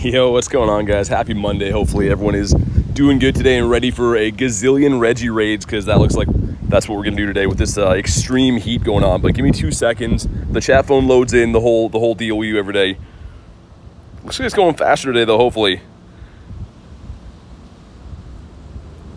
Yo, what's going on, guys? Happy Monday. Hopefully everyone is doing good today and ready for a gazillion Regi raids, because that looks like that's what we're gonna do today with this extreme heat going on. But give me 2 seconds. The chat phone loads in, the whole deal we do every day. Looks like it's going faster today though, hopefully.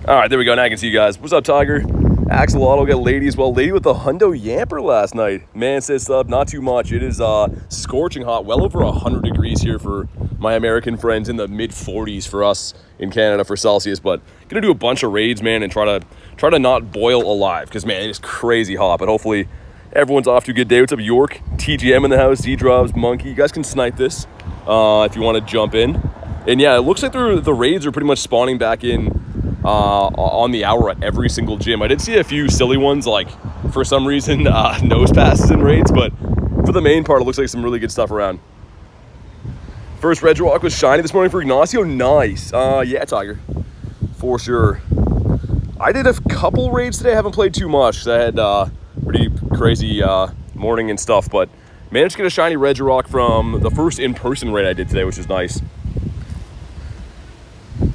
All right, there we go. Now I can see you guys. What's up, Tiger? Axolotl, got Lady as well. Lady with the Hundo Yamper last night. Man says sub, not too much. It is scorching hot, well over 100 degrees here for my American friends, in the mid 40s for us in Canada for Celsius. But gonna do a bunch of raids, man, and try to not boil alive, because man, it is crazy hot. But hopefully everyone's off to a good day. What's up, York? TGM in the house, Z-Drops, Monkey. You guys can snipe this if you want to jump in. And yeah, it looks like the raids are pretty much spawning back in on the hour at every single gym. I did see a few silly ones, like for some reason nose passes in raids, but for the main part it looks like some really good stuff around. First Regirock was shiny this morning for Ignacio. Nice. Yeah, Tiger, for sure. I did a couple raids today. I haven't played too much. I had pretty crazy morning and stuff, but managed to get a shiny Regirock from the first in-person raid I did today, which is nice.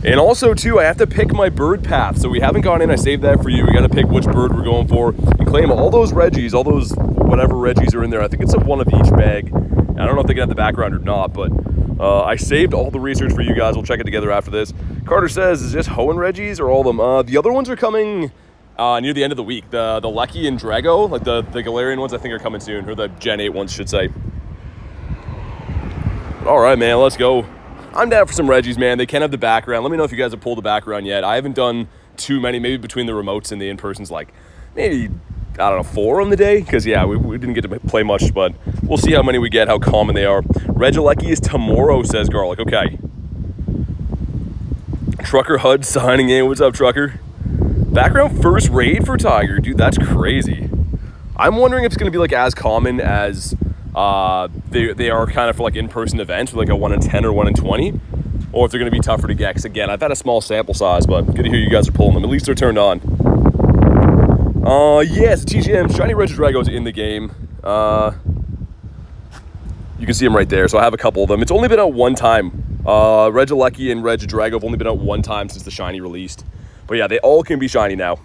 And also, too, I have to pick my bird path. So we haven't gone in. I saved that for you. We got to pick which bird we're going for and claim all those Regis, all those whatever Regis are in there. I think it's a one of each bag. I don't know if they can have the background or not, but I saved all the research for you guys. We'll check it together after this. Carter says, is it just Hoenn Regis or all of them? The other ones are coming near the end of the week. The Lecky and Drago, like the Galarian ones, I think are coming soon, or the Gen 8 ones, should say. All right, man, let's go. I'm down for some Regis, man. They can have the background. Let me know if you guys have pulled the background yet. I haven't done too many, maybe between the remotes and the in-persons, like maybe, I don't know, 4 on the day, because yeah, we didn't get to play much, but we'll see how many we get, how common they are. Regilecky is tomorrow, says Garlic. Okay. Trucker HUD signing in. What's up, Trucker? Background first raid for Tiger. Dude, that's crazy. I'm wondering if it's going to be like as common as they are kind of for like in-person events with like a 1 in 10 or 1 in 20, or if they're going to be tougher to get. Because again, I've had a small sample size, but good to hear you guys are pulling them. At least they're turned on. Yes, TGM shiny Regidrago's in the game. You can see them right there. So I have a couple of them. It's only been out one time. Regilecky and Regidrago have only been out one time since the shiny released. But yeah, they all can be shiny now.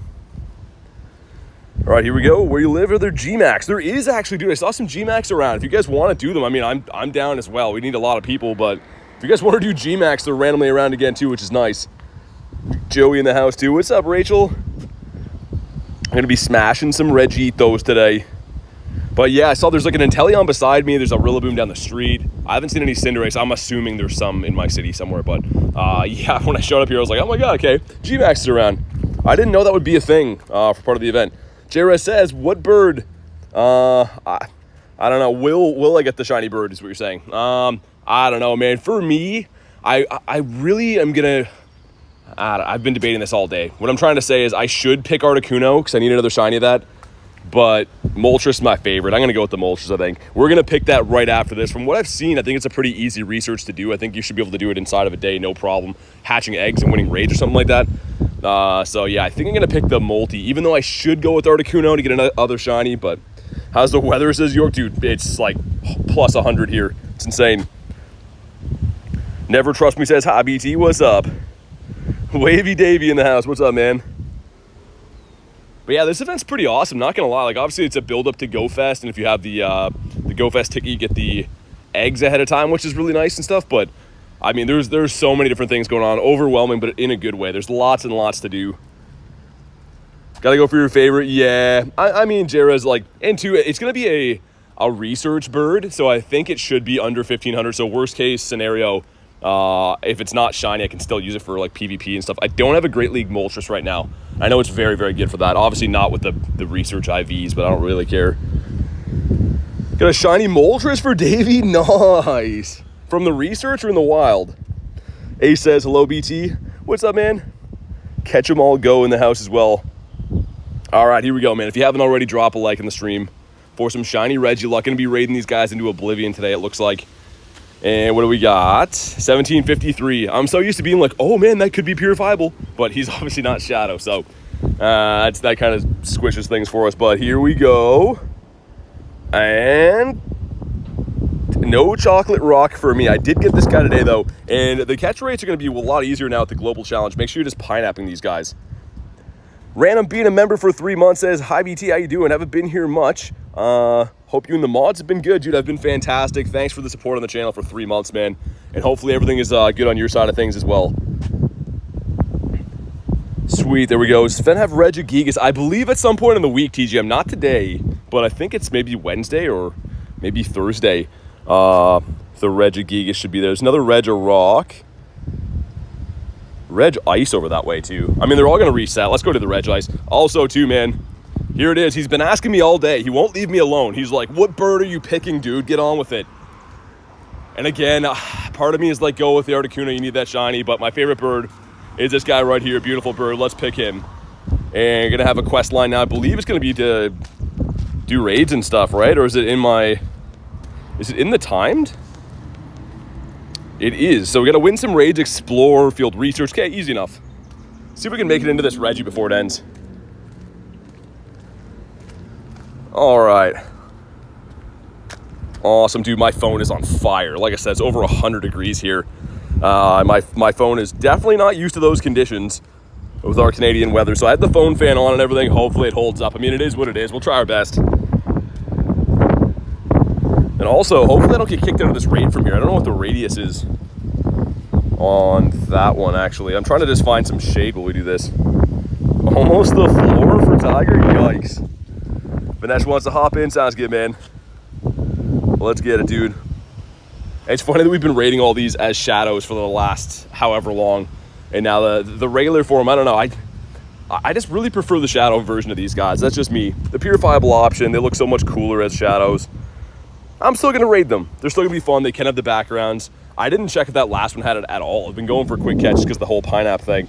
All right, here we go. Where you live, are there G-Max? There is actually, dude. I saw some G-Max around. If you guys want to do them, I mean, I'm down as well. We need a lot of people, but if you guys want to do G-Max, they're randomly around again too, which is nice. Joey in the house too. What's up, Rachel? I'm gonna be smashing some Regitos today. But yeah, I saw there's like an Inteleon beside me. There's a Rillaboom down the street. I haven't seen any Cinderace. I'm assuming there's some in my city somewhere. But yeah, when I showed up here, I was like, oh my god, okay, G-Max is around. I didn't know that would be a thing for part of the event. JRS says, what bird? I don't know. Will I get the shiny bird is what you're saying. I don't know, man. For me, I really am gonna, I've been debating this all day. What I'm trying to say is I should pick Articuno because I need another shiny of that. But Moltres is my favorite. I'm going to go with the Moltres, I think. We're going to pick that right after this. From what I've seen, I think it's a pretty easy research to do. I think you should be able to do it inside of a day, no problem. Hatching eggs and winning raids or something like that. So yeah, I think I'm going to pick the Molty, even though I should go with Articuno to get another shiny. But how's the weather, says York? Dude, it's like plus 100 here. It's insane. Never Trust Me says, hi, BT. What's up? Wavy Davy in the house. What's up, man? But yeah, this event's pretty awesome, not gonna lie. Like, obviously it's a build up to Go Fest, and if you have the Go Fest ticket, you get the eggs ahead of time, which is really nice and stuff. But I mean, there's so many different things going on, overwhelming, but in a good way. There's lots and lots to do. Gotta go for your favorite. Yeah, I mean, Jera's like, and two, it's gonna be a research bird, so I think it should be under 1500. So worst case scenario, if it's not shiny, I can still use it for like PvP and stuff. I don't have a Great League Moltres right now. I know it's very, very good for that. Obviously not with the research IVs, but I don't really care. Got a shiny Moltres for Davey? Nice. From the research or in the wild? Ace says, hello, BT. What's up, man? Catch 'em all go in the house as well. All right, here we go, man. If you haven't already, drop a like in the stream for some shiny Regirock. Gonna be raiding these guys into oblivion today, it looks like. And what do we got? 1753. I'm so used to being like, oh man, that could be purifiable, but he's obviously not Shadow, so that kind of squishes things for us. But here we go. And No chocolate rock for me. I did get this guy today, though, and the catch rates are going to be a lot easier now at the Global Challenge. Make sure you're just pineapping these guys. Random being a member for 3 months says, hi, BT, how you doing? Haven't been here much. Hope you and the mods have been good, dude. I've been fantastic. Thanks for the support on the channel for 3 months, man. And hopefully everything is good on your side of things as well. Sweet, there we go. Sven have Regigigas, I believe at some point in the week, TGM. Not today, but I think it's maybe Wednesday or maybe Thursday. The Regigigas should be there. There's another Regirock. Regice over that way, too. I mean, they're all going to reset. Let's go to the Regice. Also, too, man, here it is. He's been asking me all day. He won't leave me alone. He's like, what bird are you picking, dude? Get on with it. And again, part of me is like, go with the Articuno. You need that shiny. But my favorite bird is this guy right here. Beautiful bird. Let's pick him. And going to have a quest line now. I believe it's going to be to do raids and stuff, right? Or is it in my... Is it in the timed? It is. So we got to win some raids, explore, field research. Okay, easy enough. See if we can make it into this Regi before it ends. All right. Awesome, dude. My phone is on fire. Like I said, it's over 100 degrees here. My phone is definitely not used to those conditions with our Canadian weather. So I had the phone fan on and everything. Hopefully it holds up. I mean, it is what it is. We'll try our best. And also, hopefully I don't get kicked out of this raid from here. I don't know what the radius is on that one, actually. I'm trying to just find some shade while we do this. Almost the floor for Tiger? Yikes. Vinesh wants to hop in. Sounds good, man. Well, let's get it, dude. It's funny that we've been raiding all these as shadows for the last however long. And now the regular form, I don't know. I just really prefer the shadow version of these guys. That's just me. The purifiable option, they look so much cooler as shadows. I'm still going to raid them. They're still going to be fun. They can have the backgrounds. I didn't check if that last one had it at all. I've been going for quick catches because of the whole pineapple thing.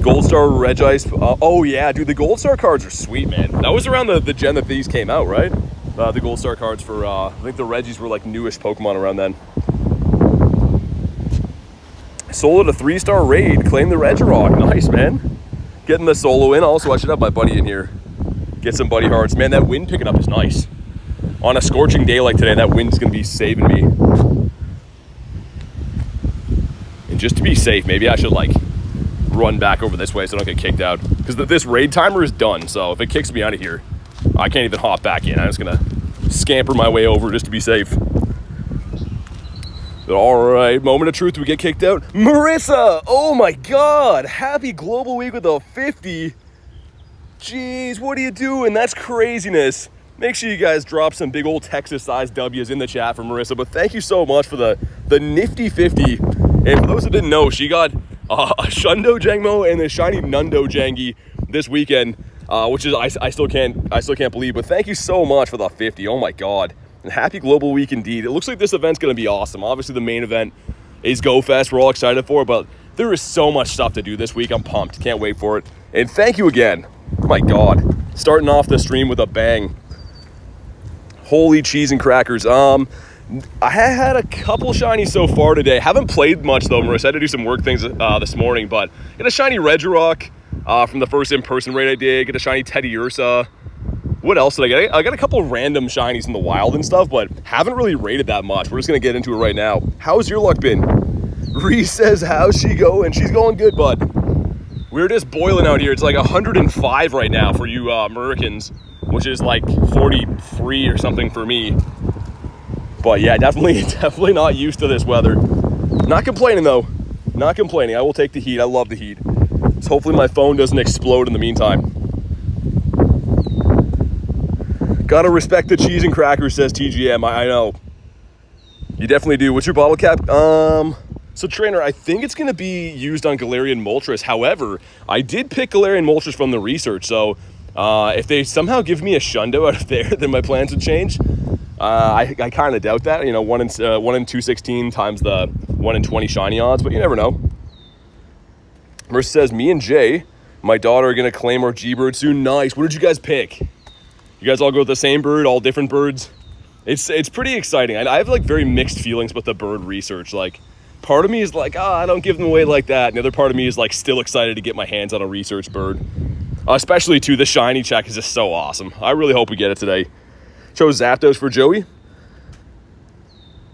Gold Star Regice. Oh, yeah, dude. The Gold Star cards are sweet, man. That was around the gen that these came out, right? The Gold Star cards for, I think the Regis were like newish Pokemon around then. Solo to 3-star raid. Claim the Regirock. Nice, man. Getting the solo in. Also, I should have my buddy in here. Get some buddy hearts. Man, that wind picking up is nice. On a scorching day like today, that wind's going to be saving me. And just to be safe, maybe I should, like, run back over this way so I don't get kicked out. Because this raid timer is done, so if it kicks me out of here, I can't even hop back in. I'm just going to scamper my way over just to be safe. But all right, moment of truth. Do we get kicked out? Marissa! Oh, my God! Happy Global Week with a 50. Jeez, what are you doing? That's craziness. Make sure you guys drop some big old Texas-sized W's in the chat for Marissa. But thank you so much for the nifty 50. And for those who didn't know, she got a Shundo Jangmo and a shiny Nundo Jangi this weekend, which is I still can't believe. But thank you so much for the 50. Oh my God! And happy Global Week indeed. It looks like this event's going to be awesome. Obviously, the main event is Go Fest. We're all excited for it, but there is so much stuff to do this week. I'm pumped. Can't wait for it. And thank you again. Oh my God! Starting off the stream with a bang. Holy cheese and crackers. I had a couple shinies so far today. Haven't played much though, Marissa. I had to do some work things this morning, but get a shiny Regirock from the first in-person raid I did. Get a shiny Teddy Ursa. What else did I get? I got a couple random shinies in the wild and stuff, but haven't really raided that much. We're just gonna get into it right now. How's your luck been? Reese says, how's she going? She's going good, bud. We're just boiling out here. It's like 105 right now for you Americans, which is like 43 or something for me. But yeah, definitely not used to this weather. Not complaining though. Not complaining. I will take the heat. I love the heat. So hopefully my phone doesn't explode in the meantime. Gotta respect the cheese and crackers, says TGM. I know. You definitely do. What's your bottle cap? So trainer, I think it's gonna be used on Galarian Moltres. However, I did pick Galarian Moltres from the research, so if they somehow give me a Shundo out of there, then my plans would change. I kind of doubt that. You know, 1 in 216 times the 1 in 20 shiny odds, but you never know. Mercy says, me and Jay, my daughter, are going to claim our G-Bird soon. Nice. What did you guys pick? You guys all go with the same bird, all different birds? It's pretty exciting. I have, like, very mixed feelings with the bird research. Like, part of me is like, I don't give them away like that. And the other part of me is, like, still excited to get my hands on a research bird. Especially, too, the shiny check is just so awesome. I really hope we get it today. Chose Zapdos for Joey.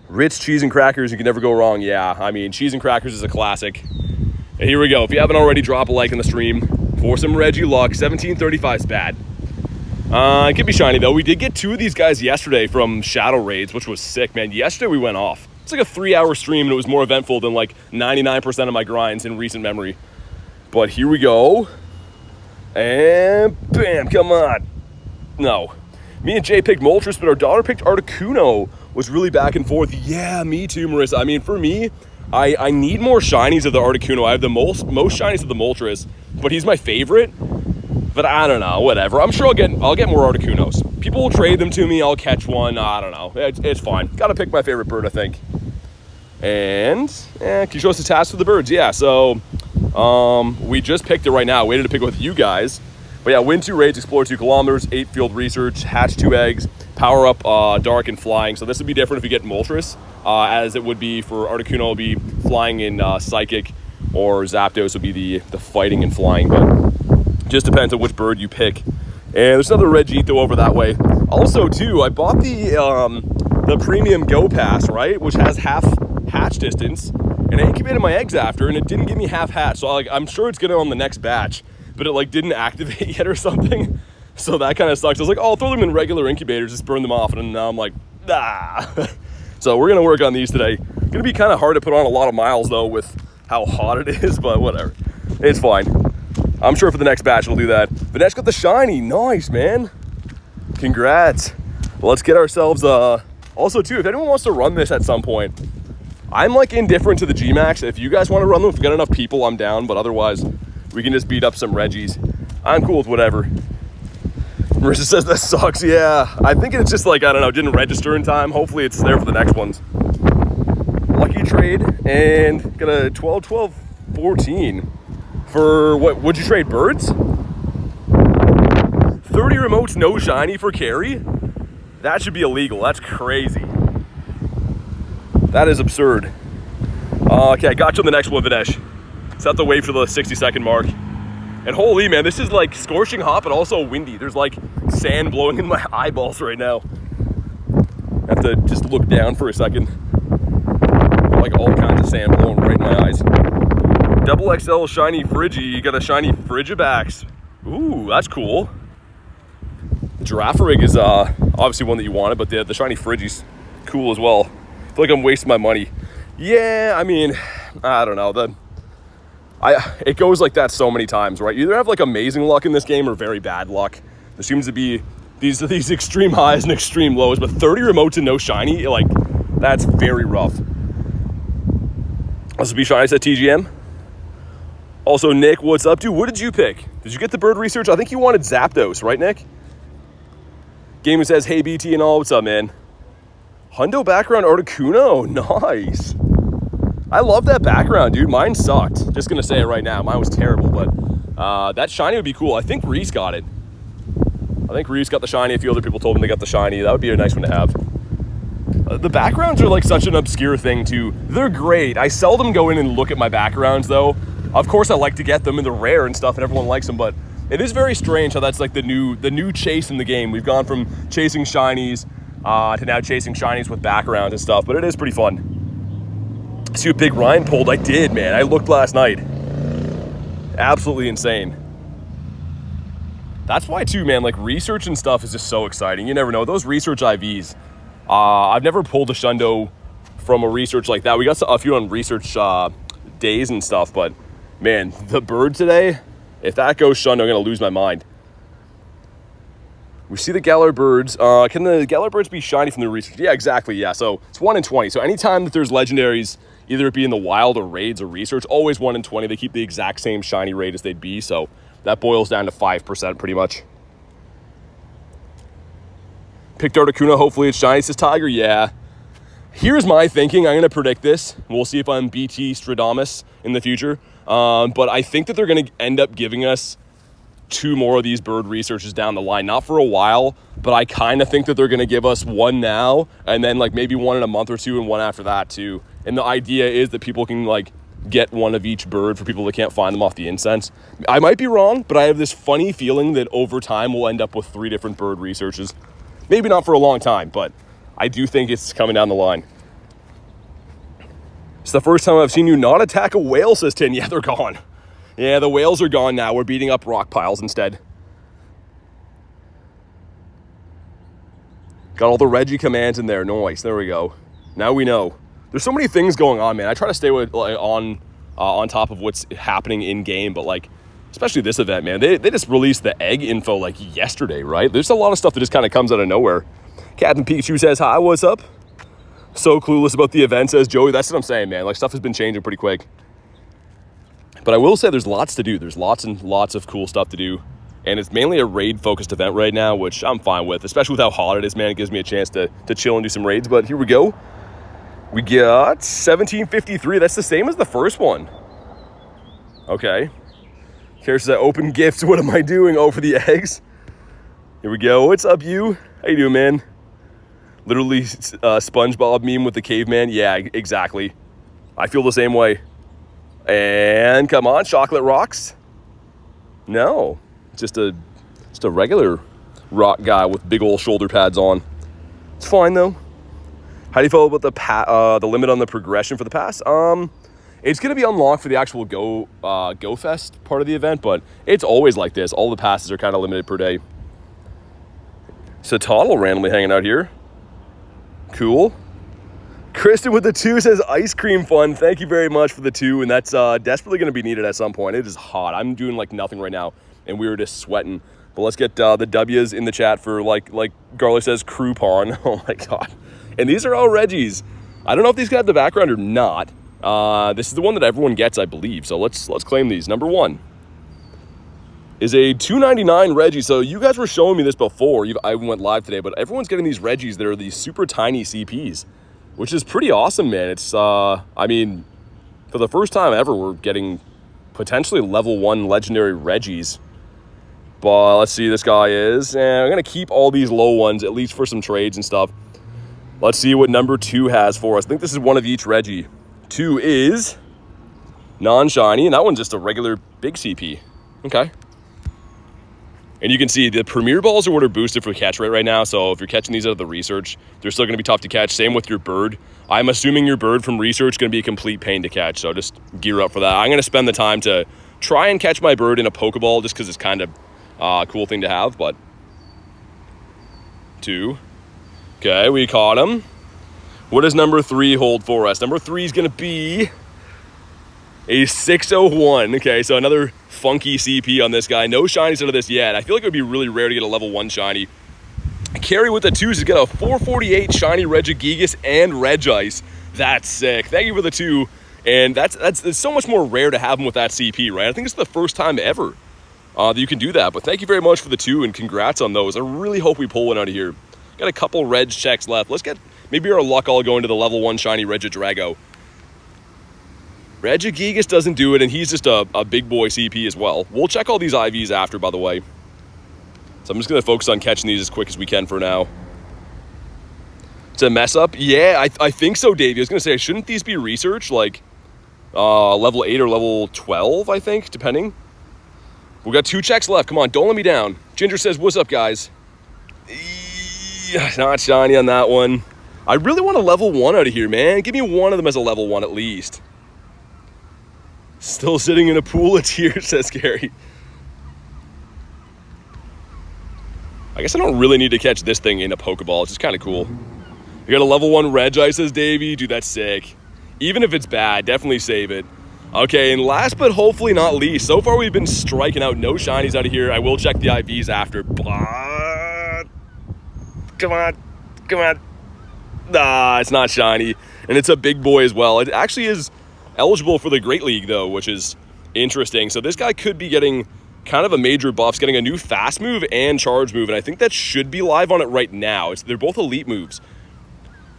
Ritz cheese and crackers, you can never go wrong. Yeah, I mean, cheese and crackers is a classic. And here we go. If you haven't already, drop a like on the stream for some Regirock. 1735 is bad. It could be shiny, though. We did get 2 of these guys yesterday from Shadow Raids, which was sick, man. Yesterday we went off. It's like a 3-hour stream, and it was more eventful than like 99% of my grinds in recent memory. But here we go. And bam, come on. No. Me and Jay picked Moltres, but our daughter picked Articuno. Was really back and forth. Yeah, me too, Marissa. I mean, for me, I need more shinies of the Articuno. I have the most shinies of the Moltres, but he's my favorite. But I don't know, whatever. I'm sure I'll get more Articunos. People will trade them to me. I'll catch one. I don't know. It's fine. Gotta pick my favorite bird, I think. And can you show us the task for the birds? Yeah. So we just picked it right now. Waited to pick it with you guys. But yeah, win 2 raids, explore 2 kilometers, 8 field research, hatch 2 eggs, power up dark and flying. So this would be different if you get Moltres, as it would be for Articuno. Will be flying in psychic, or Zapdos would be the fighting and flying. But just depends on which bird you pick. And there's another Registeel over that way. Also, too, I bought the premium Go pass, right, which has half hatch distance, and I incubated my eggs after, and it didn't give me half hatch. So I'm sure it's gonna on the next batch, but it like didn't activate yet or something. So that kind of sucks. I was like, oh, I'll throw them in regular incubators, just burn them off, and now I'm like, ah. So we're gonna work on these today. Gonna be kind of hard to put on a lot of miles though with how hot it is, but whatever, it's fine. I'm sure for the next batch we'll do that. Vanessa got the shiny. Nice, man. Congrats. Well, let's get ourselves also too, if anyone wants to run this at some point, I'm like indifferent to the Gmax. If you guys want to run them, if we got enough people, I'm down, but otherwise we can just beat up some Regis. I'm cool with whatever. Marissa says that sucks. Yeah, I think it's just like, I don't know, didn't register in time. Hopefully it's there for the next ones. Lucky trade, and got a 12, 12, 14. For what, would you trade birds? 30 remotes, no shiny for carry? That should be illegal. That's crazy. That is absurd. Okay, I got you on the next one, Vinesh. Just have to wait for the 60-second mark. And holy man, this is like scorching hot, but also windy. There's like sand blowing in my eyeballs right now. I have to just look down for a second. Like all kinds of sand blowing right in my eyes. Double XL shiny Frigi. You got a shiny Frigibax. Ooh, that's cool. The Girafarig is obviously one that you wanted, but the shiny Frigi's cool as well. I feel like I'm wasting my money. Yeah, I mean, I don't know. It goes like that so many times, right? You either have like amazing luck in this game or very bad luck. There seems to be these extreme highs and extreme lows, but 30 remotes and no shiny, like, that's very rough. This will be shiny at TGM. Also, Nick, what's up, dude? What did you pick? Did you get the bird research? I think you wanted Zapdos, right, Nick? Gamer says, hey, BT and all. What's up, man? Hundo background Articuno. Nice. I love that background, dude. Mine sucked. Just going to say it right now. Mine was terrible, but that shiny would be cool. I think Reese got it. I think Reese got the shiny. A few other people told him they got the shiny. That would be a nice one to have. The backgrounds are like such an obscure thing, too. They're great. I seldom go in and look at my backgrounds, though. Of course, I like to get them, and they're rare and stuff, and everyone likes them, but it is very strange how that's like the new chase in the game. We've gone from chasing shinies to now chasing shinies with backgrounds and stuff, but it is pretty fun. See what Big Ryan pulled? I did, man. I looked last night. Absolutely insane. That's why, too, man, like, research and stuff is just so exciting. You never know. Those research IVs, I've never pulled a Shundo from a research like that. We got a few on research days and stuff, but man, the bird today, if that goes Shundo, I'm going to lose my mind. We see the Galarian Birds. Can the Galarian Birds be shiny from the research? Yeah, exactly, yeah. So it's 1 in 20. So anytime that there's legendaries, either it be in the wild or raids or research, always 1 in 20. They keep the exact same shiny rate as they'd be. So that boils down to 5% pretty much. Picked Articuno. Hopefully it's shiny, says Tiger. Yeah. Here's my thinking. I'm going to predict this. We'll see if I'm BT Stradamus in the future. But I think that they're going to end up giving us 2 more of these bird researches down the line. Not for a while, but I kind of think that they're going to give us 1 now, and then like maybe 1 in a month or 2 and 1 after that too. And the idea is that people can like get 1 of each bird for people that can't find them off the incense. I might be wrong, but I have this funny feeling that over time we'll end up with 3 different bird researches. Maybe not for a long time, but I do think it's coming down the line. It's the first time I've seen you not attack a whale, says Tin. Yeah, they're gone. Yeah, the whales are gone now. We're beating up rock piles instead. Got all the Regi commands in there. Nice. There we go. Now we know. There's so many things going on, man. I try to stay with, on top of what's happening in game, but like, especially this event, man. They just released the egg info like yesterday, right? There's a lot of stuff that just kind of comes out of nowhere. Captain Pikachu says, hi, what's up? So clueless about the event, says Joey. That's what I'm saying, man. Like, stuff has been changing pretty quick. But I will say there's lots to do. There's lots and lots of cool stuff to do. And it's mainly a raid-focused event right now, which I'm fine with, especially with how hot it is, man. It gives me a chance to chill and do some raids. But here we go. We got 1753. That's the same as the first one. Okay. Cares that open gifts. What am I doing? Oh, for the eggs. Here we go. What's up, you? How you doing, man? Literally SpongeBob meme with the caveman. Yeah, exactly. I feel the same way. And come on, chocolate rocks. No, just a regular rock guy with big old shoulder pads on. It's fine though. How do you feel about the limit on the progression for the pass? It's gonna be unlocked for the actual Go Fest part of the event, but it's always like this. All the passes are kind of limited per day. So Toddle randomly hanging out here. Cool. Kristen with the 2 says ice cream fun. Thank you very much for the 2, and that's desperately going to be needed at some point. It is hot. I'm doing like nothing right now, and we were just sweating. But let's get the W's in the chat for like Garler says Croupon. Oh my god. And these are all Regis. I don't know if these got the background or not. This is the one that everyone gets, I believe. So let's claim these. Number 1 is a 299 Regi. So you guys were showing me this before. I went live today, but everyone's getting these Regis that are these super tiny CPs, which is pretty awesome, man. It's, I mean, for the first time ever, we're getting potentially level 1 legendary Regis. But let's see, this guy is, and I'm going to keep all these low ones, at least for some trades and stuff. Let's see what number 2 has for us. I think this is one of each Regi. 2 is non-shiny, and that one's just a regular big CP. Okay. And you can see the Premier Balls are what are boosted for catch rate right now. So if you're catching these out of the research, they're still going to be tough to catch. Same with your bird. I'm assuming your bird from research is going to be a complete pain to catch. So just gear up for that. I'm going to spend the time to try and catch my bird in a Pokeball just because it's kind of a cool thing to have. But 2. Okay, we caught him. What does number 3 hold for us? Number 3 is going to be a 601. Okay, so another funky CP on this guy. No shinies out of this yet. I feel like it would be really rare to get a level 1 shiny. Carry with the 2s has got a 448 shiny Regigigas and Regice. That's sick. Thank you for the 2. And it's so much more rare to have them with that CP, right? I think it's the first time ever that you can do that. But thank you very much for the 2 and congrats on those. I really hope we pull one out of here. Got a couple Reg checks left. Let's get maybe our luck all going to the level 1 shiny Regidrago. Regigigas doesn't do it, and he's just a big boy CP as well. We'll check all these IVs after, by the way. So I'm just going to focus on catching these as quick as we can for now. It's a mess up? Yeah, I think so, Davey. I was going to say, shouldn't these be research? Like, level 8 or level 12, I think, depending. We've got 2 checks left. Come on, don't let me down. Ginger says, what's up, guys? Not shiny on that one. I really want a level 1 out of here, man. Give me one of them as a level 1 at least. Still sitting in a pool of tears, says Gary. I guess I don't really need to catch this thing in a Pokeball. It's just kind of cool. You got a level 1 Regice, says Davey. Dude, that's sick. Even if it's bad, definitely save it. Okay, and last but hopefully not least, so far we've been striking out. No shinies out of here. I will check the IVs after, but... Come on. Come on. Nah, it's not shiny. And it's a big boy as well. It actually is eligible for the Great League, though, which is interesting. So this guy could be getting kind of a major buff, getting a new fast move and charge move, and I think that should be live on it right now. They're both elite moves.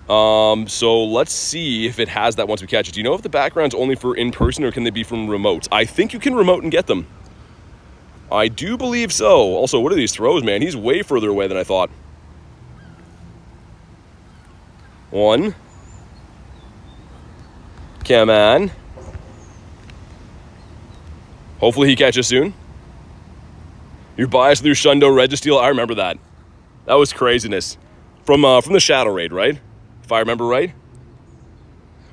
So let's see if it has that once we catch it. Do you know if the background's only for in-person or can they be from remotes? I think you can remote and get them. I do believe so. Also, what are these throws, man? He's way further away than I thought. 1. Come on. Hopefully he catches soon. You're biased through Shundo Registeel. I remember that. That was craziness. From the Shadow Raid, right? If I remember right.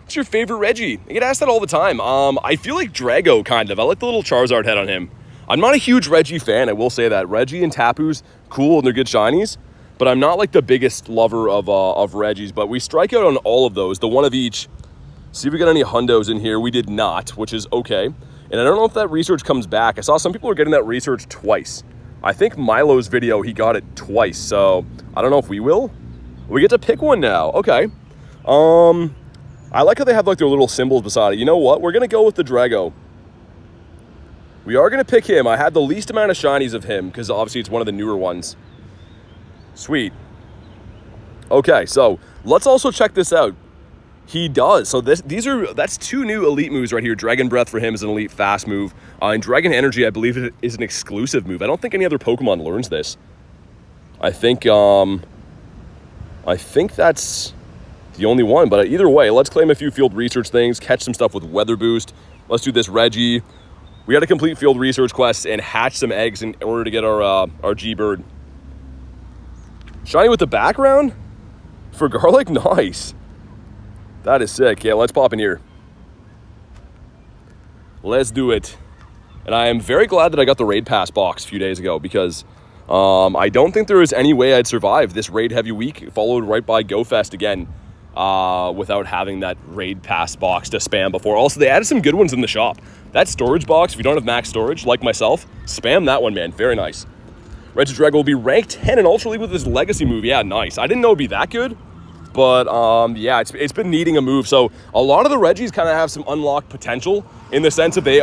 What's your favorite Regi? I get asked that all the time. I feel like Drago, kind of. I like the little Charizard head on him. I'm not a huge Regi fan, I will say that. Regi and Tapu's cool and they're good shinies, but I'm not like the biggest lover of Regis. But we strike out on all of those, the one of each. See if we got any hundos in here. We did not, which is okay. And I don't know if that research comes back. I saw some people are getting that research twice. I think Milo's video, he got it twice, so I don't know if we will. We get to pick one now. Okay. I like how they have like their little symbols beside it. You know what? We're going to go with the Drago. We are going to pick him. I had the least amount of shinies of him because obviously it's one of the newer ones. Sweet. Okay, so let's also check this out. He does. So that's 2 new elite moves right here. Dragon Breath for him is an elite fast move. And Dragon Energy, I believe, it is an exclusive move. I don't think any other Pokemon learns this. I think that's the only one. But either way, let's claim a few field research things, catch some stuff with Weather Boost. Let's do this Regi. We got to complete field research quests and hatch some eggs in order to get our G-Bird. Shiny with the background? For Garlic? Nice. That is sick. Yeah, let's pop in here. Let's do it. And I am very glad that I got the raid pass box a few days ago because I don't think there is any way I'd survive this raid heavy week followed right by GoFest again without having that raid pass box to spam before. Also, they added some good ones in the shop. That storage box, if you don't have max storage like myself, spam that one, man. Very nice. Regidrago will be ranked 10 in Ultra League with his legacy move. Yeah, nice. I didn't know it'd be that good. But yeah, it's been needing a move. So a lot of the Regis kind of have some unlocked potential in the sense that they,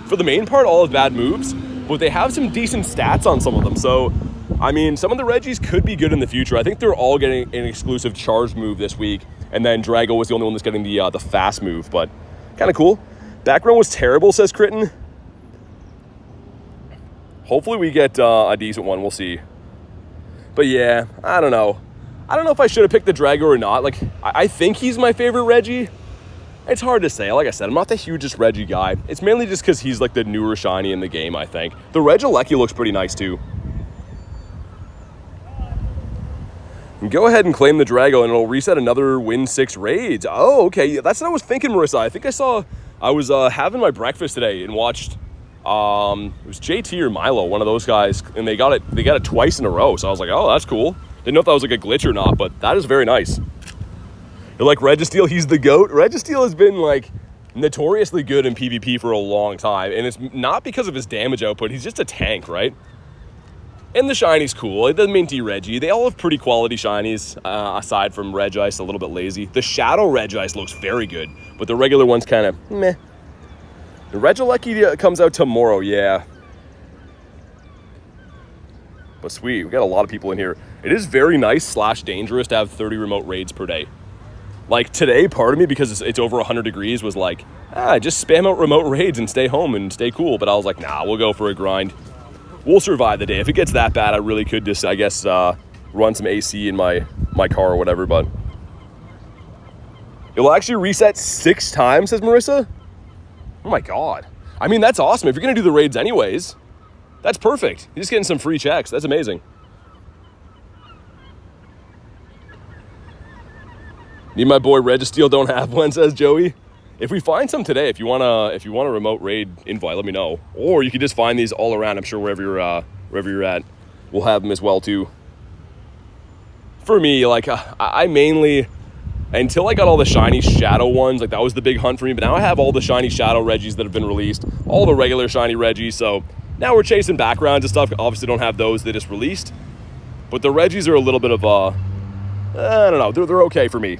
for the main part, all have bad moves, but they have some decent stats on some of them. So, I mean, some of the Regis could be good in the future. I think they're all getting an exclusive charge move this week, and then Drago was the only one that's getting the fast move, but kind of cool. Background was terrible, says Critten. Hopefully we get a decent one. We'll see. But yeah, I don't know. I don't know if I should have picked the Drago or not. Like, I think he's my favorite Regi. It's hard to say. Like I said, I'm not the hugest Regi guy. It's mainly just because he's like the newer shiny in the game, I think. The Regilecki looks pretty nice too. And go ahead and claim the Drago and it'll reset another win 6 raids. Oh, okay. That's what I was thinking, Marissa. I think I was having my breakfast today and watched, it was JT or Milo, one of those guys, and they got it twice in a row. So I was like, oh, that's cool. Didn't know if that was like a glitch or not, but that is very nice. You're like, Registeel, he's the GOAT. Registeel has been like notoriously good in PvP for a long time, and it's not because of his damage output. He's just a tank, right? And the shiny's cool. The Minty Regi, they all have pretty quality shinies, aside from Regice, a little bit lazy. The Shadow Regice looks very good, but the regular one's kind of meh. The Regilecki comes out tomorrow, yeah. But sweet, we got a lot of people in here. It is very nice / dangerous to have 30 remote raids per day. Like today, part of me, because it's over 100 degrees, was like, just spam out remote raids and stay home and stay cool. But I was like, nah, we'll go for a grind. We'll survive the day. If it gets that bad, I really could just, I guess, run some AC in my car or whatever. But it'll actually reset 6 times, says Marissa. Oh my God. I mean, that's awesome. If you're going to do the raids anyways, that's perfect. You're just getting some free checks. That's amazing. Need my boy Registeel, don't have one, says Joey. If we find some today, if you want a remote raid invite, let me know. Or you could just find these all around. I'm sure wherever you're at, we'll have them as well too. For me, like I mainly, until I got all the shiny shadow ones, like that was the big hunt for me. But now I have all the shiny shadow Regis that have been released, all the regular shiny Regis. So now we're chasing backgrounds and stuff. Obviously don't have those they just released. But the Regis are a little bit of I don't know, they're okay for me.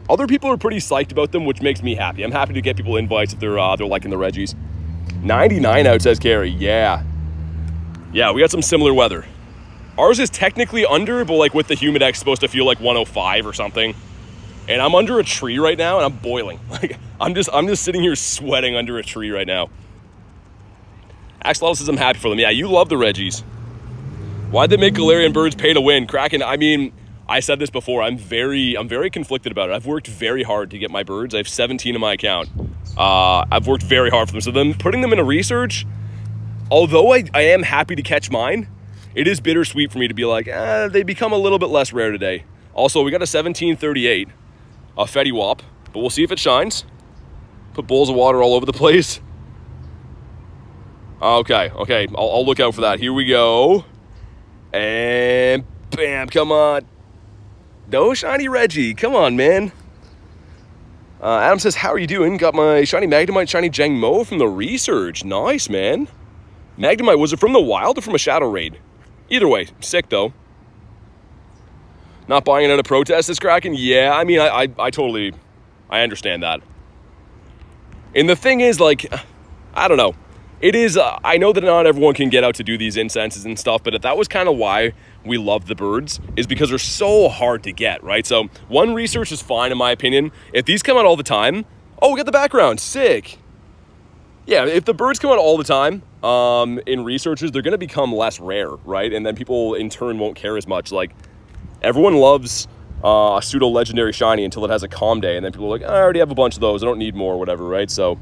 Other people are pretty psyched about them, which makes me happy. I'm happy to get people invites if they're liking the Regis. 99 out, says Carrie. Yeah, we got some similar weather. Ours is technically under, but like with the Humidex, it's supposed to feel like 105 or something. And I'm under a tree right now, and I'm boiling. Like I'm just sitting here sweating under a tree right now. Axolotl says I'm happy for them. Yeah, you love the Regis. Why'd they make Galarian Birds pay to win? Kraken, I mean, I said this before, I'm very conflicted about it. I've worked very hard to get my birds. I have 17 in my account. I've worked very hard for them. So then putting them in a research, although I am happy to catch mine, it is bittersweet for me to be like, they become a little bit less rare today. Also, we got a 1738, a Fetty Wap. But we'll see if it shines. Put bowls of water all over the place. Okay. I'll look out for that. Here we go. And bam, come on. No shiny Regi. Come on, man. Adam says, how are you doing? Got my shiny Magnemite, shiny Jangmo from the research. Nice, man. Magnemite, was it from the wild or from a shadow raid? Either way, sick though. Not buying it at a protest is cracking? Yeah, I mean, I totally, I understand that. And the thing is, like, I don't know. It is, I know that not everyone can get out to do these incenses and stuff, but that was kind of why we love the birds, is because they're so hard to get, right? So one research is fine, in my opinion. If these come out all the time, oh, we got the background, sick. Yeah, if the birds come out all the time in researches, they're going to become less rare, right? And then people, in turn, won't care as much. Like, everyone loves a pseudo-legendary shiny until it has a calm day, and then people are like, I already have a bunch of those, I don't need more, or whatever, right? So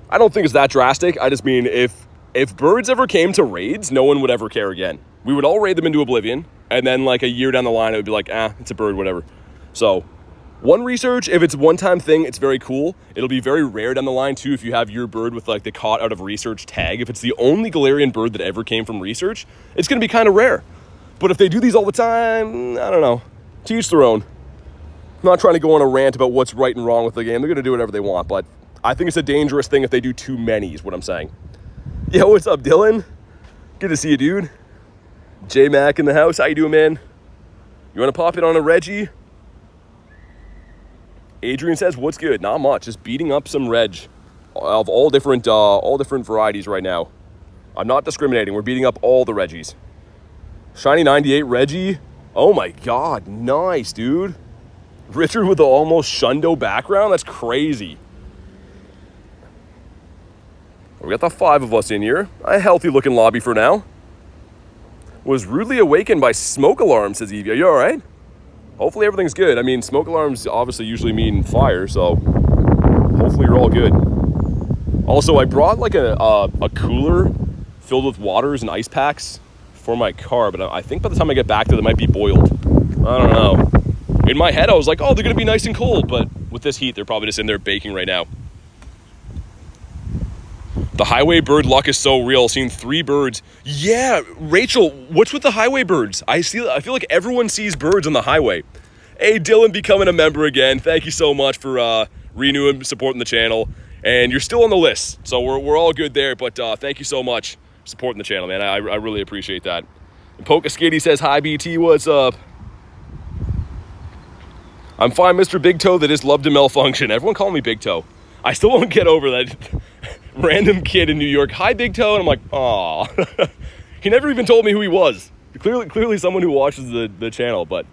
I don't think it's that drastic. I just mean if birds ever came to raids, no one would ever care again. We would all raid them into oblivion, and then like a year down the line, it would be like, it's a bird, whatever. So one research, if it's a one-time thing, it's very cool. It'll be very rare down the line too if you have your bird with like the caught out of research tag. If it's the only Galarian bird that ever came from research, it's going to be kind of rare. But if they do these all the time, I don't know. To each their own. I'm not trying to go on a rant about what's right and wrong with the game. They're going to do whatever they want, but I think it's a dangerous thing if they do too many, is what I'm saying. Yo, what's up, Dylan? Good to see you, dude. J-Mac in the house. How you doing, man? You want to pop in on a Regi? Adrian says, what's good? Not much. Just beating up some Reg of all different varieties right now. I'm not discriminating. We're beating up all the Regis. Shiny 98 Regi. Oh, my God. Nice, dude. Richard with the almost Shundo background. That's crazy. We got the 5 of us in here. A healthy looking lobby for now. Was rudely awakened by smoke alarm, says Evie. Are you all right? Hopefully everything's good. I mean, smoke alarms obviously usually mean fire, so hopefully you're all good. Also, I brought like a cooler filled with waters and ice packs for my car, but I think by the time I get back to it, it might be boiled. I don't know. In my head, I was like, oh, they're going to be nice and cold, but with this heat, they're probably just in there baking right now. The highway bird luck is so real. Seeing 3 birds. Yeah, Rachel, what's with the highway birds? I feel like everyone sees birds on the highway. Hey, Dylan, becoming a member again. Thank you so much for renewing, supporting the channel. And you're still on the list, so we're all good there. But thank you so much for supporting the channel, man. I really appreciate that. And Polka Skitty says, hi, BT, what's up? I'm fine, Mr. Big Toe. That just loved to malfunction. Everyone call me Big Toe. I still won't get over that. Random kid in New York, hi Big Toe, and I'm like, aw. He never even told me who he was. Clearly someone who watches the channel, but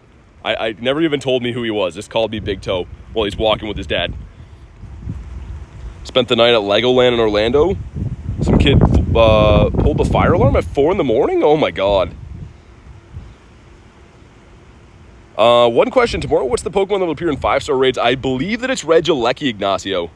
I never even told me who he was. Just called me Big Toe while he's walking with his dad. Spent the night at Legoland in Orlando. Some kid pulled the fire alarm at 4 in the morning? Oh my God. One question tomorrow, what's the Pokemon that will appear in 5-star raids? I believe that it's Regirock, Ignacio.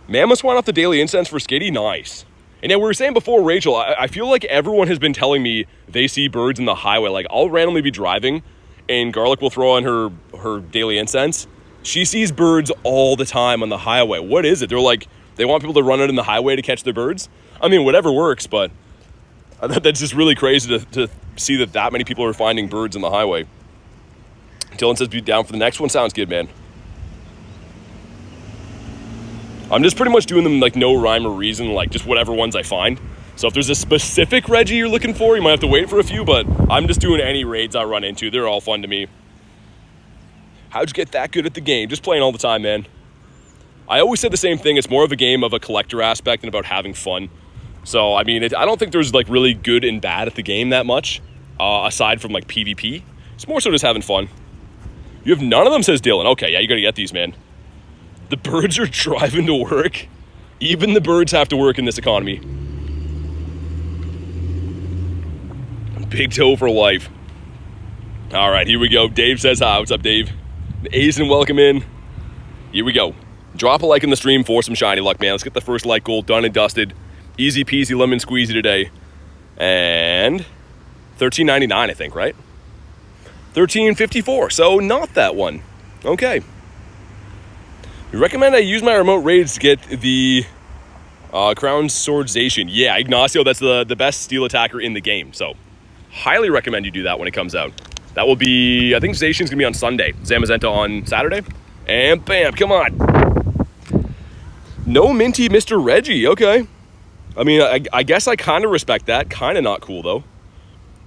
Mammoths went off the daily incense for Skitty? Nice. And yeah, we were saying before, Rachel, I feel like everyone has been telling me they see birds in the highway. Like, I'll randomly be driving, and Garlic will throw on her daily incense. She sees birds all the time on the highway. What is it? They're like, they want people to run out in the highway to catch their birds? I mean, whatever works, but that's just really crazy to see that many people are finding birds in the highway. Dylan says, be down for the next one. Sounds good, man. I'm just pretty much doing them like no rhyme or reason, like just whatever ones I find. So if there's a specific Regi you're looking for, you might have to wait for a few, but I'm just doing any raids I run into. They're all fun to me. How'd you get that good at the game? Just playing all the time, man. I always said the same thing. It's more of a game of a collector aspect than about having fun. So, I mean, I don't think there's like really good and bad at the game that much, aside from like PvP. It's more so just having fun. You have none of them, says Dylan. Okay, yeah, you gotta get these, man. The birds are driving to work. Even the birds have to work in this economy. Big Toe for life. All right, here we go. Dave says hi. What's up, Dave? Asen, welcome in. Here we go. Drop a like in the stream for some shiny luck, man. Let's get the first like goal done and dusted. Easy peasy lemon squeezy today. And $13.99, I think, right? 1354, so not that one. Okay. You recommend I use my remote raids to get the Crown Sword Zacian. Yeah, Ignacio, that's the best steel attacker in the game, so highly recommend you do that when it comes out. That will be, I think Zacian's gonna be on Sunday, Zamazenta on Saturday, and bam, come on. No minty Mr. Regi, okay. I mean, I guess I kind of respect that. Kind of not cool, though.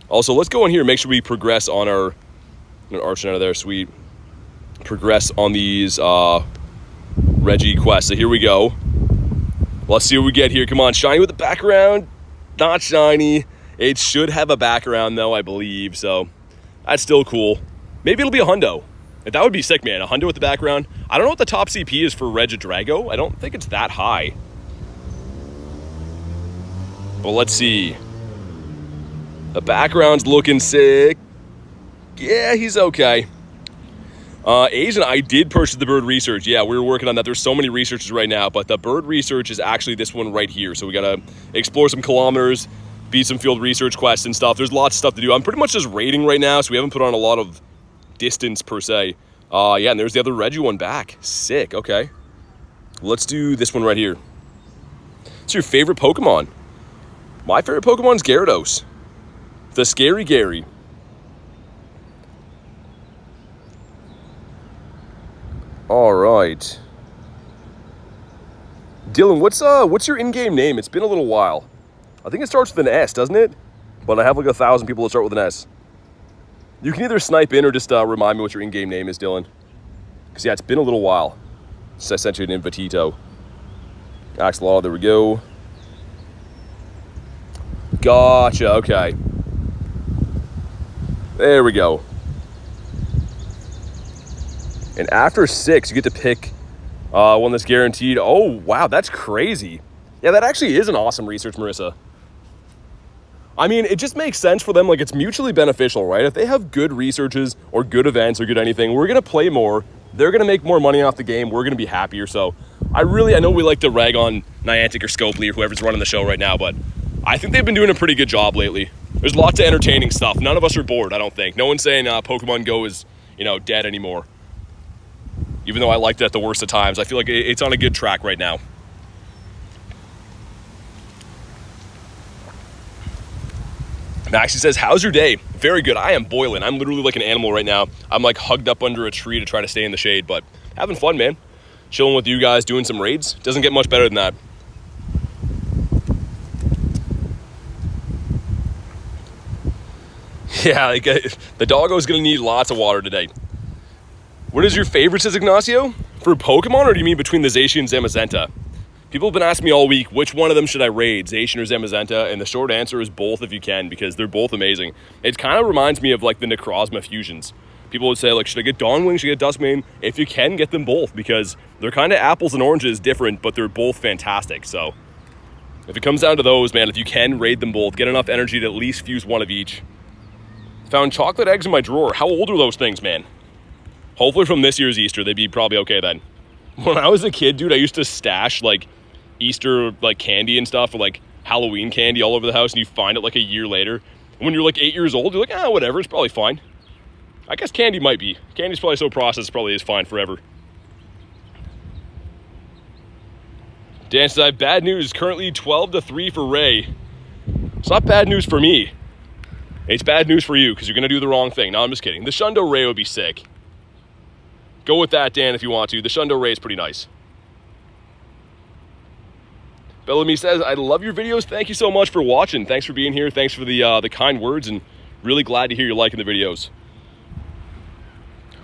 Also, let's go in here and make sure we progress on our Archon out of there, sweet. Progress on these Regi quests. So here we go. Let's see what we get here. Come on, shiny with the background. Not shiny. It should have a background, though, I believe. So that's still cool. Maybe it'll be a hundo. That would be sick, man. A hundo with the background. I don't know what the top CP is for Regidrago. I don't think it's that high. But let's see. The background's looking sick. Yeah, he's okay. Asian, I did purchase the bird research. Yeah, we were working on that. There's so many researches right now, but the bird research is actually this one right here. So we gotta explore some kilometers, beat some field research quests and stuff. There's lots of stuff to do. I'm pretty much just raiding right now, so we haven't put on a lot of distance per se. Yeah, and there's the other Regi one back. Sick, okay. Let's do this one right here. What's your favorite Pokemon? My favorite Pokemon is Gyarados. The Scary Gary. All right. Dylan, what's your in-game name? It's been a little while. I think it starts with an S, doesn't it? But I have like 1,000 people that start with an S. You can either snipe in or just remind me what your in-game name is, Dylan. Because, yeah, it's been a little while since I sent you an invitito. Axolotl, there we go. Gotcha, okay. There we go. And after 6, you get to pick one that's guaranteed. Oh, wow, that's crazy. Yeah, that actually is an awesome research, Marissa. I mean, it just makes sense for them. Like, it's mutually beneficial, right? If they have good researches or good events or good anything, we're going to play more. They're going to make more money off the game. We're going to be happier. So I know we like to rag on Niantic or Scopely or whoever's running the show right now, but I think they've been doing a pretty good job lately. There's lots of entertaining stuff. None of us are bored, I don't think. No one's saying Pokemon GO is, dead anymore. Even though I liked it at the worst of times, I feel like it's on a good track right now. Maxie says, how's your day? Very good. I am boiling. I'm literally like an animal right now. I'm like hugged up under a tree to try to stay in the shade, but having fun, man. Chilling with you guys, doing some raids. Doesn't get much better than that. Yeah, like, the doggo's gonna need lots of water today. What is your favorite, says Ignacio? For Pokemon, or do you mean between the Zacian and Zamazenta? People have been asking me all week, which one of them should I raid, Zacian or Zamazenta? And the short answer is both if you can, because they're both amazing. It kind of reminds me of like the Necrozma fusions. People would say, like, should I get Dawnwing, should I get Duskmane? If you can, get them both, because they're kind of apples and oranges, different, but they're both fantastic. So if it comes down to those, man, if you can, raid them both. Get enough energy to at least fuse one of each. Found chocolate eggs in my drawer. How old are those things, man? Hopefully from this year's Easter, they'd be probably okay then. When I was a kid, dude, I used to stash, like, Easter, like, candy and stuff, or, like, Halloween candy all over the house, and you find it, like, a year later. And when you're, like, 8 years old, you're like, whatever, it's probably fine. I guess candy might be. Candy's probably so processed, it probably is fine forever. Dan says, I have bad news. Currently 12-3 for Ray. It's not bad news for me. It's bad news for you, because you're going to do the wrong thing. No, I'm just kidding. The Shundo Ray would be sick. Go with that, Dan, if you want to. The Shundo Ray is pretty nice. Bellamy says, I love your videos. Thank you so much for watching. Thanks for being here. Thanks for the kind words, and really glad to hear you're liking the videos.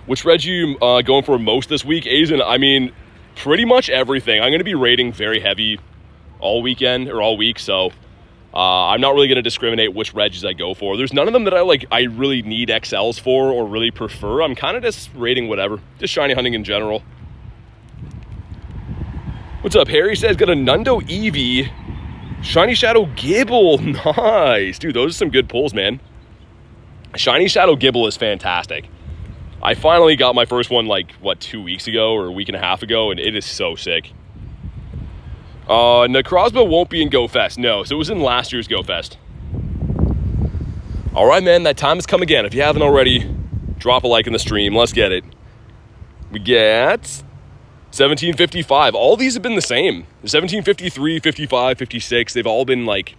Which Regi you going for most this week? Asian, I mean, pretty much everything. I'm going to be raiding very heavy all weekend, or all week, so I'm not really going to discriminate which Regis I go for. There's none of them that I really need XLs for or really prefer. I'm kind of just raiding whatever. Just shiny hunting in general. What's up? Harry says, got a Nundo Eevee, Shiny Shadow Gibble. Nice. Dude, those are some good pulls, man. Shiny Shadow Gibble is fantastic. I finally got my first one, 2 weeks ago or a week and a half ago, and it is so sick. Necrozma won't be in Go Fest. No, so it was in last year's Go Fest. All right, man, that time has come again. If you haven't already, Drop a like in the stream. Let's get it. We get 1755. All these have been the same. 1753, 55, 56. They've all been like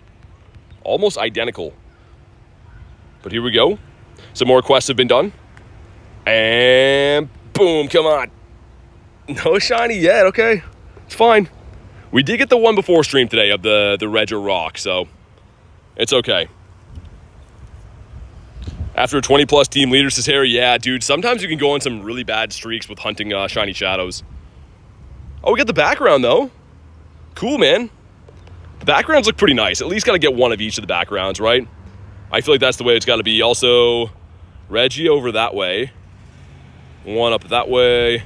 almost identical. But here we go. Some more quests have been done. And boom, come on. No shiny yet, okay. It's fine. We did get the one before stream today of the Regirock, so it's okay. After 20 plus team leaders says Harry, yeah, dude, sometimes you can go on some really bad streaks with hunting shiny shadows. Oh, we got the background though. Cool, man. The backgrounds look pretty nice. At least got to get one of each of the backgrounds, right? I feel like that's the way it's got to be. Also, Regi over that way. One up that way.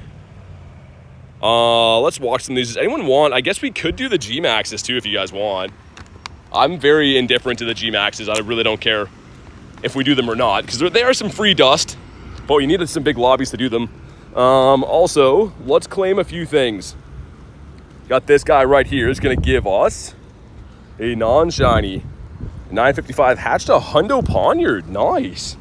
Let's watch some of these. Does anyone want? I guess we could do the G-Maxes too if you guys want. I'm very indifferent to the G-Maxes. I really don't care if we do them or not, because they are some free dust, but you needed some big lobbies to do them. Also, let's claim a few things. Got this guy right here is going to give us a non-shiny 955 hatched a Hundo Poniard. Nice.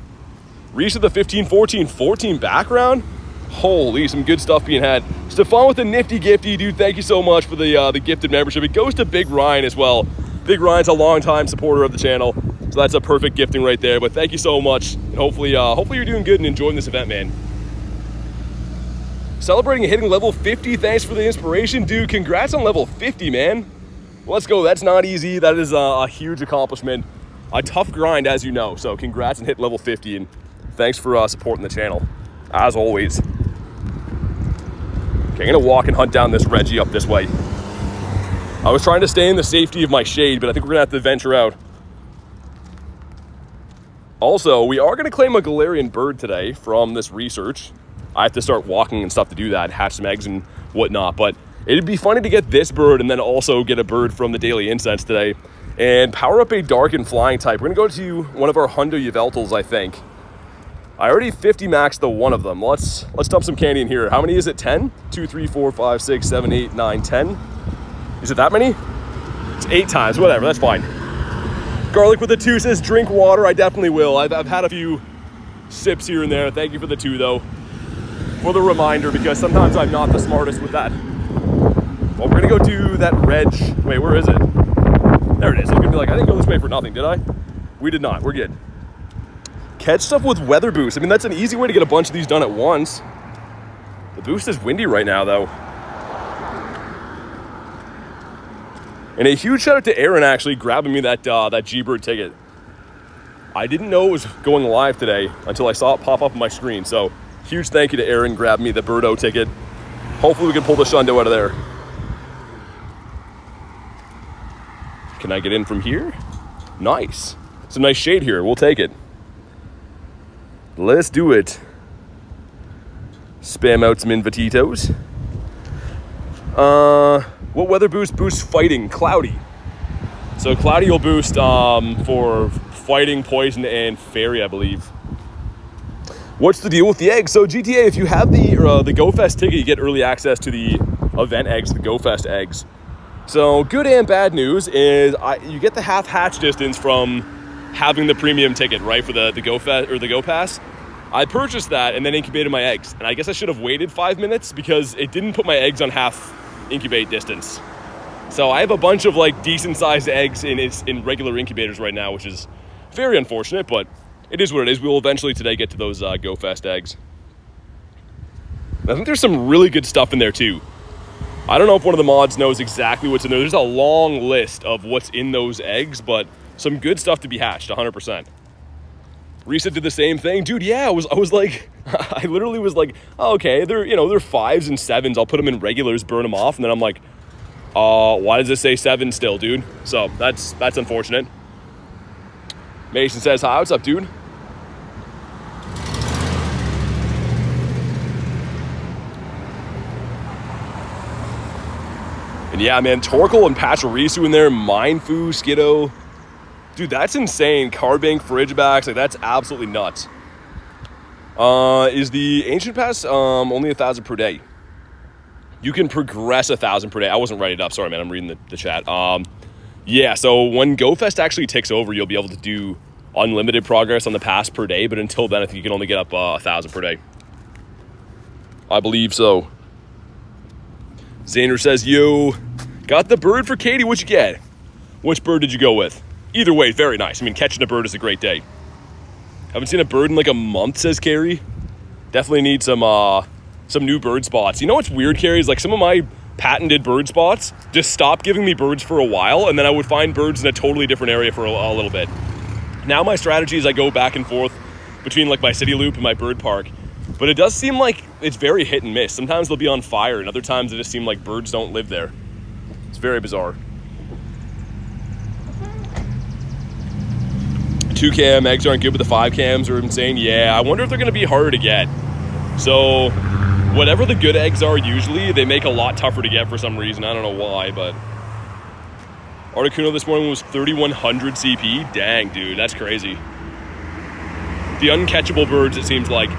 Reach to the 15-14 background. Holy, some good stuff being had. Stefan with the nifty gifty, dude. Thank you so much for the gifted membership. It goes to Big Ryan as well. Big Ryan's a longtime supporter of the channel, so that's a perfect gifting right there. But thank you so much, and hopefully you're doing good and enjoying this event, man. Celebrating and hitting level 50. Thanks for the inspiration, dude. Congrats on level 50, man. Let's go. That's not easy. That is a huge accomplishment. A tough grind, as you know. So congrats and hit level 50, and thanks for supporting the channel, as always. Okay, I'm gonna walk and hunt down this Regi up this way. I was trying to stay in the safety of my shade, but I think we're gonna have to venture out. Also, we are gonna claim a Galarian Bird today from this research. I have to start walking and stuff to do that, hatch some eggs and whatnot, but it'd be funny to get this bird and then also get a bird from the Daily Incense today and power up a dark and flying type. We're gonna go to one of our Hundo Yveltals, I think. I already 50 maxed the one of them. Let's dump some candy in here. How many is it? 10? 2, 3, 4, 5, 6, 7, 8, 9, 10. Is it that many? It's 8 times, whatever, that's fine. Garlic with the 2 says drink water. I definitely will. I've had a few sips here and there. Thank you for the 2 though. For the reminder, because sometimes I'm not the smartest with that. Well, we're gonna go do that Reg. Wait, where is it? There it is. It's gonna be like, I didn't go this way for nothing, did I? We did not, we're good. Catch stuff with weather boost. I mean, that's an easy way to get a bunch of these done at once. The boost is windy right now, though. And a huge shout out to Aaron actually grabbing me that G-Bird ticket. I didn't know it was going live today until I saw it pop up on my screen. So huge thank you to Aaron grabbing me the Birdo ticket. Hopefully we can pull the Shundo out of there. Can I get in from here? Nice. Some nice shade here. We'll take it. Let's do it. Spam out some invititos. What weather boost boosts fighting? Cloudy. So Cloudy will boost for fighting, poison, and fairy, I believe. What's the deal with the eggs? So GTA, if you have the Go Fest ticket, you get early access to the event eggs, the Go Fest eggs. So good and bad news is you get the half hatch distance from having the premium ticket, right, for the Go Fest or the Go Pass. I purchased that and then incubated my eggs, and I guess I should have waited 5 minutes because it didn't put my eggs on half incubate distance. So I have a bunch of like decent sized eggs in regular incubators right now, which is very unfortunate, but it is what it is. We will eventually today get to those Go Fest eggs. I think there's some really good stuff in there too. I don't know if one of the mods knows exactly what's in there. There's a long list of what's in those eggs, but some good stuff to be hatched, 100%. Risa did the same thing. Dude, yeah, I was like, I literally was like, oh, okay, they're 5s and 7s. I'll put them in regulars, burn them off. And then I'm like, why does this say 7 still, dude? So that's unfortunate. Mason says, hi, what's up, dude? And yeah, man, Torkoal and Pachirisu in there, Mindfu, Skiddo. Dude, that's insane. Cardbank, Frigibax, like that's absolutely nuts. Is the Ancient Pass only 1,000 per day? You can progress 1,000 per day. I wasn't writing it up. Sorry, man. I'm reading the chat. Yeah, so when GoFest actually takes over, you'll be able to do unlimited progress on the pass per day, but until then, I think you can only get up 1,000 per day. I believe so. Xander says, yo, got the bird for Katie. What'd you get? Which bird did you go with? Either way, very nice. I mean, catching a bird is a great day. Haven't seen a bird in like a month, says Carrie. Definitely need some new bird spots. You know what's weird, Carrie, is like some of my patented bird spots just stopped giving me birds for a while, and then I would find birds in a totally different area for a little bit. Now my strategy is I go back and forth between like my city loop and my bird park, but it does seem like it's very hit and miss. Sometimes they'll be on fire, and other times it just seem like birds don't live there. It's very bizarre. 2-cam eggs aren't good, but the 5-cams are insane. Yeah, I wonder if they're going to be harder to get. So whatever the good eggs are, usually they make a lot tougher to get for some reason. I don't know why, but Articuno this morning was 3,100 CP. Dang, dude, that's crazy. The uncatchable birds, it seems like.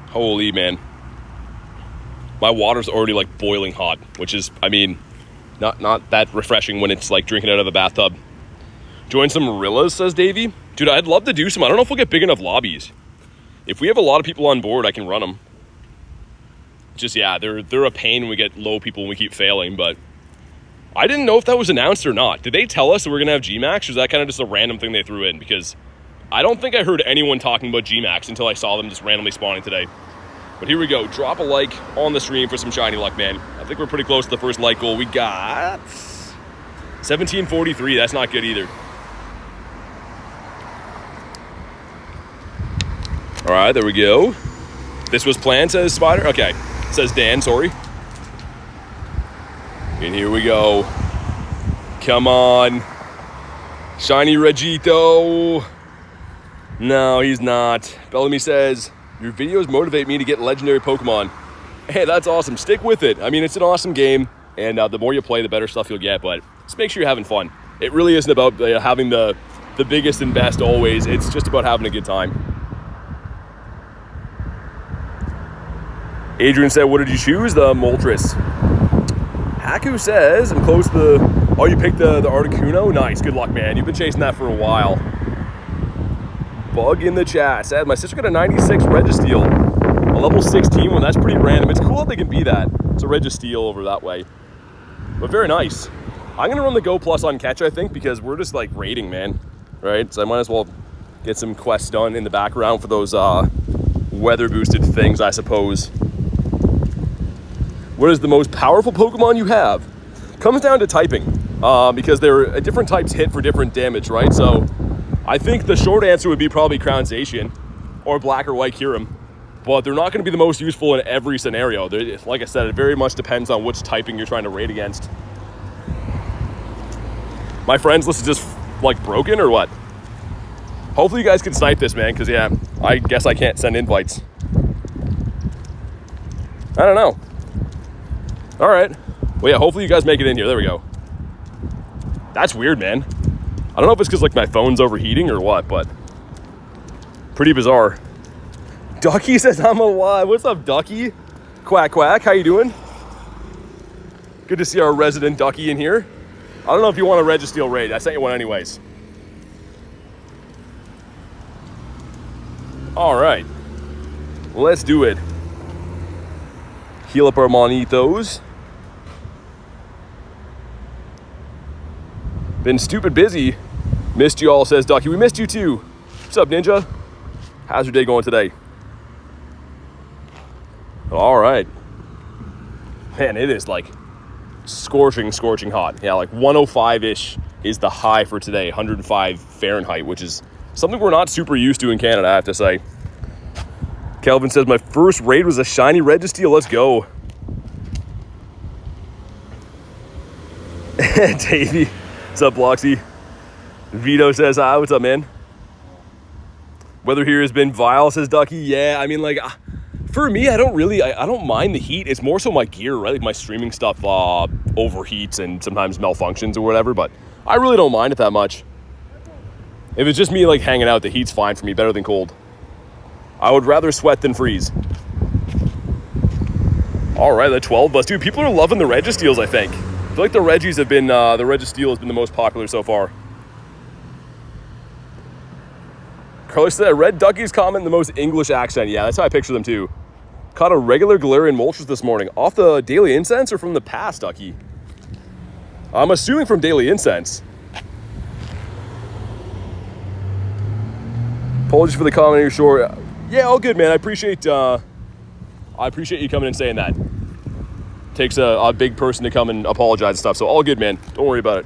Holy man. My water's already like boiling hot, which is, I mean, not that refreshing when it's like drinking out of a bathtub. Join some Rillas, says Davey. Dude, I'd love to do some. I don't know if we'll get big enough lobbies. If we have a lot of people on board, I can run them. Just, yeah, they're a pain when we get low people and we keep failing, but I didn't know if that was announced or not. Did they tell us that we're going to have GMAX, or is that kind of just a random thing they threw in? Because I don't think I heard anyone talking about GMAX until I saw them just randomly spawning today. But here we go. Drop a like on the stream for some shiny luck, man. I think we're pretty close to the first like goal. We got 1743. That's not good either. All right, there we go. This was planned, says Spider. Okay, says Dan, sorry. And here we go. Come on. Shiny Regito. No, he's not. Bellamy says, your videos motivate me to get legendary Pokemon. Hey, that's awesome. Stick with it. I mean, it's an awesome game, and the more you play, the better stuff you'll get, but just make sure you're having fun. It really isn't about having the biggest and best always. It's just about having a good time. Adrian said, what did you choose? The Moltres. Haku says, I'm close to the... Oh, you picked the Articuno? Nice. Good luck, man. You've been chasing that for a while. Bug in the chat said, my sister got a 96 Registeel. A level 16 one. That's pretty random. It's cool that they can be that. It's a Registeel over that way. But very nice. I'm going to run the Go Plus on catch, I think, because we're just, like, raiding, man. Right? So I might as well get some quests done in the background for those weather-boosted things, I suppose. What is the most powerful Pokemon you have? Comes down to typing, because different types hit for different damage, right? So I think the short answer would be probably Crown Zacian or Black or White Kyurem, but they're not going to be the most useful in every scenario. Like I said, it very much depends on which typing you're trying to raid against. My friends list is just like broken or what? Hopefully you guys can snipe this, man, because yeah, I guess I can't send invites. I don't know. All right. Well, yeah, hopefully you guys make it in here. There we go. That's weird, man. I don't know if it's because, like, my phone's overheating or what, but pretty bizarre. Ducky says I'm alive. What's up, Ducky? Quack, quack. How you doing? Good to see our resident Ducky in here. I don't know if you want a Registeel raid. I sent you one anyways. All right. Let's do it. Heal up our Monitos. Been stupid busy. Missed you all, says Ducky. We missed you too. What's up, Ninja? How's your day going today? All right. Man, it is like scorching hot. Yeah, like 105-ish is the high for today. 105 Fahrenheit, which is something we're not super used to in Canada, I have to say. Kelvin says, my first raid was a shiny Registeel. Let's go. Davey. What's up, Bloxy? Vito says, hi. What's up, man? Weather here has been vile, says Ducky. Yeah, I mean, like, for me, I don't mind the heat. It's more so my gear, right? Like, my streaming stuff overheats and sometimes malfunctions or whatever, but I really don't mind it that much. If it's just me, like, hanging out, the heat's fine for me, better than cold. I would rather sweat than freeze. All right, the 12 bus. Dude, people are loving the Registeels, I think. I feel like the Regis have been, the Registeel has been the most popular so far. Carlos said, Red Duckies comment the most English accent. Yeah, that's how I picture them too. Caught a regular Galarian Moltres this morning. Off the Daily Incense or from the past, Ducky? I'm assuming from Daily Incense. Apologies for the comment you're short. Yeah, all good, man. I appreciate you coming and saying that. Takes a big person to come and apologize and stuff, so all good, man. Don't worry about it.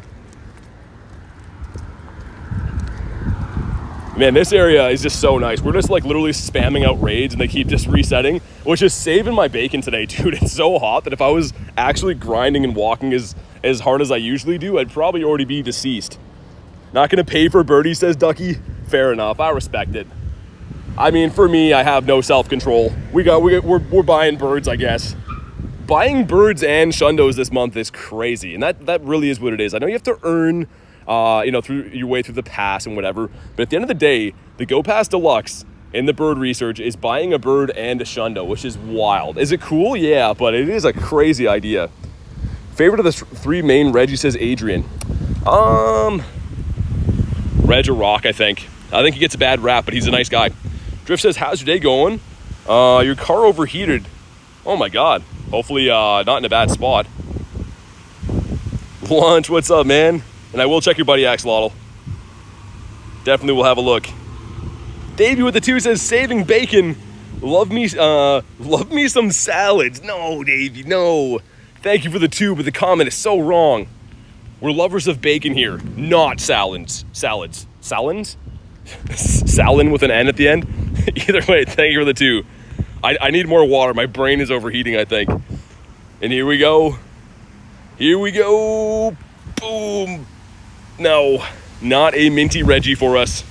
Man, this area is just so nice. We're just like literally spamming out raids and they keep just resetting, which is saving my bacon today, dude. It's so hot that if I was actually grinding and walking as hard as I usually do, I'd probably already be deceased. Not gonna pay for birdie, says Ducky. Fair enough, I respect it. I mean, for me, I have no self-control. We're buying birds, I guess. Buying birds and shundos this month is crazy, and that really is what it is. I know you have to earn through your way through the pass and whatever. But at the end of the day, the Go Pass Deluxe in the bird research is buying a bird and a shundo, which is wild. Is it cool? Yeah, but it is a crazy idea. Favorite of the three main Regi, says Adrian. Regirock, I think. I think he gets a bad rap, but he's a nice guy. Drift says, how's your day going? Your car overheated. Oh my God. Hopefully not in a bad spot. Lunch, what's up, man? And I will check your buddy Axolotl. Definitely will have a look. Davey with the 2 says, saving bacon. Love me some salads. No, Davey, no. Thank you for the 2, but the comment is so wrong. We're lovers of bacon here, not salads. Salads? Salins? Salin with an N at the end? Either way, thank you for the 2. I need more water. My brain is overheating, I think. And here we go. Here we go. Boom. No, not a minty Regi for us.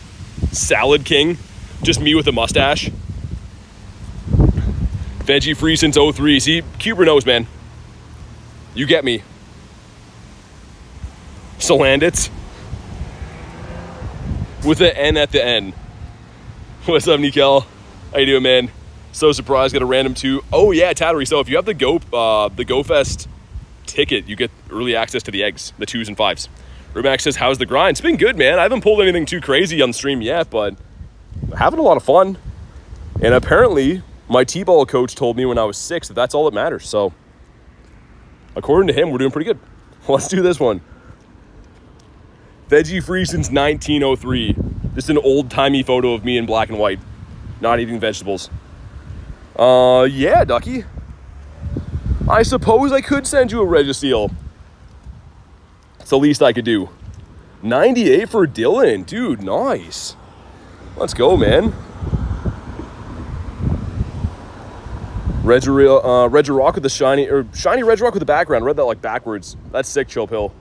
Salad King. Just me with a mustache. Veggie free since 03. See, Cuber knows, man. You get me. Solandits. With an N at the end. What's up, Nikel? How you doing, man? So surprised, got a random 2. Oh yeah, Tattery. So if you have the Go Fest ticket, you get early access to the eggs, the 2s and 5s. Rumax says, how's the grind? It's been good, man. I haven't pulled anything too crazy on stream yet, but having a lot of fun. And apparently, my T-ball coach told me when I was 6 that that's all that matters. So, according to him, we're doing pretty good. Let's do this one. Veggie free since 1903. Just an old-timey photo of me in black and white. Not eating vegetables. Yeah, Ducky. I suppose I could send you a Registeel. It's the least I could do. 98 for Dylan. Dude, nice. Let's go, man. Regirock with the shiny Regirock with the background. Read that like backwards. That's sick, Chill Pill.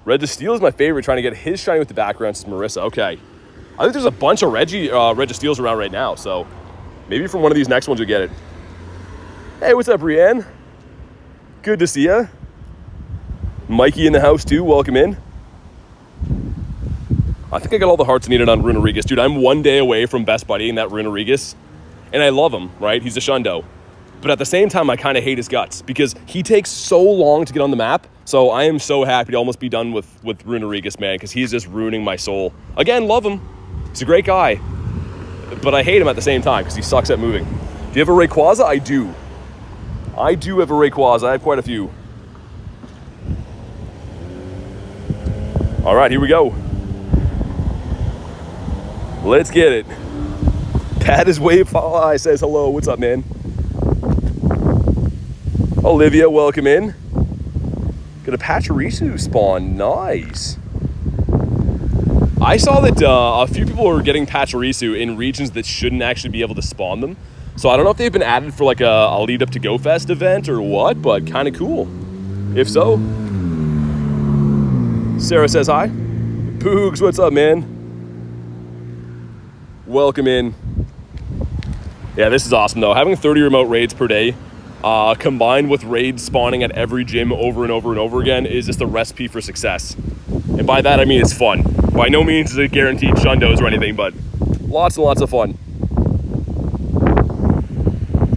Registeel is my favorite, trying to get his shiny with the background since Marissa. Okay. I think there's a bunch of Registeels around right now, so maybe from one of these next ones you'll get it. Hey, what's up, Brienne? Good to see ya. Mikey in the house too, welcome in. I think I got all the hearts needed on Regice. Dude, I'm one day away from best buddying that Regice. And I love him, right? He's a shundo. But at the same time, I kind of hate his guts because he takes so long to get on the map. So I am so happy to almost be done with Regice, man, because he's just ruining my soul. Again, love him. He's a great guy. But I hate him at the same time because he sucks at moving. Do you have a Rayquaza? I do. I do have a Rayquaza. I have quite a few. All right, here we go. Let's get it. Pat is wave follow. Says hello. What's up, man? Olivia, welcome in. Got a Pachirisu spawn. Nice. I saw that a few people were getting Pachirisu in regions that shouldn't actually be able to spawn them. So I don't know if they've been added for like a lead up to Go Fest event or what, but kind of cool. If so. Sarah says hi. Poogs, what's up, man? Welcome in. Yeah, this is awesome though. Having 30 remote raids per day, combined with raids spawning at every gym over and over and over again is just a recipe for success. And by that I mean it's fun. By no means is it guaranteed shundos or anything, but lots and lots of fun.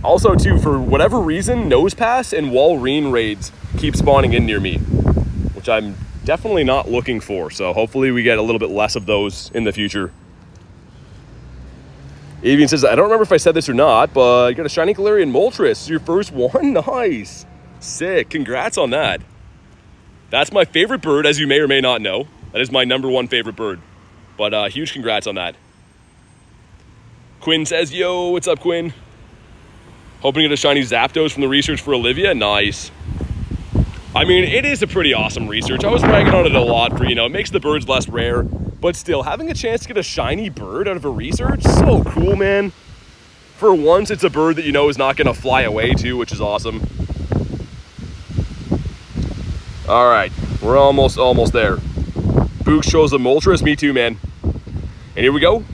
Also, too, for whatever reason, Nose Pass and Walrein raids keep spawning in near me, which I'm definitely not looking for. So hopefully we get a little bit less of those in the future. Avian says, I don't remember if I said this or not, but you got a shiny Galarian Moltres. Your first one? Nice. Sick. Congrats on that. That's my favorite bird, as you may or may not know. That is my #1 favorite bird. But huge congrats on that. Quinn says, yo, what's up, Quinn? Hoping to get a shiny Zapdos from the research for Olivia. Nice. I mean, it is a pretty awesome research. I was ragging on it a lot for, it makes the birds less rare. But still, having a chance to get a shiny bird out of a research, so cool, man. For once, it's a bird that is not going to fly away too, which is awesome. All right, we're almost there. Book shows the Moltres. Me too, man. And here we go.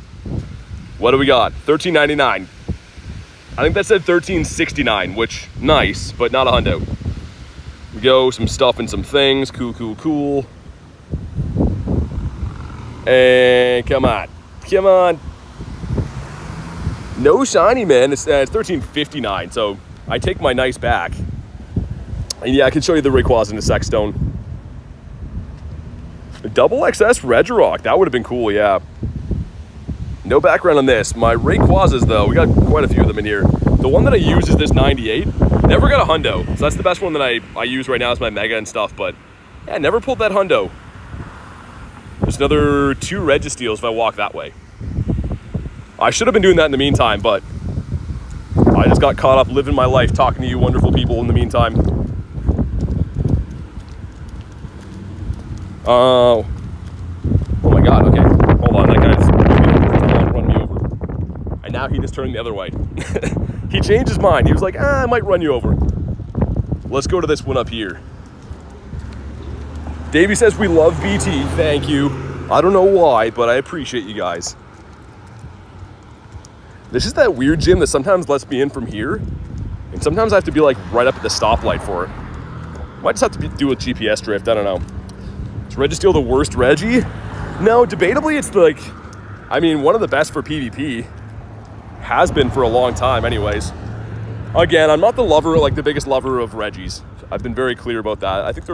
What do we got? $13.99. I think that said $13.69, which nice, but not a hundo. We go, some stuff and some things. Cool. And come on. No shiny, man. It's $13.59, so I take my nice back. And yeah, I can show you the Rayquaza and the Sexstone. The double XS Regirock, that would have been cool, yeah. No background on this. My Rayquazas, though, we got quite a few of them in here. The one that I use is this 98. Never got a hundo, so that's the best one that I use right now is my Mega and stuff, but yeah, never pulled that hundo. There's another 2 Registeels if I walk that way. I should have been doing that in the meantime, but I just got caught up living my life talking to you wonderful people in the meantime. Oh my god, okay. Hold on, that guy just run me over. And now he just turned the other way. He changed his mind. He was like, I might run you over. Let's go to this one up here. Davey says we love BT. Thank you. I don't know why, but I appreciate you guys. This is that weird gym that sometimes lets me in from here, and sometimes I have to be like right up at the stoplight for it. Might just have to do a GPS drift. I don't know. Is Registeel the worst Regi? No, debatably it's one of the best for PvP. Has been for a long time anyways. Again, I'm not the biggest lover of Regis. I've been very clear about that. I think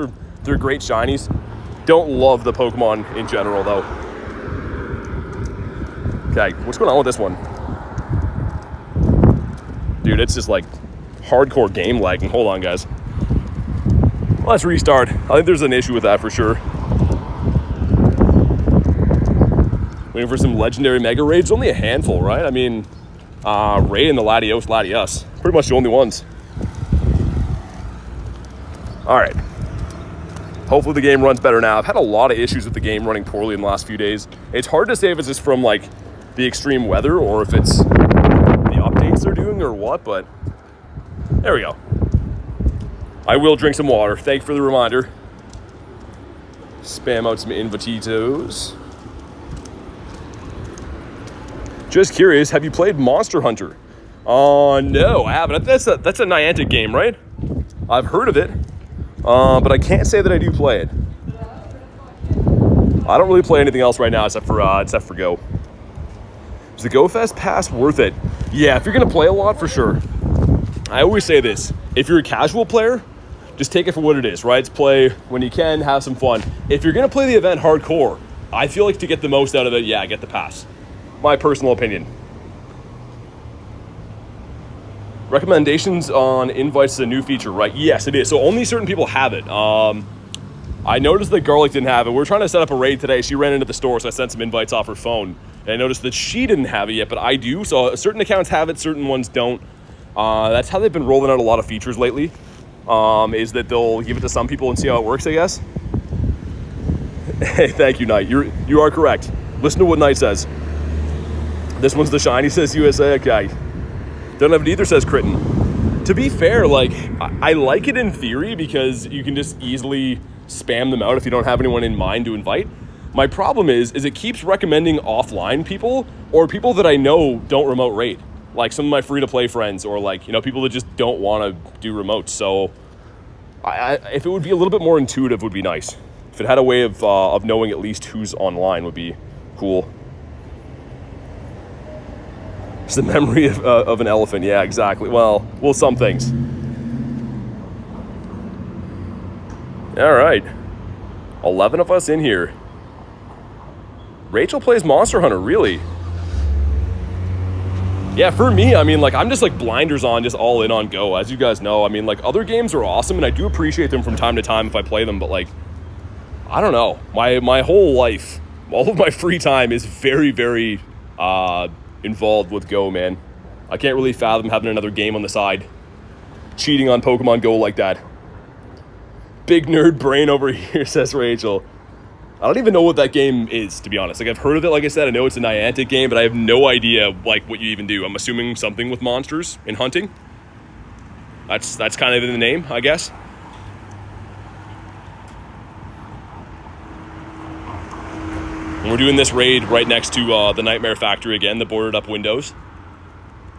they're great shinies. Don't love the Pokemon in general though. Okay, what's going on with this one? Dude, it's just like hardcore game lagging. Hold on, guys. Let's restart. I think there's an issue with that for sure. Waiting for some legendary Mega Raids. Only a handful, right? I mean, Ray and the Latios. Pretty much the only ones. All right. Hopefully the game runs better now. I've had a lot of issues with the game running poorly in the last few days. It's hard to say if it's just from the extreme weather or if it's the updates they're doing or what, but there we go. I will drink some water. Thank you for the reminder. Spam out some invititos. Just curious, have you played Monster Hunter? No, I haven't. That's a Niantic game, right? I've heard of it, but I can't say that I do play it. I don't really play anything else right now except for Go. Is the Go Fest pass worth it? Yeah, if you're gonna play a lot, for sure. I always say this: if you're a casual player, just take it for what it is, right? It's play when you can, have some fun. If you're gonna play the event hardcore, I feel like to get the most out of it, yeah, get the pass. My personal opinion. Recommendations on invites to a new feature, right? Yes, it is. So only certain people have it. I noticed that Garlic didn't have it. We were trying to set up a raid today. She ran into the store, so I sent some invites off her phone. And I noticed that she didn't have it yet, but I do. So certain accounts have it, certain ones don't. That's how they've been rolling out a lot of features lately. Is that they'll give it to some people and see how it works, I guess. Hey, thank you, Knight. You are correct. Listen to what Knight says. This one's the shiny, says USA. Okay. Don't have it either, says Critten. To be fair, I like it in theory because you can just easily spam them out if you don't have anyone in mind to invite. My problem is it keeps recommending offline people or people that I know don't remote raid. Like some of my free-to-play friends or people that just don't want to do remotes. So if it would be a little bit more intuitive would be nice. If it had a way of knowing at least who's online would be cool. It's the memory of an elephant. Yeah, exactly. Well, some things. All right. 11 of us in here. Rachel plays Monster Hunter, really? Yeah, for me, I mean, like, I'm just, like, blinders on, just all in on Go, as you guys know. I mean, like, other games are awesome, and I do appreciate them from time to time if I play them, but, like, I don't know. My whole life, all of my free time is very, very involved with Go, man. I can't really fathom having another game on the side. Cheating on Pokemon Go like that. Big nerd brain over here, says Rachel. I don't even know what that game is, to be honest. Like, I've heard of it, like I said. I know it's a Niantic game, but I have no idea, like, what you even do. I'm assuming something with monsters and hunting. That's kind of in the name, I guess. And we're doing this raid right next to the Nightmare Factory again, the boarded up windows.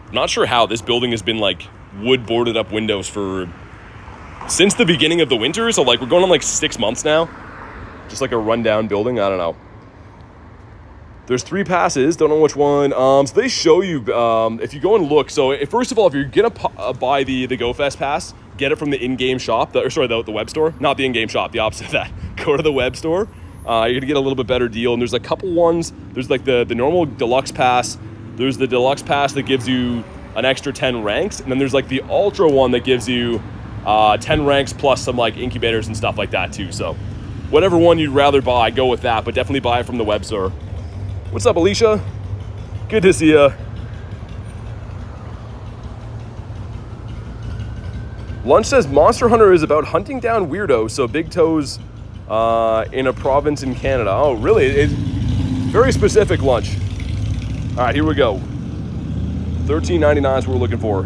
I'm not sure how this building has been, like, wood boarded up windows since the beginning of the winter. So, like, we're going on, like, 6 months now. Just like a rundown building. I don't know. There's 3 passes. Don't know which one. So they show you if you go and look. So first of all, if you're gonna buy the GoFest pass, get it from the in-game shop. The web store. Not the in-game shop. The opposite of that. Go to the web store. You're gonna get a little bit better deal. And there's a couple ones. There's like the normal deluxe pass. There's the deluxe pass that gives you an extra 10 ranks, and then there's like the ultra one that gives you 10 ranks plus some like incubators and stuff like that too. So whatever one you'd rather buy, go with that, but definitely buy it from the web store. What's up, Alicia? Good to see ya. Lunch says Monster Hunter is about hunting down weirdos, so big toes in a province in Canada. Oh, really? It's very specific, Lunch. All right, here we go. $13.99 is what we're looking for.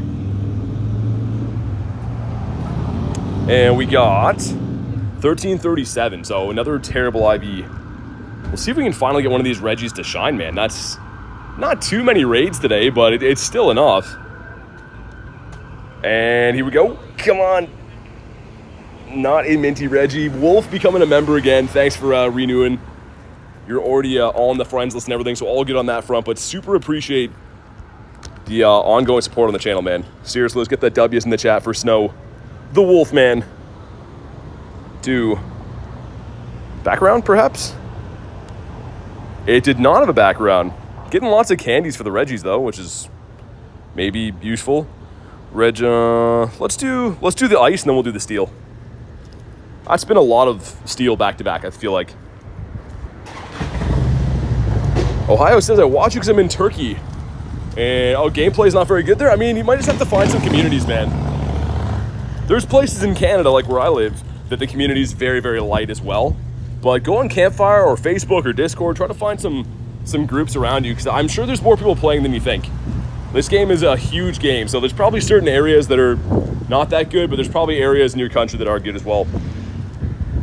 And we got $13.37, so another terrible IV. We'll see if we can finally get one of these Regis to shine, man. That's not too many raids today, but it's still enough. And here we go. Come on. Not a minty Regi. Wolf becoming a member again. Thanks for renewing. You're already on the friends list and everything, so all good on that front, but super appreciate the ongoing support on the channel, man. Seriously, let's get the W's in the chat for Snow. The Wolf Man. To background, perhaps? It did not have a background. Getting lots of candies for the Regis, though, which is maybe useful. Let's do the ice, and then we'll do the steel. That's been a lot of steel back-to-back, I feel like. Ohio says, I watch you because I'm in Turkey. And, gameplay's not very good there. I mean, you might just have to find some communities, man. There's places in Canada, like where I live, that the community is very, very light as well. But go on Campfire or Facebook or Discord, try to find some groups around you, because I'm sure there's more people playing than you think. This game is a huge game, so there's probably certain areas that are not that good, but there's probably areas in your country that are good as well.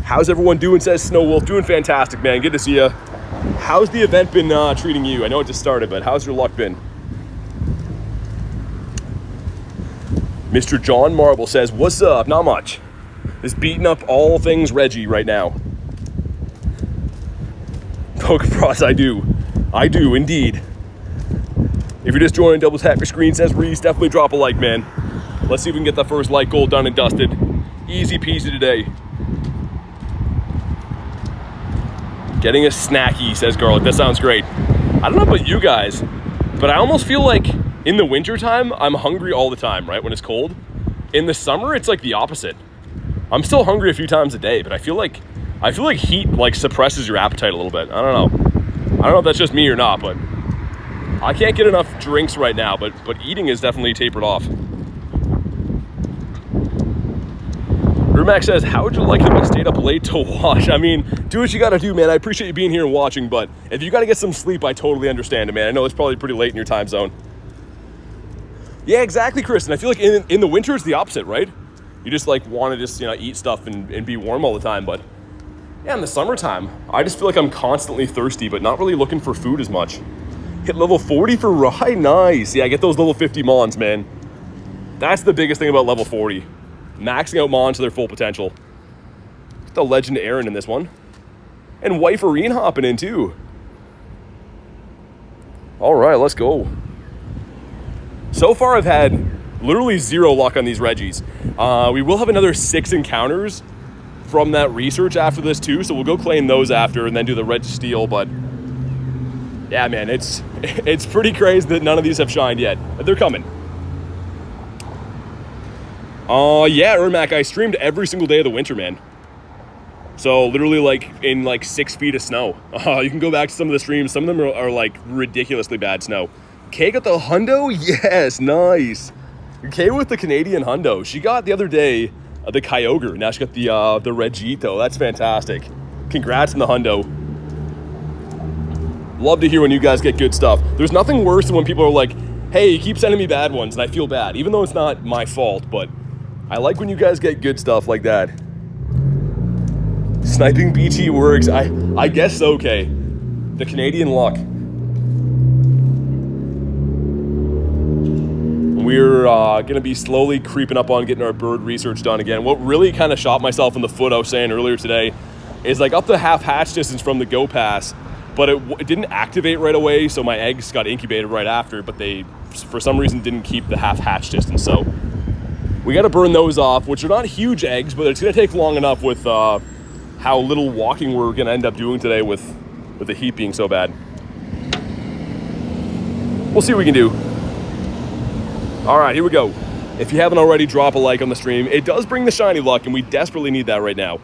How's everyone doing, says Snow Wolf. Doing fantastic, man. Good to see you. How's the event been treating you? I know it just started, but how's your luck been? Mr. John Marble says, what's up? Not much. Just beating up all things Regi right now. Pokefrost, I do. I do, indeed. If you're just joining, double tap your screen, says Reese. Definitely drop a like, man. Let's see if we can get the first light goal done and dusted. Easy peasy today. Getting a snacky, says Garlic. That sounds great. I don't know about you guys, but I almost feel like in the wintertime, I'm hungry all the time, right? When it's cold. In the summer, it's like the opposite. I'm still hungry a few times a day, but I feel like heat like suppresses your appetite a little bit. I don't know if that's just me or not, but I can't get enough drinks right now, but eating is definitely tapered off. Rumax says, how would you like if I stayed up late to watch? I mean, do what you gotta do, man. I appreciate you being here and watching, but if you gotta get some sleep, I totally understand it, man. I know it's probably pretty late in your time zone. Yeah, exactly, Chris. And I feel like in the winter, it's the opposite, right? You just like want to just, eat stuff and be warm all the time. But yeah, in the summertime, I just feel like I'm constantly thirsty, but not really looking for food as much. Hit level 40 for Rye. Nice. Yeah, get those level 50 Mons, man. That's the biggest thing about level 40. Maxing out Mons to their full potential. Get the Legend Aaron in this one. And Wiferine hopping in too. All right, let's go. So far, I've had literally zero luck on these Regis. We will have another 6 encounters from that research after this too, so we'll go claim those after and then do the Registeel. But yeah, man, it's pretty crazy that none of these have shined yet. They're coming. Yeah, Ermac, I streamed every single day of the winter, man. So literally like in like 6 feet of snow. You can go back to some of the streams. Some of them are like ridiculously bad snow. Kay got the hundo? Yes, nice. Kay with the Canadian hundo. She got the other day the Kyogre. Now she got the Regito. That's fantastic. Congrats on the hundo. Love to hear when you guys get good stuff. There's nothing worse than when people are like, hey, you keep sending me bad ones, and I feel bad. Even though it's not my fault, but I like when you guys get good stuff like that. Sniping BT works. I guess so, Kay. The Canadian luck. We're gonna be slowly creeping up on getting our bird research done again. What really kind of shot myself in the foot, I was saying earlier today, is like up the half hatch distance from the Go Pass, but it didn't activate right away, so my eggs got incubated right after, but they, for some reason, didn't keep the half hatch distance. So we got to burn those off, which are not huge eggs, but it's gonna take long enough with how little walking we're gonna end up doing today with the heat being so bad. We'll see what we can do. All right, here we go. If you haven't already, drop a like on the stream. It does bring the shiny luck, and we desperately need that right now.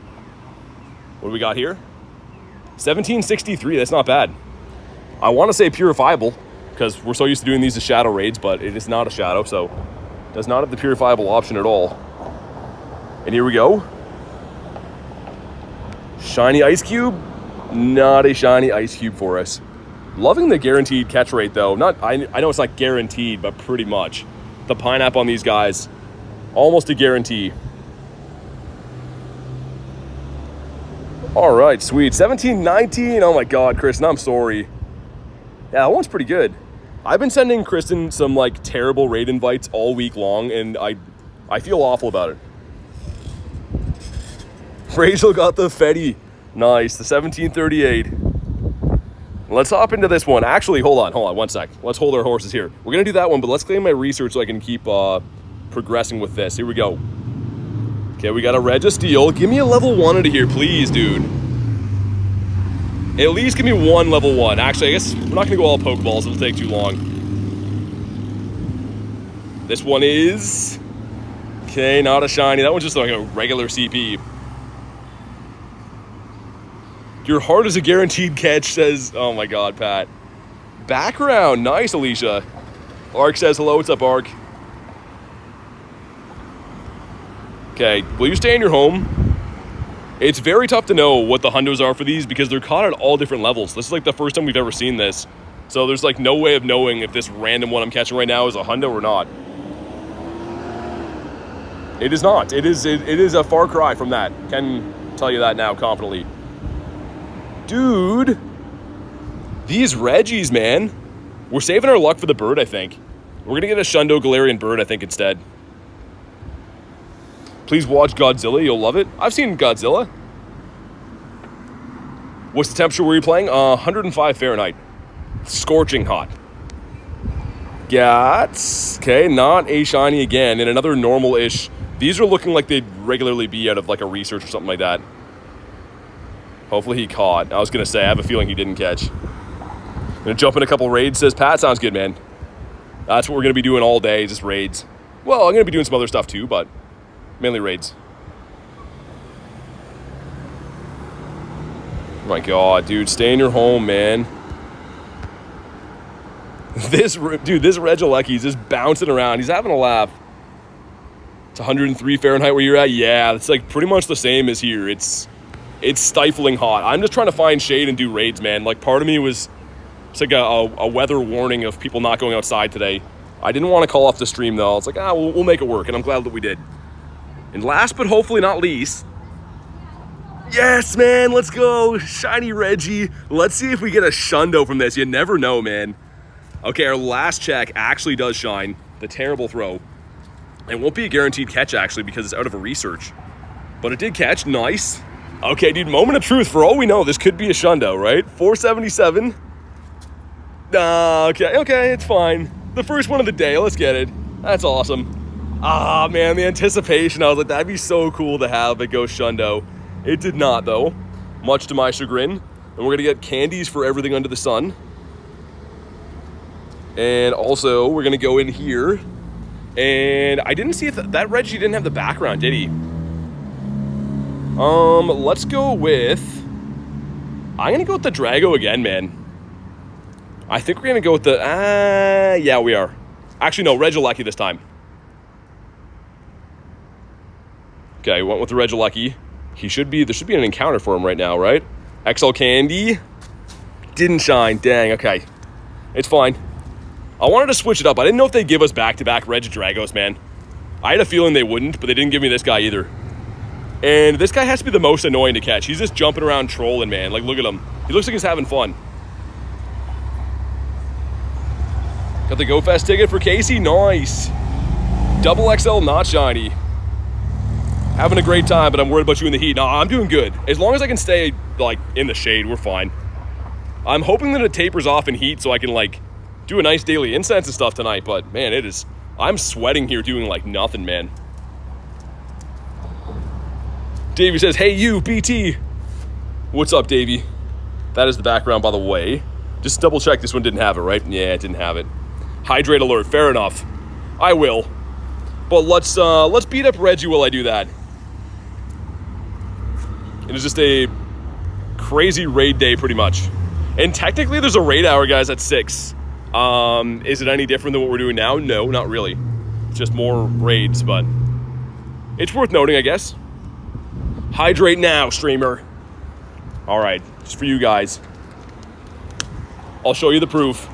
What do we got here? 1763, that's not bad. I want to say purifiable, because we're so used to doing these as shadow raids, but it is not a shadow, so it does not have the purifiable option at all. And here we go. Shiny Ice Cube? Not a shiny Ice Cube for us. Loving the guaranteed catch rate, though. I know it's not guaranteed, but pretty much. The pineapple on these guys, almost a guarantee. All right, sweet. 1719. Oh my God, Kristen, I'm sorry. Yeah, that one's pretty good. I've been sending Kristen some like terrible raid invites all week long, and I feel awful about it. Rachel got the Fetty. Nice, the 1738. Let's hop into this one. Actually, hold on 1 sec. Let's hold our horses here. We're gonna do that one, but let's claim my research so I can keep progressing with this. Here we go. Okay, we got a Registeel. Give me a level 1 out of here, please, dude. At least give me one level 1. Actually, I guess we're not gonna go all Pokeballs. It'll take too long. This one is... Okay, not a shiny. That one's just like a regular CP. Your heart is a guaranteed catch, says... Oh my God, Pat. Background. Nice, Alicia. Ark says hello. What's up, Ark? Okay, will you stay in your home? It's very tough to know what the hundos are for these because they're caught at all different levels. This is like the first time we've ever seen this. So there's like no way of knowing if this random one I'm catching right now is a hundo or not. It is not. It is a far cry from that. Can tell you that now confidently. Dude, these Regis, man. We're saving our luck for the bird, I think. We're gonna get a Shundo Galarian Bird, I think, instead. Please watch Godzilla, you'll love it. I've seen Godzilla. What's the temperature where you're playing? 105 Fahrenheit. Scorching hot. Got, okay, not a shiny again, and another normal-ish. These are looking like they'd regularly be out of like a research or something like that. Hopefully he caught. I was gonna say, I have a feeling he didn't catch. Gonna jump in a couple raids, says Pat. Sounds good, man. That's what we're gonna be doing all day, just raids. Well, I'm gonna be doing some other stuff too, but mainly raids. Oh my God, dude, stay in your home, man. This Regilecky's just bouncing around. He's having a laugh. It's 103 Fahrenheit where you're at. Yeah, it's like pretty much the same as here. It's stifling hot. I'm just trying to find shade and do raids, man. Like part of me was, it's like a weather warning of people not going outside today. I didn't want to call off the stream though. It's like, we'll make it work, and I'm glad that we did. And last but hopefully not least, yes, man, let's go. Shiny Regi. Let's see if we get a Shundo from this. You never know, man. Okay, our last check actually does shine. The terrible throw. It won't be a guaranteed catch, actually, because it's out of a research. But it did catch. Nice. Okay, dude, moment of truth. For all we know, this could be a Shundo, right? 477. Okay, it's fine. The first one of the day. Let's get it. That's awesome. Ah, man, the anticipation. I was like, that'd be so cool to have at Go Shundo. It did not, though, much to my chagrin. And we're going to get candies for everything under the sun. And also, we're going to go in here. And I didn't see if that Regi didn't have the background, did he? Let's go with... I'm going to go with the Drago again, man. I think we're going to go with the... yeah, we are. Actually, no, Regirock this time. Okay, went with the Regirock. There should be an encounter for him right now, right? XL Candy. Didn't shine. Dang, okay. It's fine. I wanted to switch it up. I didn't know if they'd give us back-to-back Regidragos, man. I had a feeling they wouldn't, but they didn't give me this guy either. And this guy has to be the most annoying to catch. He's just jumping around trolling, man. Like, look at him. He looks like he's having fun. Got the Go Fest ticket for Casey. Nice. Double XL, not shiny. Having a great time, but I'm worried about you in the heat. No, I'm doing good. As long as I can stay, like, in the shade, we're fine. I'm hoping that it tapers off in heat so I can, like, do a nice daily incense and stuff tonight. But, man, it is... I'm sweating here doing, like, nothing, man. Davey says, hey, you, BT. What's up, Davey? That is the background, by the way. Just double check this one didn't have it, right? Yeah, it didn't have it. Hydrate alert, fair enough. I will. But let's beat up Regi while I do that. It is just a crazy raid day, pretty much. And technically, there's a raid hour, guys, at 6. Is it any different than what we're doing now? No, not really. It's just more raids, but it's worth noting, I guess. Hydrate now, streamer. All right, just for you guys. I'll show you the proof.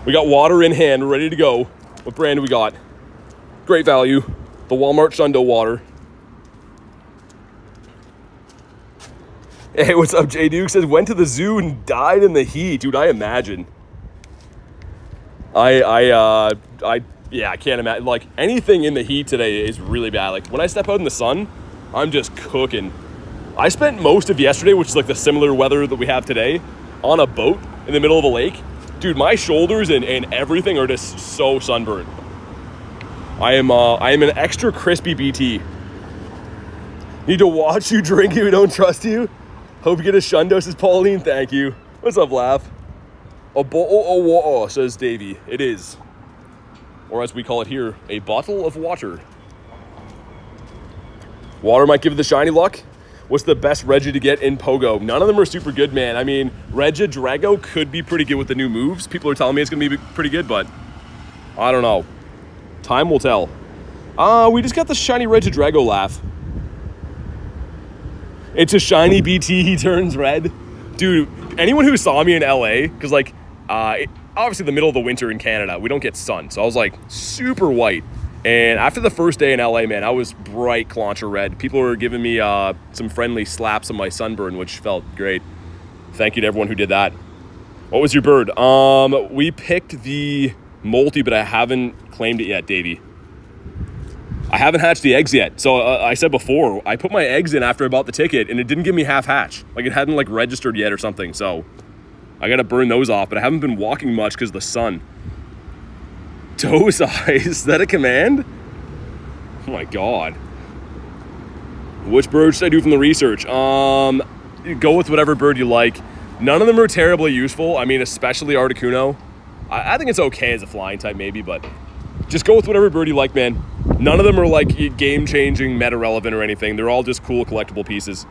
We got water in hand, ready to go. What brand do we got? Great value. The Walmart Shundo water. Hey, what's up, J Duke? Says, went to the zoo and died in the heat. Dude, I imagine. Yeah, I can't imagine. Like, anything in the heat today is really bad. Like, when I step out in the sun, I'm just cooking. I spent most of yesterday, which is like the similar weather that we have today, on a boat in the middle of a lake. Dude, my shoulders and everything are just so sunburned. I am an extra crispy BT. Need to watch you drink if we don't trust you. Hope you get a Shundo, says Pauline. Thank you. What's up, Laugh? Says Davey. It is. Or as we call it here, a bottle of water. Water might give it the shiny luck. What's the best Regi to get in Pogo? None of them are super good, man. I mean, Regidrago could be pretty good with the new moves. People are telling me it's going to be pretty good, but I don't know. Time will tell. We just got the shiny Regidrago laugh. It's a shiny BT, he turns red. Dude, anyone who saw me in LA, because like, obviously the middle of the winter in Canada, we don't get sun. So I was like super white. And after the first day in LA, man, I was bright Clancha red. People were giving me some friendly slaps on my sunburn, which felt great. Thank you to everyone who did that. What was your bird? We picked the multi, but I haven't claimed it yet, Davey. I haven't hatched the eggs yet. So I said before, I put my eggs in after I bought the ticket, and it didn't give me half hatch. Like, it hadn't like registered yet or something. So I got to burn those off, but I haven't been walking much because of the sun. Toe size, is that a command? Oh my god. Which bird should I do from the research? Go with whatever bird you like. None of them are terribly useful. I mean, especially Articuno. I think it's okay as a flying type maybe, but just go with whatever bird you like, man. None of them are like game-changing, meta-relevant or anything. They're all just cool collectible pieces.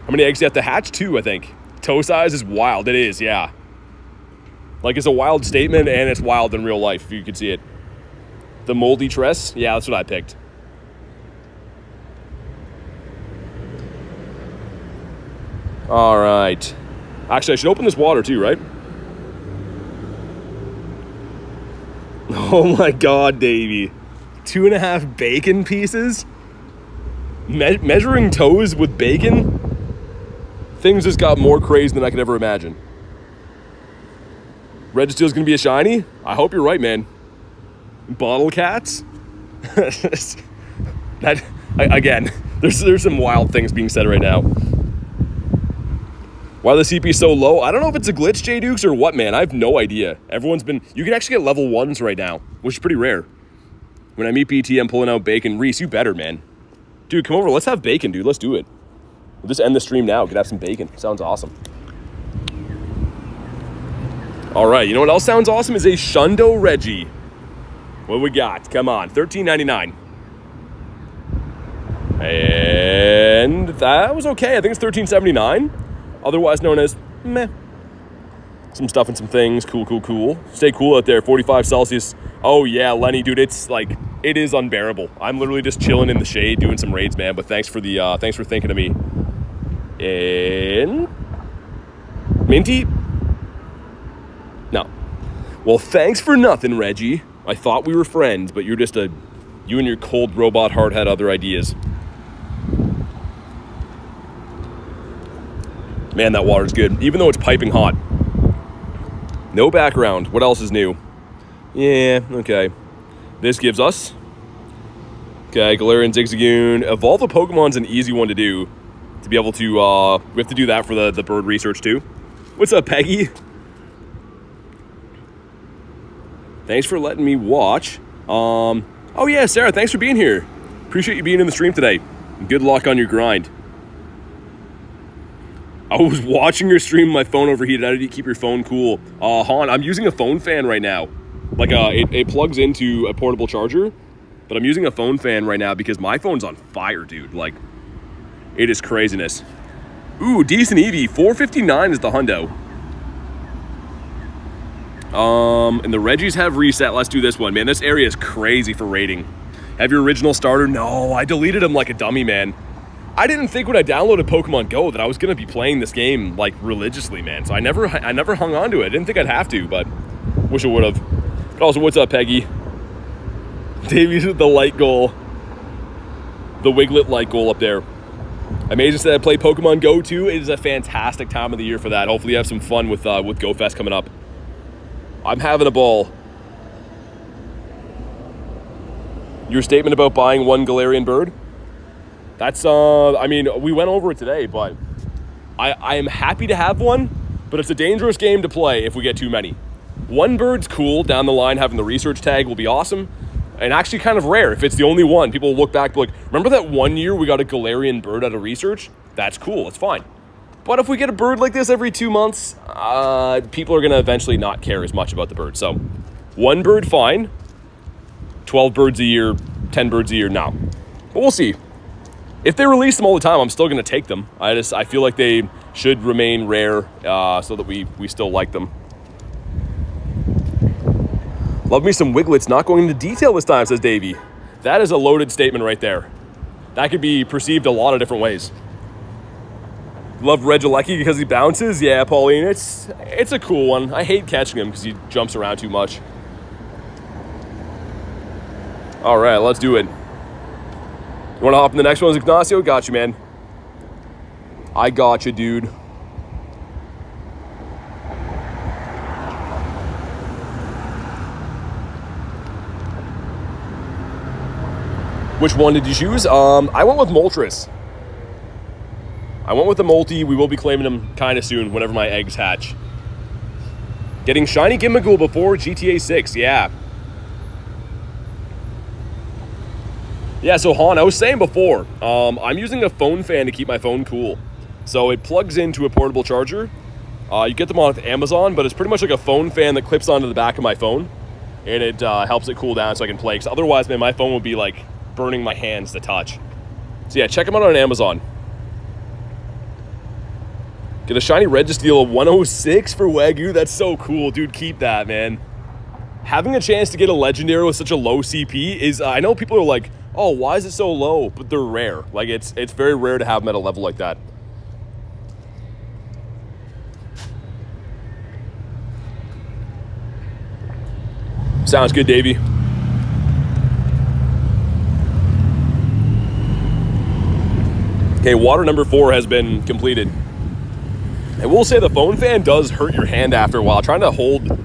How many eggs do you have to hatch? 2, I think. Toe size is wild. It is, yeah. Like, it's a wild statement, and it's wild in real life, if you could see it. The moldy tress? Yeah, that's what I picked. All right. Actually, I should open this water, too, right? Oh, my God, Davey. 2.5 bacon pieces? Measuring toes with bacon? Things just got more crazy than I could ever imagine. Registeel's gonna be a shiny? I hope you're right, man. Bottle cats? Again, there's some wild things being said right now. Why the CP is so low? I don't know if it's a glitch, J Dukes, or what, man. I have no idea. Everyone's been... You can actually get level 1s right now, which is pretty rare. When I meet BT, I'm pulling out bacon. Reese, you better, man. Dude, come over. Let's have bacon, dude. Let's do it. We'll just end the stream now. Could have some bacon. Sounds awesome. All right, you know what else sounds awesome is a Shundo Regi. What we got? Come on, $13.99. And that was okay. I think it's $13.79. Otherwise known as meh. Some stuff and some things. Cool, cool, cool. Stay cool out there. 45 Celsius. Oh yeah, Lenny, dude, it's like, it is unbearable. I'm literally just chilling in the shade doing some raids, man. But thanks for thinking of me. And Minty? No. Well, thanks for nothing, Reggie. I thought we were friends, but you're just you and your cold robot heart had other ideas. Man, that water's good, even though it's piping hot. No background. What else is new? Yeah, okay. This gives us... Okay, Galarian Zigzagoon. Evolve a Pokemon's an easy one to do. To be able to... we have to do that for the bird research, too. What's up, Peggy? Thanks for letting me watch. Oh, yeah, Sarah, thanks for being here. Appreciate you being in the stream today. Good luck on your grind. I was watching your stream, my phone overheated. How did you keep your phone cool? Han, I'm using a phone fan right now. Like, it plugs into a portable charger, but I'm using a phone fan right now because my phone's on fire, dude. Like, it is craziness. Ooh, decent Eevee. $4.59 is the hundo. And the Regis have reset. Let's do this one, man. This area is crazy for raiding. Have your original starter? No, I deleted him like a dummy, man. I didn't think when I downloaded Pokemon GO that I was gonna be playing this game like religiously, man. So I never hung on to it. I didn't think I'd have to, but wish I would have. But also, what's up, Peggy? Davies with the light goal, the Wiglet light goal up there. Amazing said I play Pokemon GO too. It is a fantastic time of the year for that. Hopefully, you have some fun with Go Fest coming up. I'm having a ball. Your statement about buying one Galarian Bird? That's, I mean, we went over it today, but I am happy to have one, but it's a dangerous game to play if we get too many. One bird's cool. Down the line, having the research tag will be awesome, and actually kind of rare. If it's the only one, people will look back and be like, remember that one year we got a Galarian Bird out of research? That's cool. It's fine. But if we get a bird like this every 2 months, people are going to eventually not care as much about the bird. So, one bird, fine. 12 birds a year, 10 birds a year, no. But we'll see. If they release them all the time, I'm still going to take them. I feel like they should remain rare so that we still like them. Love me some Wiglets. Not going into detail this time, says Davey. That is a loaded statement right there. That could be perceived a lot of different ways. Love Regirock because he bounces. Yeah, Pauline, it's a cool one. I hate catching him because he jumps around too much. All right, let's do it. You want to hop in the next one, Ignacio? Got you, man. I got you, dude. Which one did you choose? I went with Moltres. I went with the Molty. We will be claiming him kind of soon whenever my eggs hatch. Getting Shiny Gimmighoul before GTA 6, yeah. Yeah, so Han, I was saying before, I'm using a phone fan to keep my phone cool. So it plugs into a portable charger. You get them on Amazon, but it's pretty much like a phone fan that clips onto the back of my phone. And it helps it cool down so I can play. Because otherwise, man, my phone would be like burning my hands to touch. So yeah, check them out on Amazon. Get a shiny Registeel of 106 for Wagyu. That's so cool, dude. Keep that, man. Having a chance to get a legendary with such a low CP is, I know people are like, oh, why is it so low? But they're rare. Like, it's very rare to have them at a level like that. Sounds good, Davey. Okay, water number 4 has been completed. I will say the phone fan does hurt your hand after a while. Trying to hold,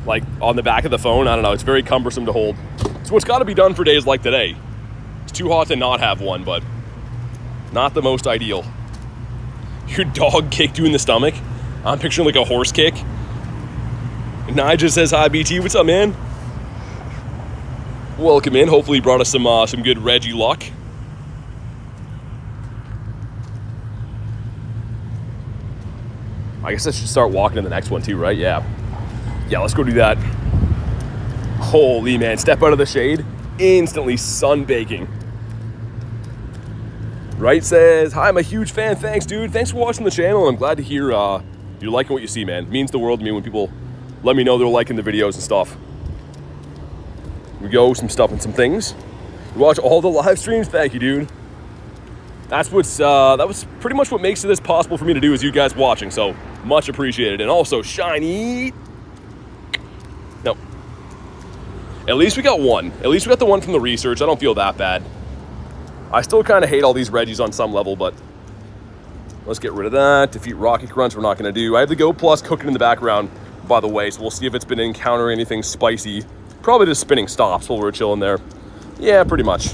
like, on the back of the phone, I don't know, it's very cumbersome to hold. So it's got to be done for days like today. It's too hot to not have one, but not the most ideal. Your dog kicked you in the stomach? I'm picturing like a horse kick. Nigel says, hi, BT. What's up, man? Welcome in. Hopefully you brought us some good Regi luck. I guess I should start walking in the next one too, right? Yeah. Yeah, let's go do that. Holy man, step out of the shade. Instantly sun baking. Right says, hi, I'm a huge fan. Thanks, dude. Thanks for watching the channel. I'm glad to hear you're liking what you see, man. It means the world to me when people let me know they're liking the videos and stuff. Here we go, some stuff and some things. You watch all the live streams? Thank you, dude. That was pretty much what makes this possible for me to do is you guys watching, so much appreciated. And also, shiny. No. At least we got one. At least we got the one from the research. I don't feel that bad. I still kind of hate all these Regis on some level, but let's get rid of that. Defeat Rocket Crunch, we're not going to do. I have the Go Plus cooking in the background, by the way, so we'll see if it's been encountering anything spicy. Probably just spinning stops while we're chilling there. Yeah, pretty much.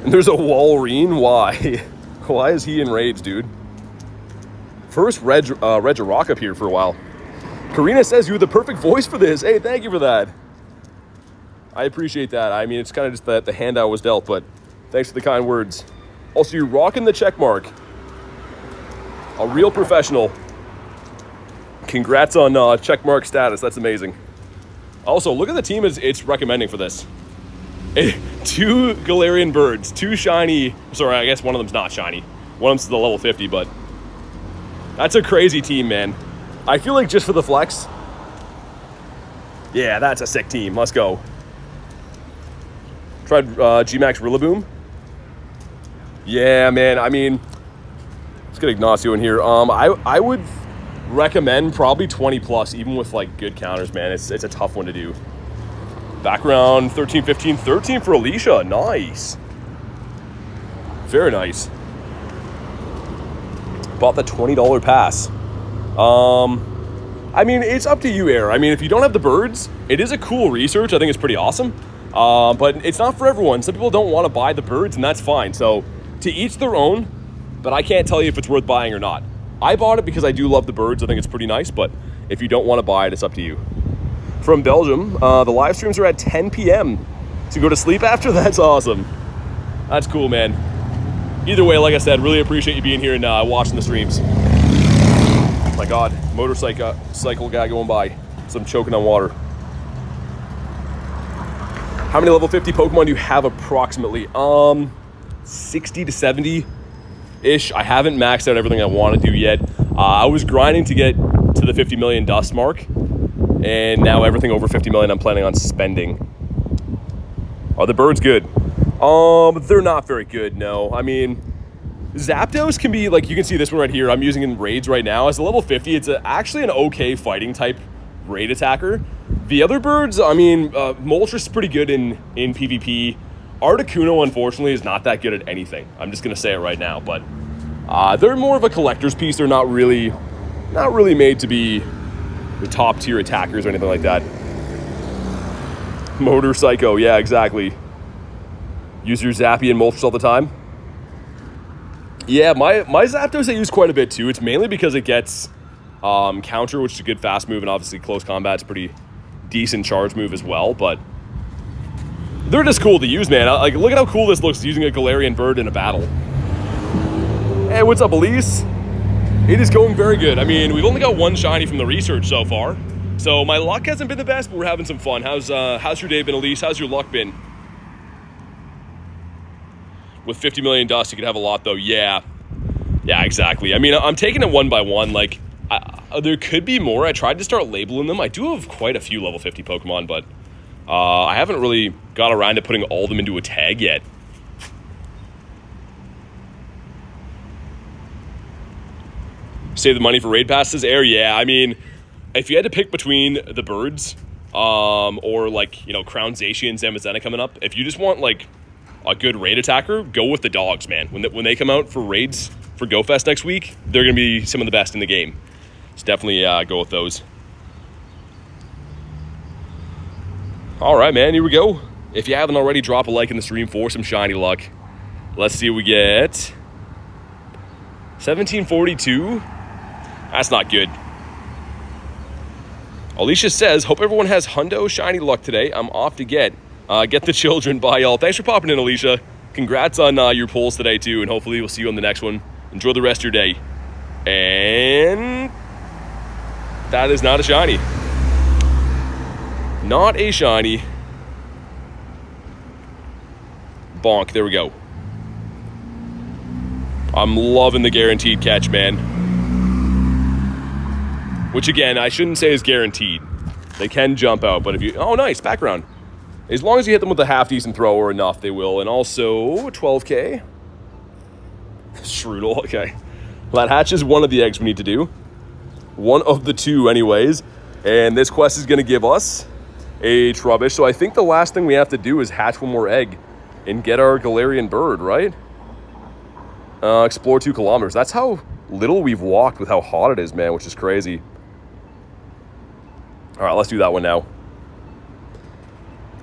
And there's a Walrein. Why? Why is he enraged, dude? First Regirock up here for a while. Karina says you're the perfect voice for this. Hey, thank you for that. I appreciate that. I mean, it's kind of just that the hand I was dealt, but thanks for the kind words. Also, you're rocking the check mark. A real professional. Congrats on check mark status. That's amazing. Also, look at the team it's recommending for this. 2 Galarian Birds, 2 shiny. Sorry, I guess one of them's not shiny. One of them's the level 50, but that's a crazy team, man. I feel like just for the flex. Yeah, that's a sick team. Let's go. Tried G-Max Rillaboom. Yeah, man. I mean, let's get Ignacio in here. I would recommend probably 20 plus, even with like good counters, man. It's a tough one to do. Background 13, 15, 13 for Alicia. Nice. Very nice. Bought the $20 pass. I mean, it's up to you, Air. I mean, if you don't have the birds, it is a cool research. I think it's pretty awesome. But it's not for everyone. Some people don't want to buy the birds, and that's fine. So to each their own, but I can't tell you if it's worth buying or not. I bought it because I do love the birds. I think it's pretty nice, but if you don't want to buy it, it's up to you. From Belgium, the live streams are at 10 p.m. to go to sleep after. That's awesome. That's cool, man. Either way, like I said, really appreciate you being here and watching the streams. Oh my God, motorcycle guy going by. So I'm choking on water. How many level 50 Pokemon do you have approximately? 60 to 70-ish. I haven't maxed out everything I want to do yet. I was grinding to get to the 50 million dust mark. And now everything over 50 million I'm planning on spending. Are the birds good? They're not very good, no. I mean, Zapdos can be, like, you can see this one right here. I'm using in raids right now. As a level 50, it's actually an okay fighting type raid attacker. The other birds, I mean, Moltres is pretty good in PvP. Articuno, unfortunately, is not that good at anything. I'm just going to say it right now. But they're more of a collector's piece. They're not really made to be the top tier attackers or anything like that. Motor Psycho, yeah, exactly. Use your Zappy and Moltres all the time. Yeah, my Zapdos I use quite a bit too. It's mainly because it gets counter, which is a good fast move, and obviously close combat's a pretty decent charge move as well, but they're just cool to use, man. Like, look at how cool this looks using a Galarian Bird in a battle. Hey, what's up, Elise? It is going very good. I mean, we've only got one shiny from the research so far, so my luck hasn't been the best, but we're having some fun. How's your day been, Elise? How's your luck been? With 50 million dust, you could have a lot, though. Yeah, exactly. I mean, I'm taking it one by one. Like, there could be more. I tried to start labeling them. I do have quite a few level 50 Pokemon, but I haven't really got around to putting all of them into a tag yet. Save the money for raid passes, Air. Yeah, I mean, if you had to pick between the birds or, like, you know, Crown Zacian and Zamazenta coming up, if you just want, like, a good raid attacker, go with the dogs, man. When they come out for raids for GoFest next week, they're going to be some of the best in the game. So definitely go with those. All right, man, here we go. If you haven't already, drop a like in the stream for some shiny luck. Let's see what we get. 1742? That's not good. Alicia says, hope everyone has hundo shiny luck today. I'm off to get the children. Bye, y'all. Thanks for popping in, Alicia. Congrats on your polls today, too, and hopefully we'll see you on the next one. Enjoy the rest of your day. And that is not a shiny. Not a shiny. Bonk. There we go. I'm loving the guaranteed catch, man. Which, again, I shouldn't say is guaranteed. They can jump out, but if you... Oh, nice. Background. As long as you hit them with a half-decent throw or enough, they will. And also, 12K. Strudel, okay. Well, that hatches one of the eggs we need to do. One of the two, anyways. And this quest is going to give us a Trubbish. So I think the last thing we have to do is hatch one more egg and get our Galarian Bird, right? Explore 2 kilometers. That's how little we've walked with how hot it is, man, which is crazy. All right, let's do that one now.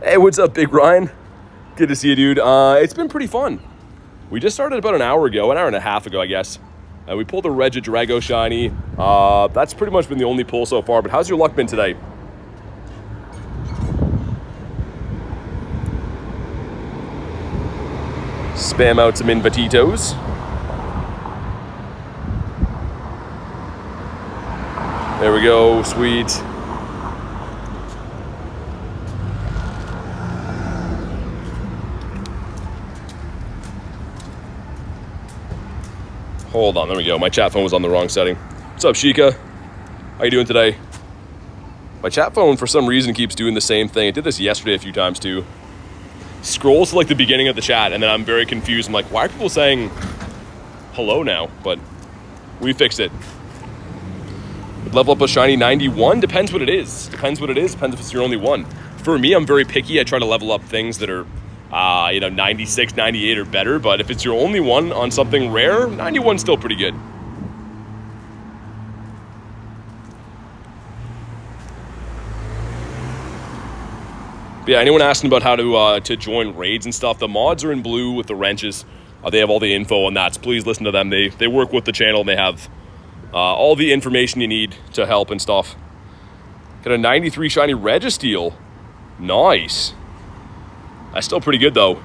Hey, what's up, Big Ryan? Good to see you, dude. It's been pretty fun. We just started about an hour and a half ago, I guess. We pulled a Regidrago shiny. That's pretty much been the only pull so far, but how's your luck been today? Spam out some invititos. There we go, sweet. Hold on, there we go. My chat phone was on the wrong setting. What's up, Sheikah? How you doing today? My chat phone, for some reason, keeps doing the same thing. It did this yesterday a few times, too. Scrolls to, like, the beginning of the chat, and then I'm very confused. I'm like, why are people saying hello now? But we fixed it. Level up a shiny 91? Depends what it is. Depends what it is. Depends if it's your only one. For me, I'm very picky. I try to level up things that are, 96, 98 or better. But if it's your only one on something rare, 91's still pretty good. But yeah, anyone asking about how to join raids and stuff, the mods are in blue with the wrenches. They have all the info on that, so please listen to them. They work with the channel, and they have all the information you need to help and stuff. Got a 93 shiny Registeel. Nice. That's still pretty good, though.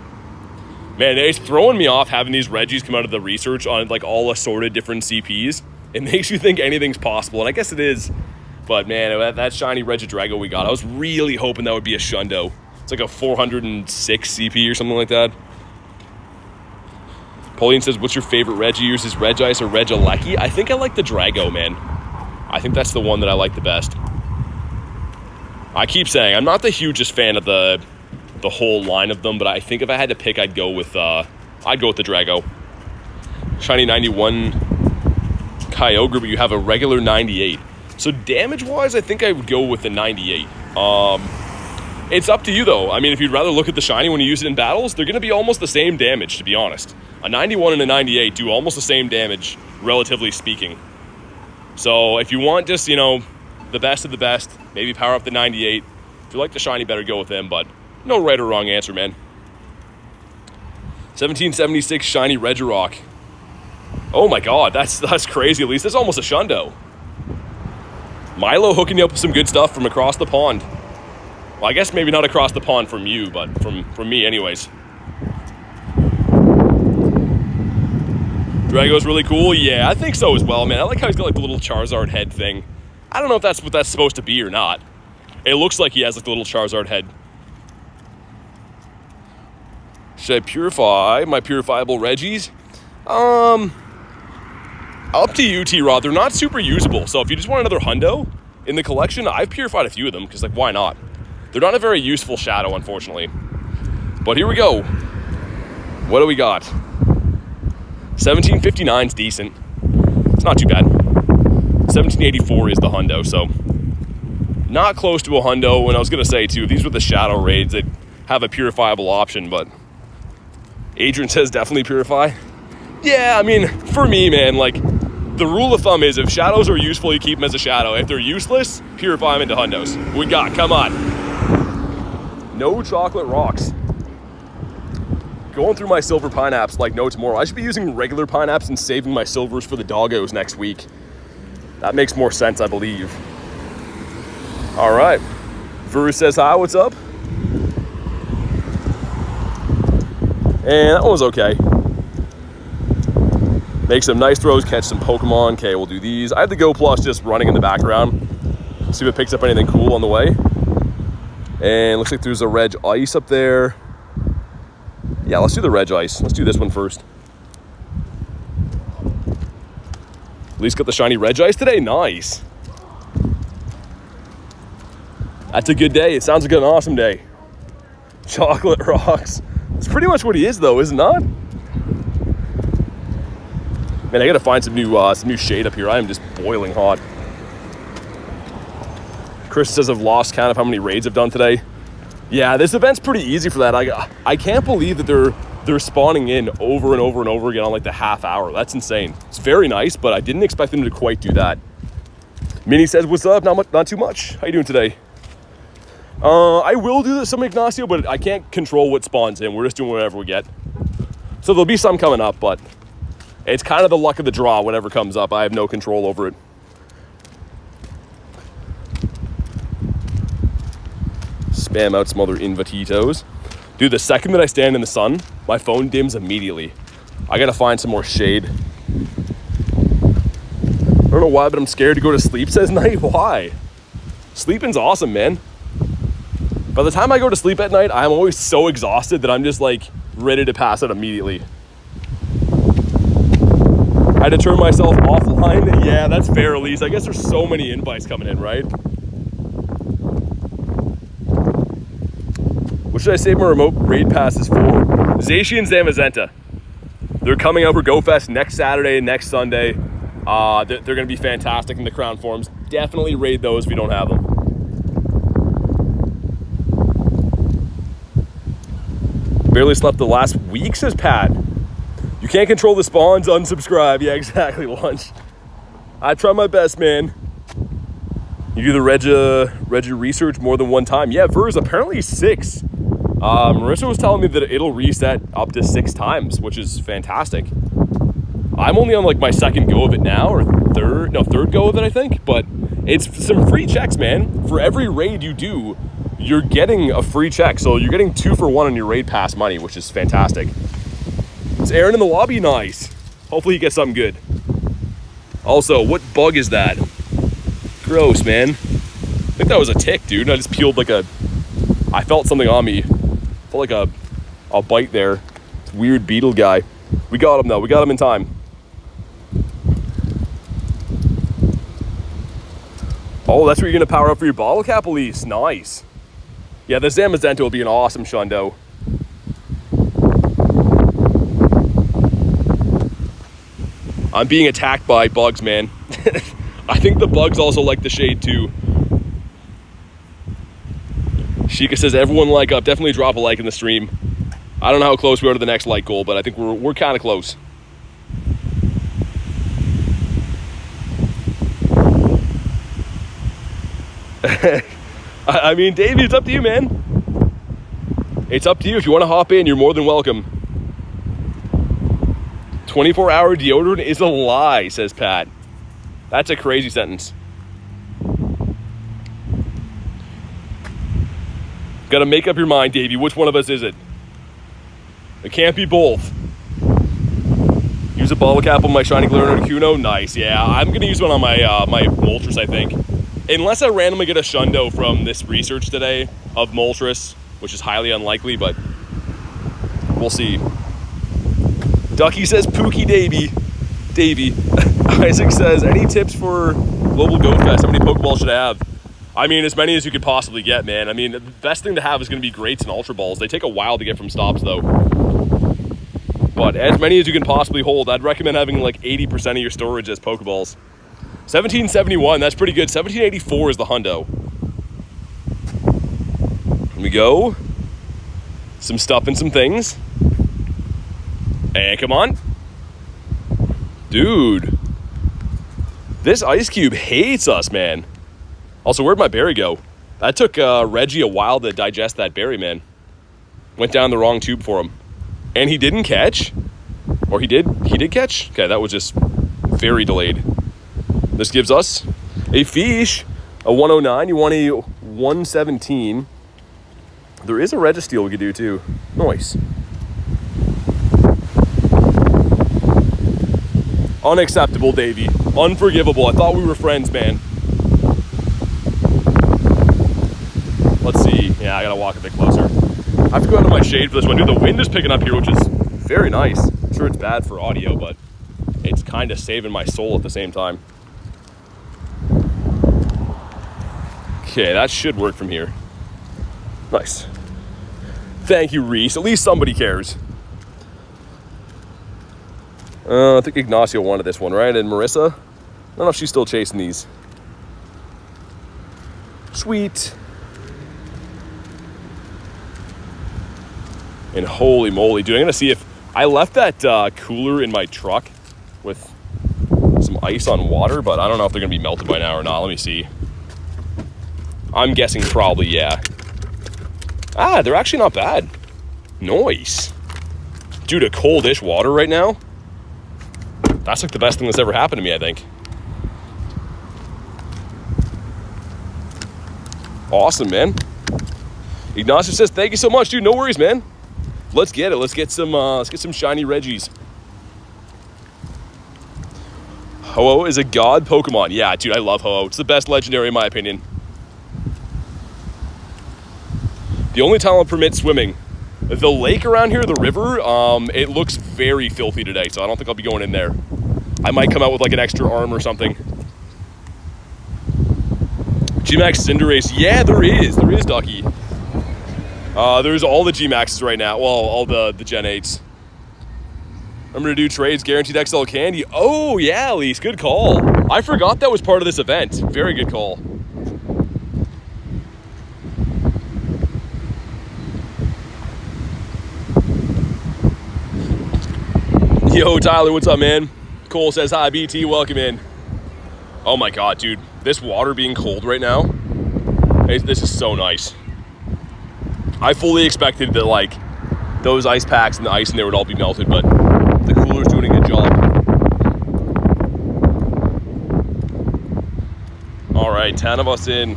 Man, it's throwing me off having these Regis come out of the research on, like, all assorted different CPs. It makes you think anything's possible, and I guess it is. But, man, that shiny Regidrago we got, I was really hoping that would be a Shundo. It's like a 406 CP or something like that. Pauline says, what's your favorite Regi? Yours is Regice or Regilecki? I think I like the Drago, man. I think that's the one that I like the best. I keep saying, I'm not the hugest fan of the whole line of them, but I think if I had to pick, I'd go with the Drago. Shiny 91 Kyogre, but you have a regular 98. So damage-wise, I think I would go with the 98. It's up to you, though. I mean, if you'd rather look at the shiny when you use it in battles, they're going to be almost the same damage, to be honest. A 91 and a 98 do almost the same damage, relatively speaking. So if you want just, the best of the best, maybe power up the 98. If you like the shiny better, go with them, but no right or wrong answer, man. 1776 shiny Regirock. Oh my god, that's crazy. At least that's almost a Shundo. Milo hooking you up with some good stuff from across the pond. Well, I guess maybe not across the pond from you, but from me anyways. Drago's really cool. Yeah, I think so as well, man. I like how he's got like the little Charizard head thing. I don't know if that's what that's supposed to be or not. It looks like he has like the little Charizard head. Should I purify my purifiable Regis? Up to you, T-Rod. They're not super usable. So if you just want another hundo in the collection, I've purified a few of them because, like, why not? They're not a very useful shadow, unfortunately. But here we go. What do we got? 1759's decent. It's not too bad. 1784 is the hundo, so not close to a hundo. And I was going to say, too, these were the shadow raids that have a purifiable option, but Adrian says definitely purify. Yeah, I mean, for me, man, like, the rule of thumb is if shadows are useful, you keep them as a shadow. If they're useless, purify them into hundos. We got, come on. No chocolate rocks. going through my silver pineapps like no tomorrow. I should be using regular pineapps and saving my silvers for the doggos next week. That makes more sense, I believe. All right. Ver says hi, what's up? And that one was okay. Make some nice throws, catch some Pokemon. Okay, we'll do these. I have the Go Plus just running in the background. See if it picks up anything cool on the way. And looks like there's a Regice up there. Yeah, let's do the Regice. Let's do this one first. At least got the shiny Regice today. Nice. That's a good day. It sounds like an awesome day. Chocolate rocks. It's pretty much what he is, though, is it not? Man, I gotta find some new shade up here. I am just boiling hot. Chris says I've lost count of how many raids I've done today. Yeah, this event's pretty easy for that. I can't believe that they're spawning in over and over and over again on like the half hour. That's insane. It's very nice, but I didn't expect them to quite do that. Minnie says, what's up? Not too much. How you doing today? I will do some Ignacio, but I can't control what spawns in. We're just doing whatever we get. So there'll be some coming up, but it's kind of the luck of the draw, whatever comes up. I have no control over it. Spam out some other invititos. Dude, the second that I stand in the sun, my phone dims immediately. I gotta find some more shade. I don't know why, but I'm scared to go to sleep, says Night. Why? Sleeping's awesome, man. By the time I go to sleep at night, I'm always so exhausted that I'm just like ready to pass out immediately. I had to turn myself offline. Yeah, that's fair, Elise. I guess there's so many invites coming in, right? What should I save my remote raid passes for? Zacian and Zamazenta. They're coming out for GoFest next Saturday, next Sunday. They're going to be fantastic in the crown forms. Definitely raid those if you don't have them. Barely slept the last week, says Pat. You can't control the spawns, unsubscribe. Yeah, exactly, Lunch. I try my best, man. You do the Regi research more than one time. Yeah, Ver's apparently 6. Marissa was telling me that it'll reset up to 6 times, which is fantastic. I'm only on like my second go of it now, or third go of it, I think. But it's some free checks, man. For every raid you do, you're getting a free check. So you're getting 2 for 1 on your raid pass money, which is fantastic. Is Aaron in the lobby? Nice. Hopefully he gets something good. Also, what bug is that? Gross, man. I think that was a tick, dude. I just peeled like I felt something on me. Felt like a bite there. It's weird beetle guy. We got him though. We got him in time. Oh, that's where you're gonna power up for your bottle cap, Elise. Nice. Yeah, the Zamazenta will be an awesome Shundo. I'm being attacked by bugs, man. I think the bugs also like the shade too. Sheikah says, everyone like up. Definitely drop a like in the stream. I don't know how close we are to the next like goal, but I think we're kind of close. I mean, Davey, it's up to you, man. It's up to you. If you want to hop in, you're more than welcome. 24-hour deodorant is a lie, says Pat. That's a crazy sentence. Gotta make up your mind, Davey. Which one of us is it? It can't be both. Use a bottle cap on my shiny Galarian Articuno. Nice, yeah. I'm gonna use one on my my Moltres, I think. Unless I randomly get a Shundo from this research today of Moltres, which is highly unlikely, but we'll see. Ducky says Pookie Davey. Isaac says, any tips for Global Go Fest? How many Pokeballs should I have? I mean, as many as you could possibly get, man. I mean, the best thing to have is going to be Greats and Ultra Balls. They take a while to get from stops, though. But as many as you can possibly hold. I'd recommend having like 80% of your storage as Pokeballs. 1771, that's pretty good. 1784 is the hundo. Here we go. Some stuff and some things. And come on. Dude. This Ice Cube hates us, man. Also, where'd my berry go? That took Regi a while to digest that berry, man. Went down the wrong tube for him. And he didn't catch? Or he did catch? Okay, that was just very delayed. This gives us a fish, a 109. You want a 117. There is a Registeel we could do too. Nice. Unacceptable, Davey. Unforgivable. I thought we were friends, man. Let's see. Yeah, I gotta walk a bit closer. I have to go out of my shade for this one. Dude, the wind is picking up here, which is very nice. I'm sure it's bad for audio, but it's kind of saving my soul at the same time. Okay, that should work from here. Nice. Thank you, Reese. At least somebody cares. I think Ignacio wanted this one, right? And Marissa? I don't know if she's still chasing these. Sweet. And holy moly, dude, I'm gonna see if I left that cooler in my truck with some ice on water, but I don't know if they're gonna be melted by now or not. Let me see. I'm guessing probably, yeah. Ah, they're actually not bad. Nice. Dude, a cold-ish water right now. That's like the best thing that's ever happened to me, I think. Awesome, man. Ignacio says, thank you so much, dude. No worries, man. Let's get it. Let's get some shiny Regis. Ho-Oh is a god Pokemon. Yeah, dude, I love Ho-Oh. It's the best legendary in my opinion. The only time I'll permit swimming. The lake around here, the river, it looks very filthy today, so I don't think I'll be going in there. I might come out with like an extra arm or something. G-Max Cinderace. Yeah, there is. There is, Ducky. There's all the G-Maxes right now. Well, all the Gen 8s. I'm going to do trades, guaranteed XL candy. Oh, yeah, Elise, good call. I forgot that was part of this event. Very good call. Yo, Tyler, what's up, man? Cole says, hi, BT, welcome in. Oh my God, dude. This water being cold right now, this is so nice. I fully expected that, like, those ice packs and the ice in there would all be melted, but the cooler's doing a good job. All right, 10 of us in.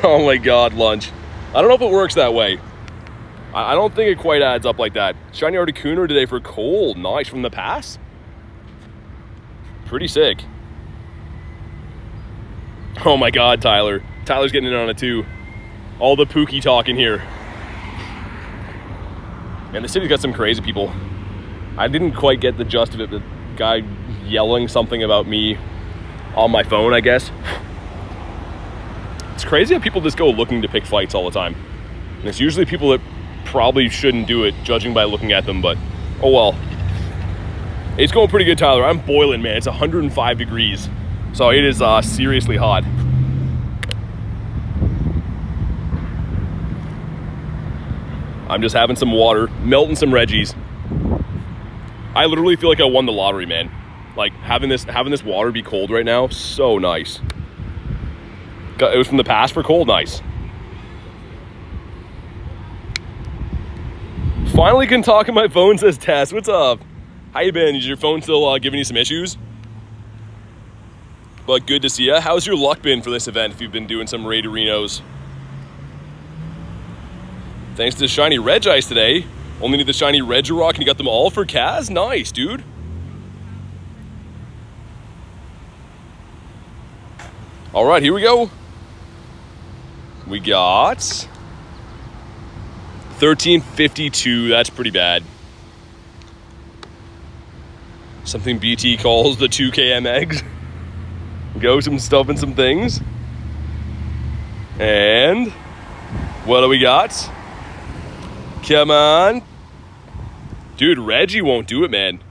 Oh my God, lunch. I don't know if it works that way. I don't think it quite adds up like that. Shiny Articuno today for Cole. Nice from the pass. Pretty sick. Oh my God, Tyler. Tyler's getting in on it too. All the Pookie talk in here. And the city's got some crazy people. I didn't quite get the gist of it. The guy yelling something about me on my phone, I guess. It's crazy how people just go looking to pick fights all the time. And it's usually people that probably shouldn't do it, judging by looking at them, but oh well. It's going pretty good, Tyler. I'm boiling, man. It's 105 degrees. So it is seriously hot. I'm just having some water, melting some Regis. I literally feel like I won the lottery, man. Like having this water be cold right now, so nice. It was from the past for cold, nice. Finally can talk on my phone, says Tess. What's up? How you been? Is your phone still giving you some issues? But good to see you. How's your luck been for this event if you've been doing some Raiderinos? Thanks to the shiny Regice today. Only need the shiny Regirock and you got them all for Kaz? Nice, dude. All right, here we go. We got 1352. That's pretty bad. Something BT calls the 2KM eggs. Go some stuff and some things. And what do we got? Come on. Dude, Regi won't do it, man.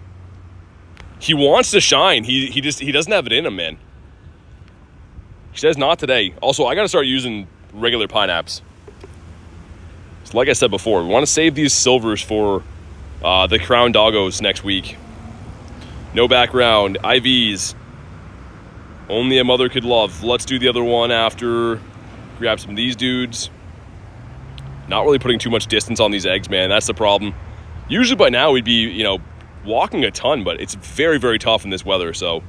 He wants to shine. He doesn't have it in him, man. He says not today. Also, I gotta start using regular pineapples. So like I said before, we want to save these silvers for the crown doggos next week. No background, IVs. Only a mother could love. Let's do the other one after. Grab some of these dudes. Not really putting too much distance on these eggs, man. That's the problem. Usually by now we'd be, you know, walking a ton, but it's very, very tough in this weather, so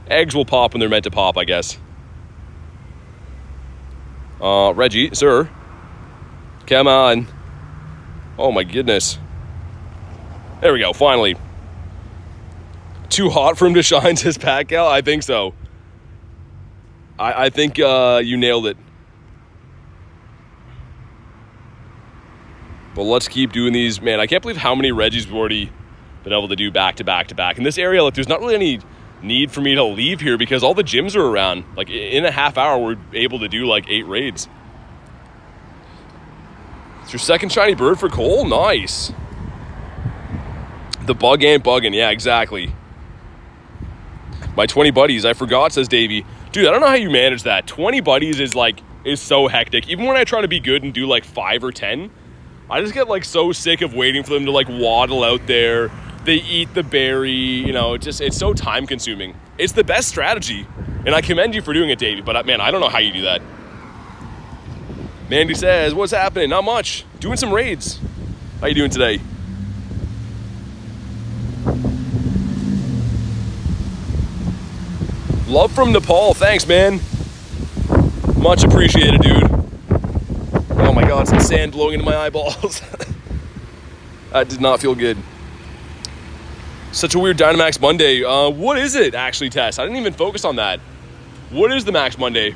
eggs will pop when they're meant to pop, I guess. Reggie, sir. Come on. Oh my goodness. There we go, finally. Too hot for him to shine, says Pat Gal? I think so. I think you nailed it. But let's keep doing these. Man, I can't believe how many Regis we've already been able to do back to back to back. In this area, like, there's not really any need for me to leave here because all the gyms are around. Like, in a half hour, we're able to do like 8 raids. It's your second shiny bird for Cole? Nice. The bug ain't bugging. Yeah, exactly. My 20 buddies, I forgot, says Davey. Dude, I don't know how you manage that. 20 buddies is so hectic. Even when I try to be good and do like 5 or 10, I just get like so sick of waiting for them to like waddle out there. They eat the berry, you know, it's so time consuming. It's the best strategy. And I commend you for doing it, Davey, but man, I don't know how you do that. Mandy says, what's happening? Not much. Doing some raids. How you doing today? Love from Nepal. Thanks, man. Much appreciated, dude. Oh my God, some sand blowing into my eyeballs. That did not feel good. Such a weird Dynamax Monday. What is it, actually, Tess? I didn't even focus on that. What is the Max Monday?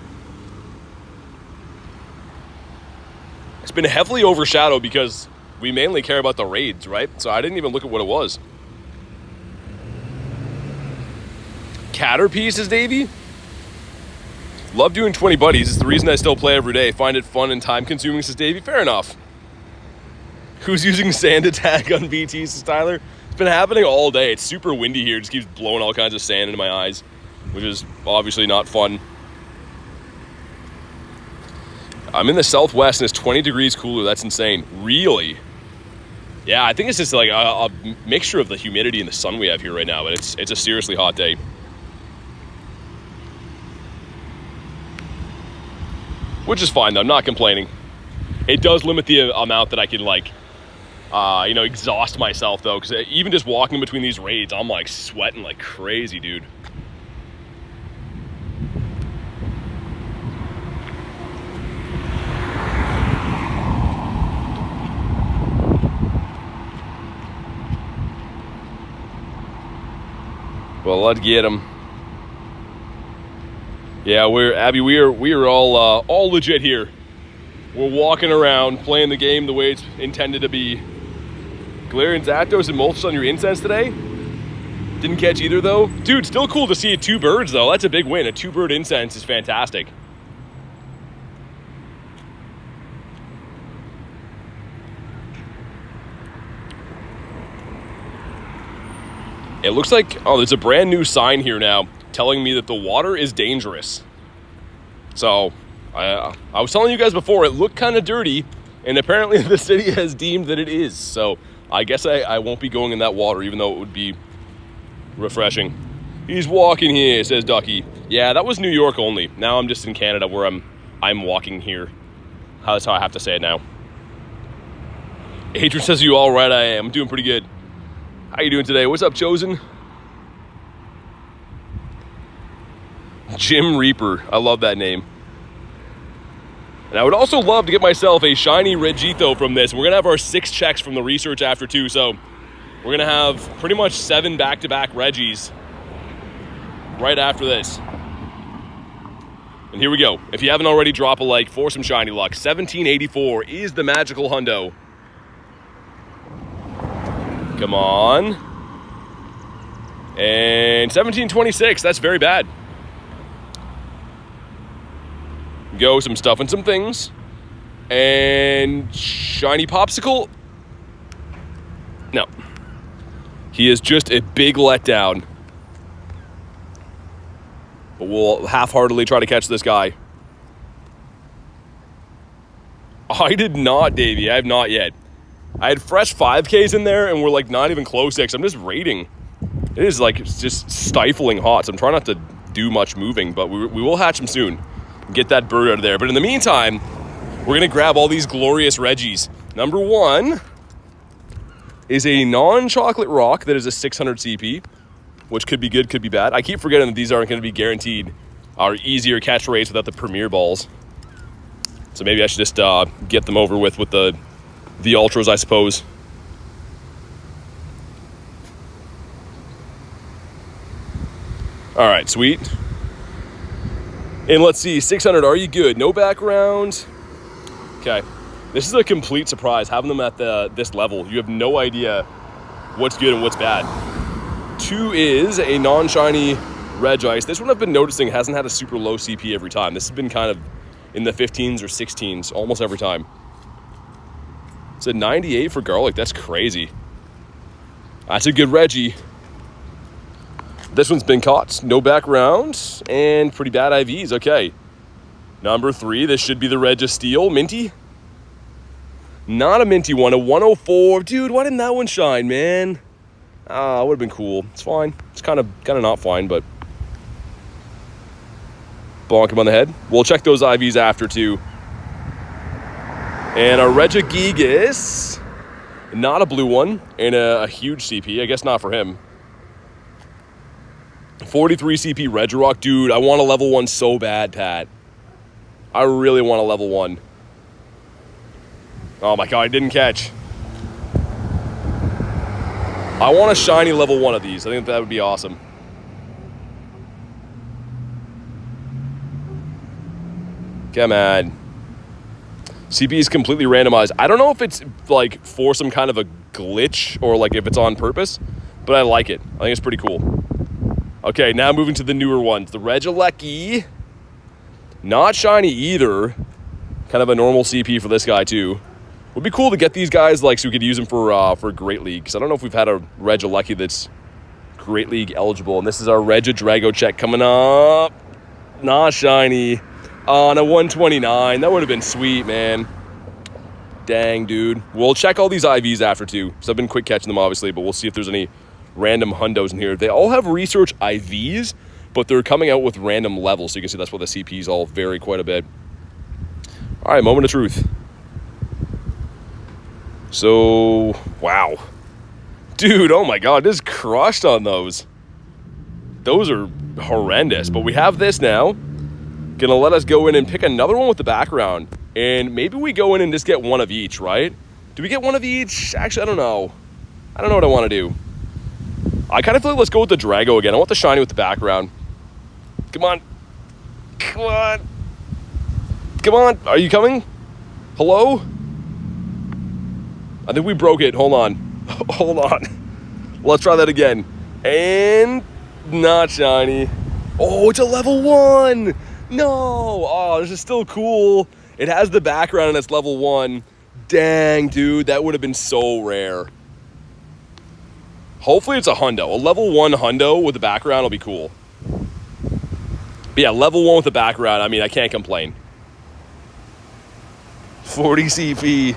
It's been heavily overshadowed because we mainly care about the raids, right? So I didn't even look at what it was. Caterpie, says Davey. Love doing 20 buddies. It's the reason I still play every day. Find it fun and time consuming, says Davey. Fair enough. Who's using sand attack on BT, says Tyler? It's been happening all day. It's super windy here. It just keeps blowing all kinds of sand into my eyes, which is obviously not fun. I'm in the southwest and it's 20 degrees cooler. That's insane. Really? Yeah, I think it's just like a mixture of the humidity and the sun we have here right now, but it's a seriously hot day. Which is fine, though. I'm not complaining. It does limit the amount that I can, like, exhaust myself, though. Because even just walking between these raids, I'm, like, sweating like crazy, dude. Well, let's get him. Yeah, Abby, we are all legit here. We're walking around, playing the game the way it's intended to be. Galarian Zapdos and Moltres on your incense today? Didn't catch either, though. Dude, still cool to see 2 birds, though. That's a big win. A 2-bird incense is fantastic. It looks like, there's a brand new sign here now telling me that the water is dangerous. So, I was telling you guys before, it looked kind of dirty, and apparently the city has deemed that it is. So, I guess I won't be going in that water, even though it would be refreshing. He's walking here, says Ducky. Yeah, that was New York only. Now I'm just in Canada where I'm walking here. That's how I have to say it now. Adrian says, you all right? I am. I'm doing pretty good. How you doing today? What's up, Chosen? Jim Reaper. I love that name. And I would also love to get myself a shiny Regito from this. We're going to have our 6 checks from the research after 2. So we're going to have pretty much 7 back-to-back Regis right after this. And here we go. If you haven't already, drop a like for some shiny luck. 1784 is the magical hundo. Come on. And 1726, that's very bad. Go, some stuff and some things. And shiny popsicle. No. He is just a big letdown. But we'll half-heartedly try to catch this guy. I did not, Davey. I have not yet. I had fresh 5Ks in there, and we're, like, not even close yet, 'cause I'm just raiding. It is, like, it's just stifling hot, so I'm trying not to do much moving, but we will hatch him soon. Get that bird out of there. But in the meantime, we're going to grab all these glorious Regis. Number 1 is a non-chocolate rock that is a 600 CP, which could be good, could be bad. I keep forgetting that these aren't going to be guaranteed or easier catch rates without the premier balls. So maybe I should just get them over with the ultras, I suppose. All right, sweet. And let's see, 600, are you good? No background. Okay. This is a complete surprise, having them at this level. You have no idea what's good and what's bad. 2 is a non-shiny Regice. This one I've been noticing hasn't had a super low CP every time. This has been kind of in the 15s or 16s almost every time. It's a 98 for Garlic. That's crazy. That's a good Regi. This one's been caught. No background and pretty bad IVs. Okay. Number 3, this should be the Registeel. Minty. Not a minty one, a 104. Dude, why didn't that one shine, man? Ah, would have been cool. It's fine. It's kind of not fine, but bonk him on the head. We'll check those IVs after too. And a Regice, not a blue one, and a huge CP. I guess not for him. 43 CP Regirock. Dude, I want a level 1 so bad, Pat. I really want a level 1. Oh my god, I didn't catch. I want a shiny level 1 of these. I think that would be awesome. Come on. CP is completely randomized. I don't know if it's like for some kind of a glitch or like if it's on purpose, but I like it. I think it's pretty cool. Okay, now moving to the newer ones. The Regilecki. Not shiny either. Kind of a normal CP for this guy too. Would be cool to get these guys like so we could use them for Great League. Because I don't know if we've had a Regilecki that's Great League eligible. And this is our Regidrago check coming up. Not shiny. On a 129. That would have been sweet, man. Dang, dude. We'll check all these IVs after too. So I've been quick catching them obviously, but we'll see if there's any random hundos in here. They all have research IVs, but they're coming out with random levels. So you can see that's why the CPs all vary quite a bit. All right, moment of truth. So, wow. Dude, oh my god, just crushed on those. Those are horrendous, but we have this now. Gonna let us go in and pick another one with the background. And maybe we go in and just get one of each, right? Do we get one of each? Actually, I don't know. I don't know what I want to do. I kind of feel like let's go with the Drago again. I want the shiny with the background. Come on. Come on. Come on. Are you coming? Hello? I think we broke it. Hold on. Hold on. Let's try that again. And not shiny. Oh, it's a level 1. No. Oh, this is still cool. It has the background and it's level 1. Dang, dude. That would have been so rare. Hopefully it's a hundo. A level 1 hundo with the background will be cool. But yeah, level 1 with the background. I mean, I can't complain. 40 CP.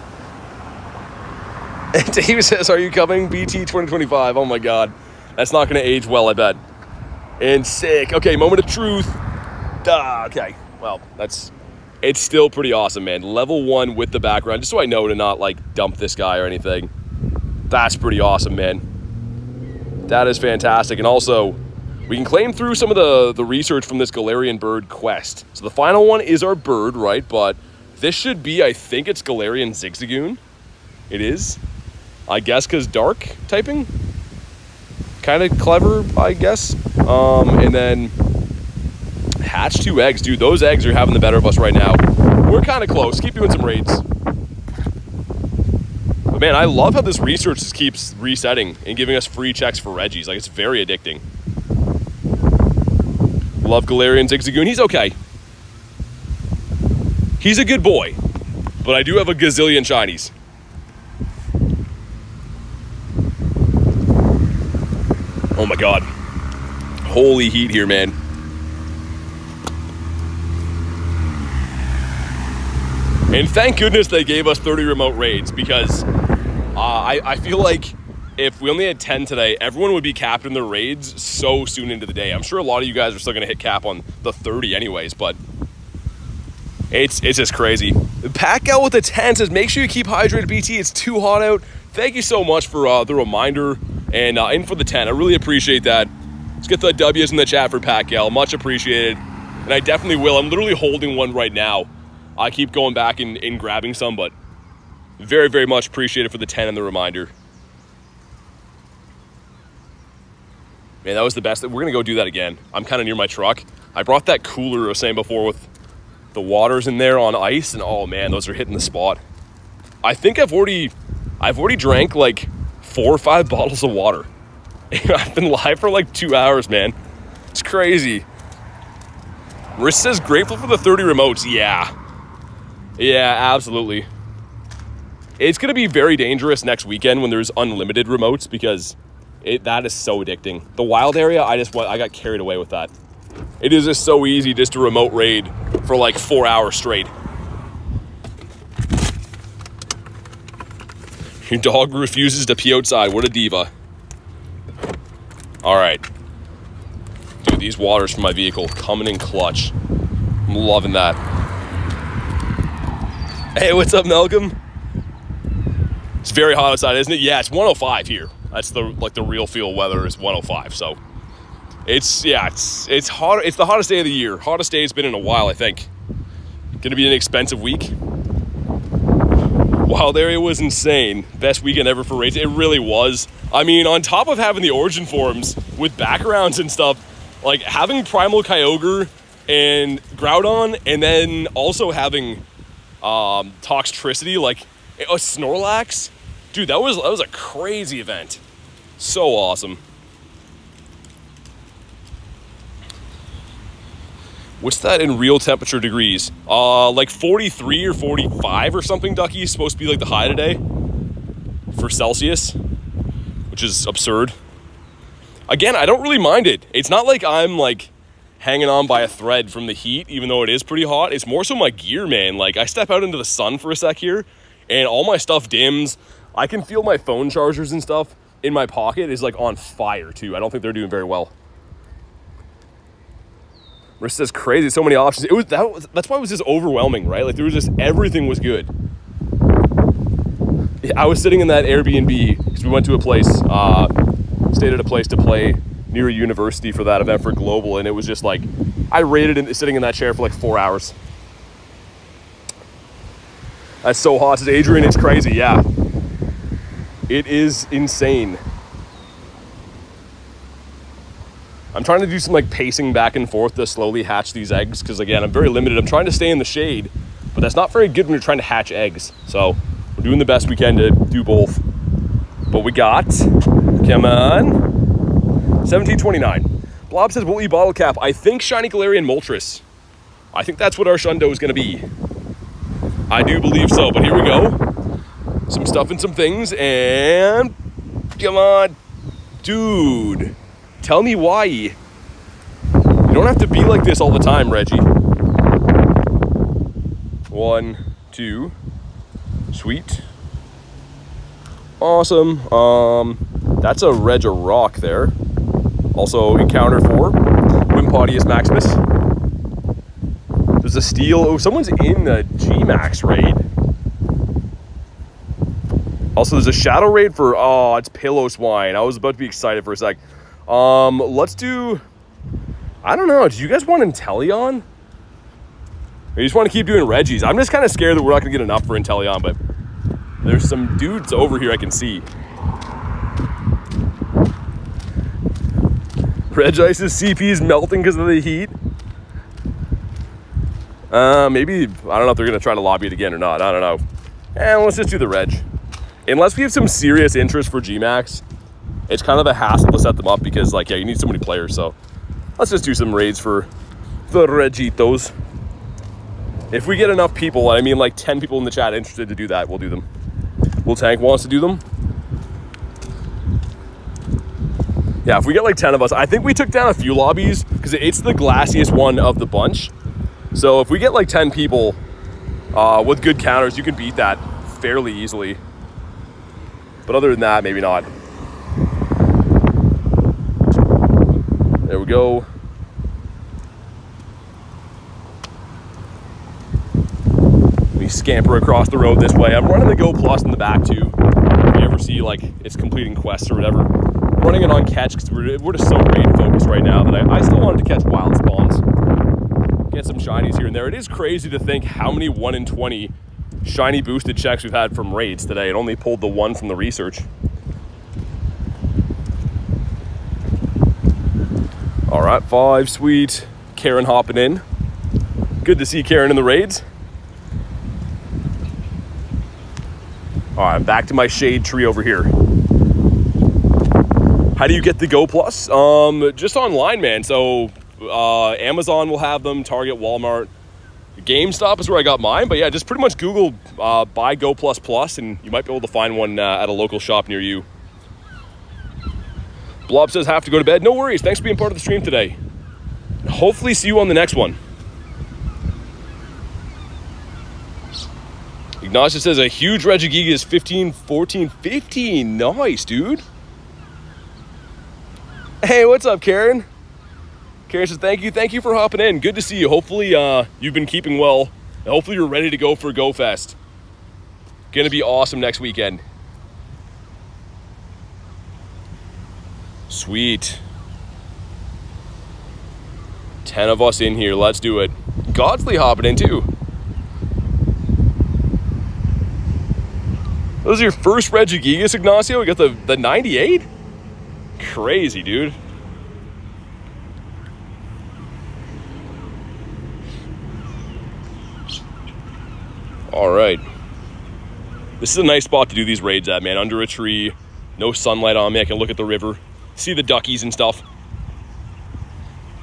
And Dave says, are you coming? BT 2025. Oh my god. That's not going to age well, I bet. And sick. Okay, moment of truth. Okay. Well, it's still pretty awesome, man. Level 1 with the background. Just so I know to not, like, dump this guy or anything. That's pretty awesome, man. That is fantastic. And also, we can claim through some of the research from this Galarian Bird quest. So the final one is our bird, right? But this should be, I think it's Galarian Zigzagoon. It is. I guess because dark typing. Kind of clever, I guess. And then hatch 2 eggs. Dude, those eggs are having the better of us right now. We're kind of close. Keep doing some raids. But man, I love how this research just keeps resetting and giving us free checks for Regis. Like, it's very addicting. Love Galarian Zigzagoon. He's okay. He's a good boy. But I do have a gazillion shinies. Oh my god. Holy heat here, man. And thank goodness they gave us 30 remote raids, because I feel like if we only had 10 today, everyone would be capped in their raids so soon into the day. I'm sure a lot of you guys are still going to hit cap on the 30 anyways, but it's just crazy. Pacquiao with a 10 says, make sure you keep hydrated, BT. It's too hot out. Thank you so much for the reminder and in for the 10. I really appreciate that. Let's get the W's in the chat for Pacquiao. Much appreciated. And I definitely will. I'm literally holding one right now. I keep going back and grabbing some, but very, very much appreciated for the 10 and the reminder. Man, that was the best. We're going to go do that again. I'm kind of near my truck. I brought that cooler I was saying before with the waters in there on ice, and oh man, those are hitting the spot. I think I've already drank like 4 or 5 bottles of water. I've been live for like 2 hours, man. It's crazy. Riss says grateful for the 30 remotes. Yeah, absolutely. It's going to be very dangerous next weekend when there's unlimited remotes because that is so addicting. The wild area, I got carried away with that. It is just so easy just to remote raid for like 4 hours straight. Your dog refuses to pee outside. What a diva. All right. Dude, these waters from my vehicle coming in clutch. I'm loving that. Hey, what's up, Malcolm? It's very hot outside, isn't it? Yeah, it's 105 here. That's the real feel weather is 105. So it's hot. It's the hottest day of the year. Hottest day it's been in a while, I think. Gonna be an expensive week. Wild area was insane. Best weekend ever for raids. It really was. I mean, on top of having the origin forums with backgrounds and stuff, like having Primal Kyogre and Groudon, and then also having Toxtricity, like a Snorlax. Dude, that was a crazy event. So awesome. What's that in real temperature degrees? Like 43 or 45 or something, Ducky, is supposed to be like the high today for Celsius, which is absurd. Again, I don't really mind it. It's not like I'm like hanging on by a thread from the heat, even though it is pretty hot. It's more so my gear, man. Like I step out into the sun for a sec here and all my stuff dims. I can feel my phone chargers and stuff in my pocket is like on fire too. I don't think they're doing very well. Riss says crazy, so many options. That's why it was just overwhelming, right? Like there was just, everything was good. Yeah, I was sitting in that Airbnb because we went to a place, stayed at a place to play near a university for that event for Global, and it was just like, I rated sitting in that chair for like 4 hours. That's so hot. Says Adrian, it's crazy, yeah. It is insane. I'm trying to do some like pacing back and forth to slowly hatch these eggs because again, I'm very limited. I'm trying to stay in the shade, but that's not very good when you're trying to hatch eggs. So we're doing the best we can to do both. But we got, come on, 1729. Blob says, we'll eat bottle cap. I think Shiny Galarian Moltres. I think that's what our Shundo is going to be. I do believe so, but here we go. Some stuff and some things, and come on, dude. Tell me why. You don't have to be like this all the time, Reggie. 1, 2. Sweet. Awesome. That's a Regirock there. Also encounter 4. Wimpodius Maximus. There's a Steel. Oh, someone's in the G-Max raid. Also, there's a Shadow raid for, it's Pillow-Swine. I was about to be excited for a sec. Let's do, I don't know, do you guys want Inteleon? Or you just want to keep doing Regis? I'm just kind of scared that we're not going to get enough for Inteleon, but there's some dudes over here I can see. Regice's CP is melting because of the heat. Maybe, I don't know if they're going to try to lobby it again or not. I don't know. And let's just do the Reg. Unless we have some serious interest for G-Max, it's kind of a hassle to set them up because, like, yeah, you need so many players. So let's just do some raids for the Regitos. If we get enough people, I mean like 10 people in the chat interested to do that, we'll do them. Will Tank wants to do them? Yeah, if we get like 10 of us, I think we took down a few lobbies because it's the glassiest one of the bunch. So if we get like 10 people with good counters, you can beat that fairly easily. But other than that, maybe not. There we go. We scamper across the road this way. I'm running the Go Plus in the back too. If you ever see like it's completing quests or whatever. Running it on catch because we're just so raid focused right now that I still wanted to catch wild spawns. Get some shinies here and there. It is crazy to think how many 1 in 20 shiny boosted checks we've had from raids today. It only pulled the one from the research. All right, 5, sweet. Karen hopping in. Good to see Karen in the raids. All right, back to my shade tree over here. How do you get the Go Plus? Just online, man. So Amazon will have them, Target, Walmart. GameStop is where I got mine. But yeah, just pretty much Google buy Go Plus Plus, and you might be able to find one at a local shop near you. Blob says, have to go to bed. No worries. Thanks for being part of the stream today. Hopefully see you on the next one. Ignatius says, a huge Regigiga is 15, 14, 15. Nice, dude. Hey, what's up, Karen? Karen says, thank you for hopping in. Good to see you. Hopefully you've been keeping well. And hopefully you're ready to go for Go Fest. Gonna be awesome next weekend. Sweet. 10 of us in here. Let's do it. Godsley hopping in too. Those are your first Regigigas, Ignacio? We got the 98? Crazy, dude. All right. This is a nice spot to do these raids at, man. Under a tree, no sunlight on me. I can look at the river, see the duckies and stuff.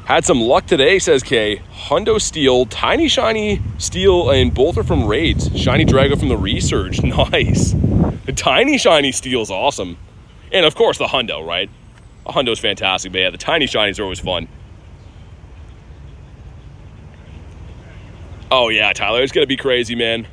Had some luck today, says Kay. Hundo Steel, Tiny Shiny Steel, and both are from raids. Shiny Drago from the research. Nice. The Tiny Shiny Steel's awesome. And of course the Hundo, right? A Hundo's fantastic, but yeah, the Tiny Shinies are always fun. Oh yeah, Tyler, it's gonna be crazy, man.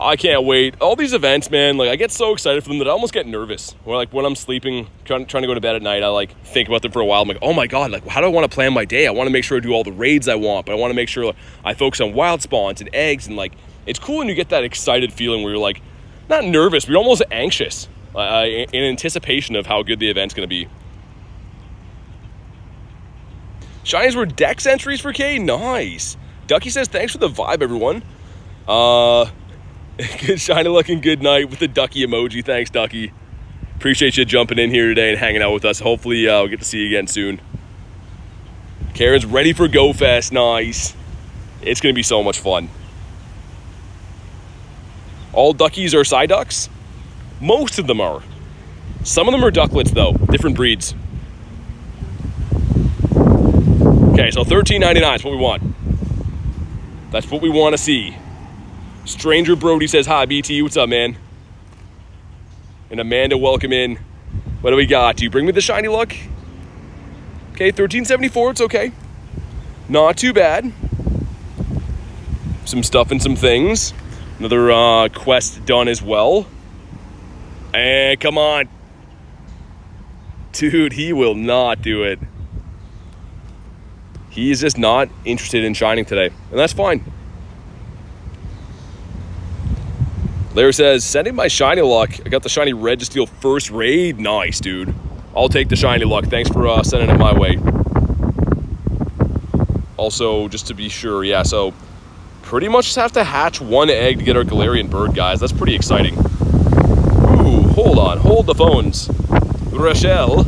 I can't wait. All these events, man, like I get so excited for them that I almost get nervous. Or like when I'm sleeping, trying to go to bed at night, I like think about them for a while. I'm like, oh my God, like how do I want to plan my day? I want to make sure I do all the raids I want, but I want to make sure like, I focus on wild spawns and eggs, and like it's cool when you get that excited feeling where you're like, not nervous, but you're almost anxious in anticipation of how good the event's gonna be. Shinies were Dex entries for K? Nice. Ducky says, thanks for the vibe, everyone. Good shiny looking good night with the ducky emoji. Thanks, Ducky. Appreciate you jumping in here today and hanging out with us. Hopefully we'll get to see you again soon. Karen's ready for Go Fest. Nice. It's going to be so much fun. All duckies are Psyducks? Most of them are. Some of them are ducklets, though. Different breeds. Okay, so $13.99 is what we want. That's what we want to see. Stranger Brody says, hi, BT. What's up, man? And Amanda, welcome in. What do we got? Do you bring me the shiny luck? Okay, 1374. It's okay. Not too bad. Some stuff and some things. Another quest done as well. And come on. Dude, he will not do it. He's just not interested in shining today. And that's fine. Larry says, sending my shiny luck. I got the shiny Registeel first raid. Nice, dude. I'll take the shiny luck. Thanks for sending it my way. Also, just to be sure, yeah, so pretty much just have to hatch one egg to get our Galarian Bird, guys. That's pretty exciting. Ooh, hold on. Hold the phones. Rochelle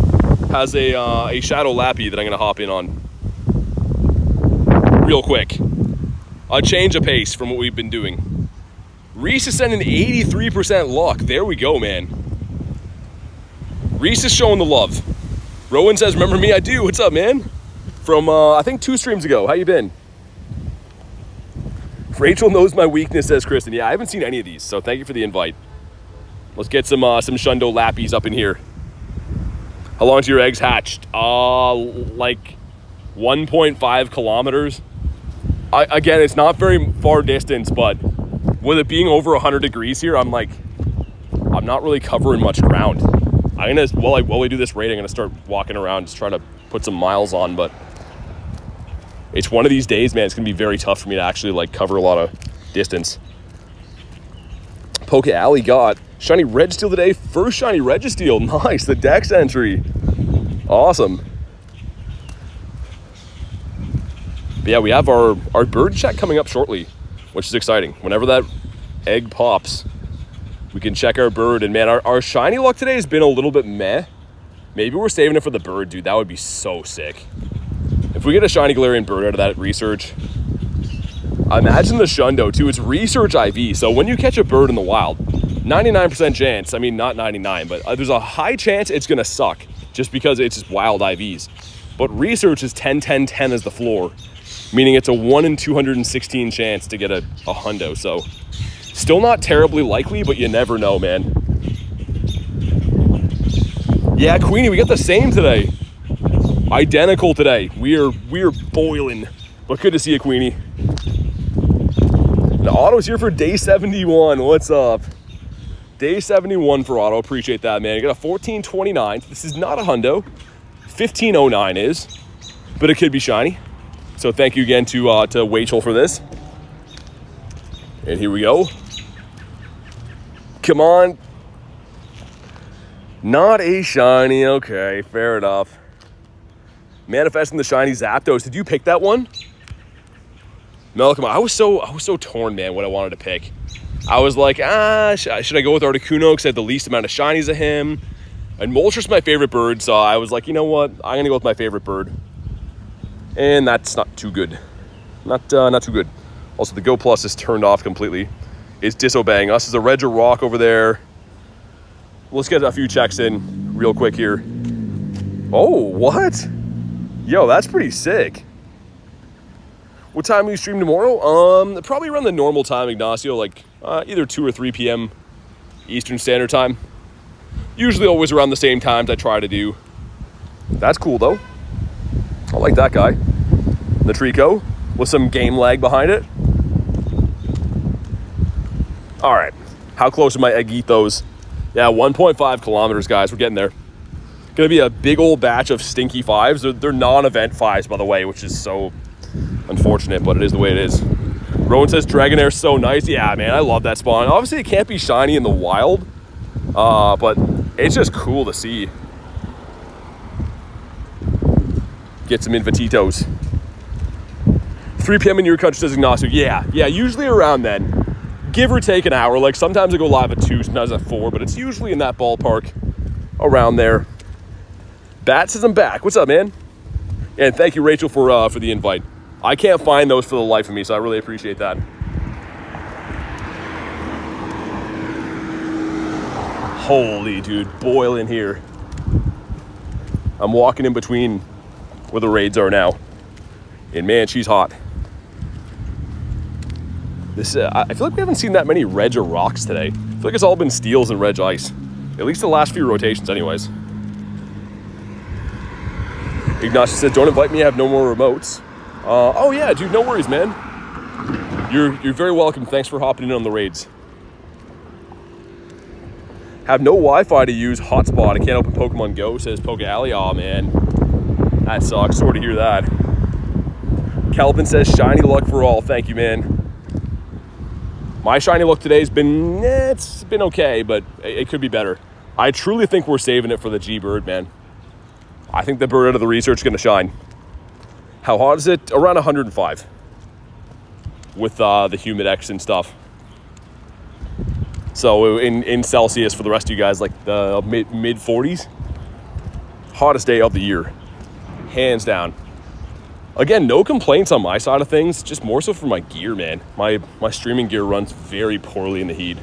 has a Shadow Lappy that I'm going to hop in on. Real quick. A change of pace from what we've been doing. Reese is sending 83% luck. There we go, man. Reese is showing the love. Rowan says, remember me? I do. What's up, man? From, I think 2 streams ago. How you been? Rachel knows my weakness, says Kristen. Yeah, I haven't seen any of these, so thank you for the invite. Let's get some Shundo Lappies up in here. How long's your eggs hatched? Like 1.5 kilometers. Again, it's not very far distance, but with it being over 100 degrees here, I'm not really covering much ground. I'm gonna, while we do this raid, I'm gonna start walking around, just trying to put some miles on, but it's one of these days, man. It's going to be very tough for me to actually, like, cover a lot of distance. Poke Alley got shiny Registeel today. First shiny Registeel. Nice. The Dex entry. Awesome. But yeah, we have our bird check coming up shortly, which is exciting. Whenever that egg pops, we can check our bird. And man, our shiny luck today has been a little bit meh. Maybe we're saving it for the bird, dude. That would be so sick. If we get a shiny Galarian Bird out of that research, imagine the Shundo too. It's research IV. So when you catch a bird in the wild, 99% chance, I mean, not 99, but there's a high chance it's gonna suck just because it's wild IVs. But research is 10, 10, 10 as the floor, meaning it's a 1 in 216 chance to get a hundo. So still not terribly likely, but you never know, man. Yeah, Queenie, we got the same today. Identical today. We're boiling. But good to see you, Queenie. Now, Otto's here for day 71. What's up? Day 71 for Otto. Appreciate that, man. You got a 1429. This is not a hundo. 1509 is, but it could be shiny. So thank you again to Wachel for this. And here we go. Come on. Not a shiny. Okay, fair enough. Manifesting the shiny Zapdos. Did you pick that one? Malcolm, I was so torn, man, what I wanted to pick. I was like, should I go with Articuno because I had the least amount of shinies of him? And Moltres my favorite bird, so I was like, you know what? I'm going to go with my favorite bird. And that's not too good. Not too good. Also, the Go Plus is turned off completely. It's disobeying us. There's a Regirock over there. Let's get a few checks in real quick here. Oh, what? Yo, that's pretty sick. What time will you stream tomorrow? Probably around the normal time, Ignacio, like either 2 or 3 p.m. Eastern Standard Time. Usually always around the same times I try to do. That's cool, though. I like that guy. The Trico with some game lag behind it. All right. How close are my Eggitos? Yeah, 1.5 kilometers, guys. We're getting there. Gonna be a big old batch of stinky 5s. They're non-event 5s, by the way, which is so unfortunate, but it is the way it is. Rowan says Dragonair's so nice. Yeah, man, I love that spawn. Obviously, it can't be shiny in the wild, but it's just cool to see. Get some Invititos. 3 p.m. in your country, says Ignacio. Yeah, usually around then. Give or take an hour. Like, sometimes I go live at 2, sometimes at 4, but it's usually in that ballpark around there. Bat says I'm back. What's up, man? And thank you, Rachel, for the invite. I can't find those for the life of me, so I really appreciate that. Holy, dude, boiling here. I'm walking in between where the raids are now. And man, she's hot. This I feel like we haven't seen that many Regirocks today. I feel like it's all been Steels and Regice. At least the last few rotations anyways. Ignacio said, don't invite me, I have no more remotes. Oh yeah, dude, no worries, man. You're very welcome. Thanks for hopping in on the raids. Have no Wi-Fi to use, hotspot. I can't open Pokemon GO, says Poke Alley. Aw, man. That sucks. Sorry to hear that. Calvin says, shiny luck for all. Thank you, man. My shiny luck today has been, it's been okay, but it could be better. I truly think we're saving it for the G Bird, man. I think the bird out of the research is going to shine. How hot is it? Around 105 with the Humidex and stuff. So in Celsius for the rest of you guys, like the mid 40s. Hottest day of the year, hands down. Again, no complaints on my side of things, just more so for my gear, man. My streaming gear runs very poorly in the heat.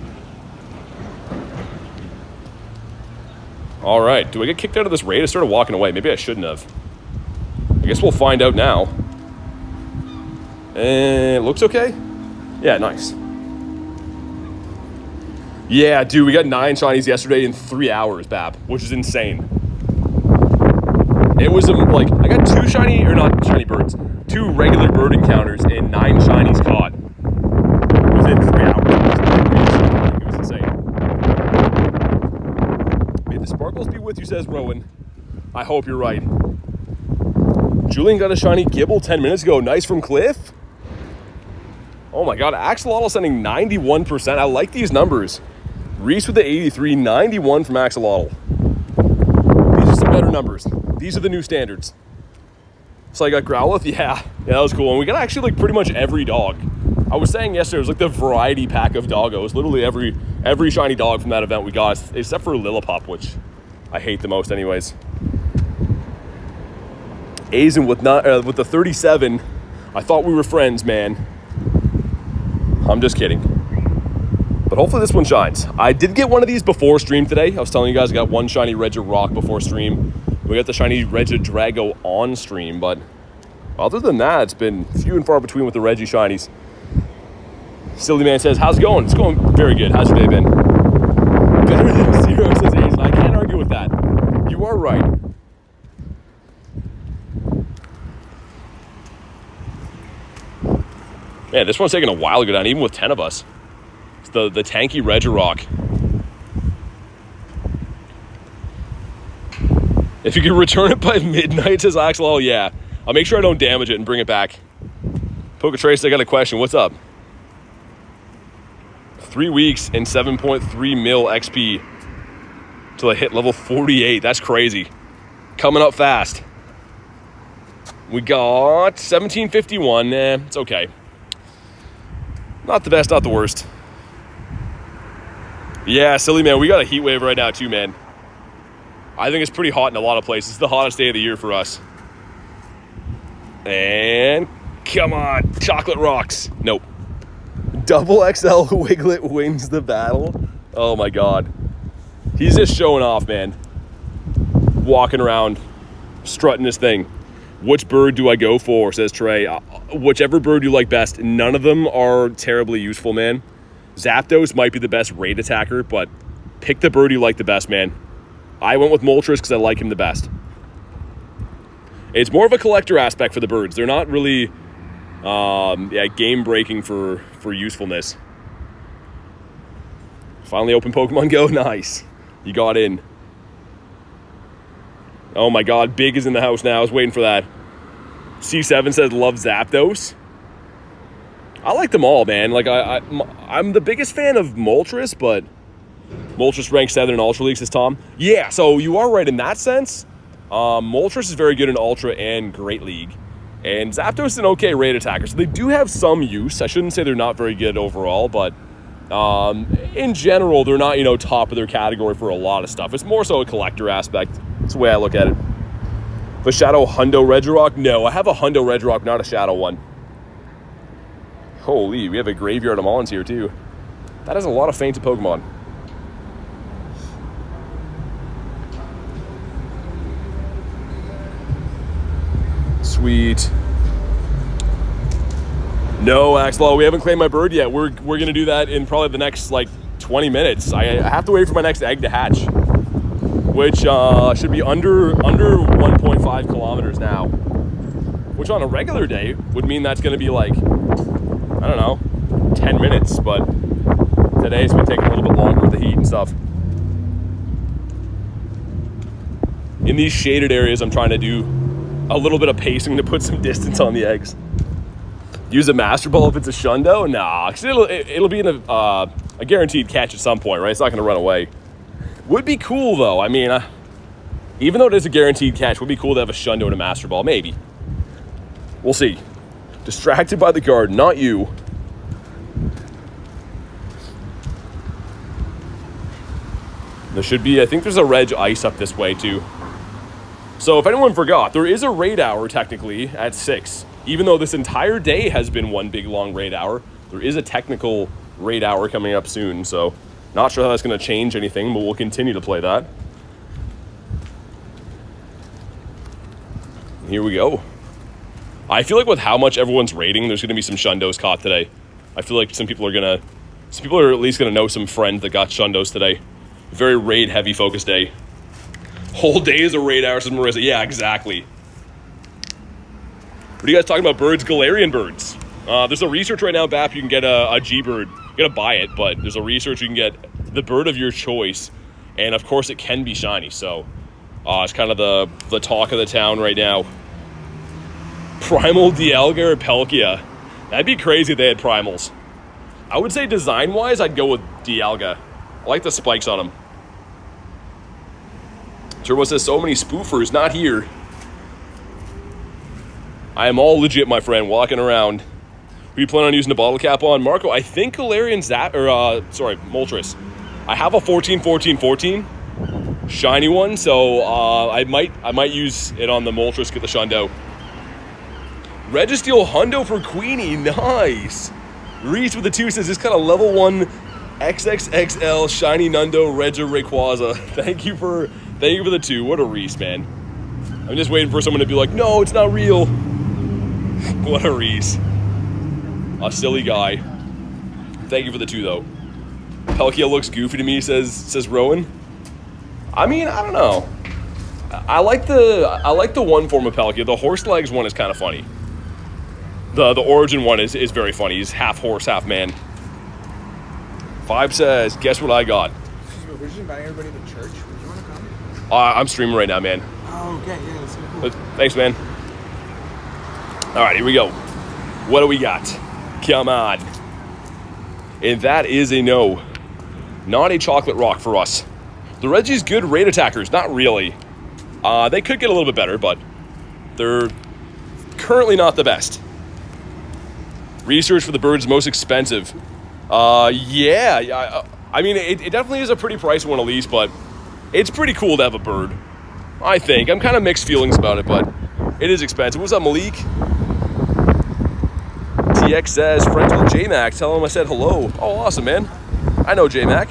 All right, do I get kicked out of this raid? I started walking away. Maybe I shouldn't have. I guess we'll find out now. And it looks okay. Yeah, nice. Yeah, dude, we got 9 shinies yesterday in 3 hours, Bab, which is insane. It was like, I got 2 shiny, or not shiny birds, 2 regular bird encounters and 9 shinies caught within 3 hours. It was insane. May the sparkles be with you, says Rowan. I hope you're right. Julian got a shiny Gibble 10 minutes ago. Nice from Cliff. Oh my god, Axolotl sending 91%. I like these numbers. Reese with the 83, 91 from Axolotl. These are some better numbers. These are the new standards. So I got Growlithe, yeah, that was cool. And we got actually like pretty much every dog. I was saying yesterday, it was like the variety pack of doggos. Literally every shiny dog from that event we got, except for Lillipup, which I hate the most anyways. Aizen with the 37. I thought we were friends, man. I'm just kidding. But hopefully this one shines. I did get one of these before stream today. I was telling you guys I got one shiny Regirock before stream. We got the shiny Regidrago on stream, but other than that, it's been few and far between with the Regi shinies. Silly Man says, how's it going? It's going very good. How's your day been? Better than 0, says Aizen. I can't argue with that. You are right. Man, this one's taking a while to go down, even with 10 of us. It's the tanky Regirock. If you could return it by midnight, says Axel, yeah. I'll make sure I don't damage it and bring it back. Poketrace, I got a question. What's up? 3 weeks and 7.3 mil XP till I hit level 48. That's crazy. Coming up fast. We got 1751. It's okay. Not the best, not the worst. Yeah, Silly Man, we got a heat wave right now too, man. I think it's pretty hot in a lot of places. It's the hottest day of the year for us. And come on, Chocolate Rocks. Nope. Double XL Wiglet wins the battle. Oh my god. He's just showing off, man. Walking around, strutting his thing. Which bird do I go for, says Trey. Whichever bird you like best. None of them are terribly useful, man. Zapdos might be the best raid attacker, but pick the bird you like the best, man. I went with Moltres because I like him the best. It's more of a collector aspect for the birds. They're not really game breaking for usefulness. Finally open Pokemon Go. Nice. You got in. Oh my god, Big is in the house now. I was waiting for that. C7 says love Zapdos. I like them all, man. Like I'm the biggest fan of Moltres, but Moltres ranked 7 in Ultra League, says Tom. Yeah, so you are right in that sense. Moltres is very good in Ultra and Great League. And Zapdos is an okay raid attacker. So they do have some use. I shouldn't say they're not very good overall, but in general, they're not, top of their category for a lot of stuff. It's more so a collector aspect. That's the way I look at it. The Shadow Hundo Regirock? No, I have a Hundo Regirock, not a Shadow one. Holy, we have a Graveyard of Mons here too. That has a lot of fainted Pokemon. Sweet. No, Axel, we haven't claimed my bird yet. We're gonna do that in probably the next 20 minutes. I have to wait for my next egg to hatch, which should be under 1.5 kilometers now, which on a regular day would mean that's gonna be I don't know, 10 minutes, but today it's been taking a little bit longer with the heat and stuff. In these shaded areas, I'm trying to do a little bit of pacing to put some distance on the eggs. Use a Master Ball if it's a Shundo? Nah, because it'll be in a guaranteed catch at some point, right? It's not going to run away. Would be cool, though. I mean, even though it is a guaranteed catch, would be cool to have a Shundo and a Master Ball. Maybe. We'll see. Distracted by the guard, not you. There should be, I think there's a Reg Ice up this way, too. So if anyone forgot, there is a raid hour, technically, at 6. Even though this entire day has been one big, long raid hour, there is a technical raid hour coming up soon, so not sure how that's going to change anything, but we'll continue to play that. Here we go. I feel like with how much everyone's raiding, there's going to be some Shundos caught today. I feel like some people are at least going to know some friends that got Shundos today. Very raid-heavy focus day. Whole day is a raid hour, says Marissa. Yeah, exactly. What are you guys talking about? Birds? Galarian birds. There's a research right now, BAP. You can get a G-bird. You gotta buy it, but there's a research. You can get the bird of your choice. And, of course, it can be shiny. So, it's kind of the talk of the town right now. Primal Dialga or Palkia. That'd be crazy if they had primals. I would say design-wise, I'd go with Dialga. I like the spikes on him. Turbo says, so many spoofers, not here. I am all legit, my friend, walking around. Who you plan on using the bottle cap on? Marco, I think Galarian Moltres. I have a 14 shiny one, so I might use it on the Moltres, get the Shundo. Registeel Hundo for Queenie, nice. Reese with the 2 says this kind of level 1 XXXL shiny Nundo Rayquaza. Thank you for the 2. What a Reese, man. I'm just waiting for someone to be like, no, it's not real. What a Reese. A silly guy. Thank you for the 2 though. Palkia looks goofy to me, says Rowan. I mean, I don't know. I like the one form of Palkia. The horse legs one is kind of funny. The origin one is very funny. He's half horse, half man. 5 says, guess what I got? We're just inviting everybody to church. Would you want to come? I'm streaming right now, man. Oh, okay. Yeah, that's so cool. Thanks, man. All right, here we go. What do we got? Come on. And that is a no. Not a chocolate rock for us. The Regi's good raid attackers. Not really. They could get a little bit better, but they're currently not the best. Research for the bird's most expensive. Yeah. I mean, it definitely is a pretty pricey one at least, but it's pretty cool to have a bird. I think. I'm kind of mixed feelings about it, but it is expensive. What's up, Malik? TX says, friends with J-Mac. Tell him I said hello. Oh, awesome, man. I know J-Mac.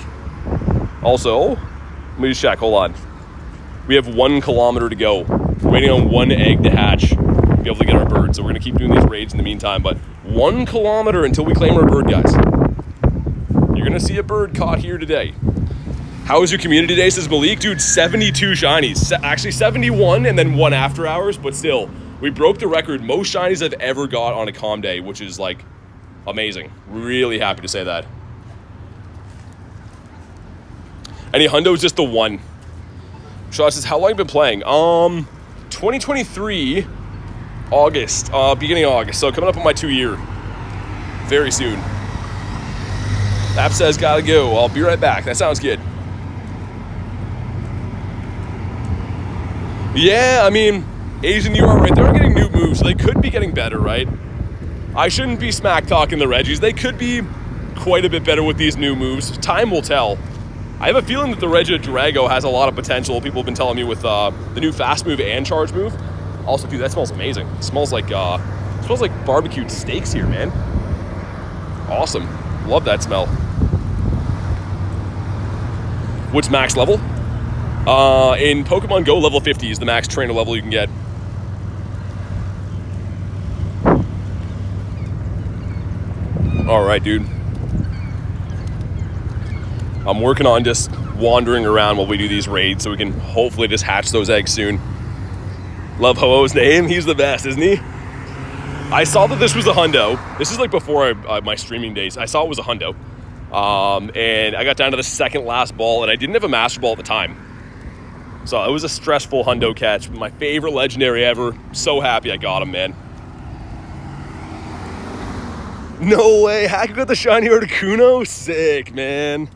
Also, let me just check. Hold on. We have 1 kilometer to go. We're waiting on 1 egg to hatch to be able to get our bird. So we're going to keep doing these raids in the meantime. But 1 kilometer until we claim our bird, guys. You're going to see a bird caught here today. How was your community day, says Malik? Dude, 72 shinies. Actually, 71 and then 1 after hours. But still, we broke the record. Most shinies I've ever got on a comm day, which is, like, amazing. Really happy to say that. Any Hundo's just the 1. Shaw says, how long have you been playing? 2023, August, beginning of August. So coming up on my 2-year. Very soon. App says, gotta go. I'll be right back. That sounds good. Yeah, I mean, Asian, you are right. They're getting new moves, so they could be getting better, right? I shouldn't be smack talking the Regis. They could be quite a bit better with these new moves. Time will tell. I have a feeling that the Regidrago has a lot of potential. People have been telling me with the new fast move and charge move. Also, dude, that smells amazing. It smells like barbecued steaks here, man. Awesome. Love that smell. What's max level? In Pokemon GO, level 50 is the max trainer level you can get. All right, dude. I'm working on just wandering around while we do these raids so we can hopefully just hatch those eggs soon. Love Ho-Oh's name. He's the best, isn't he? I saw that this was a hundo. This is like before my streaming days. I saw it was a hundo. And I got down to the second last ball, and I didn't have a master ball at the time. So it was a stressful hundo catch. My favorite legendary ever. So happy I got him, man. No way. Haku got the shiny Articuno? Sick, man.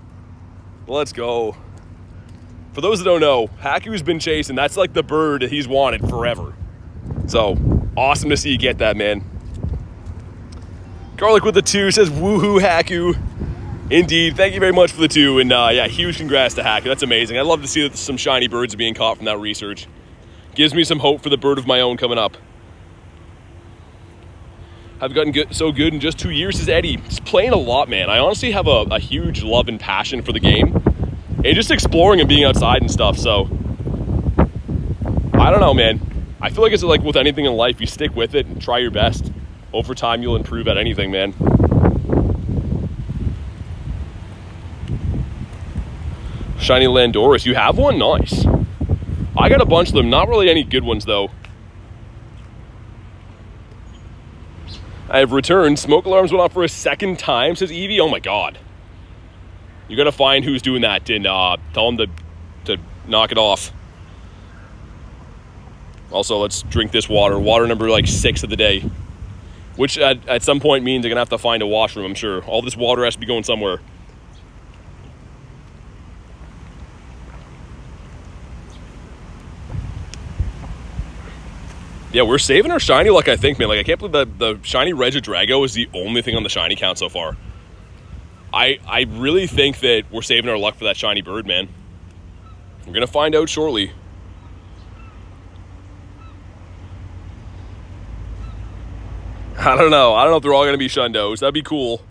Let's go. For those that don't know, Haku's been chasing. That's like the bird that he's wanted forever. So, awesome to see you get that, man. Garlic with the 2 says, woohoo, Haku. Indeed. Thank you very much for the 2. And yeah, huge congrats to Haku. That's amazing. I'd love to see that some shiny birds are being caught from that research. Gives me some hope for the bird of my own coming up. I've gotten so good in just 2 years, says Eddie. Just playing a lot, man. I honestly have a huge love and passion for the game. And just exploring and being outside and stuff, so. I don't know, man. I feel like it's like with anything in life, you stick with it and try your best. Over time, you'll improve at anything, man. Shiny Landorus. You have one? Nice. I got a bunch of them. Not really any good ones, though. I have returned. Smoke alarms went off for a second time, says Evie. Oh my god. You gotta find who's doing that and tell them to knock it off. Also, let's drink this water. Water number like 6 of the day. Which at some point means I'm going to have to find a washroom, I'm sure. All this water has to be going somewhere. Yeah, we're saving our shiny luck, I think, man. Like, I can't believe that the shiny Regidrago is the only thing on the shiny count so far. I really think that we're saving our luck for that shiny bird, man. We're going to find out shortly. I don't know. I don't know if they're all going to be Shundos. That'd be cool.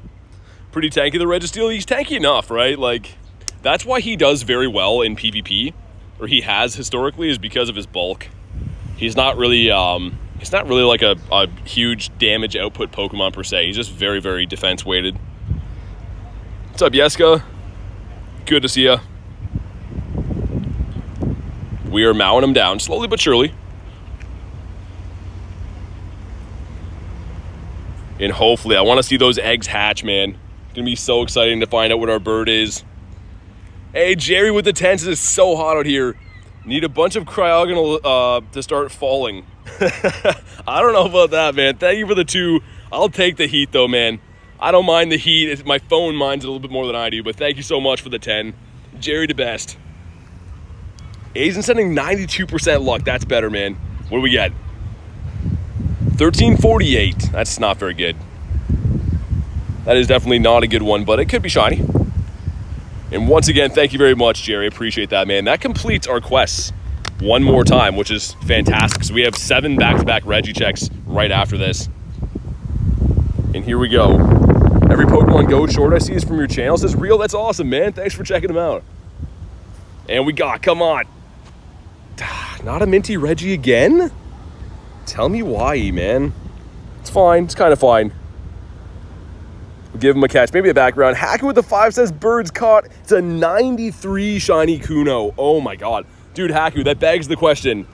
Pretty tanky, the Registeel. He's tanky enough, right? Like, that's why he does very well in PvP, or he has historically, is because of his bulk. He's not really like a huge damage output Pokemon per se. He's just very, very defense weighted. What's up, Yeska? Good to see ya. We are mowing him down slowly but surely. And hopefully, I want to see those eggs hatch, man. It's going to be so exciting to find out what our bird is. Hey, Jerry with the tents. It's so hot out here. Need a bunch of cryogonal to start falling. I don't know about that, man. Thank you for the 2. I'll take the heat, though, man. I don't mind the heat. My phone minds it a little bit more than I do, but thank you so much for the 10. Jerry the best. Aizen sending 92% luck. That's better, man. What do we get? 1348. That's not very good. That is definitely not a good one, but it could be shiny. And once again, thank you very much, Jerry. Appreciate that, man. That completes our quests one more time, which is fantastic. So we have 7 back-to-back Regi checks right after this. And here we go. Every Pokemon Go short I see is from your channel. Says real. That's awesome, man. Thanks for checking them out. And we got, come on. Not a minty Regi again? Tell me why, man. It's fine. It's kind of fine. We'll give him a catch. Maybe a background. Hacking with the 5 says birds caught. It's a 93 shiny Kuno. Oh my god. Dude, Haku, that begs the question.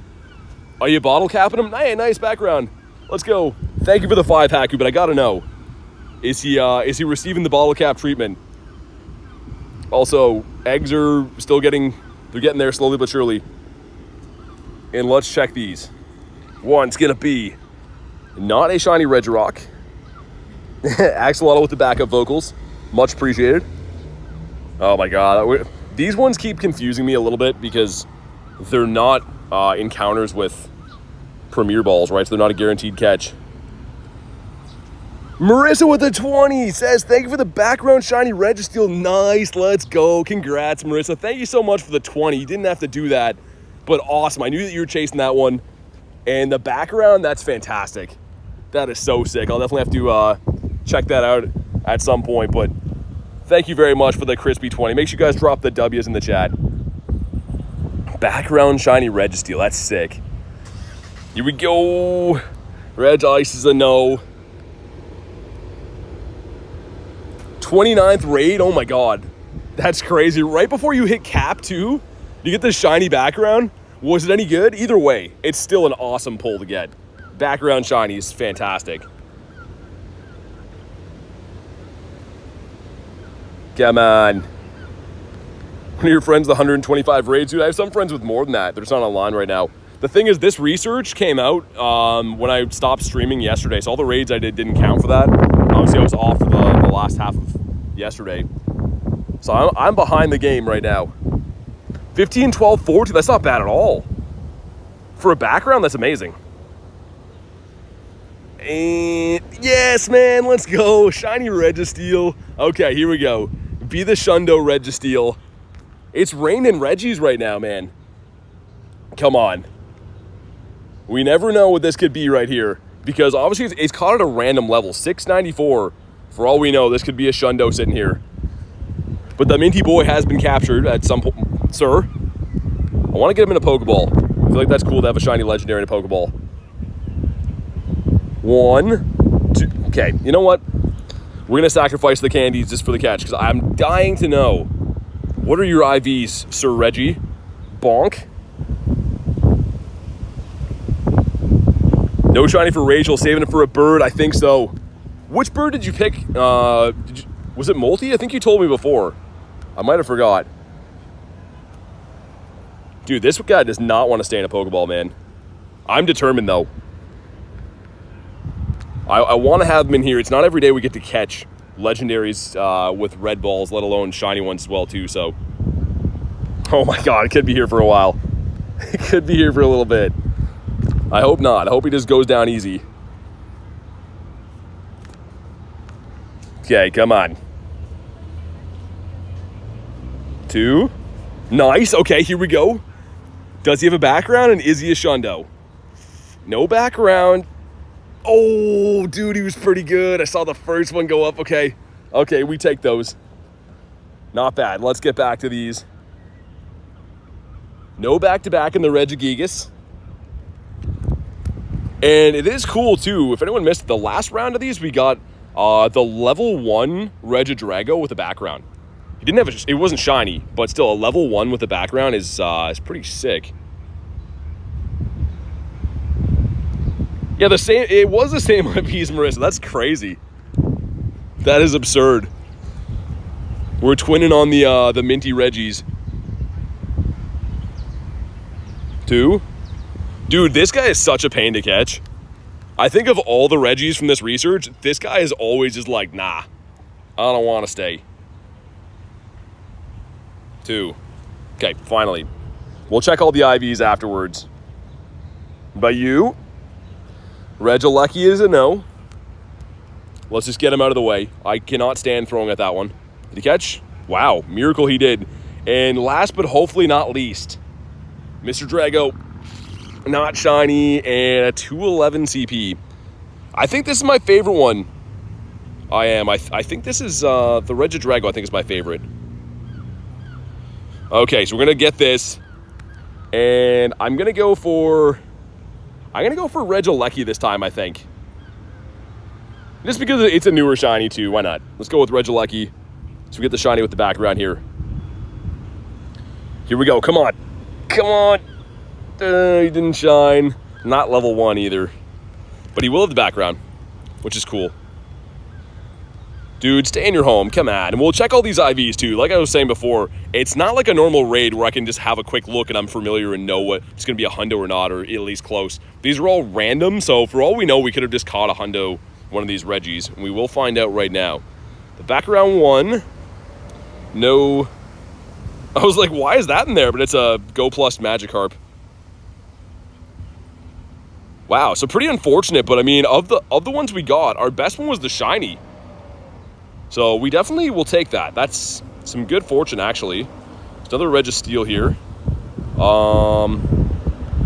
Are you bottle capping him? Hey, nice background. Let's go. Thank you for the 5, Haku, but I gotta know. Is he receiving the bottle cap treatment? Also, eggs are still getting there slowly but surely. And let's check these. One's gonna be not a shiny Regirock. Axolotl with the backup vocals. Much appreciated. Oh my god. These ones keep confusing me a little bit because they're not encounters with Premier Balls, right? So they're not a guaranteed catch. Marissa with the 20 says, thank you for the background shiny Registeel. Nice, let's go. Congrats, Marissa. Thank you so much for the 20. You didn't have to do that, but awesome. I knew that you were chasing that one. And the background, that's fantastic. That is so sick. I'll definitely have to check that out at some point, but thank you very much for the crispy 20. Make sure you guys drop the W's in the chat. Background shiny Registeel, that's sick. Here we go. Regice is a no. 29th raid, oh my god. That's crazy. Right before you hit cap too, you get this shiny background. Was it any good? Either way, it's still an awesome pull to get. Background shiny is fantastic. Come on. One of your friends, the 125 raids, dude. I have some friends with more than that. They're just not online right now. The thing is, this research came out when I stopped streaming yesterday, so all the raids I did didn't count for that. Obviously, I was off for the last half of yesterday. So I'm behind the game right now. 15, 12, 14, that's not bad at all. For a background, that's amazing. And yes, man, let's go. Shiny Registeel. Okay, here we go. Be the Shundo Registeel. It's raining Regis right now, man. Come on. We never know what this could be right here. Because obviously it's caught at a random level. 694. For all we know, this could be a Shundo sitting here. But the Minty Boy has been captured at some point. Sir, I want to get him in a Pokeball. I feel like that's cool to have a shiny legendary in a Pokeball. 1, 2. Okay, you know what? We're going to sacrifice the candies just for the catch because I'm dying to know. What are your IVs, Sir Regi? Bonk. No shiny for Rachel, saving it for a bird. I think so. Which bird did you pick? Was it Molty? I think you told me before. I might have forgot. Dude, this guy does not want to stay in a Pokeball, man. I'm determined, though. I want to have them in here. It's not every day we get to catch legendaries with red balls, let alone shiny ones as well, too. So, oh my god, it could be here for a while. It could be here for a little bit. I hope not. I hope he just goes down easy. Okay, come on. 2. Nice. Okay, here we go. Does he have a background, and is he a Shundo? No background. Oh, dude, he was pretty good. I saw the first one go up. Okay, we take those. Not bad. Let's get back to these. No back-to-back in the Regigice. And it is cool, too. If anyone missed the last round of these, we got the level 1 Regidrago with a background. He didn't have it wasn't shiny, but still a level 1 with a background is pretty sick. Yeah, it was the same IVs, Marissa. That's crazy. That is absurd. We're twinning on the minty Regis. 2. Dude, this guy is such a pain to catch. I think of all the Regis from this research, this guy is always just like, nah, I don't want to stay. 2. Okay, finally. We'll check all the IVs afterwards. But you, Regilucky is a no. Let's just get him out of the way. I cannot stand throwing at that one. Did he catch? Wow, miracle he did. And last but hopefully not least, Mr. Drago, not shiny, and a 211 CP. I think this is my favorite one. I think this is the Regidrago, I think is my favorite. Okay, so we're gonna get this, and I'm gonna go for Regilucky this time, I think. Just because it's a newer shiny too, why not? Let's go with Regilucky. So we get the shiny with the background here. Here we go, come on. Come on. He didn't shine. Not level 1 either. But he will have the background, which is cool. Dude, stay in your home, come on. And we'll check all these IVs too. Like I was saying before, it's not like a normal raid where I can just have a quick look and I'm familiar and know what it's going to be a hundo or not, or at least close. These are all random, so for all we know, we could have just caught a hundo, one of these Regis, and we will find out right now. The background 1, no. I was like, why is that in there? But it's a Go Plus Magikarp. Wow, so pretty unfortunate, but I mean, of the ones we got, our best one was the shiny. So we definitely will take that. That's some good fortune, actually. There's another Registeel here.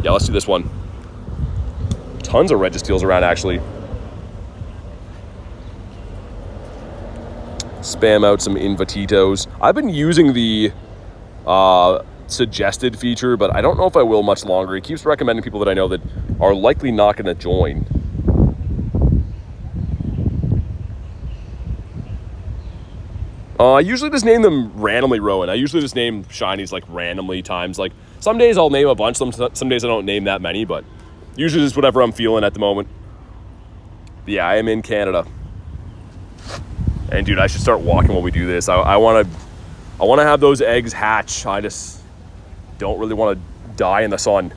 Yeah, let's do this one. Tons of Registeels around, actually. Spam out some Invititos. I've been using the suggested feature, but I don't know if I will much longer. It keeps recommending people that I know that are likely not going to join. I usually just name them randomly, Rowan. I usually just name shinies like randomly times. Like some days I'll name a bunch, some days I don't name that many, but usually just whatever I'm feeling at the moment. But yeah, I am in Canada. And dude, I should start walking while we do this. I want to have those eggs hatch. I just don't really want to die in the sun.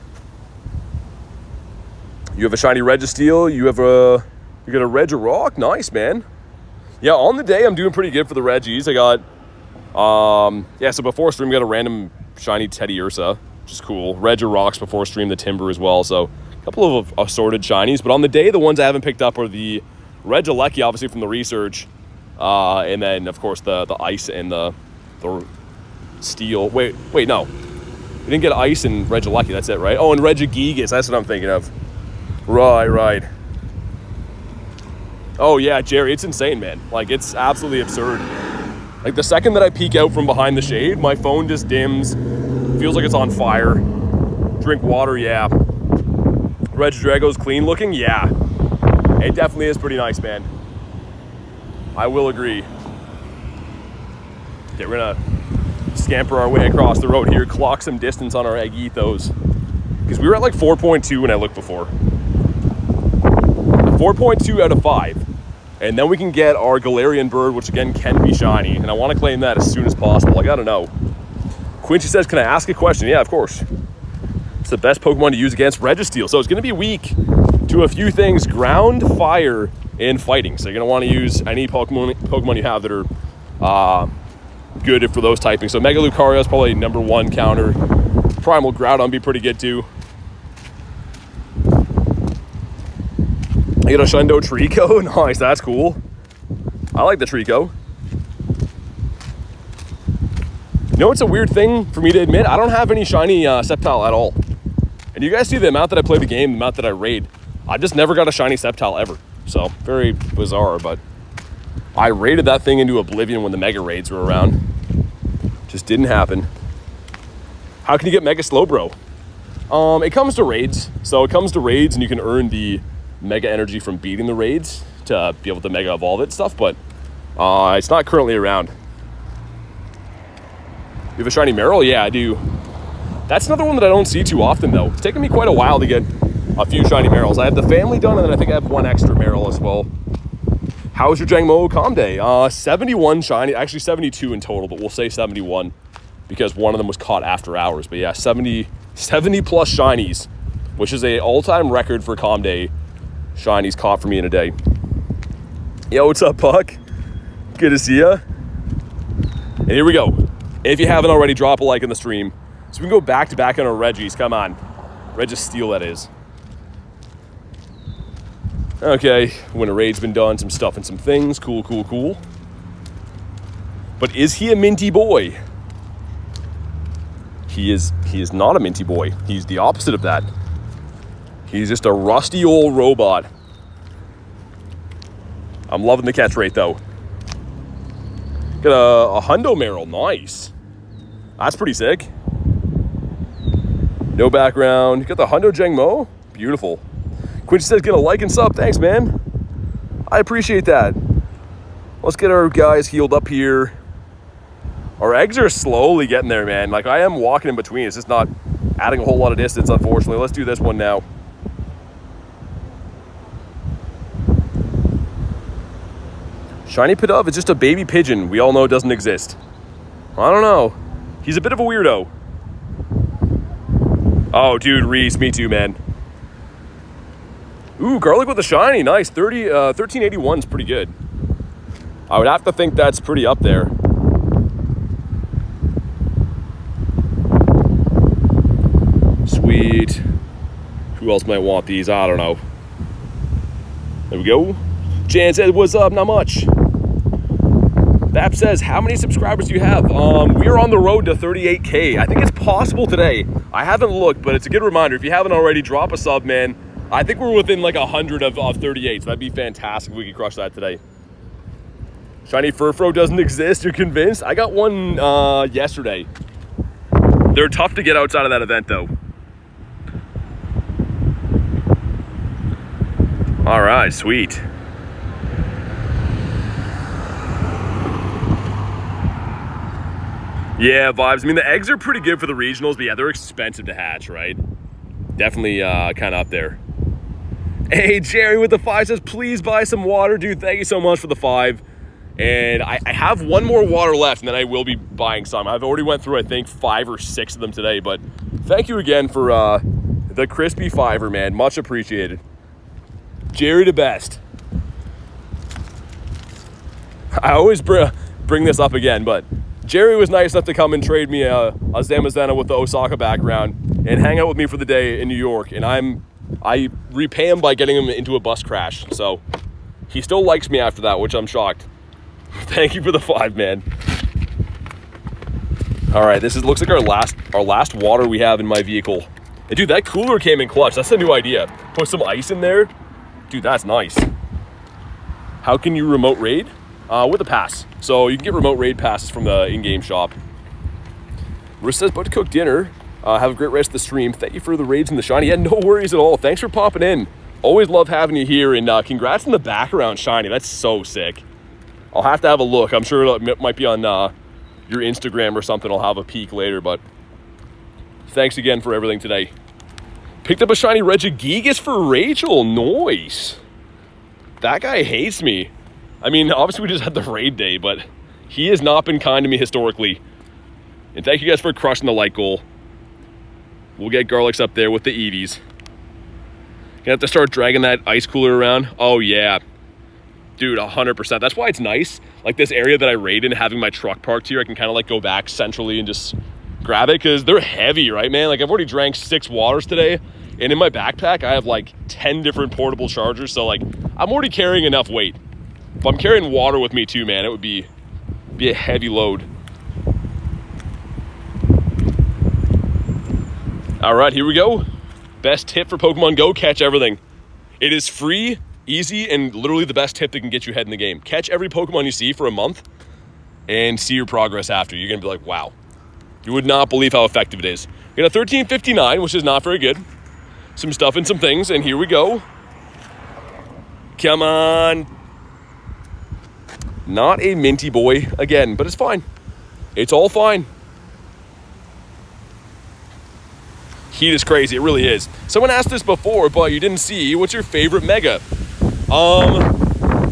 You have a shiny Registeel. You got a Regirock. Nice, man. Yeah, on the day I'm doing pretty good for the Regis. I got so before stream we got a random shiny Teddy Ursa, which is cool. Regirocks before stream, the Timber as well. So a couple of assorted shinies. But on the day, the ones I haven't picked up are the Regilucky, obviously from the research. And then of course the ice and the steel. Wait, no. We didn't get ice and Regilucky, that's it, right? Oh, and Regigice, that's what I'm thinking of. Right. Oh yeah, Jerry, it's insane, man. Like, it's absolutely absurd. Like, the second that I peek out from behind the shade, my phone just dims. Feels like it's on fire. Drink water, yeah. Regidrago's clean looking, yeah. It definitely is pretty nice, man. I will agree. Okay, we're gonna scamper our way across the road here, clock some distance on our egg ethos. Because we were at like 4.2 when I looked before. 4.2 out of 5. And then we can get our Galarian Bird, which again can be shiny. And I want to claim that as soon as possible. I gotta know. Quincy says, can I ask a question? Yeah, of course. It's the best Pokemon to use against Registeel. So it's going to be weak to a few things: ground, fire, and fighting. So you're going to want to use any Pokemon you have that are good for those typing. So Mega Lucario is probably #1 counter. Primal Groudon be pretty good too. You get a Shundo Trico. Nice, that's cool. I like the Trico. You know, it's a weird thing for me to admit. I don't have any shiny Sceptile at all. And you guys see the amount that I play the game, the amount that I raid. I've just never got a shiny Sceptile ever. So, very bizarre, but I raided that thing into oblivion when the Mega Raids were around. Just didn't happen. How can you get Mega Slowbro? It comes to raids. So it comes to raids and you can earn the Mega Energy from beating the raids to be able to Mega Evolve it stuff, but it's not currently around. You have a shiny Marill? Yeah, I do. That's another one that I don't see too often, though. It's taken me quite a while to get a few shiny Marills. I have the family done, and then I think I have one extra Marill as well. How was your Jangmo Calm Day? 71 shiny, actually 72 in total, but we'll say 71 because one of them was caught after hours. But yeah, 70 plus shinies, which is a all-time record for Calm Day shinies caught for me in a day. Yo, what's up, Puck? Good to see ya. And here we go. If you haven't already, drop a like in the stream. So we can go back to back on our Regis. Come on. Registeel, that is. Okay, when a raid's been done, some stuff and some things. Cool, cool, cool. But is he a minty boy? He is not a minty boy. He's the opposite of that. He's just a rusty old robot. I'm loving the catch rate, though. Got a Hundo Marill. Nice. That's pretty sick. No background. You got the Hundo Jangmo. Beautiful. Quincy says, get a like and sub. Thanks, man. I appreciate that. Let's get our guys healed up here. Our eggs are slowly getting there, man. Like, I am walking in between. It's just not adding a whole lot of distance, unfortunately. Let's do this one now. Shiny Pidove is just a baby pigeon we all know doesn't exist. I don't know. He's a bit of a weirdo. Oh, dude, Reese, me too, man. Ooh, garlic with a shiny. Nice. 1381 is pretty good. I would have to think that's pretty up there. Sweet. Who else might want these? I don't know. There we go. Jan says, what's up? Not much. Bap says, how many subscribers do you have? We are on the road to 38K. I think it's possible today. I haven't looked, but it's a good reminder. If you haven't already, drop a sub, man. I think we're within like 100 of 38, so that'd be fantastic if we could crush that today. Shiny Furfro doesn't exist, you're convinced? I got one yesterday. They're tough to get outside of that event, though. All right, sweet. Yeah, vibes. I mean, the eggs are pretty good for the regionals, but yeah, they're expensive to hatch, right? Definitely kind of up there. Hey, Jerry with the 5 says, please buy some water. Dude, thank you so much for the 5. And I have one more water left, and then I will be buying some. I've already went through, I think, 5 or 6 of them today, but thank you again for the crispy 5er, man. Much appreciated. Jerry the best. I always bring this up again, but Jerry was nice enough to come and trade me a Zamazenta with the Osaka background and hang out with me for the day in New York, and I repay him by getting him into a bus crash. So he still likes me after that, which I'm shocked. Thank you for the 5, man. All right, looks like our last water we have in my vehicle. And dude, that cooler came in clutch. That's a new idea. Put some ice in there. Dude, that's nice. How can you remote raid? With a pass. So you can get remote raid passes from the in-game shop. Riss says, about to cook dinner. Have a great rest of the stream. Thank you for the raids and the shiny. Yeah, no worries at all. Thanks for popping in. Always love having you here. And congrats on the background shiny. That's so sick. I'll have to have a look. I'm sure it might be on your Instagram or something. I'll have a peek later. But thanks again for everything today. Picked up a shiny Regigigas for Rachel. Nice. That guy hates me. I mean, obviously we just had the raid day, but he has not been kind to me historically. And thank you guys for crushing the like goal. We'll get Garlics up there with the Eevees. Gonna have to start dragging that ice cooler around. Oh yeah. Dude, 100%. That's why it's nice. Like this area that I raid in, having my truck parked here, I can kind of like go back centrally and just grab it because they're heavy, right, man? Like I've already drank 6 waters today. And in my backpack, I have like 10 different portable chargers. So like I'm already carrying enough weight. If I'm carrying water with me too, man, it would be a heavy load. All right, here we go. Best tip for Pokemon Go, catch everything. It is free, easy, and literally the best tip that can get you ahead in the game. Catch every Pokemon you see for a month and see your progress after. You're gonna be like, wow. You would not believe how effective it is. We got a 1359, which is not very good. Some stuff and some things, and here we go. Come on. Not a minty boy again, but it's fine. It's all fine. Heat is crazy, it really is. Someone asked this before, but you didn't see. What's your favorite Mega?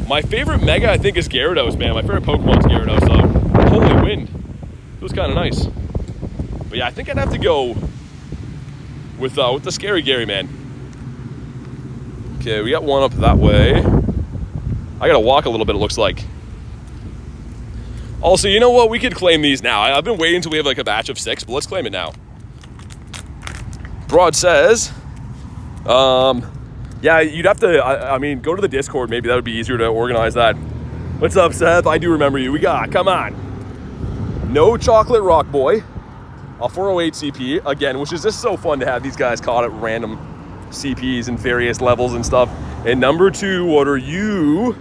My favorite Mega, I think, is Gyarados, man. My favorite Pokemon's Gyarados, so holy wind. It was kind of nice. But yeah, I think I'd have to go with the Scary Gary, man. Okay, we got one up that way. I gotta walk a little bit, it looks like. Also, you know what? We could claim these now. I've been waiting until we have like a batch of 6, but let's claim it now. Broad says, yeah, you'd have to, I mean, go to the Discord. Maybe that would be easier to organize that. What's up, Seth? I do remember you. We got, come on. No Chocolate Rock Boy. A 408 CP, again, which is just so fun to have these guys caught at random CPs and various levels and stuff. And number 2, what are you?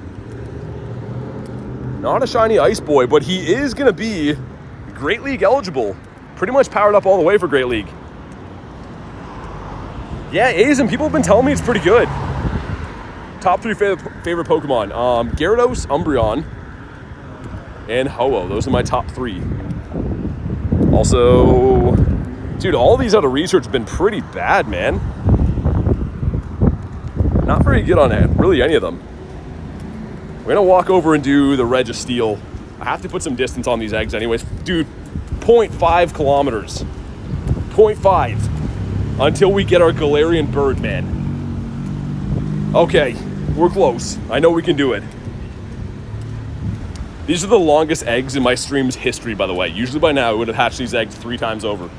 Not a shiny Ice Boy, but he is going to be Great League eligible. Pretty much powered up all the way for Great League. Yeah, A's, and people have been telling me it's pretty good. Top 3 favorite Pokemon. Gyarados, Umbreon, and Ho-Oh. Those are my top 3. Also, dude, all these out of research have been pretty bad, man. Not very good on really any of them. We're gonna walk over and do the Registeel. I have to put some distance on these eggs anyways. Dude, 0.5 kilometers. 0.5. Until we get our Galarian Bird, man. Okay, we're close. I know we can do it. These are the longest eggs in my stream's history, by the way. Usually by now, I would have hatched these eggs 3 times over.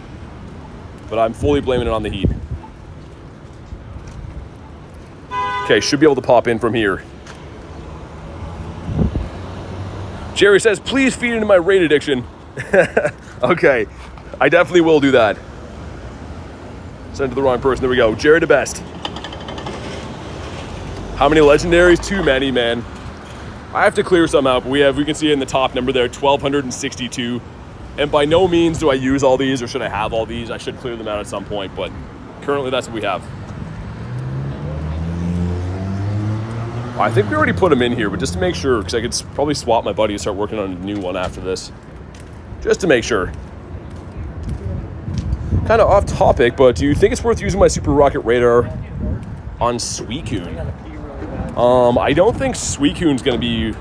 But I'm fully blaming it on the heat. Okay, should be able to pop in from here. Jerry says, please feed into my raid addiction. Okay, I definitely will do that. Send to the wrong person. There we go. Jared the best. How many legendaries? Too many, man. I have to clear some out, but we can see it in the top number there, 1,262. And by no means do I use all these, or should I have all these. I should clear them out at some point, but currently that's what we have. I think we already put them in here, but just to make sure, because I could probably swap my buddy and start working on a new one after this. Just to make sure. Kind of off topic, but do you think it's worth using my Super Rocket Radar on Suicune? I don't think Suicune's going to be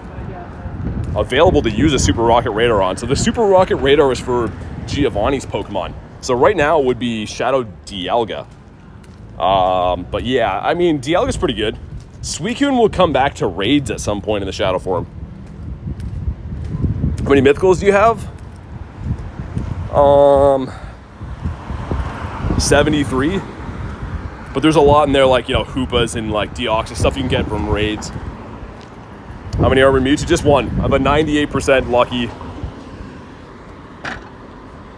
available to use a Super Rocket Radar on. So the Super Rocket Radar is for Giovanni's Pokemon. So right now it would be Shadow Dialga. But yeah, I mean, Dialga's pretty good. Suicune will come back to raids at some point in the Shadow form. How many Mythicals do you have? 73. But there's a lot in there, like, you know, Hoopas and like Deoxys and stuff you can get from raids. How many Armor Mewtwo? Just 1. I have a 98% lucky.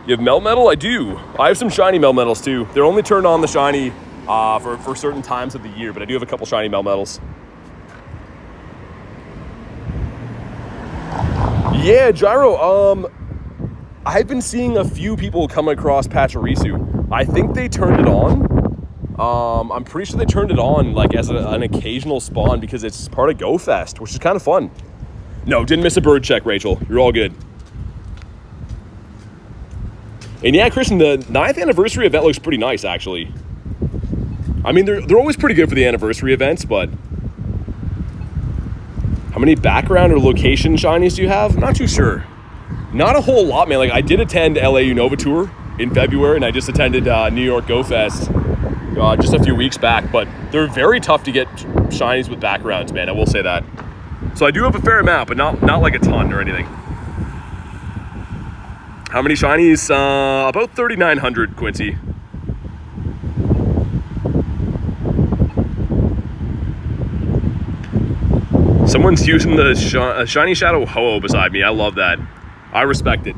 You have Melmetal? I do. I have some shiny Melmetals too. They're only turned on the shiny for certain times of the year, but I do have a couple shiny Melmetals. Yeah, Gyro. I've been seeing a few people come across Pachirisu. I think they turned it on. I'm pretty sure they turned it on like as an occasional spawn because it's part of Go Fest, which is kind of fun. No, didn't miss a bird check, Rachel. You're all good. And yeah, Christian, the 9th anniversary event looks pretty nice, actually. I mean, they're always pretty good for the anniversary events, but how many background or location shinies do you have? I'm not too sure. Not a whole lot, man. Like, I did attend LA Unova Tour in February, and I just attended New York Go Fest just a few weeks back, but they're very tough to get shinies with backgrounds, man, I will say that. So I do have a fair amount, but not like a ton or anything. How many shinies? About 3,900, Quincy. Someone's using the Shiny Shadow Ho-Oh beside me. I love that. I respect it.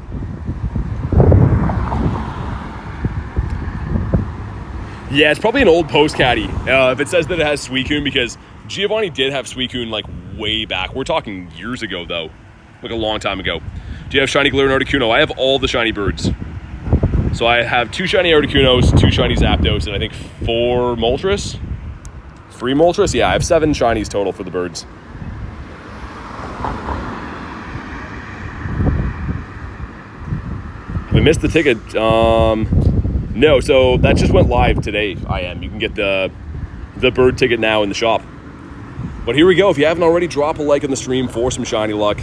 Yeah, it's probably an old post caddy. If it says that it has Suicune, because Giovanni did have Suicune like way back. We're talking years ago though, like a long time ago. Do you have shiny Galarian Articuno? I have all the shiny birds. So I have 2 shiny Articunos, 2 shiny Zapdos, and I think 4 Moltres. 3 Moltres? Yeah, I have 7 shinies total for the birds. We missed the ticket. No, so that just went live today, You can get the bird ticket now in the shop. But here we go. If you haven't already, drop a like on the stream for some shiny luck.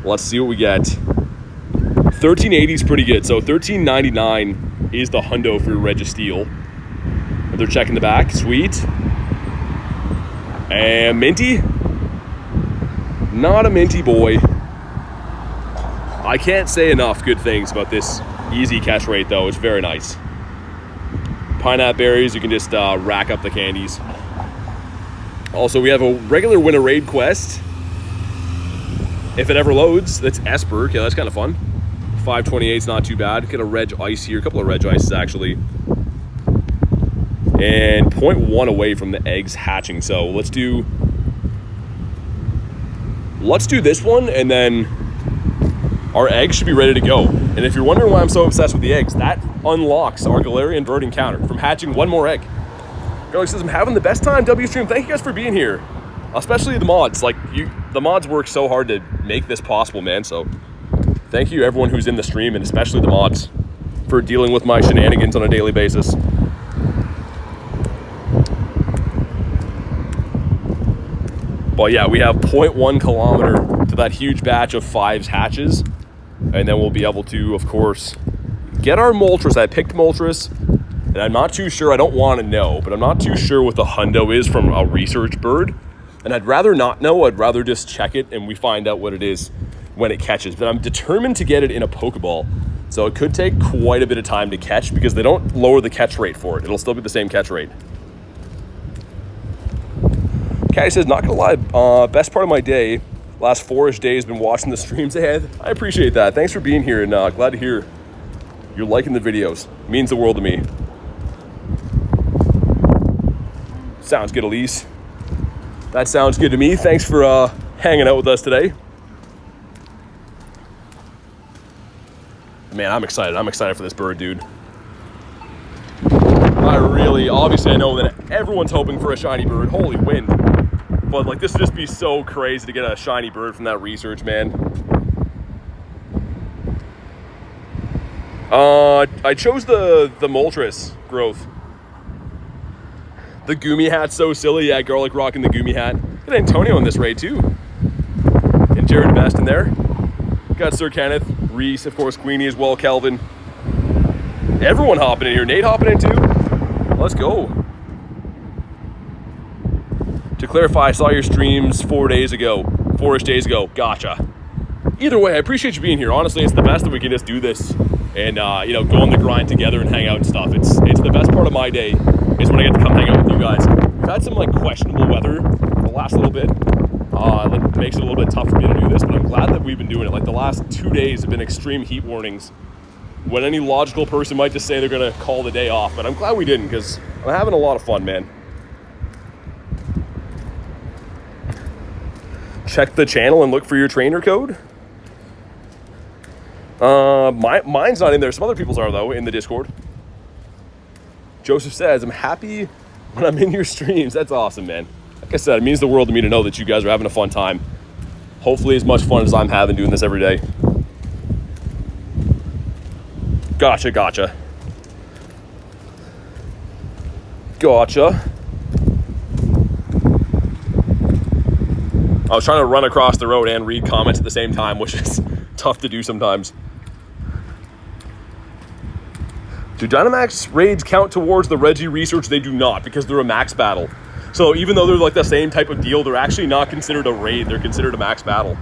Let's see what we get. 1380 is pretty good. So 1399 is the hundo for Registeel. They're checking the back. Sweet. And Minty. Not a Minty boy. I can't say enough good things about this easy catch rate, though. It's very nice. Pineapple berries, you can just rack up the candies. Also, we have a regular win a raid quest. If it ever loads, that's Esper. Okay, that's kind of fun. 528 is not too bad. Get a Regice here, a couple of Regices actually. And 0.1 away from the eggs hatching. So let's do this one, and then our eggs should be ready to go. And if you're wondering why I'm so obsessed with the eggs, that unlocks our Galarian Bird encounter from hatching one more egg. Garlic says, I'm having the best time, W-Stream. Thank you guys for being here. Especially the mods. The mods work so hard to make this possible, man. So thank you everyone who's in the stream, and especially the mods, for dealing with my shenanigans on a daily basis. But yeah, we have 0.1 kilometer to that huge batch of 5s hatches. And then we'll be able to, of course, get our Moltres. I picked Moltres, and I'm not too sure. I don't want to know, but I'm not too sure what the hundo is from a research bird. And I'd rather not know. I'd rather just check it and we find out what it is when it catches. But I'm determined to get it in a Pokeball. So it could take quite a bit of time to catch because they don't lower the catch rate for it. It'll still be the same catch rate. Caddy says, not gonna lie, best part of my day, last 4-ish days, been watching the streams ahead. I appreciate that. Thanks for being here, and glad to hear you're liking the videos. It means the world to me. Sounds good, Elise. That sounds good to me. Thanks for hanging out with us today. Man, I'm excited. I'm excited for this bird, dude. Obviously I know that everyone's hoping for a shiny bird. Holy wind. But like, this would just be so crazy to get a shiny bird from that research, man. I chose the Moltres growth. The Gumi hat's so silly. Yeah, Garlic rocking the Gumi hat. Got Antonio in this raid too. And Jared Best in there. Got Sir Kenneth, Reese, of course, Queenie as well, Kelvin. Everyone hopping in here. Nate hopping in too. Let's go. To clarify, I saw your streams 4-ish days ago. Gotcha. Either way, I appreciate you being here. Honestly, it's the best that we can just do this and you know, go on the grind together and hang out and stuff. It's the best part of my day is when I get to come hang out with you guys. We've had some like questionable weather the last little bit. That makes it a little bit tough for me to do this, but I'm glad that we've been doing it. Like the last 2 days have been extreme heat warnings, when any logical person might just say they're gonna call the day off, but I'm glad we didn't because I'm having a lot of fun, man. Check the channel and look for your trainer code. Mine's not in there. Some other people's are though in the Discord. Joseph says, I'm happy when I'm in your streams. That's awesome, man. Like I said, it means the world to me to know that you guys are having a fun time. Hopefully as much fun as I'm having doing this every day. Gotcha. Gotcha. I was trying to run across the road and read comments at the same time, which is tough to do sometimes. Do Dynamax raids count towards the Regi research? They do not, because they're a max battle. So even though they're like the same type of deal, they're actually not considered a raid. They're considered a max battle.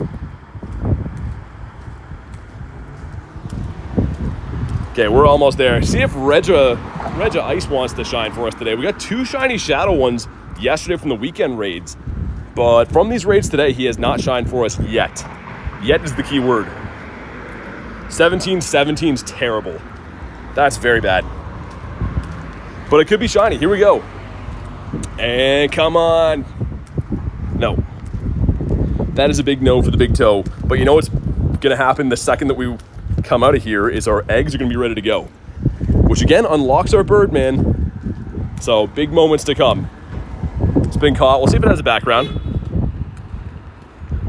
Okay, we're almost there. See if Regice wants to shine for us today. We got 2 shiny shadow ones yesterday from the weekend raids. But from these raids today, he has not shined for us yet. Yet is the key word. 17-17's terrible. That's very bad. But it could be shiny. Here we go. And come on. No. That is a big no for the big toe. But you know what's going to happen the second that we come out of here is our eggs are going to be ready to go. Which again unlocks our bird, man. So big moments to come. It's been caught. We'll see if it has a background.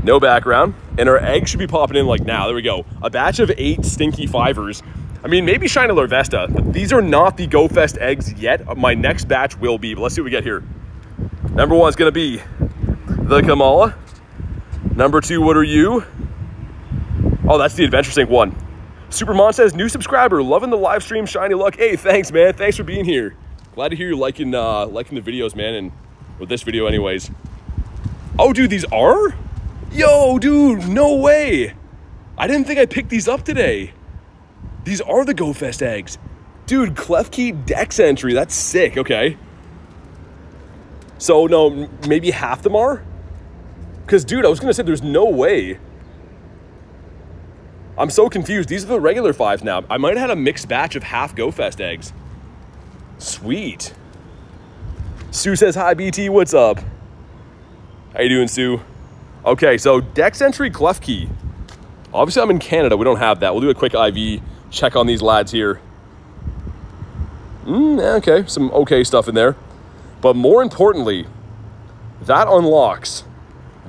No background. And our eggs should be popping in like now. There we go. A batch of 8 stinky 5ers. I mean, maybe Shiny Larvesta. But these are not the Go Fest eggs yet. My next batch will be. But let's see what we get here. Number 1 is going to be the Kamala. Number 2, what are you? Oh, that's the Adventure Sync one. Supermon says, new subscriber, loving the live stream, Shiny Luck. Hey, thanks, man. Thanks for being here. Glad to hear you liking the videos, man, and with this video anyways. Oh, dude, these are? Yo, dude, no way. I didn't think I picked these up today. These are the Go Fest eggs. Dude, Klefki Dex entry. That's sick. Okay. So, no, maybe half them are? Because, dude, I was going to say there's no way. I'm so confused. These are the regular 5s now. I might have had a mixed batch of half Go Fest eggs. Sweet. Sue says, hi, BT. What's up? How you doing, Sue? Okay, so Dex entry Klefki. Obviously, I'm in Canada. We don't have that. We'll do a quick IV check on these lads here. Okay, some okay stuff in there. But more importantly, that unlocks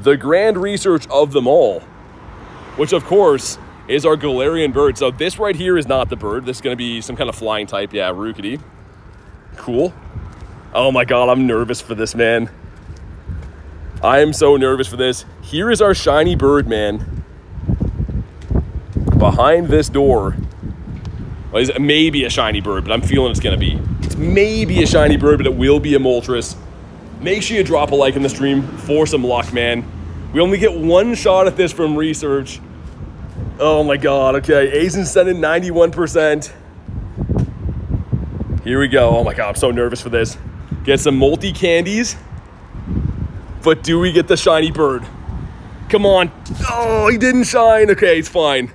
the grand research of them all, which, of course, is our Galarian Bird. So this right here is not the bird. This is going to be some kind of flying type. Yeah, Rookity. Cool. Oh my god, I'm nervous for this, man. I am so nervous for this. Here is our shiny bird, man. Behind this door. Well, it's maybe a shiny bird, but I'm feeling it's going to be. It's maybe a shiny bird, but it will be a Moltres. Make sure you drop a like in the stream for some luck, man. We only get 1 shot at this from research. Oh my god, okay. Aizen sending 91%. Here we go. Oh my god, I'm so nervous for this. Get some multi-candies. But do we get the shiny bird? Come on. Oh, he didn't shine. Okay, it's fine.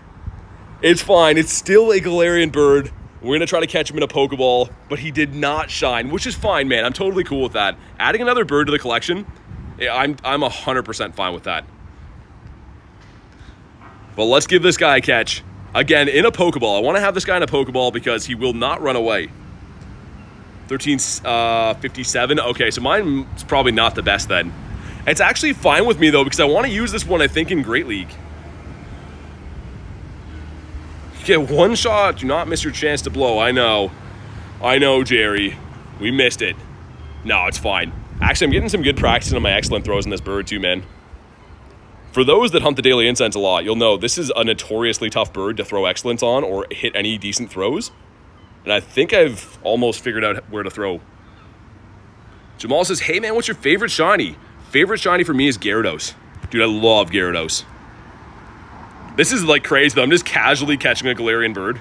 It's fine. It's still a Galarian Bird. We're going to try to catch him in a Pokeball, but he did not shine, which is fine, man. I'm totally cool with that. Adding another bird to the collection, I'm 100% fine with that. But let's give this guy a catch. Again, in a Pokeball. I want to have this guy in a Pokeball because he will not run away. 1357. Okay, so mine's probably not the best then. It's actually fine with me, though, because I want to use this one, I think, in Great League. Get 1 shot. Do not miss your chance to blow. I know. I know, Jerry. We missed it. No, it's fine. Actually, I'm getting some good practice on my excellent throws in this bird, too, man. For those that hunt the Daily Incense a lot, you'll know this is a notoriously tough bird to throw excellence on or hit any decent throws. And I think I've almost figured out where to throw. Jamal says, hey, man, what's your favorite shiny? Favorite shiny for me is Gyarados. Dude, I love Gyarados. This is like crazy, though. I'm just casually catching a Galarian Bird.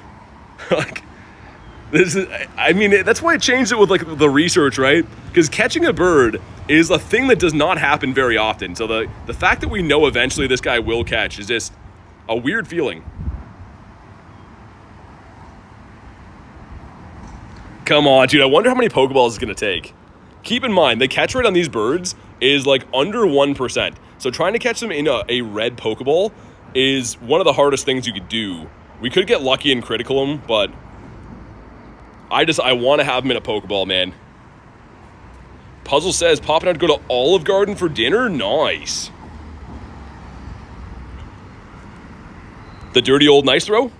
Like, this is, I mean, that's why I changed it with like the research, right? Because catching a bird is a thing that does not happen very often. So the fact that we know eventually this guy will catch is just a weird feeling. Come on, dude. I wonder how many Pokeballs it's going to take. Keep in mind, the catch rate on these birds is like under 1%. So trying to catch them in a red Pokeball is one of the hardest things you could do. We could get lucky and critical them, but I want to have them in a Pokeball, man. Puzzle says, popping out to go to Olive Garden for dinner? Nice. The dirty old nice throw?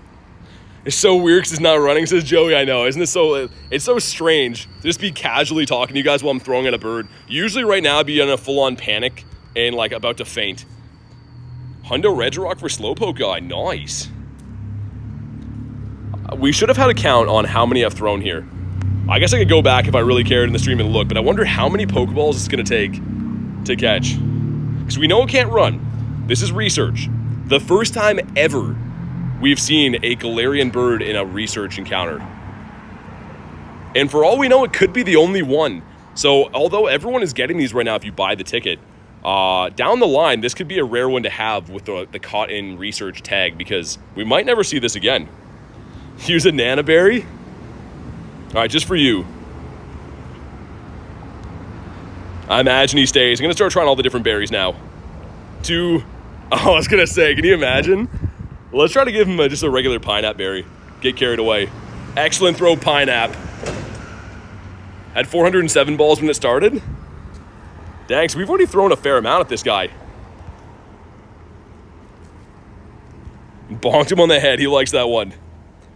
It's so weird because it's not running, says Joey. I know, isn't it so? It's so strange to just be casually talking to you guys while I'm throwing at a bird. Usually right now I'd be in a full-on panic and like about to faint. Hundo Regirock for Slowpoke guy. Nice. We should have had a count on how many I've thrown here. I guess I could go back if I really cared in the stream and look, but I wonder how many Pokeballs it's going to take to catch. Because we know it can't run. This is research. The first time ever we've seen a Galarian Bird in a research encounter. And for all we know, it could be the only one. So although everyone is getting these right now if you buy the ticket, down the line, this could be a rare one to have with the caught in research tag, because we might never see this again. Here's a Nanaberry. All right, just for you. I imagine he stays. I'm going to start trying all the different berries now. Oh, I was going to say, can you imagine? Well, let's try to give him just a regular Pineapple berry. Get carried away. Excellent throw, Pineapple. Had 407 balls when it started. Dang, so we've already thrown a fair amount at this guy. Bonked him on the head. He likes that one.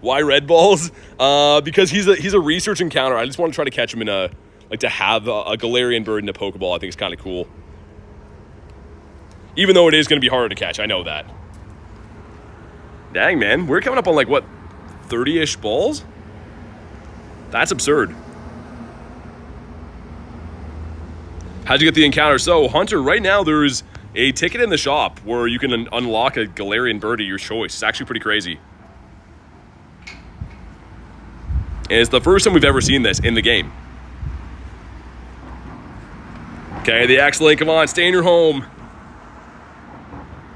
Why red balls? Because he's a research encounter. I just want to try to catch him in to have a Galarian Bird in a Pokeball. I think it's kind of cool. Even though it is going to be harder to catch, I know that. Dang, man, we're coming up on like what, 30-ish balls? That's absurd. How'd you get the encounter? So, Hunter, right now there's a ticket in the shop where you can unlock a Galarian Bird of your choice. It's actually pretty crazy. And it's the first time we've ever seen this in the game. Okay, the X-Link, come on, stay in your home.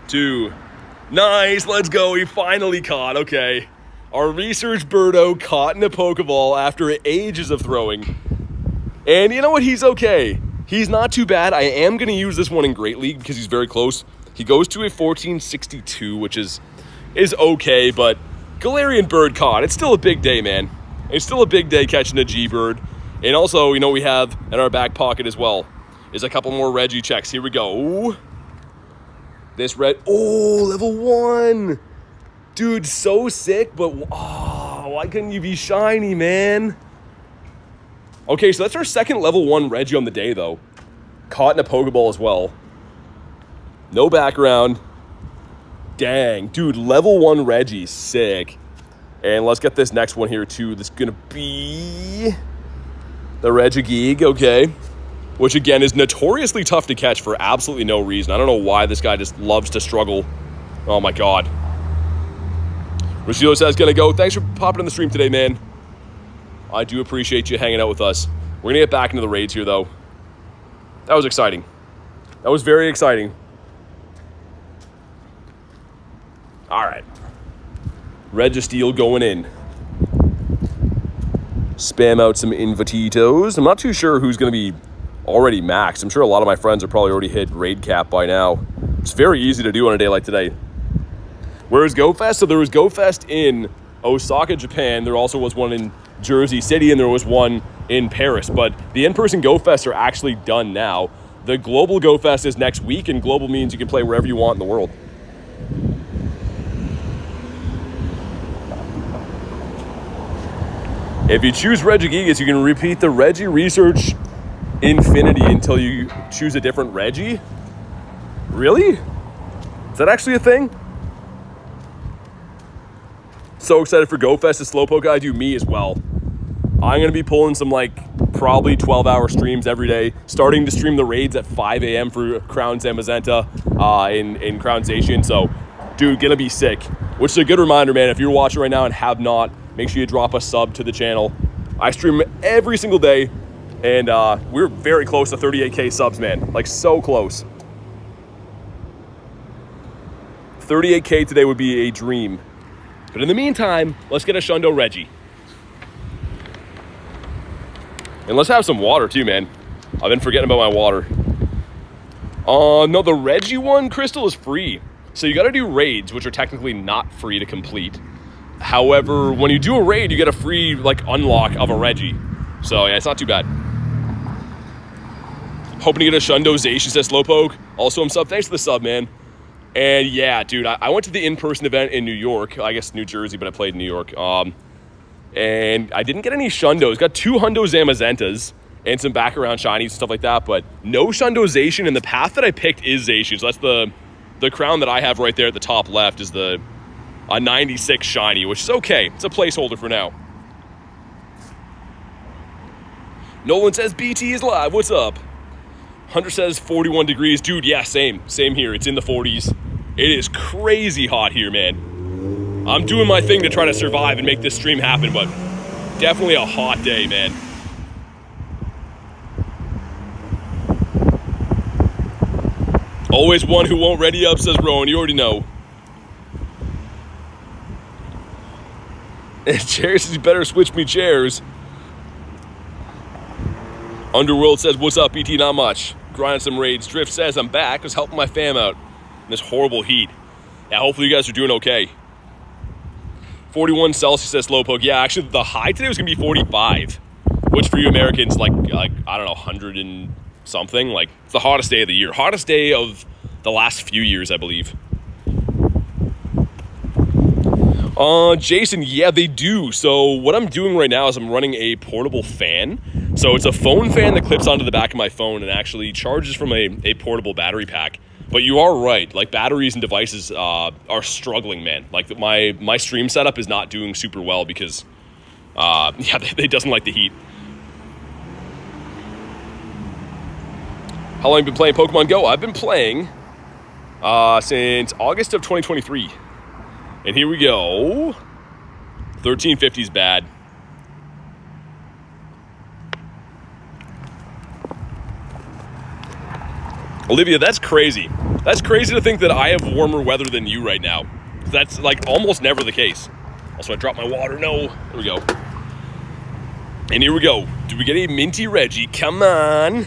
2. Nice, let's go, he finally caught, okay. Our research birdo caught in a Pokeball after ages of throwing. And you know what, he's okay. He's not too bad. I am going to use this one in Great League because he's very close. He goes to a 1462, which is okay, but Galarian Bird caught. It's still a big day, man. It's still a big day catching a G-Bird. And also, you know, we have in our back pocket as well is a couple more Regi checks. Here we go. This level 1. Dude, so sick, but why couldn't you be shiny, man? Okay, so that's our second level 1 Regi on the day, though. Caught in a Pokeball as well. No background. Dang. Dude, level 1 Regi. Sick. And let's get this next one here, too. This is going to be the Regigeek, okay. Which, again, is notoriously tough to catch for absolutely no reason. I don't know why this guy just loves to struggle. Oh, my God. Registeel says, gonna go. Thanks for popping in the stream today, man. I do appreciate you hanging out with us. We're going to get back into the raids here, though. That was exciting. That was very exciting. All right. Registeel going in. Spam out some Invititos. I'm not too sure who's going to be already maxed. I'm sure a lot of my friends are probably already hit raid cap by now. It's very easy to do on a day like today. Where's GoFest? So there was GoFest in Osaka, Japan. There also was one in Jersey City, and there was one in Paris. But the in-person GoFests are actually done now. The global GoFest is next week, and global means you can play wherever you want in the world. If you choose Regigigas, you can repeat the Regi Research Infinity until you choose a different Regi? Really? Is that actually a thing? So excited for GoFest, the Slowpoke guy, do me as well. I'm going to be pulling some, probably 12-hour streams every day, starting to stream the raids at 5 a.m. for Crown Zamazenta in Crown Station. So, dude, going to be sick. Which is a good reminder, man, if you're watching right now and have not, make sure you drop a sub to the channel. I stream every single day, and we're very close to 38K subs, man. So close. 38K today would be a dream. But in the meantime, let's get a Shundo Regi. And let's have some water too, man. I've been forgetting about my water. No, the Regi one, Crystal, is free. So you gotta do raids, which are technically not free to complete. However, when you do a raid, you get a free, unlock of a Regi. So yeah, it's not too bad. Hoping to get a Shundo Zacian, says Slowpoke. Also, I'm sub. Thanks for the sub, man. And yeah, dude, I went to the in-person event in New York. I guess New Jersey, but I played in New York. And I didn't get any Shundos. Got 2 Hundo Zamazentas and some back-around shinies and stuff like that, but no Shundo Zacian, and the path that I picked is Zacian. So that's the crown that I have right there at the top left is the a 96 shiny, which is okay. It's a placeholder for now. Nolan says BT is live. What's up? Hunter says 41 degrees. Dude, yeah, same here. It's in the 40s. It is crazy hot here, man. I'm doing my thing to try to survive and make this stream happen, but definitely a hot day, man. Always one who won't ready up, says Rowan. You already know. And Chair says, you better switch me chairs. Underworld says, what's up, BT? Not much. Grinding some raids. Drift says, I'm back. Was helping my fam out in this horrible heat. Yeah, hopefully you guys are doing okay. 41 Celsius says Slowpoke. Yeah, actually, the high today was going to be 45. Which for you Americans, like I don't know, 100 and something. Like, it's the hottest day of the year. Hottest day of the last few years, I believe. Jason, yeah, they do. So what I'm doing right now is I'm running a portable fan. So it's a phone fan that clips onto the back of my phone and actually charges from a portable battery pack. But you are right. Like, batteries and devices are struggling, man. Like, my stream setup is not doing super well because, yeah, it doesn't like the heat. How long have you been playing Pokemon Go? I've been playing since August of 2023. And here we go. 1350 is bad. Olivia, that's crazy. That's crazy to think that I have warmer weather than you right now. That's like almost never the case. Also, I dropped my water. No. There we go. And here we go. Do we get a minty Regi? Come on.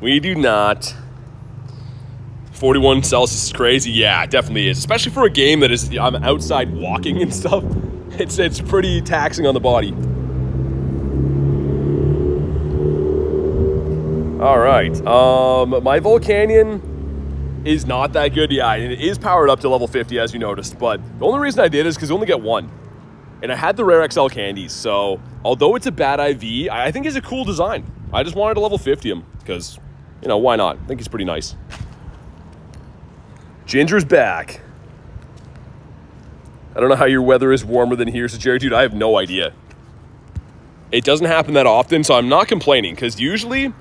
We do not. 41 Celsius is crazy. Yeah, it definitely is. Especially for a game that is, I'm outside walking and stuff. It's pretty taxing on the body. All right. My Volcanion is not that good. Yeah, and it is powered up to level 50, as you noticed. But the only reason I did is because you only get one. And I had the rare XL candies. So although it's a bad IV, I think it's a cool design. I just wanted to level 50 him because, you know, why not? I think he's pretty nice. Ginger's back. I don't know how your weather is warmer than here, so Jerry, dude, I have no idea. It doesn't happen that often, so I'm not complaining, because usually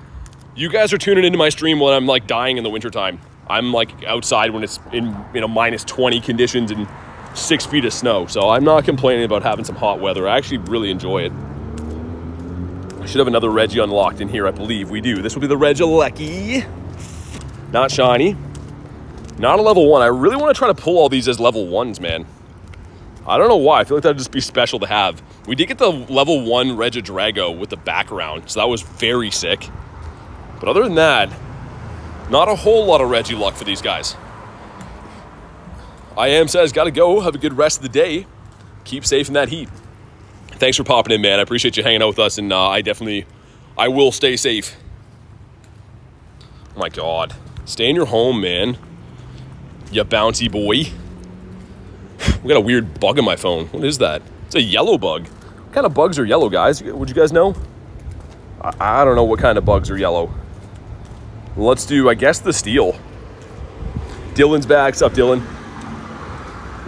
you guys are tuning into my stream when I'm like dying in the wintertime. I'm like outside when it's in, you know, minus 20 conditions and 6 feet of snow, so I'm not complaining about having some hot weather. I actually really enjoy it. I should have another Regi unlocked in here, I believe we do. This will be the Regilecki. Not shiny. Not a level 1. I really want to try to pull all these as level 1s, man. I don't know why. I feel like that would just be special to have. We did get the level 1 Regidrago with the background, so that was very sick. But other than that, not a whole lot of Regi luck for these guys. I am says, gotta go. Have a good rest of the day. Keep safe in that heat. Thanks for popping in, man. I appreciate you hanging out with us, and I will stay safe. Oh my God. Stay in your home, man. You bouncy boy. We got a weird bug in my phone. What is that? It's a yellow bug. What kind of bugs are yellow, guys? Would you guys know? I don't know what kind of bugs are yellow. Let's do, I guess, the steel. Dylan's back. What's up, Dylan?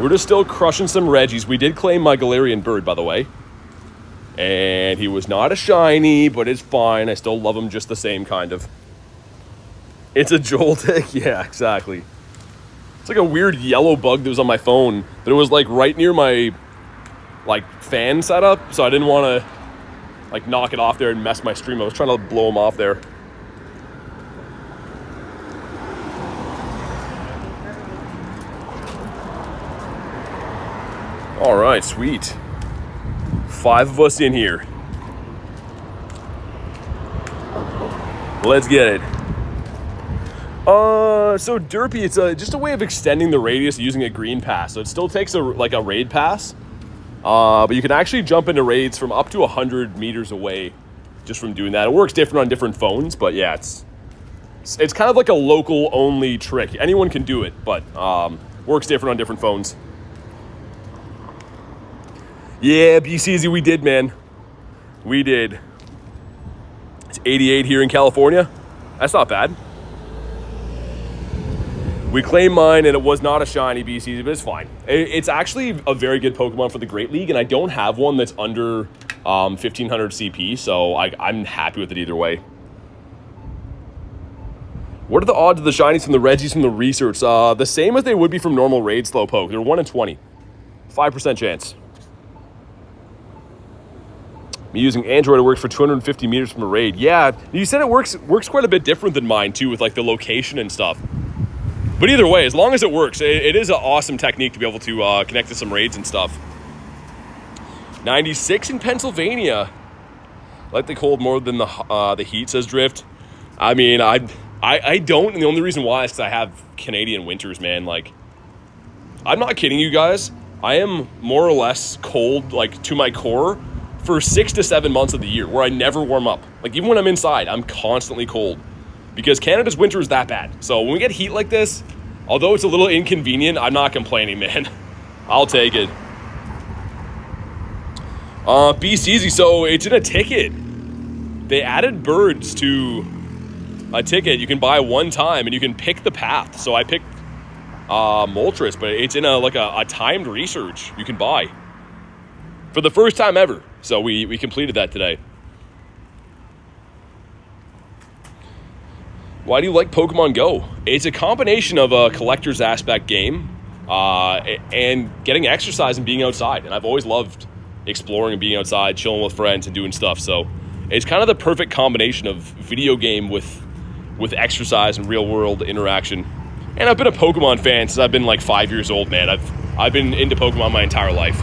We're just still crushing some Regis. We did claim my Galarian Bird, by the way. And he was not a shiny, but it's fine. I still love him just the same, kind of. It's a Joltik. Yeah, exactly. It's like a weird yellow bug that was on my phone, but it was like right near my like fan setup, so I didn't want to like knock it off there and mess my stream. I was trying to blow him off there. All right, sweet. 5 of us in here. Let's get it. So Derpy, it's just a way of extending the radius using a green pass. So it still takes a raid pass, but you can actually jump into raids from up to 100 meters away just from doing that. It works different on different phones, but yeah, it's kind of like a local only trick. Anyone can do it, but works different on different phones. Yeah, BCZ, we did, man. We did. It's 88 here in California. That's not bad. We claimed mine, and it was not a shiny BCZ, but it's fine. It's actually a very good Pokemon for the Great League, and I don't have one that's under 1500 CP, so I'm happy with it either way. What are the odds of the shinies from the Regis from the research? The same as they would be from normal raid Slowpoke. They're 1 in 20. 5% chance. Me using Android, it works for 250 meters from a raid. Yeah, you said it works quite a bit different than mine, too, with like the location and stuff. But either way, as long as it works, it is an awesome technique to be able to connect to some raids and stuff. 96 in Pennsylvania. I like the cold more than the heat, says Drift. I mean, I don't, and the only reason why is because I have Canadian winters, man. Like, I'm not kidding you guys. I am more or less cold, like, to my core for 6 to 7 months of the year, where I never warm up. Like, even when I'm inside, I'm constantly cold. Because Canada's winter is that bad. So when we get heat like this, although it's a little inconvenient, I'm not complaining, man. I'll take it. BCZ, so it's in a ticket. They added birds to a ticket. You can buy one time and you can pick the path. So I picked Moltres, but it's in a timed research you can buy for the first time ever. So we completed that today. Why do you like Pokemon Go? It's a combination of a collector's aspect game and getting exercise and being outside. And I've always loved exploring and being outside, chilling with friends and doing stuff. So it's kind of the perfect combination of video game with exercise and real world interaction. And I've been a Pokemon fan since I've been like 5 years old, man. I've been into Pokemon my entire life.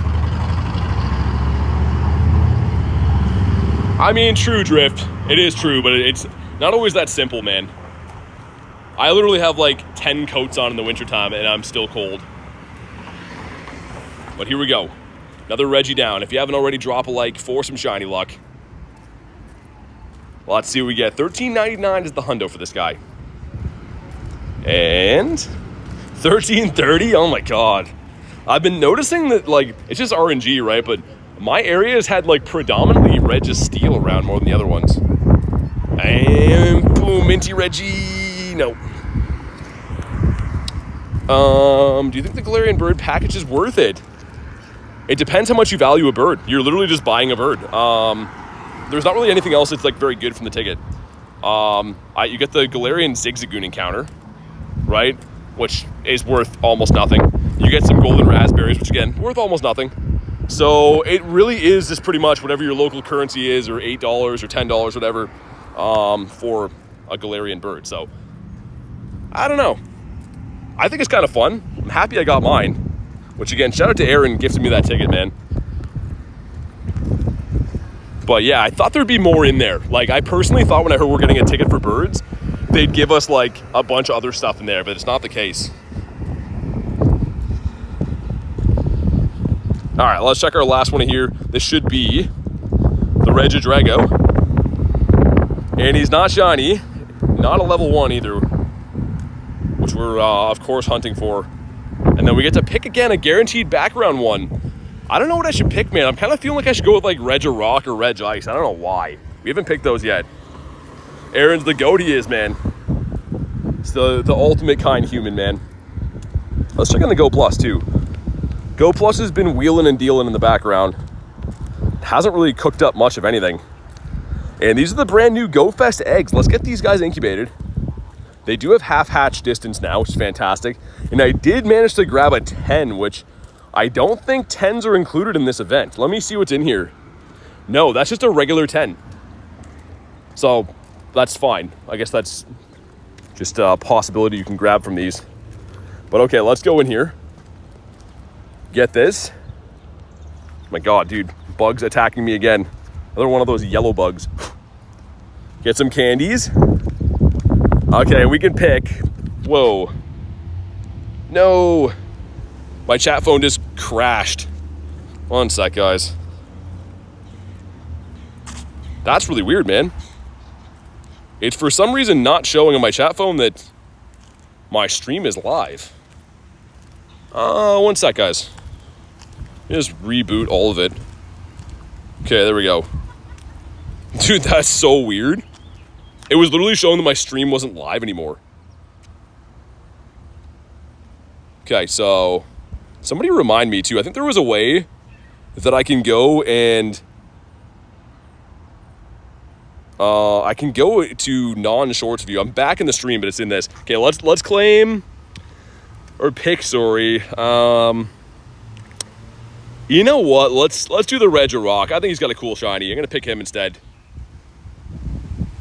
I mean, true, Drift. It is true, but it's not always that simple, man. I literally have like 10 coats on in the wintertime and I'm still cold. But here we go. Another Regi down. If you haven't already, drop a like for some shiny luck. Well, let's see what we get. $13.99 is the hundo for this guy. And $13.30. Oh my god. I've been noticing that, like, it's just RNG, right? But my area has had like predominantly Registeel around more than the other ones. And boom, Minty Regi. No. Do you think the Galarian Bird package is worth it? It depends how much you value a bird. You're literally just buying a bird. There's not really anything else that's like very good from the ticket. You get the Galarian Zigzagoon encounter, right? Which is worth almost nothing. You get some golden raspberries, which again, worth almost nothing. So it really is just pretty much whatever your local currency is, or $8 or $10, whatever, for a Galarian Bird. So I don't know. I think it's kind of fun. I'm happy I got mine. Which again, shout out to Aaron gifting me that ticket, man. But yeah, I thought there'd be more in there. Like, I personally thought when I heard we're getting a ticket for birds, they'd give us like a bunch of other stuff in there, but it's not the case. All right, let's check our last one here. This should be the Regidrago. And he's not shiny, not a level 1 either, which we're, of course, hunting for. And then we get to pick again a guaranteed background one. I don't know what I should pick, man. I'm kind of feeling like I should go with like Regirock or Regice. I don't know why. We haven't picked those yet. Aaron's the goat he is, man. It's the ultimate kind human, man. Let's check on the Go Plus too. Go Plus has been wheeling and dealing in the background. Hasn't really cooked up much of anything. And these are the brand new Go Fest eggs. Let's get these guys incubated. They do have half hatch distance now, which is fantastic. And I did manage to grab a 10, which I don't think 10s are included in this event. Let me see what's in here. No, that's just a regular 10. So that's fine. I guess that's just a possibility you can grab from these. But okay, let's go in here. Get this. My god, dude. Bugs attacking me again. Another one of those yellow bugs. Get some candies. Okay, we can pick. Whoa. No. My chat phone just crashed. One sec, guys. That's really weird, man. It's for some reason not showing on my chat phone that my stream is live. One sec, guys. Just reboot all of it. Okay, there we go. Dude, that's so weird. It was literally showing that my stream wasn't live anymore. Okay, so somebody remind me too. I think there was a way that I can go and I can go to non-shorts view. I'm back in the stream, but it's in this. Okay, let's claim or pick. Sorry. You know what? Let's do the Regirock. I think he's got a cool shiny. I'm gonna pick him instead.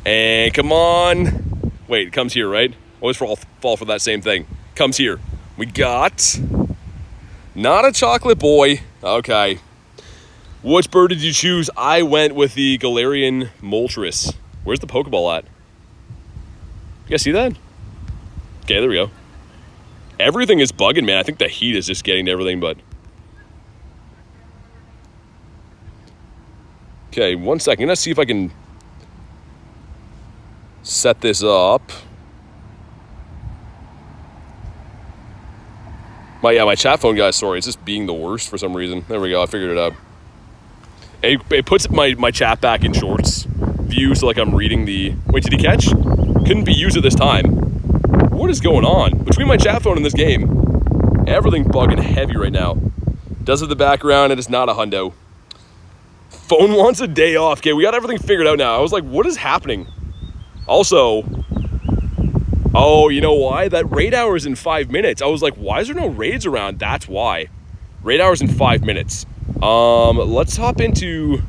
And come on. Wait, it comes here, right? Always fall for that same thing. Comes here. We got not a chocolate boy. Okay. Which bird did you choose? I went with the Galarian Moltres. Where's the Pokeball at? You guys see that? Okay, there we go. Everything is bugging, man. I think the heat is just getting to everything, but... Okay, 1 second. Let's see if I can set this up. My chat phone, guys, sorry. It's just being the worst for some reason. There we go. I figured it out. It puts my chat back in shorts view, so like I'm reading the... Wait, did he catch? Couldn't be used at this time. What is going on? Between my chat phone and this game, everything bugging heavy right now. Does have the background, and it's not a hundo. Phone wants a day off. Okay, we got everything figured out now. I was like, what is happening? Also, oh, you know why? That raid hour is in 5 minutes. I was like, why is there no raids around? That's why. Raid hour is in 5 minutes. Let's hop into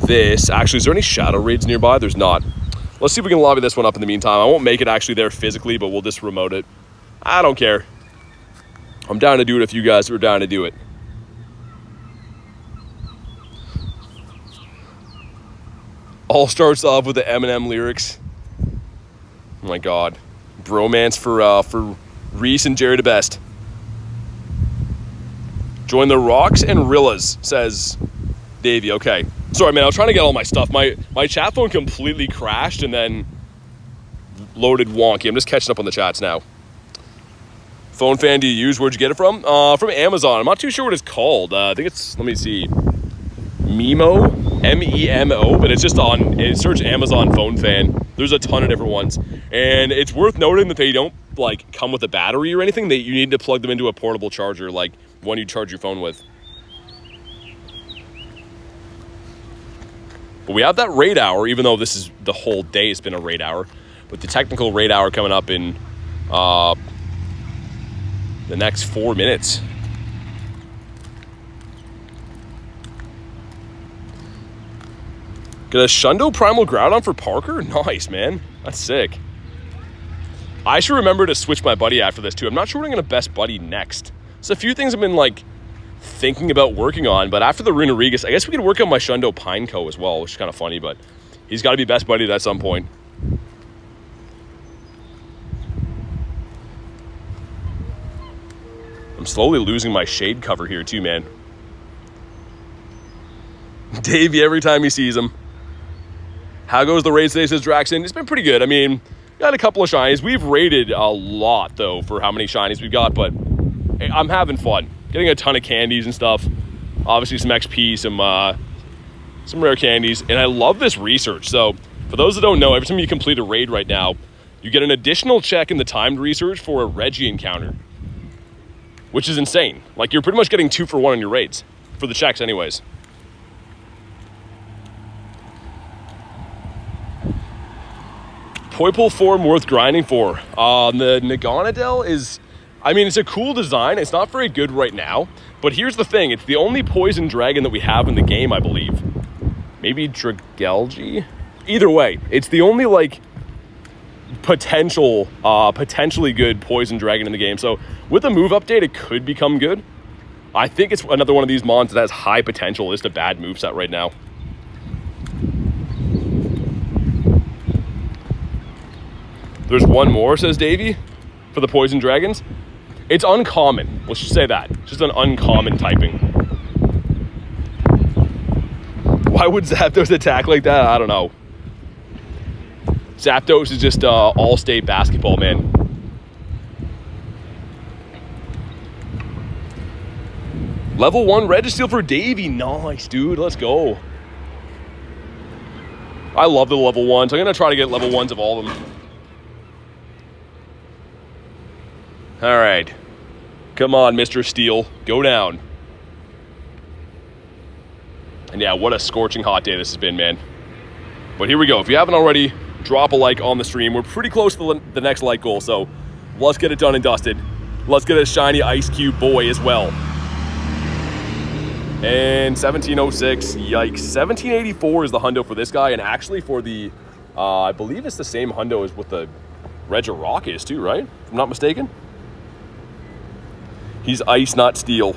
this. Actually, is there any shadow raids nearby? There's not. Let's see if we can lobby this one up in the meantime. I won't make it actually there physically, but we'll just remote it. I don't care. I'm down to do it if you guys are down to do it. All starts off with the Eminem lyrics. Oh my God. Bromance for Reese and Jerry the Best. Join the Rocks and Rillas, says Davey. Okay. Sorry, man. I was trying to get all my stuff. My chat phone completely crashed and then loaded wonky. I'm just catching up on the chats now. Phone fan do you use? Where'd you get it from? From Amazon. I'm not too sure what it's called. I think it's, let me see. Memo, M-E-M-O, but it's just on, search Amazon phone fan. There's a ton of different ones. And it's worth noting that they don't like come with a battery or anything. You need to plug them into a portable charger, like one you charge your phone with. But we have that raid hour, even though this is the whole day has been a raid hour. With the technical raid hour coming up in the next 4 minutes. Get a Shundo Primal Groudon for Parker? Nice, man. That's sick. I should remember to switch my buddy after this, too. I'm not sure what I'm going to best buddy next. There's a few things I've been, like, thinking about working on, but after the Regice, I guess we could work on my Shundo Pineco as well, which is kind of funny, but he's got to be best buddied at some point. I'm slowly losing my shade cover here, too, man. Davey, every time he sees him. How goes the raid today, says Draxon? It's been pretty good. I mean, got a couple of shinies. We've raided a lot, though, for how many shinies we've got, but I'm having fun. Getting a ton of candies and stuff. Obviously, some XP, some rare candies, and I love this research. So, for those that don't know, every time you complete a raid right now, you get an additional check in the timed research for a Regi encounter, which is insane. Like, you're pretty much getting 2 for 1 on your raids, for the checks anyways. Poipole form worth grinding for. The Naganadel is, I mean, it's a cool design. It's not very good right now. But here's the thing. It's the only poison dragon that we have in the game, I believe. Maybe Dragalge? Either way, it's the only, like, potentially good poison dragon in the game. So with the move update, it could become good. I think it's another one of these mons that has high potential. It's a bad moveset right now. There's one more, says Davey, for the poison dragons. It's uncommon. Let's just say that. It's just an uncommon typing. Why would Zapdos attack like that? I don't know. Zapdos is just all-state basketball, man. Level 1 Registeel for Davey. Nice, dude. Let's go. I love the level 1s. I'm going to try to get level 1s of all of them. All right. Come on, Mr. Steel. Go down. And yeah, what a scorching hot day this has been, man. But here we go. If you haven't already, drop a like on the stream. We're pretty close to the next like goal, so let's get it done and dusted. Let's get a shiny Ice Cube boy as well. And 1706, yikes. 1784 is the hundo for this guy, and actually for the, I believe it's the same hundo as what the Regirock is too, right? If I'm not mistaken. He's ice, not steel.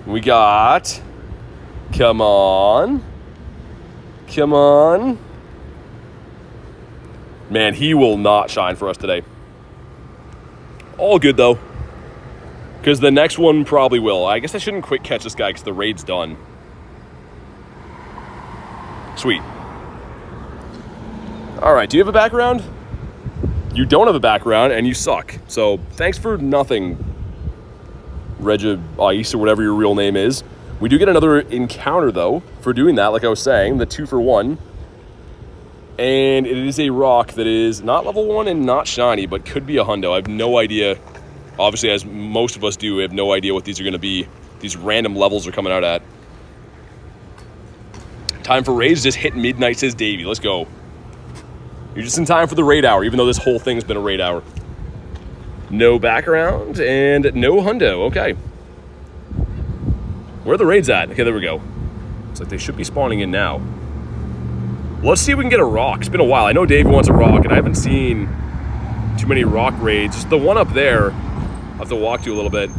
We got, come on. Come on. Man, he will not shine for us today. All good though. Because the next one probably will. I guess I shouldn't quick catch this guy because the raid's done. Sweet. Alright, do you have a background? You don't have a background and you suck. So thanks for nothing, Regice or whatever your real name is. We do get another encounter though for doing that, like I was saying, the 2-for-1. And it is a rock that is not level 1 and not shiny, but could be a hundo. I have no idea. Obviously, as most of us do, we have no idea what these are going to be. These random levels are coming out at. Time for raids, just hit midnight, says Davey. Let's go. You're just in time for the raid hour, even though this whole thing's been a raid hour. No background and no hundo. Okay. Where are the raids at? Okay, there we go. It's like they should be spawning in now. Let's see if we can get a rock. It's been a while. I know Davey wants a rock, and I haven't seen too many rock raids. Just the one up there, I'll have to walk to a little bit.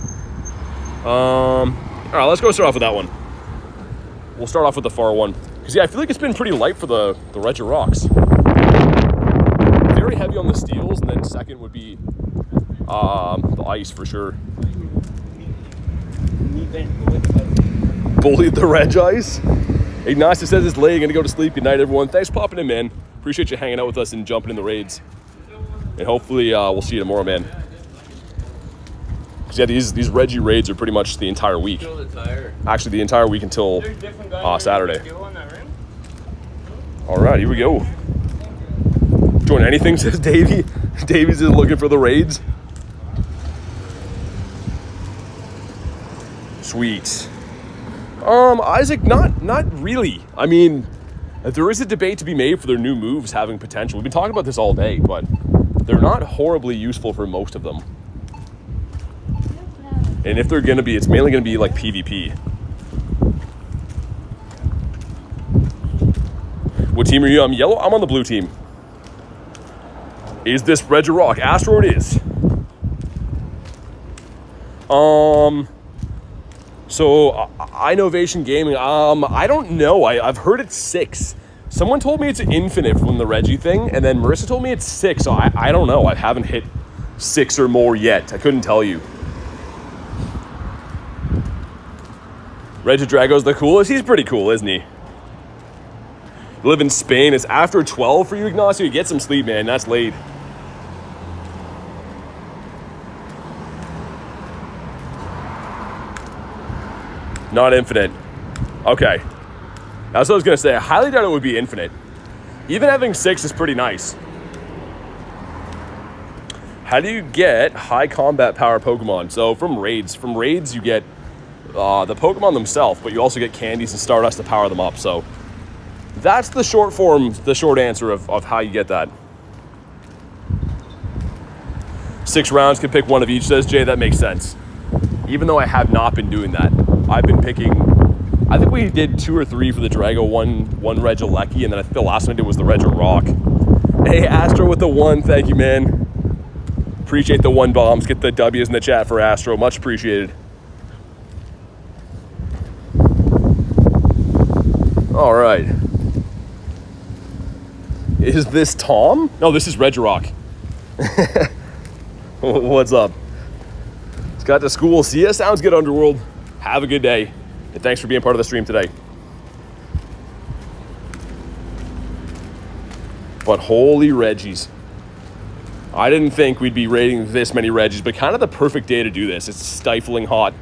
All right, let's go start off with that one. We'll start off with the far one. Because, yeah, I feel like it's been pretty light for the Regirocks. Very heavy on the steels, and then second would be the ice for sure. Bullied the Regice. Ignacio says it's late, gonna go to sleep. Good night, everyone. Thanks for popping in, man. Appreciate you hanging out with us and jumping in the raids. And hopefully we'll see you tomorrow, man. Because yeah, these Regi raids are pretty much the entire week. Actually, the entire week until Saturday. All right, here we go. Join anything, says Davey. Davey's just looking for the raids. Sweet. Isaac, not really. I mean, there is a debate to be made for their new moves having potential. We've been talking about this all day, but they're not horribly useful for most of them. And if they're going to be, it's mainly going to be like PvP. What team are you on? Yellow? I'm on the blue team. Is this Regirock? Astro it is. So, Innovation Gaming, I don't know. I've heard it's 6. Someone told me it's infinite from the Regi thing, and then Marissa told me it's 6, so I don't know. I haven't hit 6 or more yet. I couldn't tell you. Regidrago's the coolest. He's pretty cool, isn't he? You live in Spain. It's after 12 for you, Ignacio. You get some sleep, man. That's late. Not infinite. Okay. That's what I was going to say. I highly doubt it would be infinite. Even having 6 is pretty nice. How do you get high combat power Pokemon? So from raids. From raids you get the Pokemon themselves, but you also get candies and Stardust to power them up. So that's the short form, the short answer of how you get that. 6 rounds, can pick one of each, says Jay. That makes sense. Even though I have not been doing that. I've been picking, I think we did 2 or 3 for the Drago, one Regilecky, and then I think the last one I did was the Regirock. Hey, Astro with the 1, thank you, man. Appreciate the 1 bombs. Get the W's in the chat for Astro, much appreciated. All right. Is this Tom? No, this is Regirock. What's up? It's got to school. See ya. Sounds good, Underworld. Have a good day. And thanks for being part of the stream today. But holy Regis. I didn't think we'd be raiding this many Regis, but kind of the perfect day to do this. It's stifling hot.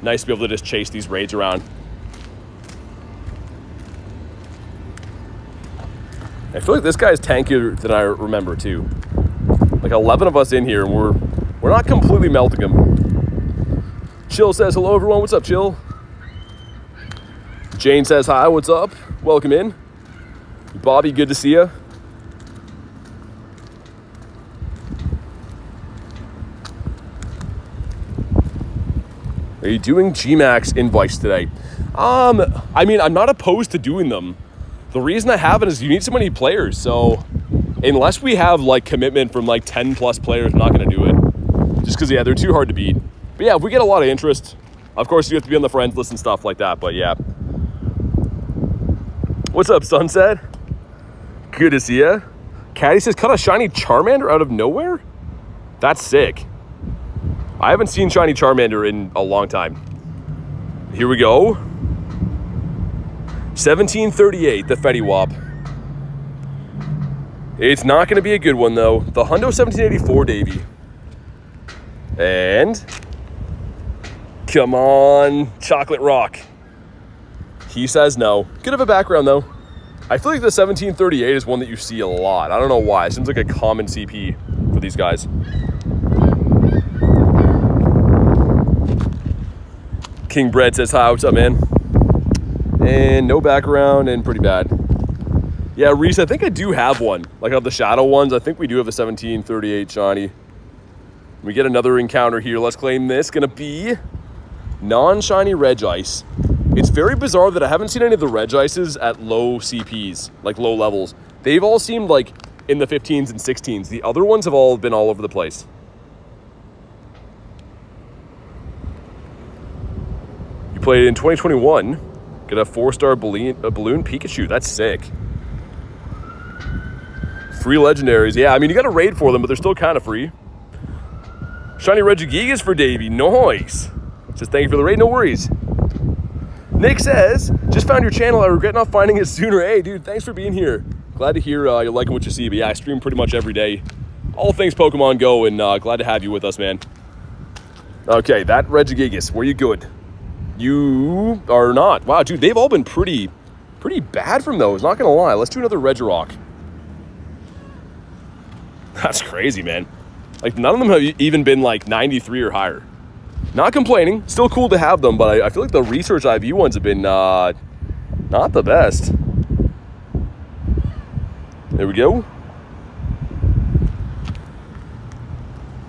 Nice to be able to just chase these raids around. I feel like this guy's tankier than I remember too. Like 11 of us in here, and we're We're not completely melting them. Chill says, hello everyone, what's up, Chill? Jane says, hi, what's up? Welcome in. Bobby, good to see you. Are you doing GMAX invites today? I mean, I'm not opposed to doing them. The reason I haven't is you need so many players, so unless we have like commitment from like 10 plus players, I'm not gonna do it. Just because, yeah, they're too hard to beat. But yeah, if we get a lot of interest, of course you have to be on the friends list and stuff like that, but yeah. What's up, Sunset? Good to see ya. Caddy says, cut a shiny Charmander out of nowhere? That's sick. I haven't seen shiny Charmander in a long time. Here we go. 1738, the Fetty Wap. It's not going to be a good one, though. The Hundo 1784, Davey. And... come on, Chocolate Rock. He says no. Good of a background, though. I feel like the 1738 is one that you see a lot. I don't know why. It seems like a common CP for these guys. King Bread says, hi, what's up, man? And no background and pretty bad. Yeah, Reese, I think I do have one. Like of the shadow ones, I think we do have a 1738 shiny. We get another encounter here. Let's claim this. Gonna be non-shiny Regice. It's very bizarre that I haven't seen any of the Regices at low CPs, like low levels. They've all seemed like in the 15s and 16s. The other ones have all been all over the place. You played in 2021. Got a 4-star balloon Pikachu. That's sick. Free legendaries. Yeah, I mean, you got to raid for them, but they're still kind of free. Shiny Regigigas for Davey. Nice. Says, thank you for the raid. No worries. Nick says, just found your channel. I regret not finding it sooner. Hey, dude, thanks for being here. Glad to hear you're liking what you see. But yeah, I stream pretty much every day. All things Pokemon Go, and glad to have you with us, man. Okay, that Regigigas. Were you good? You are not. Wow, dude, they've all been pretty bad from those. Not going to lie. Let's do another Regirock. That's crazy, man. Like, none of them have even been, like, 93 or higher. Not complaining. Still cool to have them, but I feel like the Research IV ones have been not the best. There we go.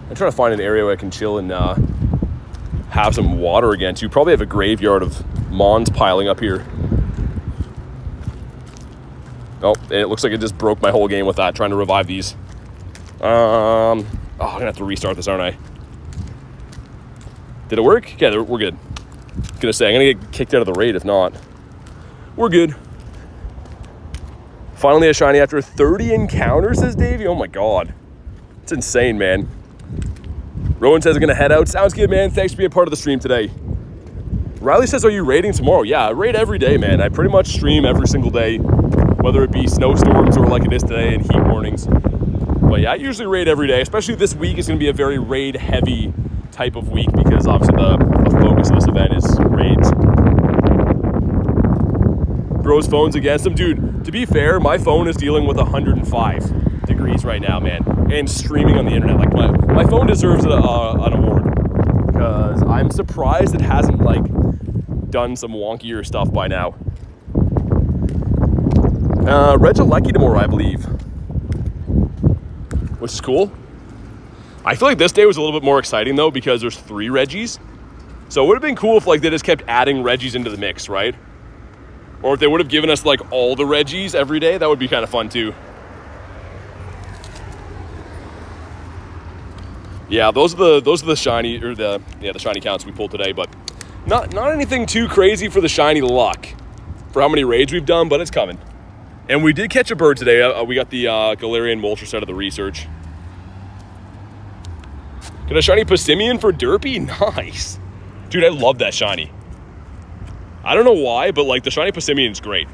I'm trying to find an area where I can chill and have some water again, too. Probably have a graveyard of Mons piling up here. Oh, it looks like it just broke my whole game with that, trying to revive these. Oh, I'm gonna have to restart this, aren't I? Did it work? Yeah, we're good. Gonna say, I'm gonna get kicked out of the raid if not. We're good. Finally a shiny after 30 encounters, says Davey. Oh my god. It's insane, man. Rowan says I'm gonna head out. Sounds good, man. Thanks for being part of the stream today. Riley says, are you raiding tomorrow? Yeah, I raid every day, man. I pretty much stream every single day, whether it be snowstorms or like it is today and heat warnings. But yeah, I usually raid every day, especially this week is going to be a very raid-heavy type of week because obviously the focus of this event is raids. Bro's phone's against him. Dude, to be fair, my phone is dealing with 105 degrees right now, man, and streaming on the internet. Like, my phone deserves an award because I'm surprised it hasn't, like, done some wonkier stuff by now. Regirock tomorrow, I believe. Which is cool. I feel like this day was a little bit more exciting though because there's 3 Regis. So it would have been cool if like they just kept adding Regis into the mix, right? Or if they would have given us like all the Regis every day, that would be kind of fun too. Yeah, those are the shiny or the shiny counts we pulled today, but not anything too crazy for the shiny luck for how many raids we've done, but it's coming. And we did catch a bird today. We got the Galarian Moltres out of the research. Got a shiny Passimian for Derpy? Nice. Dude, I love that shiny. I don't know why, but like the shiny Passimian is great.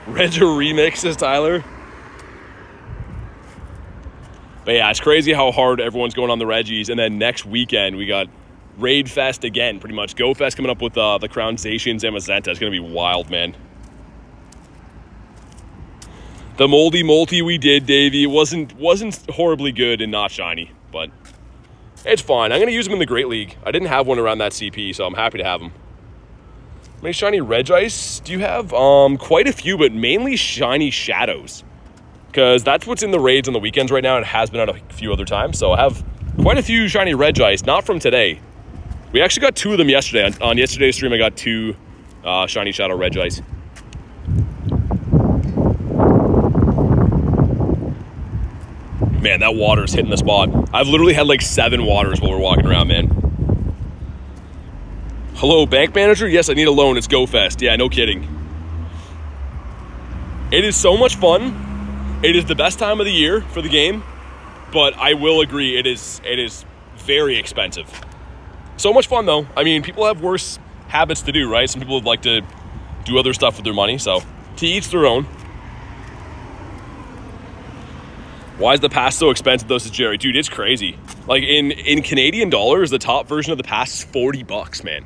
Regi remix, says Tyler. But yeah, it's crazy how hard everyone's going on the Regis. And then next weekend, we got Raid Fest again, pretty much. Go Fest coming up with the Crown Zacians and Mazenta. It's going to be wild, man. The Moldy Multi we did, Davey, wasn't horribly good and not shiny, but It's fine. I'm going to use them in the Great League. I didn't have one around that CP, so I'm happy to have them. How many shiny Regice do you have? Quite a few, but mainly shiny Shadows. Because that's what's in the raids on the weekends right now, and it has been out a few other times. So I have quite a few shiny Regice, not from today. We actually got 2 of them yesterday. On yesterday's stream, I got 2 shiny Shadow Regice. Man, that water's hitting the spot. I've literally had like 7 waters while we're walking around, man. Hello, bank manager? Yes, I need a loan. It's GoFest. Yeah, no kidding. It is so much fun. It is the best time of the year for the game, but I will agree it is very expensive. So much fun though. I mean, people have worse habits to do, right? Some people would like to do other stuff with their money, so to each their own. Why is the pass so expensive though, says Jerry? Dude, it's crazy. Like in Canadian dollars, the top version of the pass is $40, man.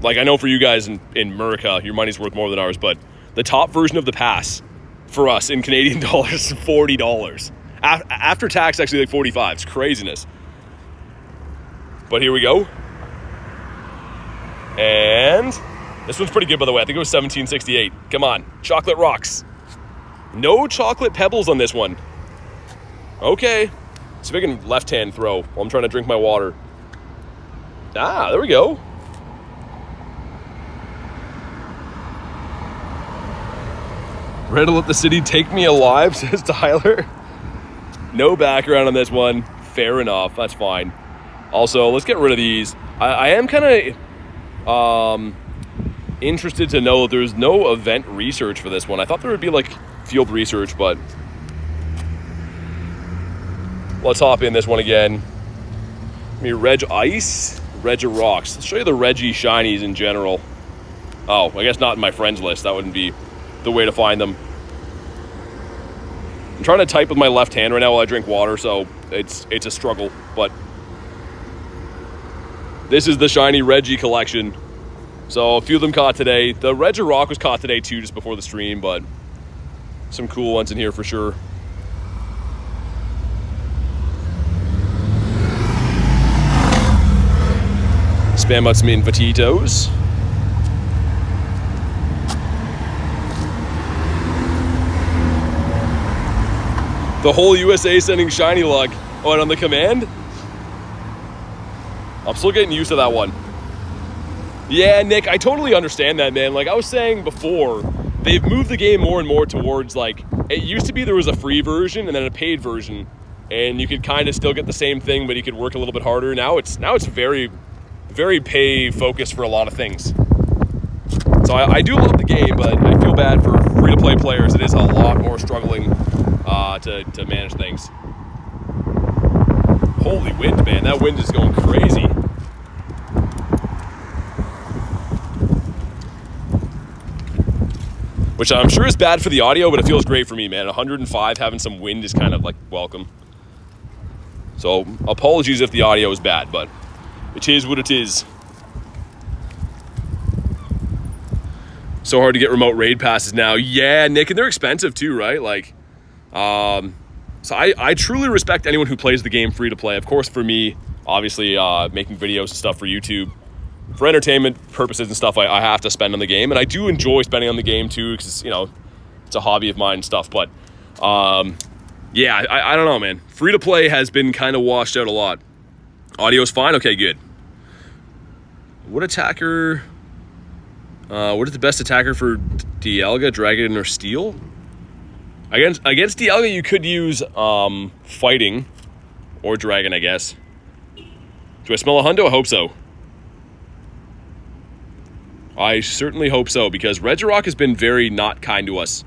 Like I know for you guys in America, your money's worth more than ours, but the top version of the pass for us in Canadian dollars is $40. After tax, actually like 45. It's craziness. But here we go. And this one's pretty good, by the way. I think it was 1768. Come on, chocolate rocks. No chocolate pebbles on this one. Okay, see if I can left-hand throw while I'm trying to drink my water. Ah, there we go. Ready to let the city take me alive, says Tyler. No background on this one. Fair enough, that's fine. Also, let's get rid of these. I am kind of interested to know that there's no event research for this one. I thought there would be like field research, but let's hop in this one again. Regice, Regirocks. Let's show you the Regi shinies in general. Oh, I guess not in my friends list. That wouldn't be the way to find them. I'm trying to type with my left hand right now while I drink water, so it's a struggle. But this is the shiny Regi collection. So a few of them caught today. The Regirock was caught today too, just before the stream, but some cool ones in here for sure. Spam out some invititos. The whole USA sending shiny luck. Oh, and on the command? I'm still getting used to that one. Yeah, Nick, I totally understand that, man. Like I was saying before, they've moved the game more and more towards like, it used to be there was a free version and then a paid version, and you could kind of still get the same thing, but you could work a little bit harder. Now it's very pay focused for a lot of things. So I do love the game, but I feel bad for free-to-play players. It is a lot more struggling to manage things. Holy wind, man. That wind is going crazy. Which I'm sure is bad for the audio, but it feels great for me, man. 105, having some wind is kind of like welcome. So apologies if the audio is bad, but it is what it is. So hard to get remote raid passes now. Yeah, Nick, and they're expensive too, right? Like, so I truly respect anyone who plays the game free to play. Of course, for me, obviously, making videos and stuff for YouTube, for entertainment purposes and stuff, I have to spend on the game, and I do enjoy spending on the game too, because you know, it's a hobby of mine and stuff. But yeah, I don't know, man. Free to play has been kind of washed out a lot. Audio's fine. Okay, good. What attacker? What is the best attacker for Dialga, Dragon, or Steel? Against Dialga, you could use Fighting or Dragon, I guess. Do I smell a hundo? I hope so. I certainly hope so, because Regirock has been very not kind to us.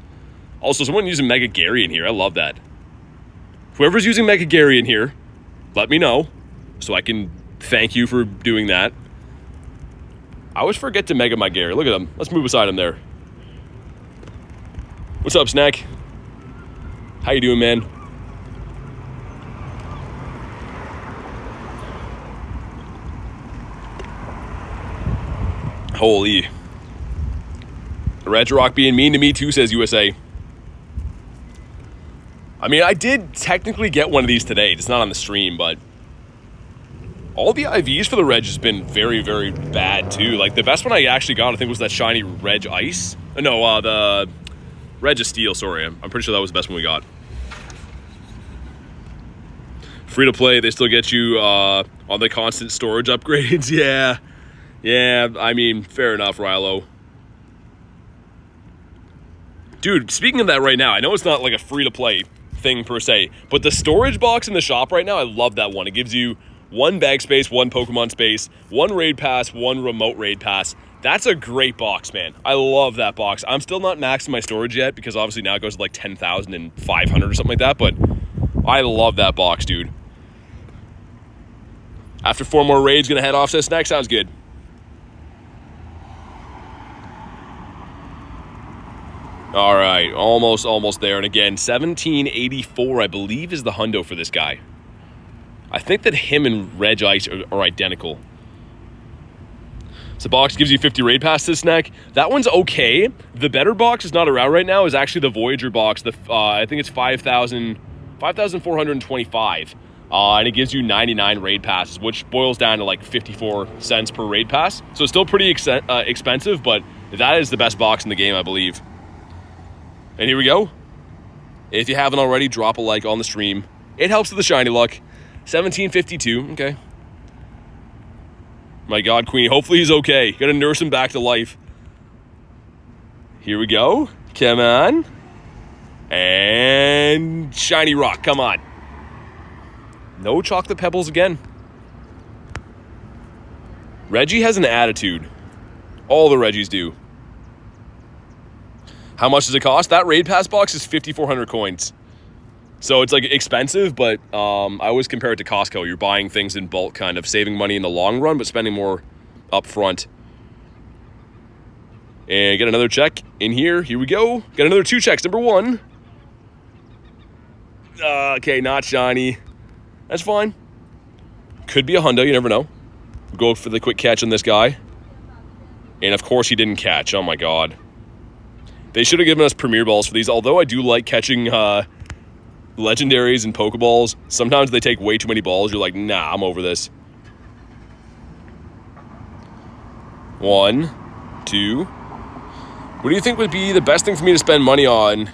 Also, someone using Mega Gary in here. I love that. Whoever's using Mega Gary in here, let me know so I can thank you for doing that. I always forget to Mega my Gary. Look at him. Let's move beside him there. What's up, Snack? How you doing, man? Holy. Regirock being mean to me too, says USA. I mean, I did technically get one of these today. It's not on the stream, but All the IVs for the Reg has been very, very bad, too. Like, the best one I actually got, I think, was that shiny Regice. No, the Registeel, sorry. I'm pretty sure that was the best one we got. Free to play, they still get you on the constant storage upgrades. Yeah, I mean, fair enough, Rilo. Dude, speaking of that right now, I know it's not like a free-to-play thing per se, but the storage box in the shop right now, I love that one. It gives you 1 bag space, 1 Pokemon space, 1 raid pass, 1 remote raid pass. That's a great box, man. I love that box. I'm still not maxing my storage yet because obviously now it goes to like 10,500 or something like that, but I love that box, dude. After 4 more raids, gonna head off to this next. Sounds good. All right, almost there. And again, 1784, I believe, is the hundo for this guy. I think that him and Regice are identical. So box gives you 50 raid pass this snack. That one's okay. The better box is not around right now. Is actually the Voyager box. I think it's 5,425. And it gives you 99 raid passes, which boils down to like 54 cents per raid pass. So it's still pretty expensive, but that is the best box in the game, I believe. And here we go. If you haven't already, drop a like on the stream. It helps with the shiny luck. 1752, okay. My God, Queenie, hopefully he's okay. Gotta nurse him back to life. Here we go. Come on. And shiny rock, come on. No chocolate pebbles again. Regi has an attitude. All the Regis do. How much does it cost? That raid pass box is 5,400 coins. So it's like expensive, but I always compare it to Costco. You're buying things in bulk, kind of saving money in the long run, but spending more up front. And get another check in here. Here we go. Got another 2 checks. Number 1. Okay, not shiny. That's fine. Could be a hundo, you never know. Go for the quick catch on this guy. And of course he didn't catch. Oh my God. They should have given us Premier Balls for these, although I do like catching Legendaries and Pokeballs. Sometimes they take way too many balls. You're like, nah, I'm over this. 1, 2. What do you think would be the best thing for me to spend money on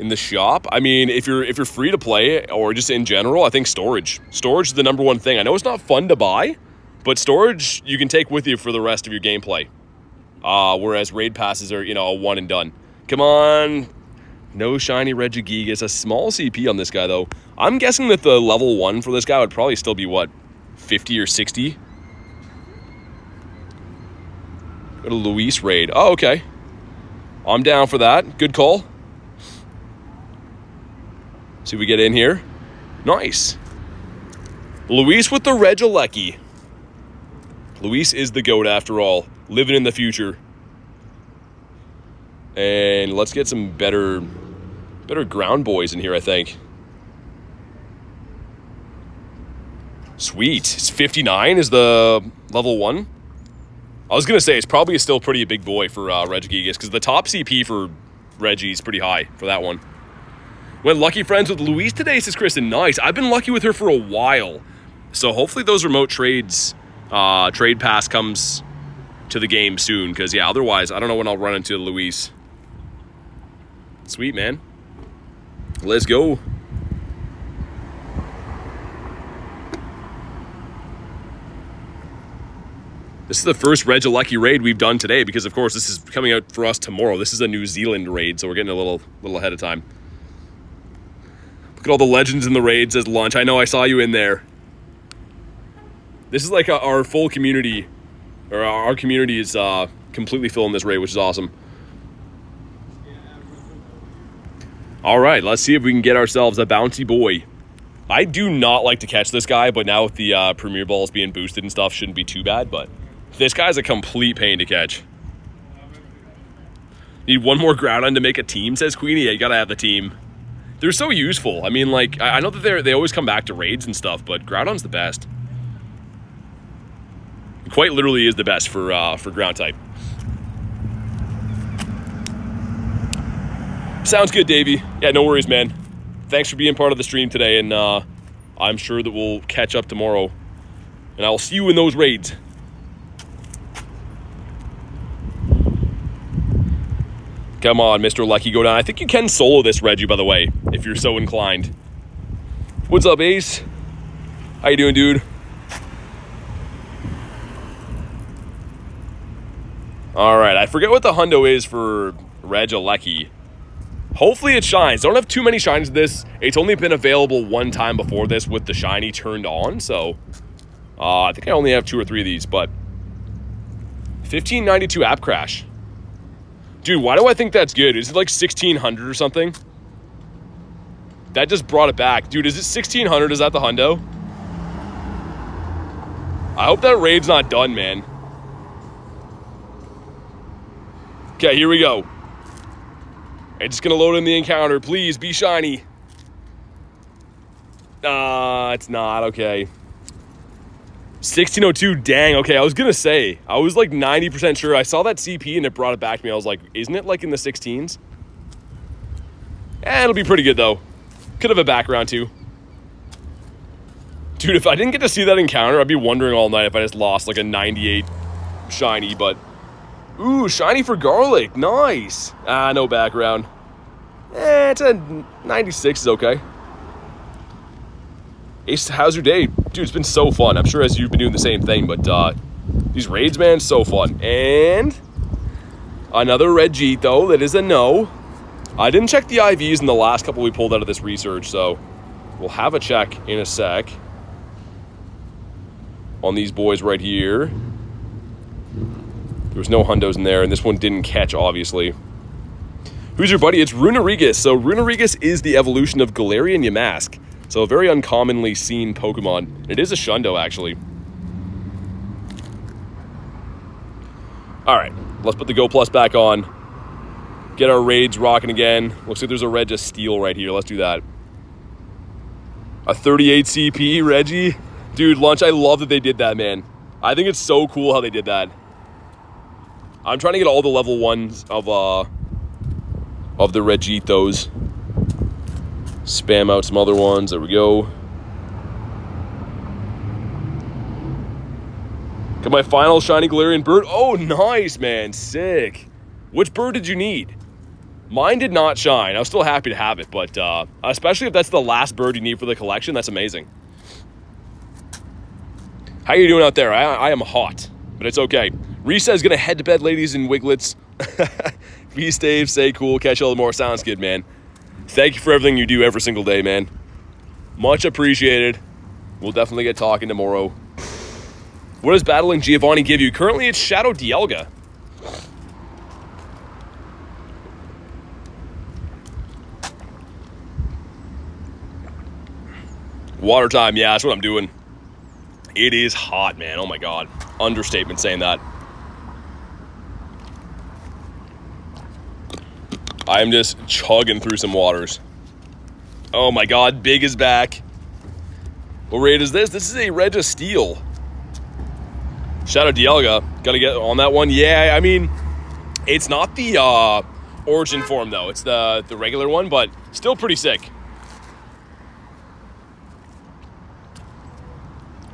in the shop? I mean, if you're free to play or just in general, I think storage. Storage is the number one thing. I know it's not fun to buy, but storage you can take with you for the rest of your gameplay. Whereas raid passes are, a one and done. Come on. No shiny Regice. It's a small CP on this guy, though. I'm guessing that the level 1 for this guy would probably still be, what, 50 or 60? Go to Luis raid. Oh, okay. I'm down for that. Good call. See if we get in here. Nice. Luis with the Regirock. Luis is the GOAT after all. Living in the future. And let's get some better ground boys in here, I think. Sweet. It's 59 is the level 1. I was going to say, it's probably still pretty a big boy for Regice, because the top CP for Regi is pretty high for that one. Went lucky friends with Luis today, says Kristen. Nice. I've been lucky with her for a while. So hopefully those remote trades, trade pass comes to the game soon, because, yeah, otherwise, I don't know when I'll run into Luis. Sweet, man. Let's go. This is the first Regirock raid we've done today, because, of course, this is coming out for us tomorrow. This is a New Zealand raid, so we're getting a little ahead of time. Look at all the legends in the raids as lunch. I know I saw you in there. This is like our full community, or our community is completely filling this raid, which is awesome. All right, let's see if we can get ourselves a bouncy boy. I do not like to catch this guy, but now with the Premier Balls being boosted and stuff, shouldn't be too bad, but this guy's a complete pain to catch. Need one more Groudon to make a team, says Queenie. Yeah, you gotta have the team. They're so useful. I mean, like, I know that they always come back to raids and stuff, but Groudon's the best. Quite literally is the best for ground type. Sounds good, Davey. Yeah, no worries, man. Thanks for being part of the stream today, and I'm sure that we'll catch up tomorrow. And I'll see you in those raids. Come on, Mr. Lucky, go down. I think you can solo this, Reggie, by the way, if you're so inclined. What's up, Ace? How you doing, dude? All right, I forget what the hundo is for Regirock. Hopefully it shines. Don't have too many shines of this. It's only been available one time before this with the shiny turned on, so I think I only have 2 or 3 of these, but 1592 app crash. Dude, why do I think that's good? Is it like 1600 or something? That just brought it back. Dude, is it 1600? Is that the hundo? I hope that raid's not done, man. Okay, here we go. It's just gonna load in the encounter. Please be shiny. It's not. Okay. 1602. Dang. Okay, I was gonna say. I was like 90% sure. I saw that CP and it brought it back to me. I was like, isn't it like in the 16s? It'll be pretty good though. Could have a background too. Dude, if I didn't get to see that encounter, I'd be wondering all night if I just lost like a 98 shiny, but... Ooh, shiny for garlic. Nice. No background. It's a 96 is okay. Ace, how's your day? Dude, it's been so fun. I'm sure as you've been doing the same thing, but these raids, man, so fun. And another Regi, though, that is a no. I didn't check the IVs in the last couple we pulled out of this research, so we'll have a check in a sec on these boys right here. There was no hundos in there, and this one didn't catch, obviously. Who's your buddy? It's Regice. So Regice is the evolution of Galarian Yamask. So a very uncommonly seen Pokemon. It is a Shundo, actually. All right, let's put the Go Plus back on. Get our raids rocking again. Looks like there's a Registeel right here. Let's do that. A 38 CP, Regi. Dude, Lunch, I love that they did that, man. I think it's so cool how they did that. I'm trying to get all the level 1s of the Regitos. Spam out some other ones. There we go. Got my final shiny Galarian Bird. Oh, nice, man. Sick. Which bird did you need? Mine did not shine. I was still happy to have it, but especially if that's the last bird you need for the collection, that's amazing. How you doing out there? I am hot, but it's okay. Risa is going to head to bed, ladies and wiglets. Be safe, stay cool, catch all the more. Sounds good, man. Thank you for everything you do every single day, man. Much appreciated. We'll definitely get talking tomorrow. What does battling Giovanni give you? Currently, it's Shadow Dialga. Water time, yeah, that's what I'm doing. It is hot, man. Oh my God. Understatement saying that. I'm just chugging through some waters. Oh my God, Big is back. What raid is this? This is a Registeel. Shadow Dialga. Gotta get on that one. Yeah, I mean, it's not the origin form though. It's the regular one, but still pretty sick.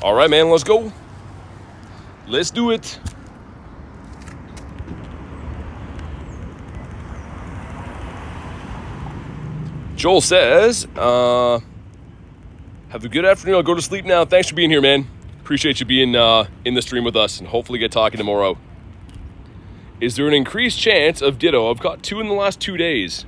All right, man, let's go. Let's do it. Joel says, have a good afternoon. I'll go to sleep now. Thanks for being here, man. Appreciate you being in the stream with us and hopefully get talking tomorrow. Is there an increased chance of Ditto? I've got 2 in the last 2 days.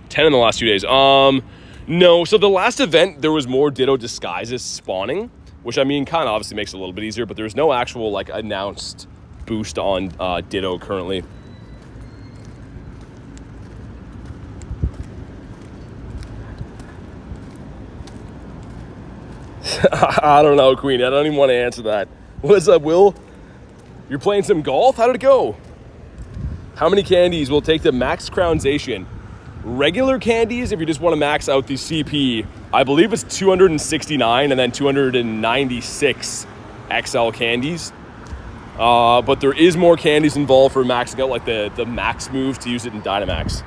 10 in the last 2 days. No. So the last event, there was more Ditto disguises spawning, which I mean, kind of obviously makes it a little bit easier, but there's no actual like announced boost on Ditto currently. I don't know, Queen. I don't even want to answer that. What's up, Will? You're playing some golf? How did it go? How many candies will take the max crownzation? Regular candies, if you just want to max out the CP, I believe it's 269 and then 296 XL candies. But there is more candies involved for maxing out like the max move to use it in Dynamax.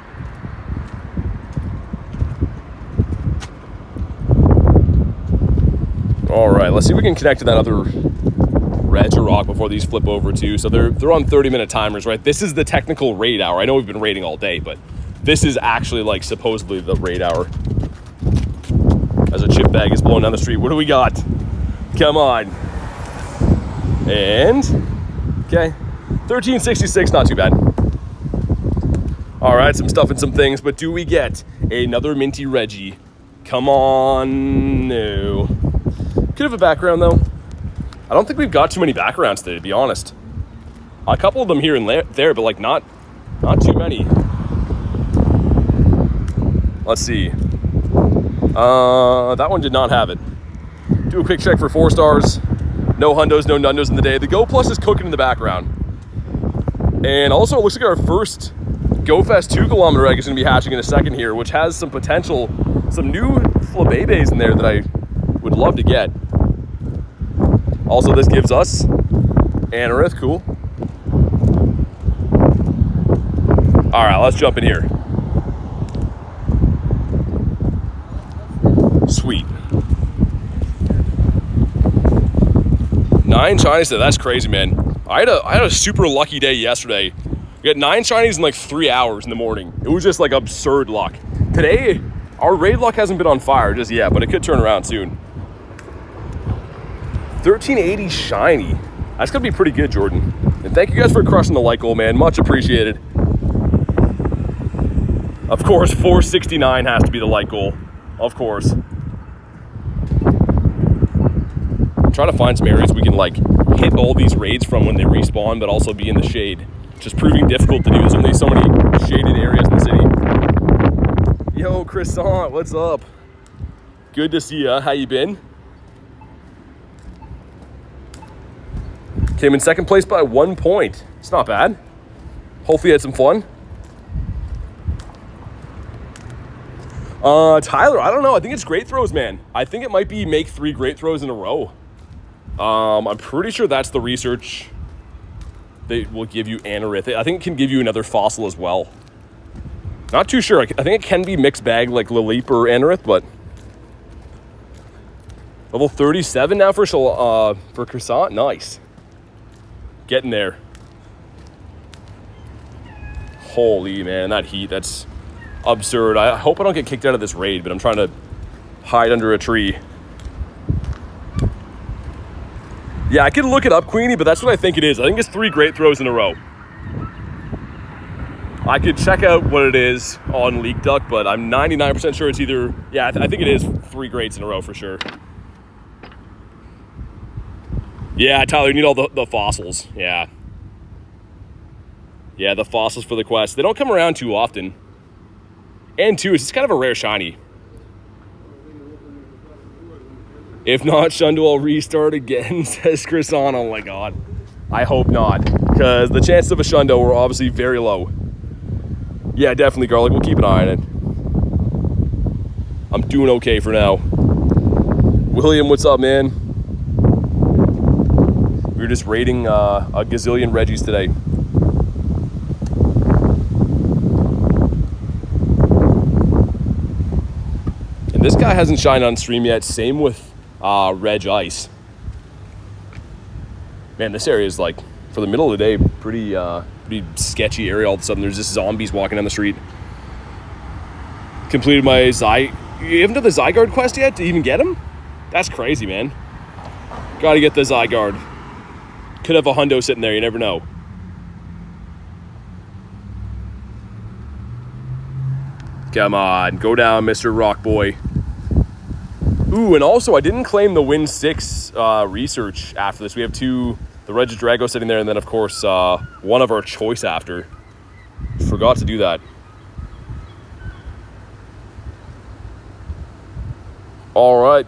All right, let's see if we can connect to that other Regirock before these flip over too. So they're on 30-minute timers, right? This is the technical raid hour. I know we've been raiding all day, but this is actually like supposedly the raid hour. As a chip bag is blowing down the street. What do we got? Come on. And, okay. 1366, not too bad. All right, some stuff and some things, but do we get another minty Regi? Come on, no. Could have a background though. I don't think we've got too many backgrounds today, to be honest. A couple of them here and there, but like not too many. Let's see. That one did not have it. Do a quick check for 4 stars. No hundos, no nundos in the day. The Go Plus is cooking in the background. And also it looks like our first Go Fest 2 kilometer egg is going to be hatching in a second here, which has some potential, some new flabebes in there that I would love to get. Also, this gives us Anorith, cool. All right, let's jump in here. Sweet. 9 shinies today, that's crazy, man. I had a super lucky day yesterday. We got 9 shinies in like 3 hours in the morning. It was just like absurd luck. Today, our raid luck hasn't been on fire just yet, but it could turn around soon. 1380 shiny. That's gonna be pretty good, Jordan. And thank you guys for crushing the like goal, man. Much appreciated. Of course, 469 has to be the like goal. Of course. I'm trying to find some areas we can like hit all these raids from when they respawn, but also be in the shade. Just proving difficult to do. There's only so many shaded areas in the city. Yo, Croissant, what's up? Good to see ya. How you been? Came in second place by 1 point. It's not bad. Hopefully you had some fun. Tyler, I don't know. I think it's great throws, man. I think it might be make 3 great throws in a row. I'm pretty sure that's the research. They will give you Anorith. I think it can give you another fossil as well. Not too sure. I think it can be mixed bag like Laleep or Anorith, but level 37 now for Croissant. Nice. Getting there. Holy man, that heat, that's absurd. I hope I don't get kicked out of this raid, but I'm trying to hide under a tree. Yeah, I could look it up, Queenie, but that's what I think it is. I think it's 3 great throws in a row. I could check out what it is on Leak Duck, but I'm 99% sure it's either... Yeah, I think it is 3 greats in a row for sure. Yeah, Tyler, you need all the fossils. Yeah. Yeah, the fossils for the quest. They don't come around too often. And 2, it's just kind of a rare shiny. If not, Shundo, I'll restart again, says Croissant. Oh my god. I hope not. Because the chances of a Shundo were obviously very low. Yeah, definitely, Garlic. We'll keep an eye on it. I'm doing okay for now. William, what's up, man? We were just raiding a gazillion Regis today. And this guy hasn't shined on stream yet. Same with Regice. Man, this area is like, for the middle of the day, pretty sketchy area. All of a sudden, there's just zombies walking down the street. Completed my You haven't done the Zygarde quest yet to even get him? That's crazy, man. Gotta get the Zygarde. Could have a hundo sitting there, you never know. Come on, go down, Mr. Rock Boy. Ooh, and also I didn't claim the Win 6 research after this. We have 2, the Regidrago sitting there, and then of course one of our choice after. Forgot to do that. All right,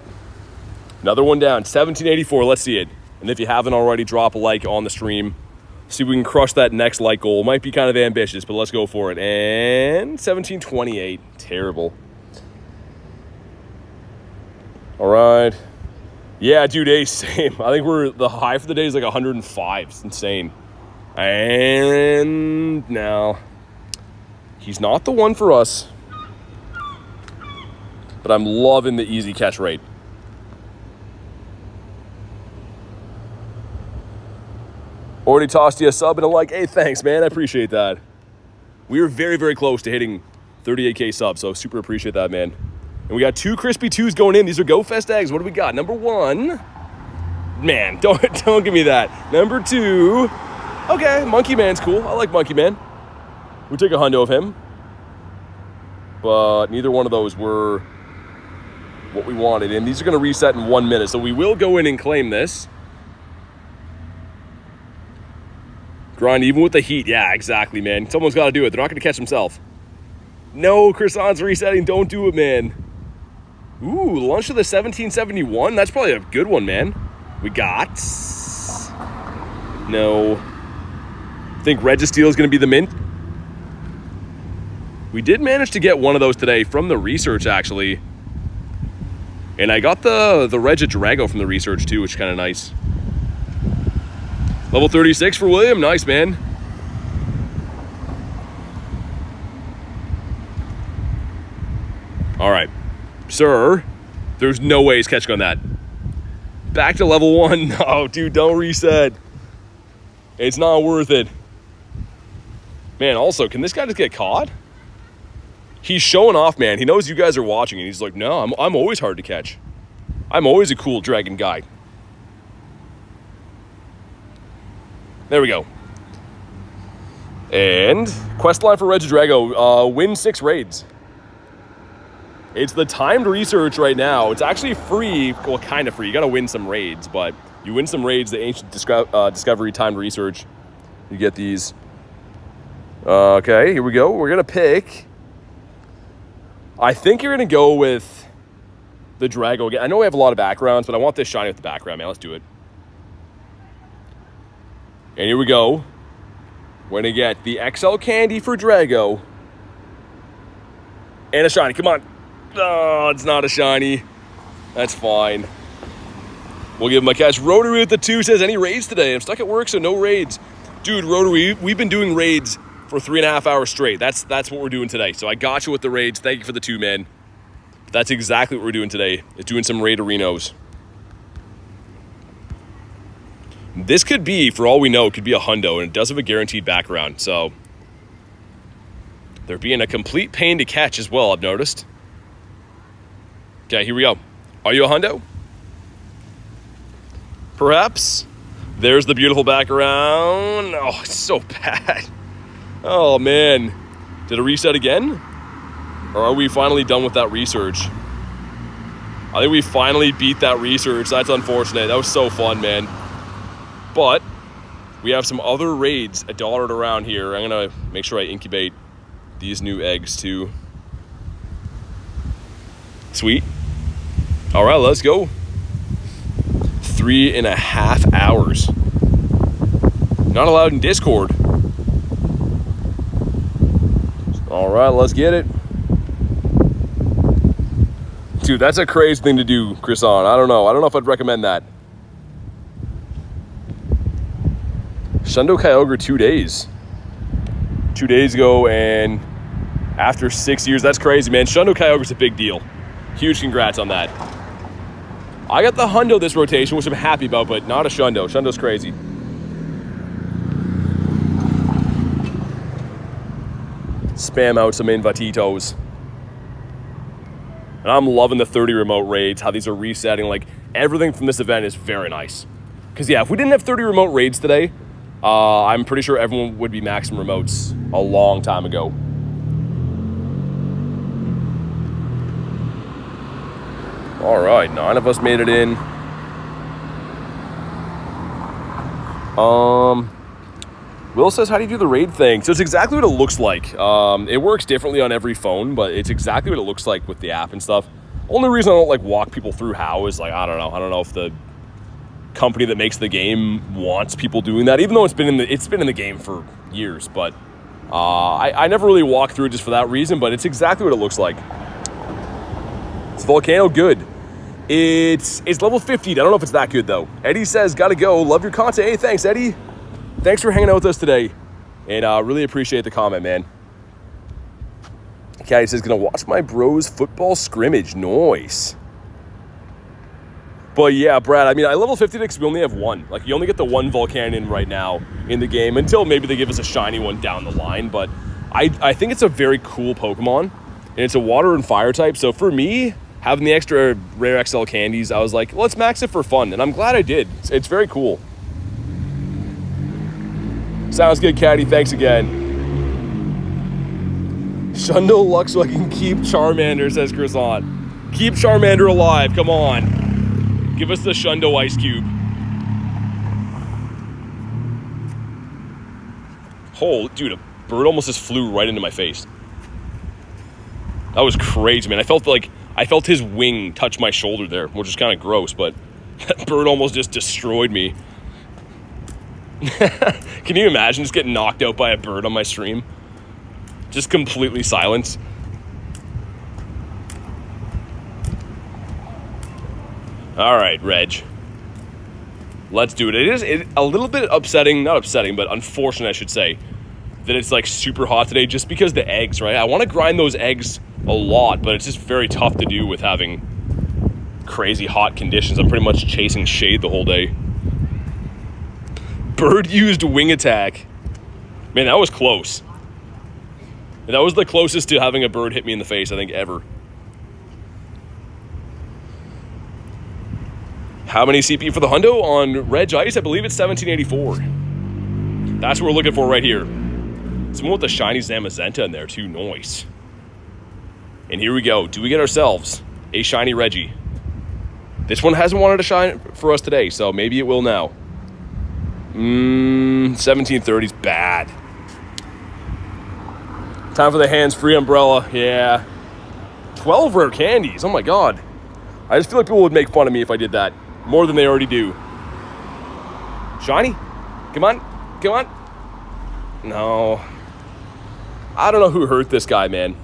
another one down, 1784, let's see it. And if you haven't already, drop a like on the stream. See if we can crush that next like goal. Might be kind of ambitious, but let's go for it. And 1728, terrible. All right. Yeah, dude, Ace, same. I think the high for the day is like 105. It's insane. And now, he's not the one for us. But I'm loving the easy catch rate. Already tossed you a sub and a like. Hey, thanks, man. I appreciate that. We were very, very close to hitting 38K subs, so super appreciate that, man. And we got 2 crispy 2s going in. These are Go Fest eggs. What do we got? Number 1. Man, don't give me that. Number 2. Okay, Monkey Man's cool. I like Monkey Man. We take a hundo of him. But neither one of those were what we wanted. And these are going to reset in 1 minute. So we will go in and claim this. Grind even with the heat. Yeah, exactly, man. Someone's got to do it. They're not going to catch themselves. No, Croissant's resetting. Don't do it, man. Ooh, lunch of the 1771. That's probably a good one, man. We got... No. I think Registeel is going to be the mint. We did manage to get one of those today from the research, actually. And I got the Regirock from the research, too, which is kind of nice. Level 36 for William. Nice, man. All right. Sir, there's no way he's catching on that. Back to level 1. No, dude, don't reset. It's not worth it. Man, also, can this guy just get caught? He's showing off, man. He knows you guys are watching, and he's like, no, I'm always hard to catch. I'm always a cool dragon guy. There we go. And quest line for Regirock, win 6 raids. It's the timed research right now. It's actually free, well, kind of free. You got to win some raids, but you win some raids, the Ancient Discovery timed research. You get these. Okay, here we go. We're going to pick. I think you're going to go with the Drago again. I know we have a lot of backgrounds, but I want this shiny with the background, man. Let's do it. And here we go. We're going to get the XL candy for Drago. And a shiny. Come on. Oh, it's not a shiny. That's fine. We'll give him a catch. Rotary with the 2 says, any raids today? I'm stuck at work, so no raids. Dude, Rotary, we've been doing raids for 3.5 hours straight. That's what we're doing today. So I got you with the raids. Thank you for the 2, man. That's exactly what we're doing today. Is doing some raid arenos. This could be, for all we know, could be a hundo, and it does have a guaranteed background. So they're being a complete pain to catch as well, I've noticed. Okay, here we go. Are you a hundo? Perhaps. There's the beautiful background. Oh, it's so bad. Oh, man. Did it reset again? Or are we finally done with that research? I think we finally beat that research. That's unfortunate. That was so fun, man. But we have some other raids dotted around here. I'm going to make sure I incubate these new eggs, too. Sweet. All right, let's go. 3.5 hours. Not allowed in Discord. All right, let's get it. Dude, that's a crazy thing to do, Croissant. I don't know if I'd recommend that. Shundo Kyogre 2 days. 2 days ago, and after 6 years, that's crazy, man. Shundo Kyogre's a big deal. Huge congrats on that. I got the hundo this rotation, which I'm happy about, but not a Shundo. Shundo's crazy. Spam out some Invatitos. And I'm loving the 30 remote raids, how these are resetting. Like, everything from this event is very nice. Because, yeah, if we didn't have 30 remote raids today, I'm pretty sure everyone would be maxing remotes a long time ago. All right, 9 of us made it in. Will says, how do you do the raid thing? So it's exactly what it looks like. It works differently on every phone, but it's exactly what it looks like with the app and stuff. Only reason I don't like walk people through how is like, I don't know if the company that makes the game wants people doing that, even though it's been in the game for years. But I never really walk through it just for that reason, but it's exactly what it looks like. It's Volcano good. It's level 50. I don't know if it's that good though. Eddie says, gotta go. Love your content. Hey, thanks, Eddie. Thanks for hanging out with us today. And really appreciate the comment, man. Okay, he says, gonna watch my bros football scrimmage. Nice. But yeah, Brad, I mean, I level 50 because we only have one. Like, you only get the one Volcanion right now in the game until maybe they give us a shiny one down the line. But I think it's a very cool Pokemon, and it's a water and fire type. So for me, having the extra rare XL candies, I was like, let's max it for fun. And I'm glad I did. It's very cool. Sounds good, Caddy. Thanks again. Shundo luck so I can keep Charmander, says Croissant. Keep Charmander alive. Come on. Give us the Shundo Ice Cube. Oh, dude, a bird almost just flew right into my face. That was crazy, man. I felt his wing touch my shoulder there, which is kind of gross, but that bird almost just destroyed me. Can you imagine just getting knocked out by a bird on my stream? Just completely silence. All right, Reg. Let's do it. It is a little bit upsetting, not upsetting, but unfortunate, I should say, that it's like super hot today just because the eggs, right? I want to grind those eggs a lot, but it's just very tough to do with having crazy hot conditions. I'm pretty much chasing shade the whole day. Bird used wing attack. Man, that was close. That was the closest to having a bird hit me in the face, I think, ever. How many CP for the hundo on Regice? I believe it's 1784. That's what we're looking for right here. Someone with the shiny Zamazenta in there, too. Nice. And here we go. Do we get ourselves a shiny Regi? This one hasn't wanted to shine for us today, so maybe it will now. 1730's bad. Time for the hands-free umbrella. Yeah. 12 rare candies. Oh my god. I just feel like people would make fun of me if I did that. More than they already do. Shiny? Come on. Come on. No. I don't know who hurt this guy, man.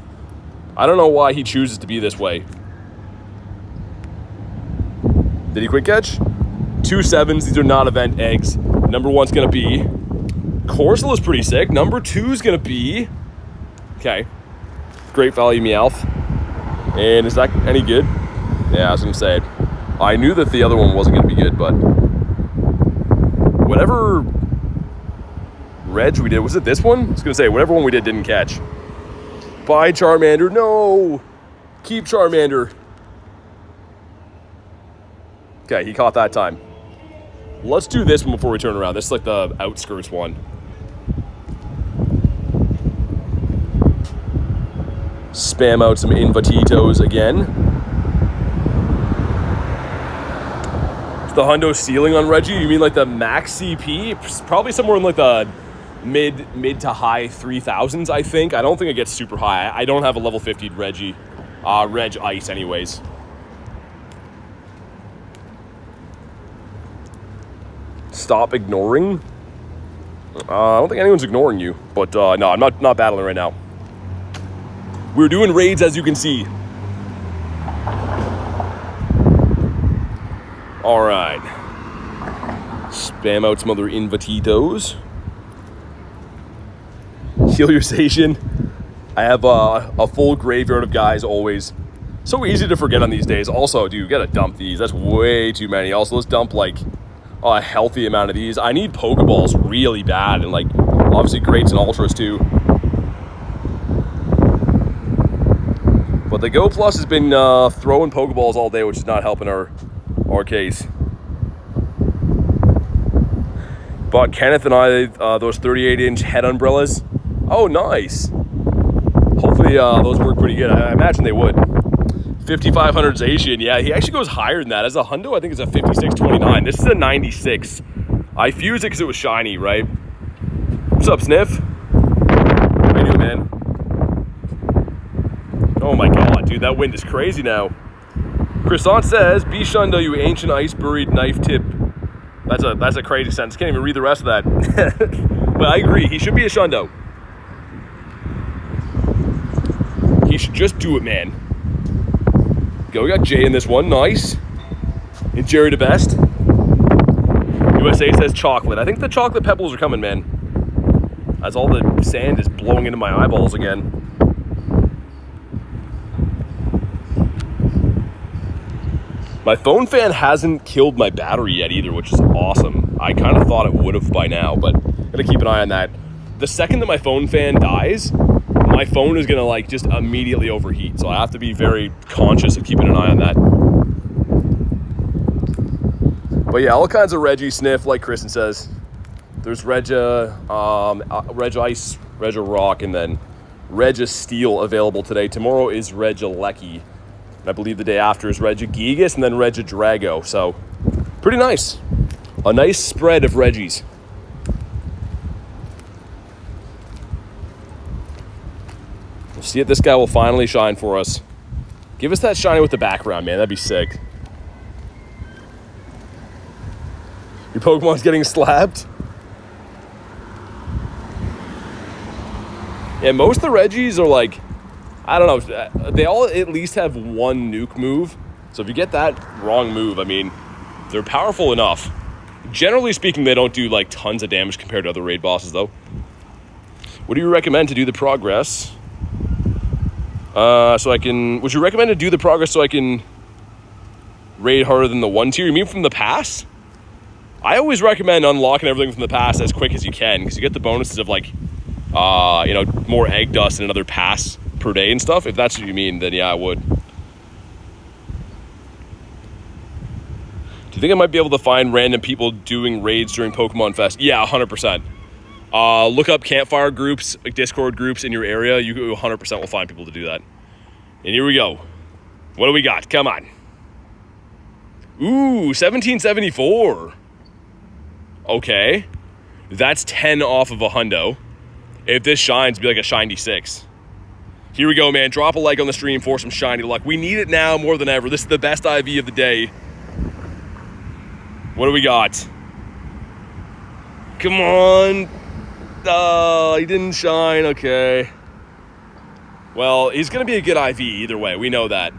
I don't know why he chooses to be this way. Did he quick catch? 2 7s. These are not event eggs. Number 1's going to be... Corsola is pretty sick. Number 2's going to be... Okay. Great value Meowth. And is that any good? Yeah, I was going to say. I knew that the other one wasn't going to be good, but... Whatever Reg we did... Was it this one? I was going to say, whatever one we did didn't catch. Bye, Charmander. No! Keep Charmander. Okay, he caught that time. Let's do this one before we turn around. This is like the outskirts one. Spam out some Invatitos again. Is the hundo ceiling on Regi? You mean like the max CP? It's probably somewhere in like the mid to high 3000s, I think. I don't think it gets super high. I don't have a level 50 Reg Ice anyways. Stop ignoring? I don't think anyone's ignoring you, but no, I'm not battling right now. We're doing raids, as you can see. All right. Spam out some other Invatitos. Heal your station. I have a full graveyard of guys always. So easy to forget on these days. Also, dude, you gotta dump these. That's way too many. Also, let's dump like a healthy amount of these. I need Pokeballs really bad, and like obviously Greats and Ultras too. But the Go Plus has been throwing Pokeballs all day, which is not helping our case. Bought Kenneth and I those 38-inch head umbrellas. Oh, nice. Hopefully those work pretty good. I imagine they would. 5500 Zacian. Yeah, he actually goes higher than that. As a hundo, I think it's a 5629. This is a 96. I fused it because it was shiny, right? What's up, Sniff? How you doing, man? Oh my god, dude, that wind is crazy now. Croissant says, "Be shundo, you ancient ice buried knife tip." That's a crazy sentence. Can't even read the rest of that. But I agree, he should be a shundo. He should just do it, man. Go, we got Jay in this one, nice. And Jerry the best. USA says chocolate. I think the chocolate pebbles are coming, man. As all the sand is blowing into my eyeballs again. My phone fan hasn't killed my battery yet either, which is awesome. I kind of thought it would have by now, but gotta keep an eye on that. The second that my phone fan dies, my phone is gonna like just immediately overheat. So I have to be very conscious of keeping an eye on that. But yeah, all kinds of Regi sniff, like Kristen says. There's Regice, Regirock, and then Registeel available today. Tomorrow is Regice. And I believe the day after is Regice and then Regidrago. So pretty nice. A nice spread of Regis. We'll see if this guy will finally shine for us. Give us that shiny with the background, man. That'd be sick. Your Pokemon's getting slapped? Yeah, most of the Regis are like, I don't know, they all at least have one nuke move. So if you get that wrong move, I mean, they're powerful enough. Generally speaking, they don't do like tons of damage compared to other raid bosses though. What do you recommend to do the progress? Would you recommend to do the progress so I can raid harder than the 1 tier? You mean from the pass? I always recommend unlocking everything from the pass as quick as you can, because you get the bonuses of like, more egg dust and another pass per day and stuff. If that's what you mean, then yeah, I would. Do you think I might be able to find random people doing raids during Pokemon Fest? Yeah, 100%. Look up campfire groups, like Discord groups in your area. You 100% will find people to do that. And here we go. What do we got? Come on. Ooh, 1774. Okay. That's 10 off of a hundo. If this shines, it'd be like a shiny 6. Here we go, man. Drop a like on the stream for some shiny luck. We need it now more than ever. This is the best IV of the day. What do we got? Come on. Oh, he didn't shine. Okay. Well, he's going to be a good IV either way. We know that.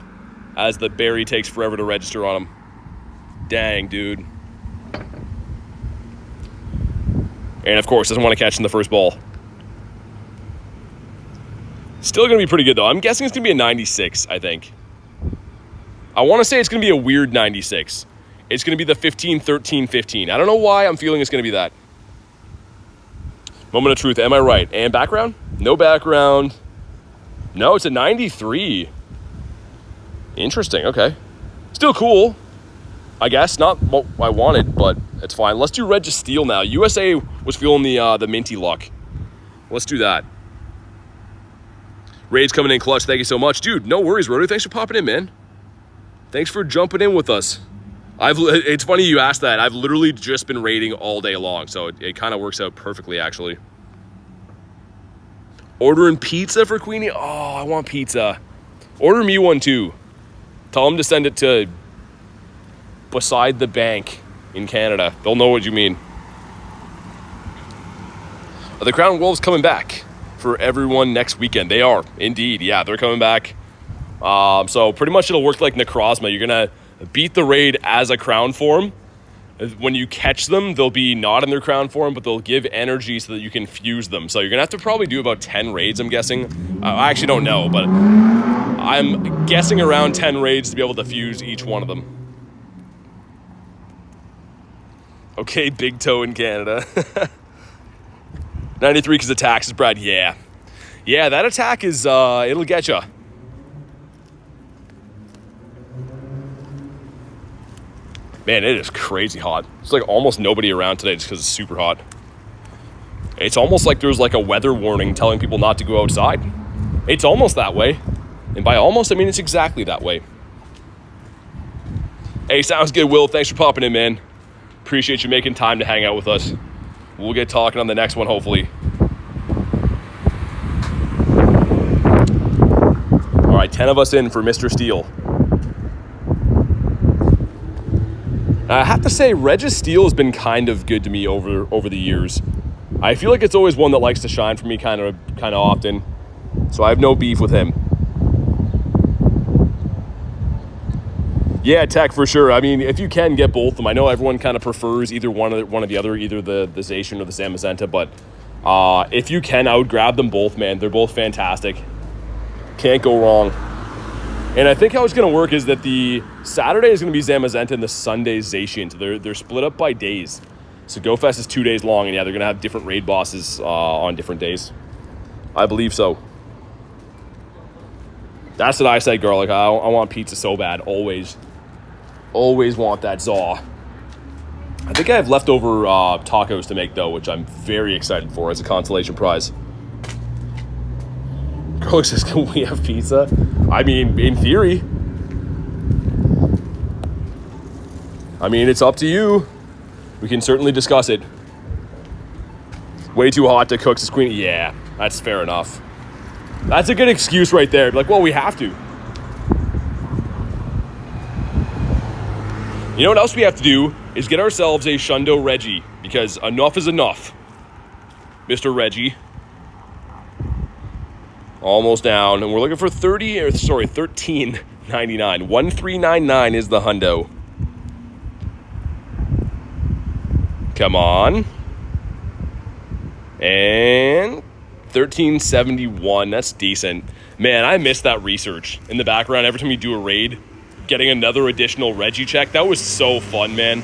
As the berry takes forever to register on him. Dang, dude. And of course, doesn't want to catch in the first ball. Still going to be pretty good, though. I'm guessing it's going to be a 96, I think. I want to say it's going to be a weird 96. It's going to be the 15, 13, 15. I don't know why I'm feeling it's going to be that. Moment of truth. Am I right? And background? No background. No, it's a 93. Interesting. Okay. Still cool. I guess. Not what I wanted, but it's fine. Let's do Registeel now. USA was feeling the minty luck. Let's do that. Raid's coming in clutch. Thank you so much. Dude, no worries, Roto. Thanks for popping in, man. Thanks for jumping in with us. It's funny you asked that. I've literally just been raiding all day long, so it kind of works out perfectly, actually. Ordering pizza for Queenie? Oh, I want pizza. Order me one, too. Tell them to send it to beside the bank in Canada. They'll know what you mean. Are the Crown Wolves coming back for everyone next weekend? They are, indeed. Yeah, they're coming back. So pretty much it'll work like Necrozma. You're going to beat the raid as a crown form. When you catch them, they'll be not in their crown form, but they'll give energy so that you can fuse them. So you're going to have to probably do about 10 raids, I'm guessing. I actually don't know, but I'm guessing around 10 raids to be able to fuse each one of them. Okay, big toe in Canada. 93 because of taxes, Brad. Yeah. Yeah, that attack is, it'll get you. Man, it is crazy hot. It's like almost nobody around today just because it's super hot. It's almost like there's like a weather warning telling people not to go outside. It's almost that way. And by almost, I mean it's exactly that way. Hey, sounds good, Will. Thanks for popping in, man. Appreciate you making time to hang out with us. We'll get talking on the next one, hopefully. All right, 10 of us in for Mr. Steel. I have to say, Registeel has been kind of good to me over the years. I feel like it's always one that likes to shine for me kind of often. So I have no beef with him. Yeah, Tech for sure. I mean, if you can get both of them, I know everyone kind of prefers either one or the other, either the Zacian or the Zamazenta, but if you can, I would grab them both, man. They're both fantastic. Can't go wrong. And I think how it's going to work is that the Saturday is going to be Zamazenta and the Sunday is Zacian. So they're split up by days. So GoFest is 2 days long, and yeah, they're going to have different raid bosses on different days. I believe so. That's what I said, Garlic. I want pizza so bad, always. Always want that Zaw. I think I have leftover tacos to make, though, which I'm very excited for as a consolation prize. Garlic says, can we have pizza? I mean, in theory. I mean, it's up to you. We can certainly discuss it. Way too hot to cook the screen. Yeah, that's fair enough. That's a good excuse right there. Like, well, we have to. You know what else we have to do is get ourselves a Shundo Regi, because enough is enough. Mr. Regi. Almost down, and we're looking for $13.99. 1399 is the hundo. Come on. And 1371, that's decent. Man, I missed that research in the background every time you do a raid. Getting another additional Regi check. That was so fun, man.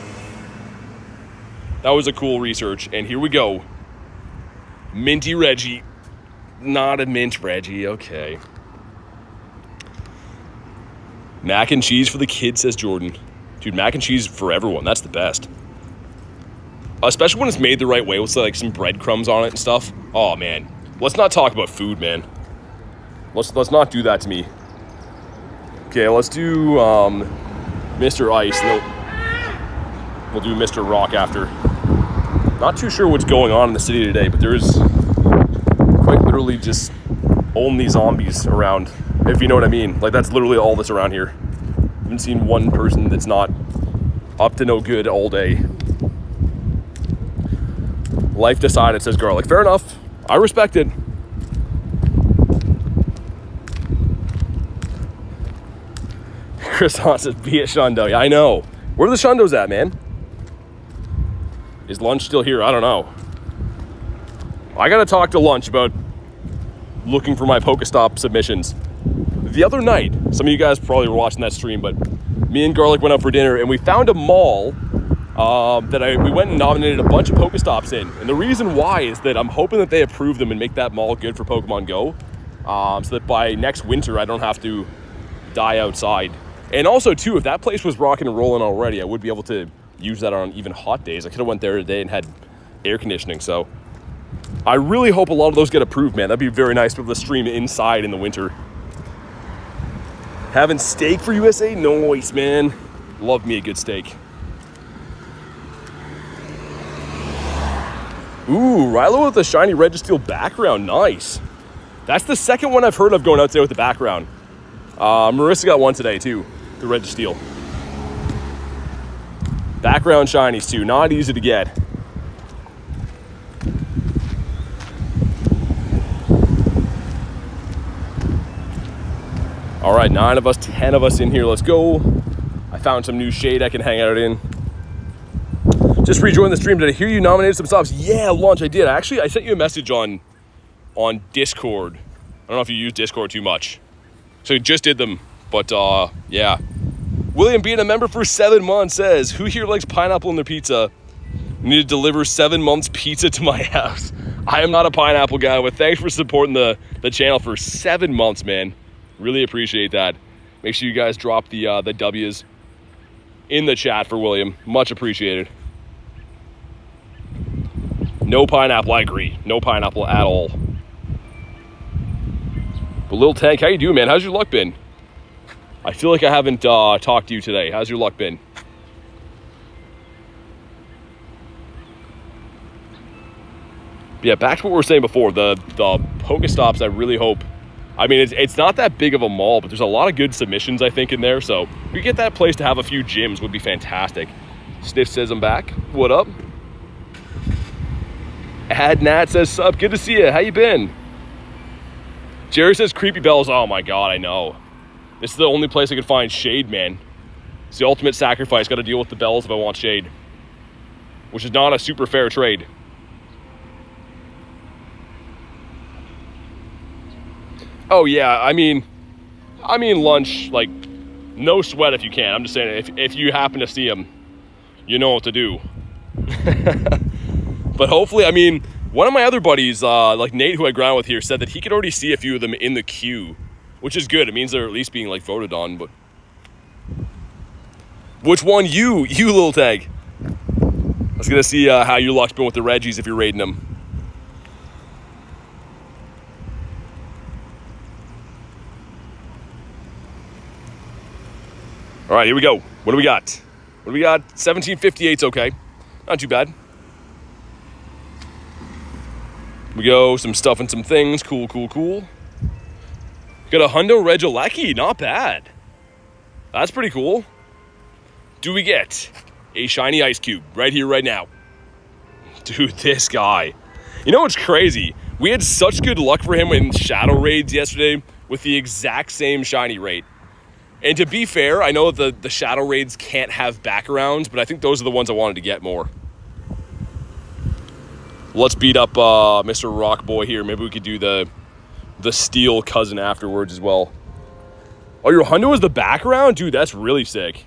That was a cool research. And here we go. Minty Regi. Not a mint Regi, okay. Mac and cheese for the kids, says Jordan. Dude, mac and cheese for everyone. That's the best. Especially when it's made the right way with like some breadcrumbs on it and stuff. Oh man, let's not talk about food, man. Let's not do that to me. Okay, let's do Mr. Ice. No, we'll do Mr. Rock after. Not too sure what's going on in the city today, but there's quite literally just only zombies around, if you know what I mean. Like, that's literally all that's around here. I haven't seen one person that's not up to no good all day. Life decided, says Garlic. Fair enough. I respect it. Chris Hahn says, be a Shundo. Yeah, I know. Where are the Shundos at, man? Is Lunch still here? I don't know. I gotta talk to Lunch about looking for my Pokestop submissions. The other night, some of you guys probably were watching that stream, but me and Garlic went out for dinner and we found a mall that we went and nominated a bunch of Pokestops in. And the reason why is that I'm hoping that they approve them and make that mall good for Pokemon Go. So that by next winter, I don't have to die outside. And also, too, if that place was rocking and rolling already, I would be able to use that on even hot days. I could have went there today and had air conditioning. So I really hope a lot of those get approved, man. That'd be very nice to be able to stream inside in the winter. Having steak for USA? Nice, man. Love me a good steak. Ooh, Rilo with a shiny Registeel background. Nice. That's the second one I've heard of going out there with the background. Marissa got one today, too. The Registeel. Background shinies, too. Not easy to get. All right, 9 of us, 10 of us in here. Let's go. I found some new shade I can hang out in. Just rejoined the stream. Did I hear you nominated some stops? Yeah, Lunch, I did. Actually, I sent you a message on Discord. I don't know if you use Discord too much. So you just did them, but yeah. William being a member for 7 months says, who here likes pineapple in their pizza? You need to deliver 7 months pizza to my house. I am not a pineapple guy, but thanks for supporting the channel for 7 months, man. Really appreciate that. Make sure you guys drop the W's in the chat for William. Much appreciated. No pineapple, I agree. No pineapple at all. But Lil Tank, how you doing, man? How's your luck been? I feel like I haven't talked to you today. How's your luck been? Yeah, back to what we were saying before. The Pokestops, I really hope. I mean, it's not that big of a mall, but there's a lot of good submissions, I think, in there. So if we get that place to have a few gyms, would be fantastic. Sniff says I'm back. What up? Adnat says, sup, good to see you. How you been? Jerry says creepy bells. Oh my god, I know. This is the only place I could find shade, man. It's the ultimate sacrifice. Got to deal with the bells if I want shade. Which is not a super fair trade. Oh yeah, I mean, I mean lunch, like, no sweat if you can. I'm just saying, if you happen to see him, you know what to do. But hopefully, I mean, one of my other buddies, like Nate, who I ground with here, said that he could already see a few of them in the queue, which is good. It means they're at least being, like, voted on. But which one? You little tag. I was going to see how your luck's been with the Regis if you're raiding them. All right, here we go. What do we got? 1758's okay. Not too bad. We go, some stuff and some things. Cool. Got a Hundo Regirock. Not bad. That's pretty cool. Do we get a shiny ice cube right here, right now? Dude, this guy. You know what's crazy? We had such good luck for him in shadow raids yesterday with the exact same shiny rate. And to be fair, I know that the shadow raids can't have backgrounds, but I think those are the ones I wanted to get more. Let's beat up Mr. Rock Boy here. Maybe we could do the Steel cousin afterwards as well. Oh, your Hundo is the background? Dude, that's really sick.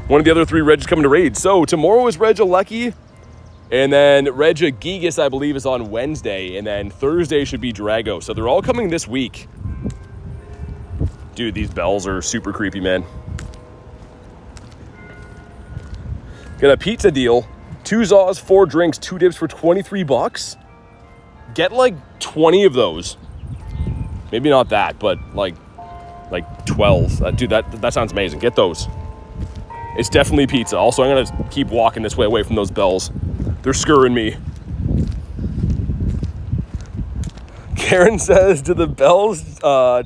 One of the other 3 Regis coming to raid. So tomorrow is Regirock, and then Regigigas, I believe, is on Wednesday, and then Thursday should be Drago. So they're all coming this week. Dude, these bells are super creepy, man. Got a pizza deal. 2 Zaws, 4 drinks, 2 dips for 23 bucks. Get like 20 of those. Maybe not that, but like 12. Dude, that sounds amazing. Get those. It's definitely pizza. Also, I'm gonna keep walking this way away from those bells. They're scurrying me. Karen says, do the bells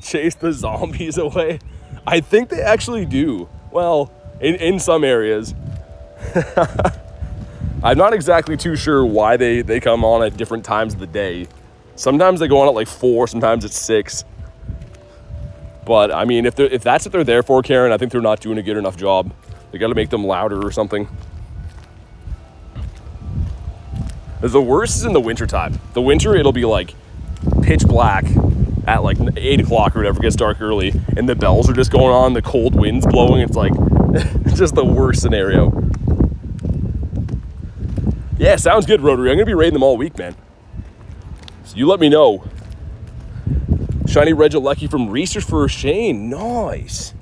chase the zombies away? I think they actually do. Well, in some areas. I'm not exactly too sure why they come on at different times of the day. Sometimes they go on at like 4, sometimes it's 6. But, I mean, if that's what they're there for, Karen, I think they're not doing a good enough job. They got to make them louder or something. The worst is in the wintertime. The winter, it'll be like pitch black at like 8 o'clock or whatever. It gets dark early, and the bells are just going on. The cold wind's blowing. It's like it's just the worst scenario. Yeah, sounds good, Rotary. I'm gonna be raiding them all week, man. So you let me know. Shiny Regirock from Research for Shane. Nice.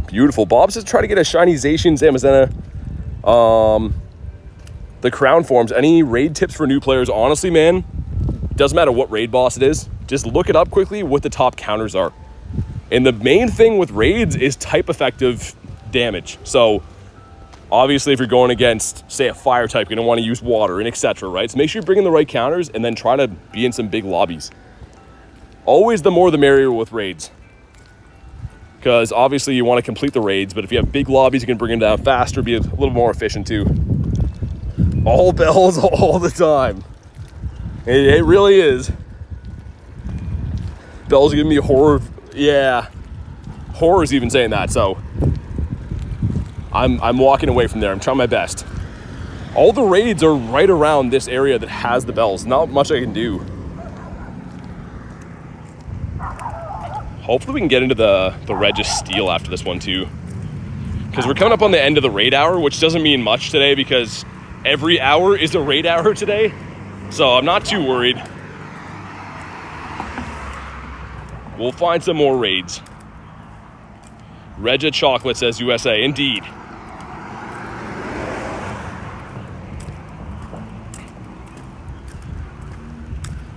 Beautiful. Bob says try to get a shiny Zacian Zamazenta. The crown forms. Any raid tips for new players? Honestly, man, doesn't matter what raid boss it is. Just look it up quickly what the top counters are. And the main thing with raids is type effective damage. So obviously if you're going against, say, a fire type, you're going to want to use water and etc., right? So make sure you bring in the right counters and then try to be in some big lobbies. Always the more the merrier with raids. Because obviously you want to complete the raids, but if you have big lobbies, you can bring them down faster, be a little more efficient too. All bells all the time. It really is. Bells are giving me horror. Yeah. Horror's even saying that, so I'm walking away from there. I'm trying my best. All the raids are right around this area that has the bells. Not much I can do. Hopefully we can get into the Registeel after this one too. Because we're coming up on the end of the raid hour, which doesn't mean much today because every hour is a raid hour today. So I'm not too worried. We'll find some more raids. Regi Chocolate says USA. Indeed.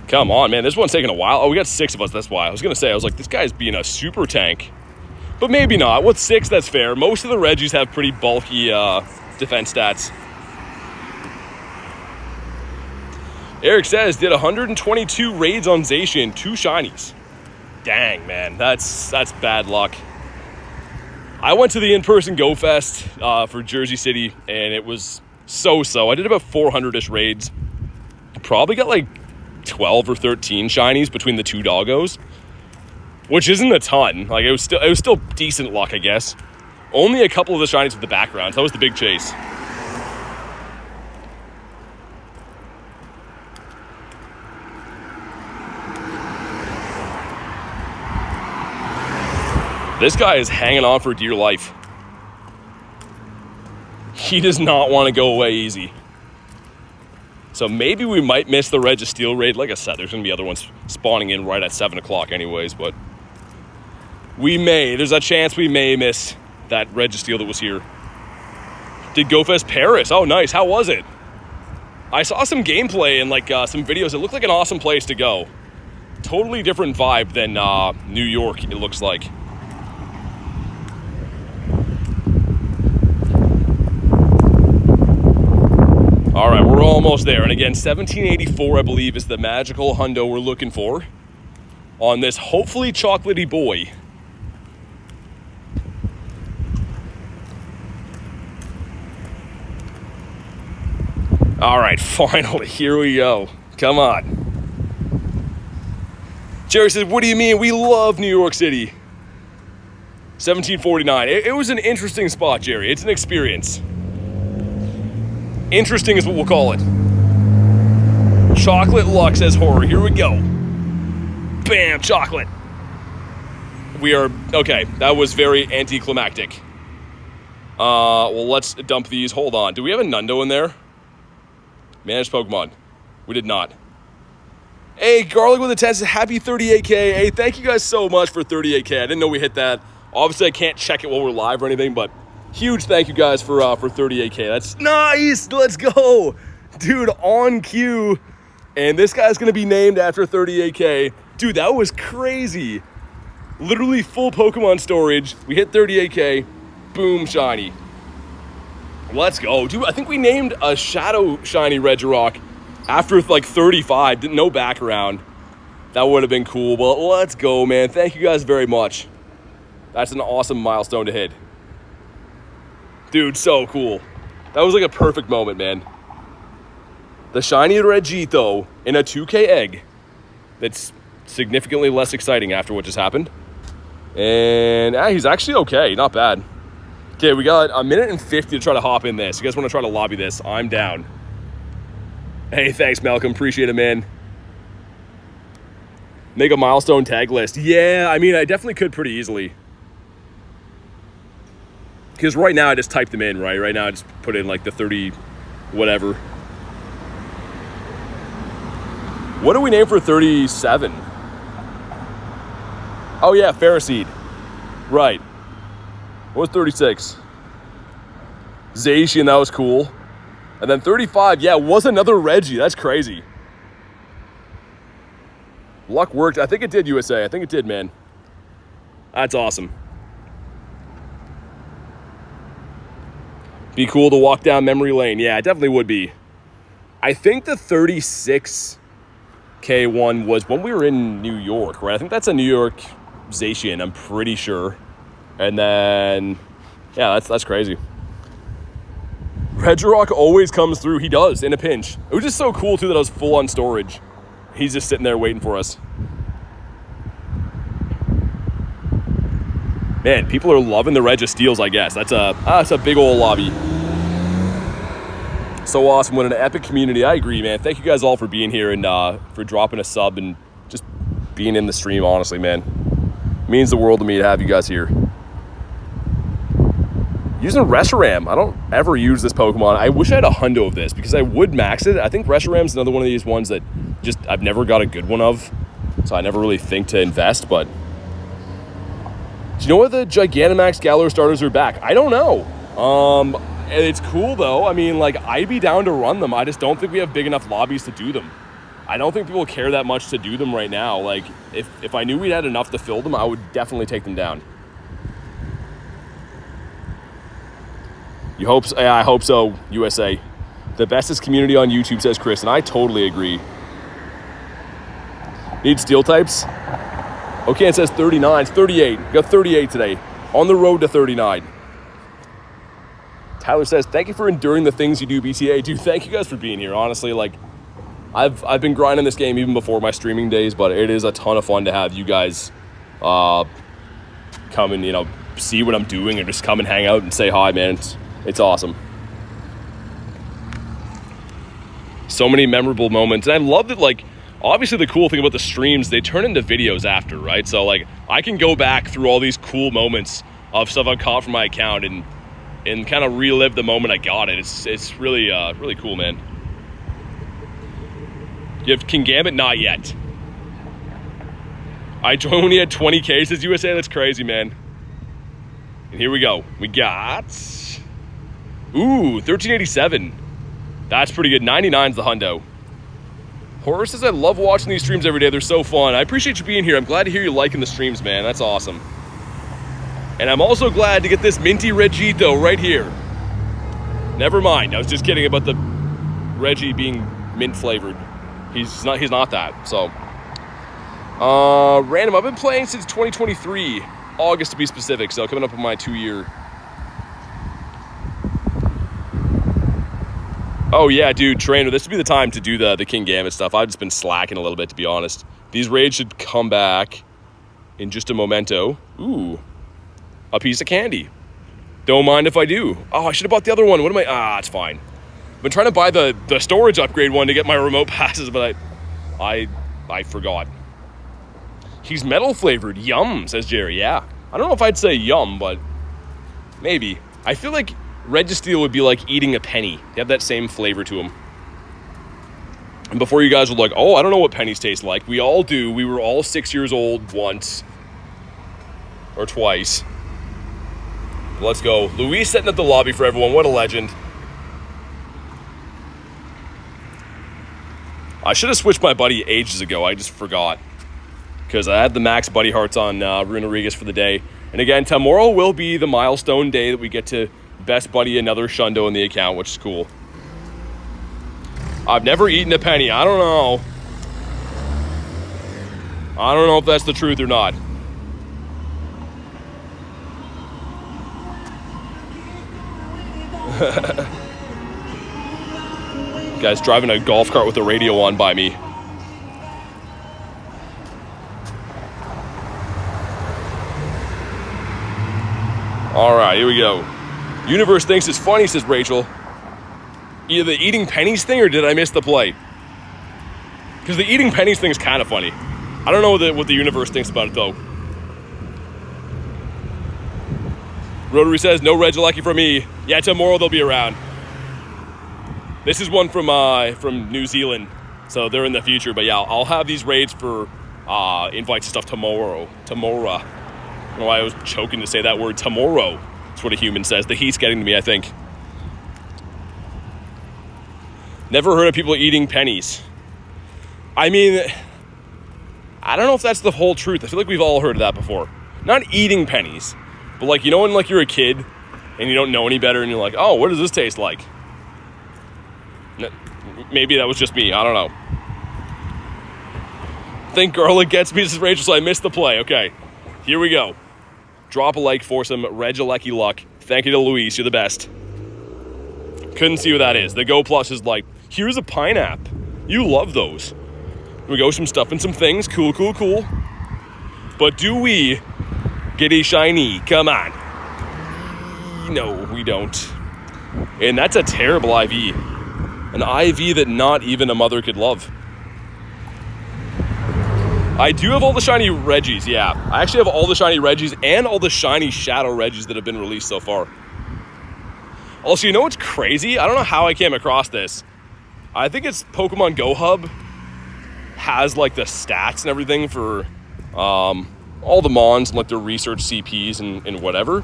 Come on, man. This one's taking a while. Oh, we got 6 of us. That's why. I was going to say, I was like, this guy's being a super tank. But maybe not. With 6, that's fair. Most of the Regis have pretty bulky defense stats. Eric says, did 122 raids on Zacian, 2 shinies. Dang, man. That's bad luck. I went to the in-person Go Fest for Jersey City, and it was so-so. I did about 400-ish raids. Probably got like 12 or 13 shinies between the 2 doggos, which isn't a ton. Like it was still decent luck, I guess. Only a couple of the shinies with the backgrounds. That was the big chase. This guy is hanging on for dear life. He does not want to go away easy. So maybe we might miss the Registeel raid. Like I said, there's going to be other ones spawning in right at 7 o'clock anyways, but we may. There's a chance we may miss that Registeel that was here. Did GoFest Paris? Oh, nice. How was it? I saw some gameplay and like some videos. It looked like an awesome place to go. Totally different vibe than New York, it looks like. All right, we're almost there. And again, 1784, I believe, is the magical hundo we're looking for on this hopefully chocolatey boy. All right, finally, here we go. Come on. Jerry says, what do you mean? We love New York City. 1749. It was an interesting spot, Jerry. It's an experience. Interesting is what we'll call it. Chocolate luck says horror. Here we go. Bam, chocolate. We are, okay, that was very anticlimactic. Well, let's dump these. Hold on. Do we have a Nundo in there? Managed Pokemon. We did not. Hey, Garlic with a 10 says happy 38K. Hey, thank you guys so much for 38K. I didn't know we hit that. Obviously, I can't check it while we're live or anything, but huge thank you guys for 38K. That's nice. Let's go. Dude, on cue. And this guy's going to be named after 38K. Dude, that was crazy. Literally full Pokemon storage. We hit 38K. Boom, shiny. Let's go. Dude, I think we named a Shadow Shiny Regirock after like 35. No background. That would have been cool. But let's go, man. Thank you guys very much. That's an awesome milestone to hit. Dude, so cool. That was like a perfect moment, man. The shiny Regito in a 2K egg. That's significantly less exciting after what just happened. And he's actually okay. Not bad. Okay, we got a minute and 50 to try to hop in this. You guys want to try to lobby this? I'm down. Hey, thanks, Malcolm. Appreciate it, man. Make a milestone tag list. Yeah, I mean, I definitely could pretty easily. Because right now, I just typed them in, right? Right now, I just put in, like, the 30 whatever. What do we name for 37? Oh, yeah, Ferroseed. Right. What was 36? Zacian, that was cool. And then 35, yeah, was another Regi. That's crazy. Luck worked. I think it did, USA. I think it did, man. That's awesome. Be cool to walk down memory lane. Yeah, it definitely would be. I think the 36K one was when we were in New York, right? I think that's a New York Zacian, I'm pretty sure. And then, yeah, that's crazy. Regirock always comes through. He does, in a pinch. It was just so cool, too, that I was full on storage. He's just sitting there waiting for us. Man, people are loving the Registeels, I guess. That's a big old lobby. So awesome. What an epic community. I agree, man. Thank you guys all for being here and for dropping a sub and just being in the stream, honestly, man. It means the world to me to have you guys here. Using Reshiram. I don't ever use this Pokemon. I wish I had a hundo of this because I would max it. I think Reshiram's another one of these ones that just I've never got a good one of. So I never really think to invest, but do you know what the Gigantamax Galar starters are back? I don't know. And it's cool though. I mean, like, I'd be down to run them. I just don't think we have big enough lobbies to do them. I don't think people care that much to do them right now. Like, if I knew we had enough to fill them, I would definitely take them down. You hope so? Yeah, I hope so, USA. The bestest community on YouTube, says Chris, and I totally agree. Need steel types? Okay, it says 39. It's 38. We got 38 today. On the road to 39. Tyler says, thank you for enduring the things you do, BCA. Dude, thank you guys for being here. Honestly, like, I've been grinding this game even before my streaming days, but it is a ton of fun to have you guys come and, you know, see what I'm doing and just come and hang out and say hi, man. It's awesome. So many memorable moments. And I love that, like, obviously the cool thing about the streams, they turn into videos after, right? So like I can go back through all these cool moments of stuff I caught from my account and kind of relive the moment I got it. It's really really cool, man. You have King Gambit? Not yet. I joined when he had 20 cases, USA. That's crazy, man. And here we go. We got, ooh, 1387. That's pretty good. 99's the hundo. Horace says, I love watching these streams every day. They're so fun. I appreciate you being here. I'm glad to hear you liking the streams, man. That's awesome. And I'm also glad to get this minty Regito right here. Never mind. I was just kidding about the Regi being mint flavored. He's not that. So, random. I've been playing since 2023, August to be specific. So coming up on my 2-year. Oh yeah, dude, trainer. This would be the time to do the King Gambit stuff. I've just been slacking a little bit, to be honest. These raids should come back in just a momento. Ooh, a piece of candy. Don't mind if I do. Oh, I should have bought the other one. What am I? Ah, it's fine. I've been trying to buy the storage upgrade one to get my remote passes, but I forgot. He's metal flavored. Yum, says Jerry. Yeah. I don't know if I'd say yum, but maybe. I feel like Registeel would be like eating a penny. They have that same flavor to them. And before you guys were like, oh, I don't know what pennies taste like. We all do. We were all 6 years old once or twice. Let's go. Luis setting up the lobby for everyone. What a legend. I should have switched my buddy ages ago. I just forgot. Because I had the max buddy hearts on Runa Regis for the day. And again, tomorrow will be the milestone day that we get to best buddy another Shundo in the account, which is cool. I've never eaten a penny. I don't know. I don't know if that's the truth or not. Guy's driving a golf cart with the radio on by me. All right, here we go. Universe thinks it's funny, says Rachel. Either the eating pennies thing or did I miss the play? Because the eating pennies thing is kind of funny. I don't know what the universe thinks about it, though. Rotary says, no Regirock for me. Yeah, tomorrow they'll be around. This is one from New Zealand, so they're in the future. But yeah, I'll have these raids for invites and stuff tomorrow. Tomorrow. I don't know why I was choking to say that word. Tomorrow. That's what a human says. The heat's getting to me, I think. Never heard of people eating pennies. I mean, I don't know if that's the whole truth. I feel like we've all heard of that before. Not eating pennies, but like, you know when like you're a kid and you don't know any better and you're like, oh, what does this taste like? Maybe that was just me. I don't know. Think garlic gets me, says Rachel, so I missed the play. Okay, here we go. Drop a like for some Regilecky luck. Thank you to Luis. You're the best. Couldn't see what that is. The Go Plus is like, here's a pineapple. You love those. Here we go, some stuff and some things. Cool, cool, cool. But do we get a shiny? Come on. No, we don't. And that's a terrible IV. An IV that not even a mother could love. I do have all the shiny Regis, yeah. I actually have all the shiny Regis and all the shiny Shadow Regis that have been released so far. Also, you know what's crazy? I don't know how I came across this. I think it's Pokemon GO Hub has like the stats and everything for all the Mons and like their research CPs and whatever.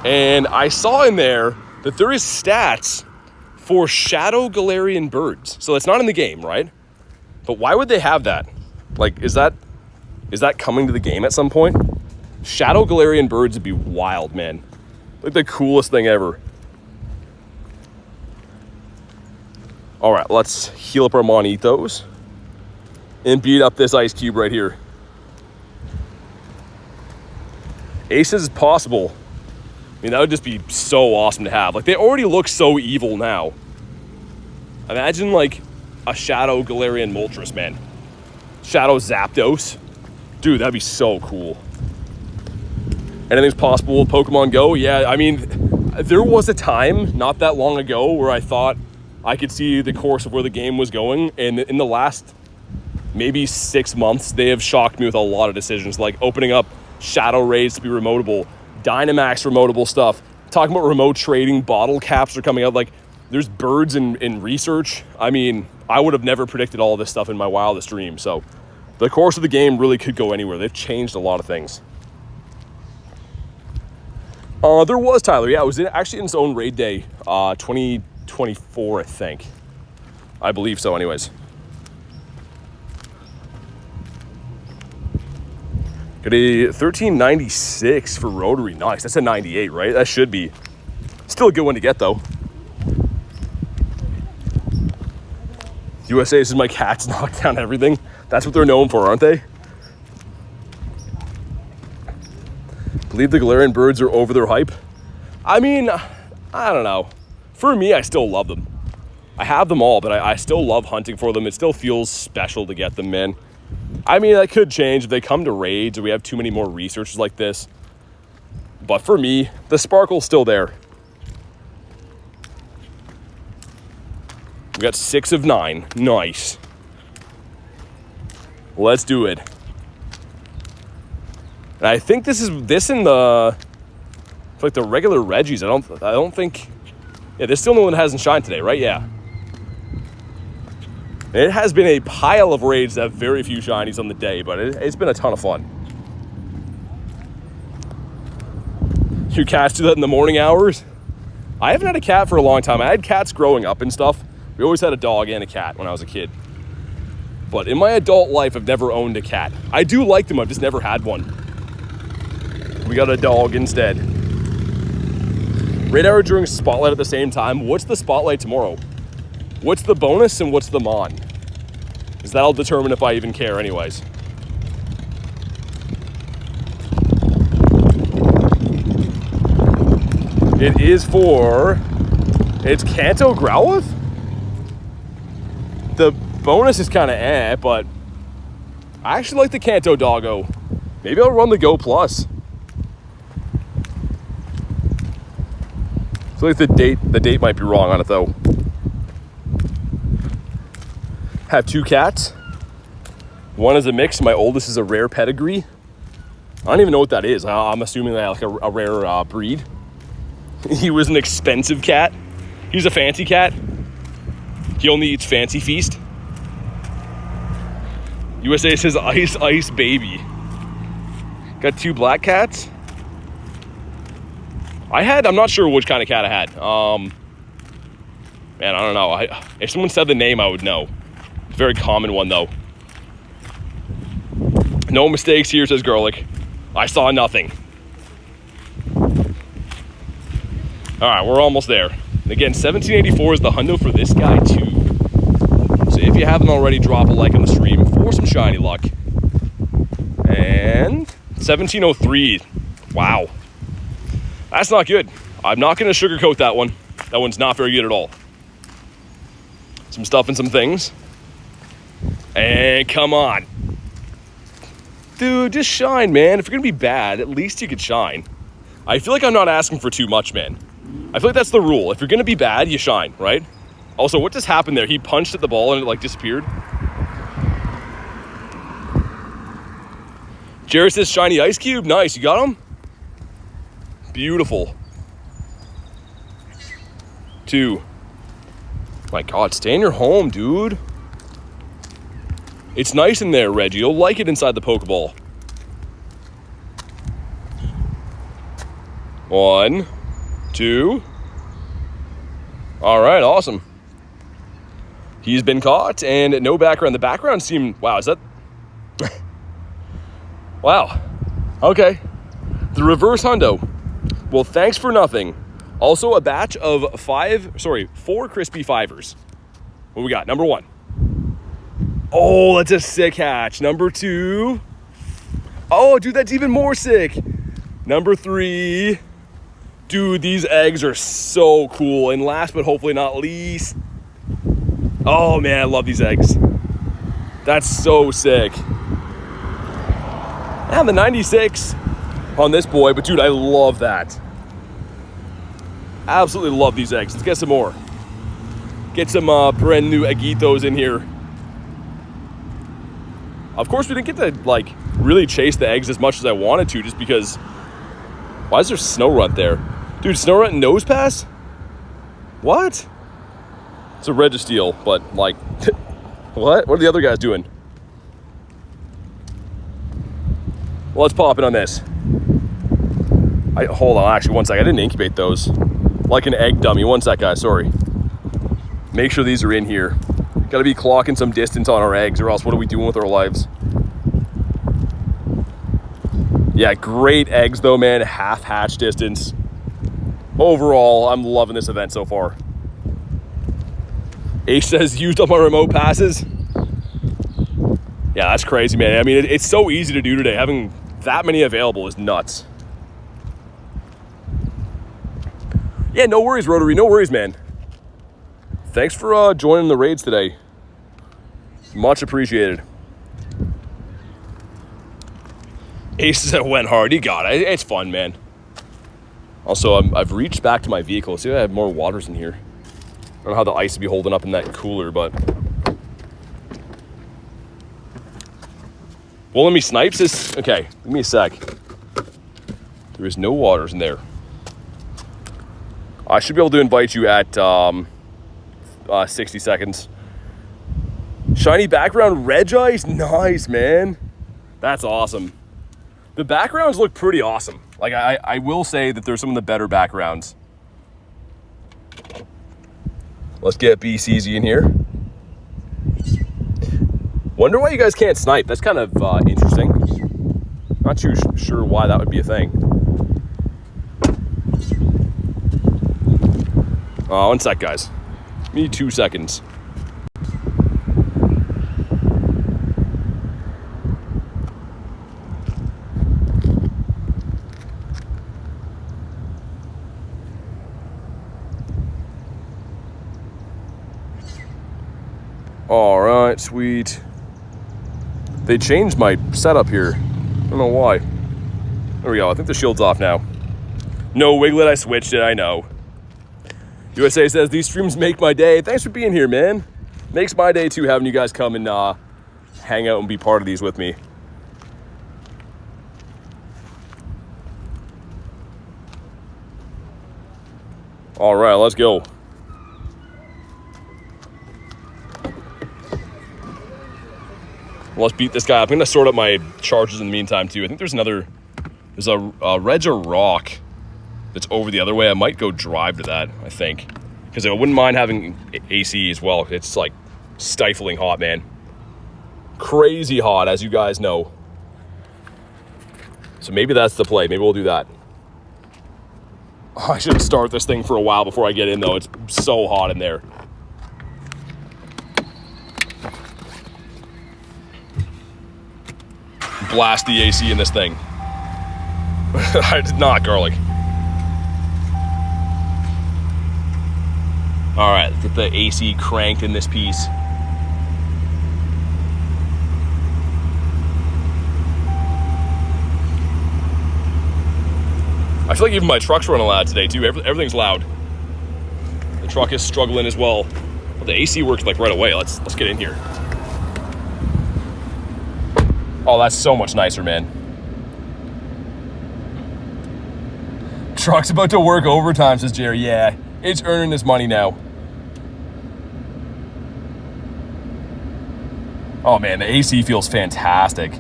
And I saw in there that there is stats for Shadow Galarian Birds. So it's not in the game, right? But why would they have that? Like, is that coming to the game at some point? Shadow Galarian Birds would be wild, man. Like the coolest thing ever. All right, let's heal up our Monitos and beat up this ice cube right here. Aces is possible. I mean, that would just be so awesome to have. Like, they already look so evil now. Imagine, like, a Shadow Galarian Moltres, man. Shadow Zapdos. Dude, that'd be so cool. Anything's possible with Pokemon Go? Yeah, I mean, there was a time not that long ago where I thought I could see the course of where the game was going. And in the last maybe 6 months, they have shocked me with a lot of decisions, like opening up Shadow Rays to be remotable, Dynamax remotable stuff, talking about remote trading, bottle caps are coming out. Like, there's birds in research. I mean, I would have never predicted all this stuff in my wildest dreams. So the course of the game really could go anywhere. They've changed a lot of things. There was, Tyler. Yeah, it was actually in its own raid day, 2024, I think. I believe so, anyways. Got a 1396 for Rotary. Nice. That's a 98, right? That should be. Still a good one to get, though. USA says my cats knock down everything. That's what they're known for, aren't they? Believe the Galarian Birds are over their hype. I mean, I don't know. For me, I still love them. I have them all, but I still love hunting for them. It still feels special to get them, man. I mean, that could change if they come to raids or we have too many more researchers like this. But for me, the sparkle's still there. We got 6 of 9. Nice. Let's do it. And I think this in the, like the regular Regis. I don't think. Yeah, there's still no one that hasn't shined today, right? Yeah. And it has been a pile of raids that have very few shinies on the day, but it's been a ton of fun. You cats do that in the morning hours? I haven't had a cat for a long time. I had cats growing up and stuff. We always had a dog and a cat when I was a kid. But in my adult life, I've never owned a cat. I do like them, I've just never had one. We got a dog instead. Raid hour during Spotlight at the same time. What's the Spotlight tomorrow? What's the bonus and what's the Mon? Because that'll determine if I even care anyways. It is for... It's Kanto Growlithe? The bonus is kind of but I actually like the Kanto Doggo. Maybe I'll run the Go Plus. I feel like the date might be wrong on it though. Have 2 cats. One is a mix. My oldest is a rare pedigree. I don't even know what that is. I'm assuming that like a rare breed. He was an expensive cat. He's a fancy cat. He only eats Fancy Feast. USA says ice baby. Got 2 black cats. I'm not sure which kind of cat I had. Man, I don't know. If someone said the name, I would know. It's a very common one, though. No mistakes here, says Garlic. I saw nothing. All right, we're almost there. And again, 1784 is the hundo for this guy, too. So if you haven't already, drop a like on the stream for some shiny luck. And 1703. Wow. That's not good. I'm not going to sugarcoat that one. That one's not very good at all. Some stuff and some things. And come on. Dude, just shine, man. If you're going to be bad, at least you could shine. I feel like I'm not asking for too much, man. I feel like that's the rule. If you're going to be bad, you shine, right? Also, what just happened there? He punched at the ball and it, like, disappeared. Jared says, shiny ice cube. Nice. You got him? Beautiful. 2. My God, stay in your home, dude. It's nice in there, Reggie. You'll like it inside the Pokeball. 1, 2. All right, awesome. He's been caught, and no background. The background seemed... Wow, is that... Wow. Okay. The reverse hundo. Well, thanks for nothing. Also, a batch of 4 crispy 5ers. What we got? Number 1. Oh, that's a sick hatch. Number 2. Oh, dude, that's even more sick. Number 3. Dude, these eggs are so cool. And last but hopefully not least. Oh, man, I love these eggs. That's so sick. And the 96 on this boy. But, dude, I love that. Absolutely love these eggs. Let's get some more. Get some brand new Eggitos in here. Of course, we didn't get to, like, really chase the eggs as much as I wanted to, just because... Why is there Snorunt there? Dude, Snorunt nose pass? What? It's a Registeel, but, like... What? What are the other guys doing? Well, let's pop in on this. Hold on, actually, one sec. I didn't incubate those. Like an egg dummy. One sec, guys, sorry. Make sure these are in here. Gotta be clocking some distance on our eggs, or else what are we doing with our lives? Yeah, great eggs though, man. Half hatch distance. Overall, I'm loving this event so far. H says, used up my remote passes. Yeah, that's crazy, man. I mean, it's so easy to do today. Having that many available is nuts. Yeah, no worries, Rotary. No worries, man. Thanks for joining the raids today. Much appreciated. Aces that went hard. You got it. It's fun, man. Also, I've reached back to my vehicle. See if I have more waters in here. I don't know how the ice will be holding up in that cooler, but... Well, let me snipes this. Okay, give me a sec. There is no waters in there. I should be able to invite you at 60 seconds. Shiny background Regice. Nice, man. That's awesome. The backgrounds look pretty awesome. Like, I will say that there's some of the better backgrounds. Let's get BCZ in here. Wonder why you guys can't snipe. That's kind of interesting. Not too sure why that would be a thing. One sec, guys. Give me 2 seconds. All right, sweet. They changed my setup here. I don't know why. There we go. I think the shield's off now. No, Wiglet, I switched it. I know. USA says, these streams make my day. Thanks for being here, man. Makes my day, too, having you guys come and hang out and be part of these with me. All right, let's go. Let's beat this guy up. I'm going to sort out my charges in the meantime, too. I think there's a Regirock that's over the other way. I might go drive to that, I think. Because I wouldn't mind having AC as well. It's, like, stifling hot, man. Crazy hot, as you guys know. So maybe that's the play. Maybe we'll do that. I should start this thing for a while before I get in, though. It's so hot in there. Blast the AC in this thing. I did not, garlic. All right, get the AC cranked in this piece. I feel like even my truck's running loud today too. Everything's loud. The truck is struggling as well. But the AC works like right away. Let's get in here. Oh, that's so much nicer, man. Truck's about to work overtime, says Jerry. Yeah, it's earning his money now. Oh man, the AC feels fantastic.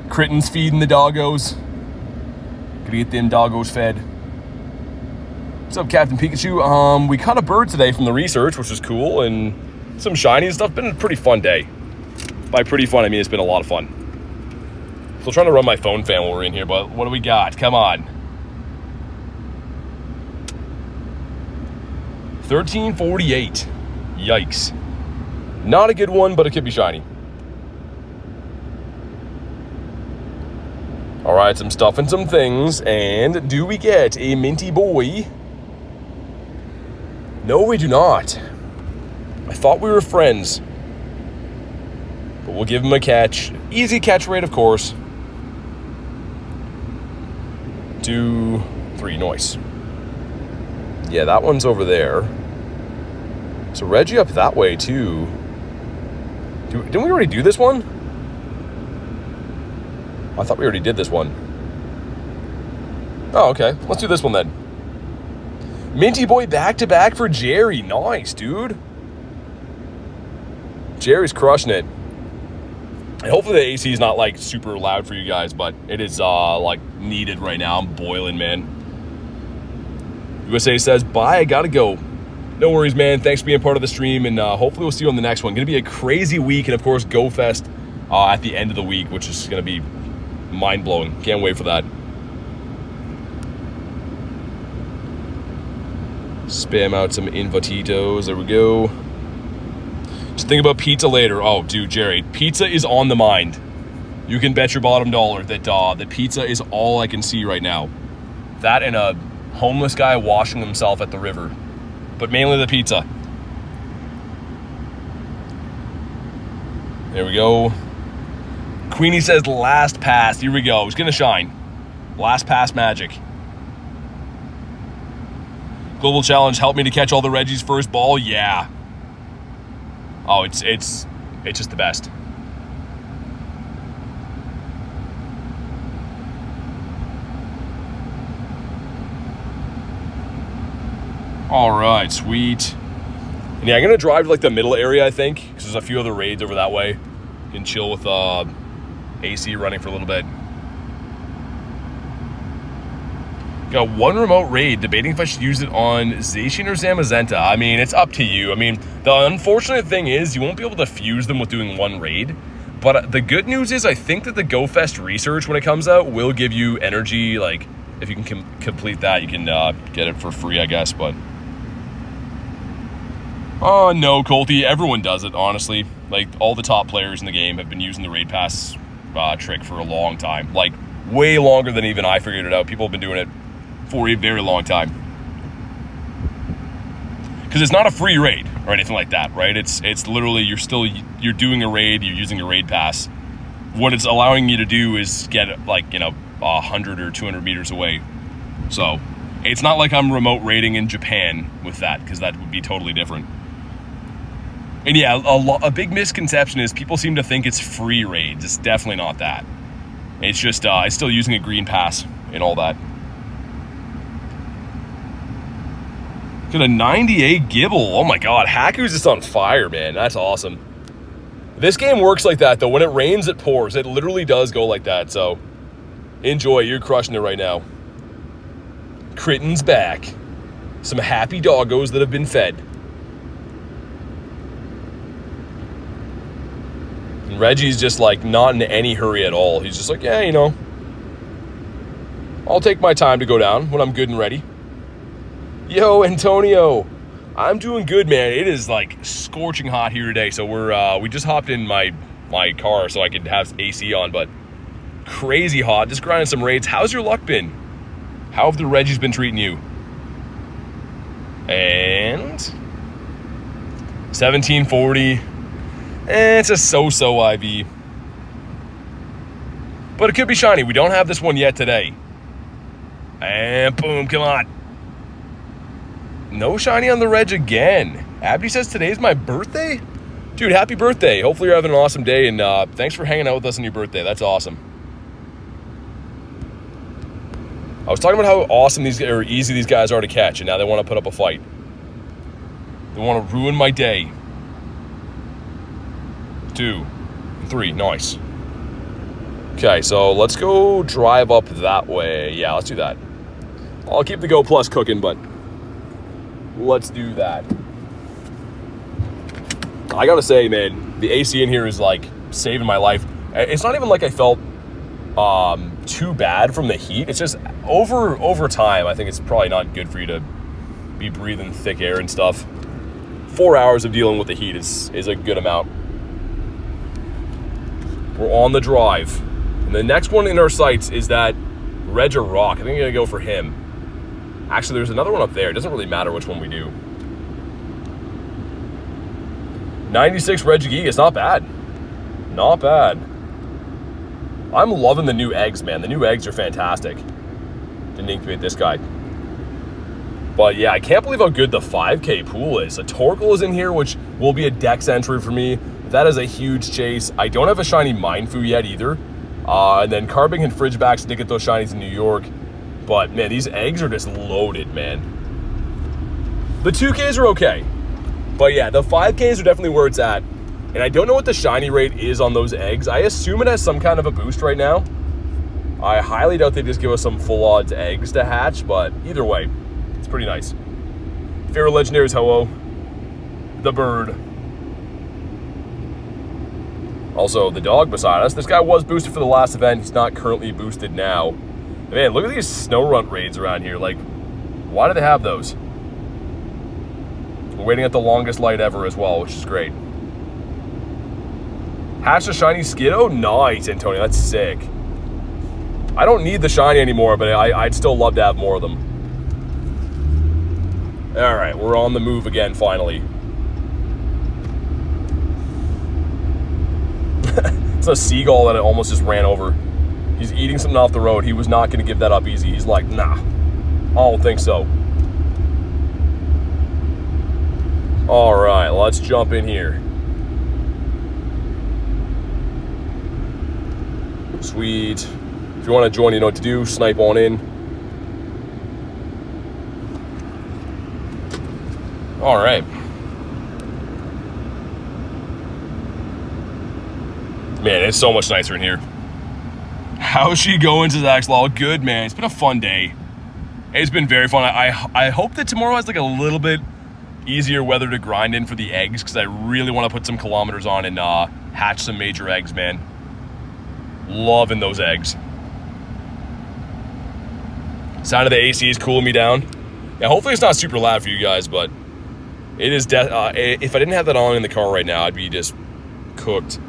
Critten's feeding the doggos. Gonna get them doggos fed. What's up, Captain Pikachu? We caught a bird today from the research, which was cool, and some shiny and stuff. Been a pretty fun day. By pretty fun, I mean it's been a lot of fun. Still trying to run my phone fan while we're in here, but what do we got? Come on. 1348. Yikes. Not a good one, but it could be shiny. All right, some stuff and some things. And do we get a minty boy? No, we do not. I thought we were friends. But we'll give him a catch. Easy catch rate, of course. 2, 3, nice. Yeah, that one's over there. So Regi up that way, too. Didn't we already do this one? I thought we already did this one. Oh, okay. Let's do this one then. Minty Boy back-to-back for Jerry. Nice, dude. Jerry's crushing it. And hopefully the AC is not, like, super loud for you guys, but it is, like, needed right now. I'm boiling, man. USA says, bye, I gotta go. No worries, man. Thanks for being part of the stream, and hopefully we'll see you on the next one. Gonna be a crazy week, and, of course, Go Fest at the end of the week, which is gonna be mind-blowing. Can't wait for that. Spam out some invititos. There we go. Just think about pizza later. Oh, dude, Jerry, pizza is on the mind. You can bet your bottom dollar that that pizza is all I can see right now. That and a homeless guy washing himself at the river. But mainly the pizza. There we go. Queenie says last pass. Here we go. It's gonna shine. Last pass magic. Global challenge, help me to catch all the Regi's first ball. Yeah. Oh, it's just the best. All right, sweet. And yeah, I'm gonna drive to like the middle area, I think, because there's a few other raids over that way. You can chill with AC running for a little bit. Got one remote raid, debating if I should use it on Zacian or Zamazenta. I mean, it's up to you. I mean, the unfortunate thing is you won't be able to fuse them with doing one raid. But the good news is I think that the Go Fest research, when it comes out, will give you energy. Like, if you can complete that, you can get it for free, I guess. But oh, no, Colty. Everyone does it, honestly. Like, all the top players in the game have been using the raid pass trick for a long time. Like, way longer than even I figured it out. People have been doing it for a very long time, because it's not a free raid or anything like that, right? It's literally you're doing a raid, you're using a raid pass. What it's allowing you to do is get, like, 100 or 200 meters away. So it's not like I'm remote raiding in Japan with that, because that would be totally different. And yeah, a big misconception is people seem to think it's free raids. It's definitely not that. It's just it's still using a green pass and all that. Got a 98 Gibble. Oh my god, Haku's just on fire, man. That's awesome. This game works like that, though. When it rains, it pours. It literally does go like that, so enjoy. You're crushing it right now. Critten's back. Some happy doggos that have been fed. And Reggie's just, like, not in any hurry at all. He's just like, yeah, I'll take my time to go down when I'm good and ready. Yo, Antonio, I'm doing good, man. It is like scorching hot here today, so we just hopped in my car so I could have AC on, but crazy hot. Just grinding some raids. How's your luck been? How have the Regis been treating you? And 1740. It's a so-so IV, but it could be shiny. We don't have this one yet today. And boom, come on. No shiny on the Reg again. Abdi says today's my birthday? Dude, happy birthday. Hopefully you're having an awesome day, and thanks for hanging out with us on your birthday. That's awesome. I was talking about how awesome or easy these guys are to catch, and now they want to put up a fight. They want to ruin my day. 2, 3, nice. Okay, so let's go drive up that way. Yeah, let's do that. I'll keep the Go Plus cooking, but let's do that. I gotta say, man, the AC in here is like saving my life. It's not even like I felt too bad from the heat. It's just over time, I think it's probably not good for you to be breathing thick air and stuff. 4 hours of dealing with the heat is a good amount. We're on the drive. And the next one in our sights is that Regirock. I think I'm gonna go for him. Actually, there's another one up there. It doesn't really matter which one we do. 96 Regice. It's not bad. Not bad. I'm loving the new eggs, man. The new eggs are fantastic. Didn't incubate this guy. But yeah, I can't believe how good the 5K pool is. A Torkoal is in here, which will be a dex entry for me. That is a huge chase. I don't have a shiny Mindfu yet either. And then Carbink and Fridgebacks did get those shinies in New York. But, man, these eggs are just loaded, man. The 2Ks are okay. But, yeah, the 5Ks are definitely where it's at. And I don't know what the shiny rate is on those eggs. I assume it has some kind of a boost right now. I highly doubt they just give us some full odds eggs to hatch, but either way, it's pretty nice. Favorite legendaries, hello. The bird. Also, the dog beside us. This guy was boosted for the last event. He's not currently boosted now. Man, look at these snow runt raids around here. Like, why do they have those? We're waiting at the longest light ever as well, which is great. Hatch a shiny Skiddo? Nice, Antonio. That's sick. I don't need the shiny anymore, but I'd still love to have more of them. All right, we're on the move again, finally. It's a seagull that I almost just ran over. He's eating something off the road. He was not going to give that up easy. He's like, nah, I don't think so. All right, let's jump in here. Sweet. If you want to join, you know what to do. Snipe on in. All right. Man, it's so much nicer in here. How's she going, to Zaxlaw? Good, man. It's been a fun day. It's been very fun. I hope that tomorrow has like a little bit easier weather to grind in for the eggs, because I really want to put some kilometers on and hatch some major eggs, man. Loving those eggs. Sound of the AC is cooling me down. Yeah, hopefully it's not super loud for you guys, but it is. If I didn't have that on in the car right now, I'd be just cooked.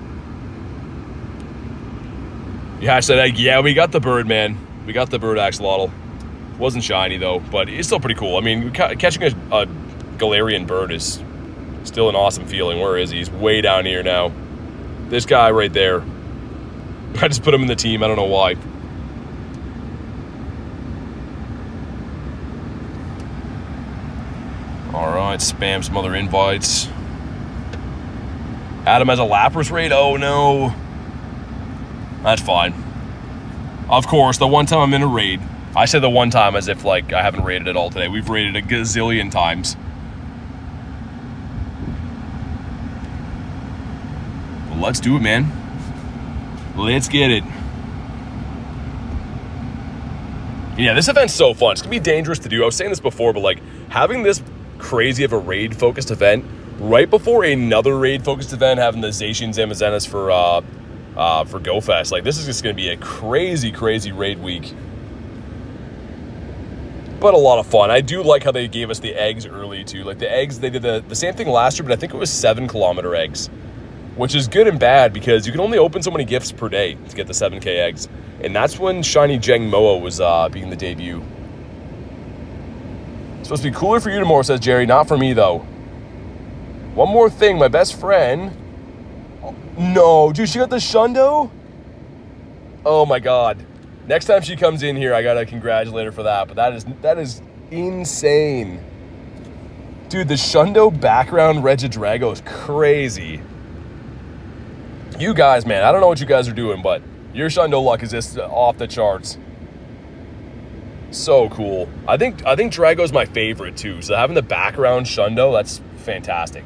You hatched that egg? Yeah, we got the bird, man. We got the bird axolotl. Wasn't shiny though, but it's still pretty cool. I mean, catching a Galarian bird is still an awesome feeling. Where is he? He's way down here now. This guy right there. I just put him in the team. I don't know why. All right, spam some other invites. Adam has a Lapras raid? Oh, no. That's fine. Of course, the one time I'm in a raid. I said the one time as if, like, I haven't raided at all today. We've raided a gazillion times. Well, let's do it, man. Let's get it. Yeah, this event's so fun. It's going to be dangerous to do. I was saying this before, but, like, having this crazy of a raid-focused event right before another raid-focused event, having the Zacian Zamazenas for GoFest. Like, this is just going to be a crazy, crazy raid week. But a lot of fun. I do like how they gave us the eggs early, too. Like, the eggs, they did the same thing last year, but I think it was 7-kilometer eggs, which is good and bad because you can only open so many gifts per day to get the 7K eggs. And that's when Shiny Jeng Moa was being the debut. It's supposed to be cooler for you tomorrow, says Jerry. Not for me, though. One more thing. My best friend... Oh, no. Dude, she got the Shundo? Oh, my God. Next time she comes in here, I got to congratulate her for that. But that is insane. Dude, the Shundo background Regidrago is crazy. You guys, man, I don't know what you guys are doing, but your Shundo luck is just off the charts. So cool. I think Drago's my favorite too. So having the background Shundo, that's fantastic.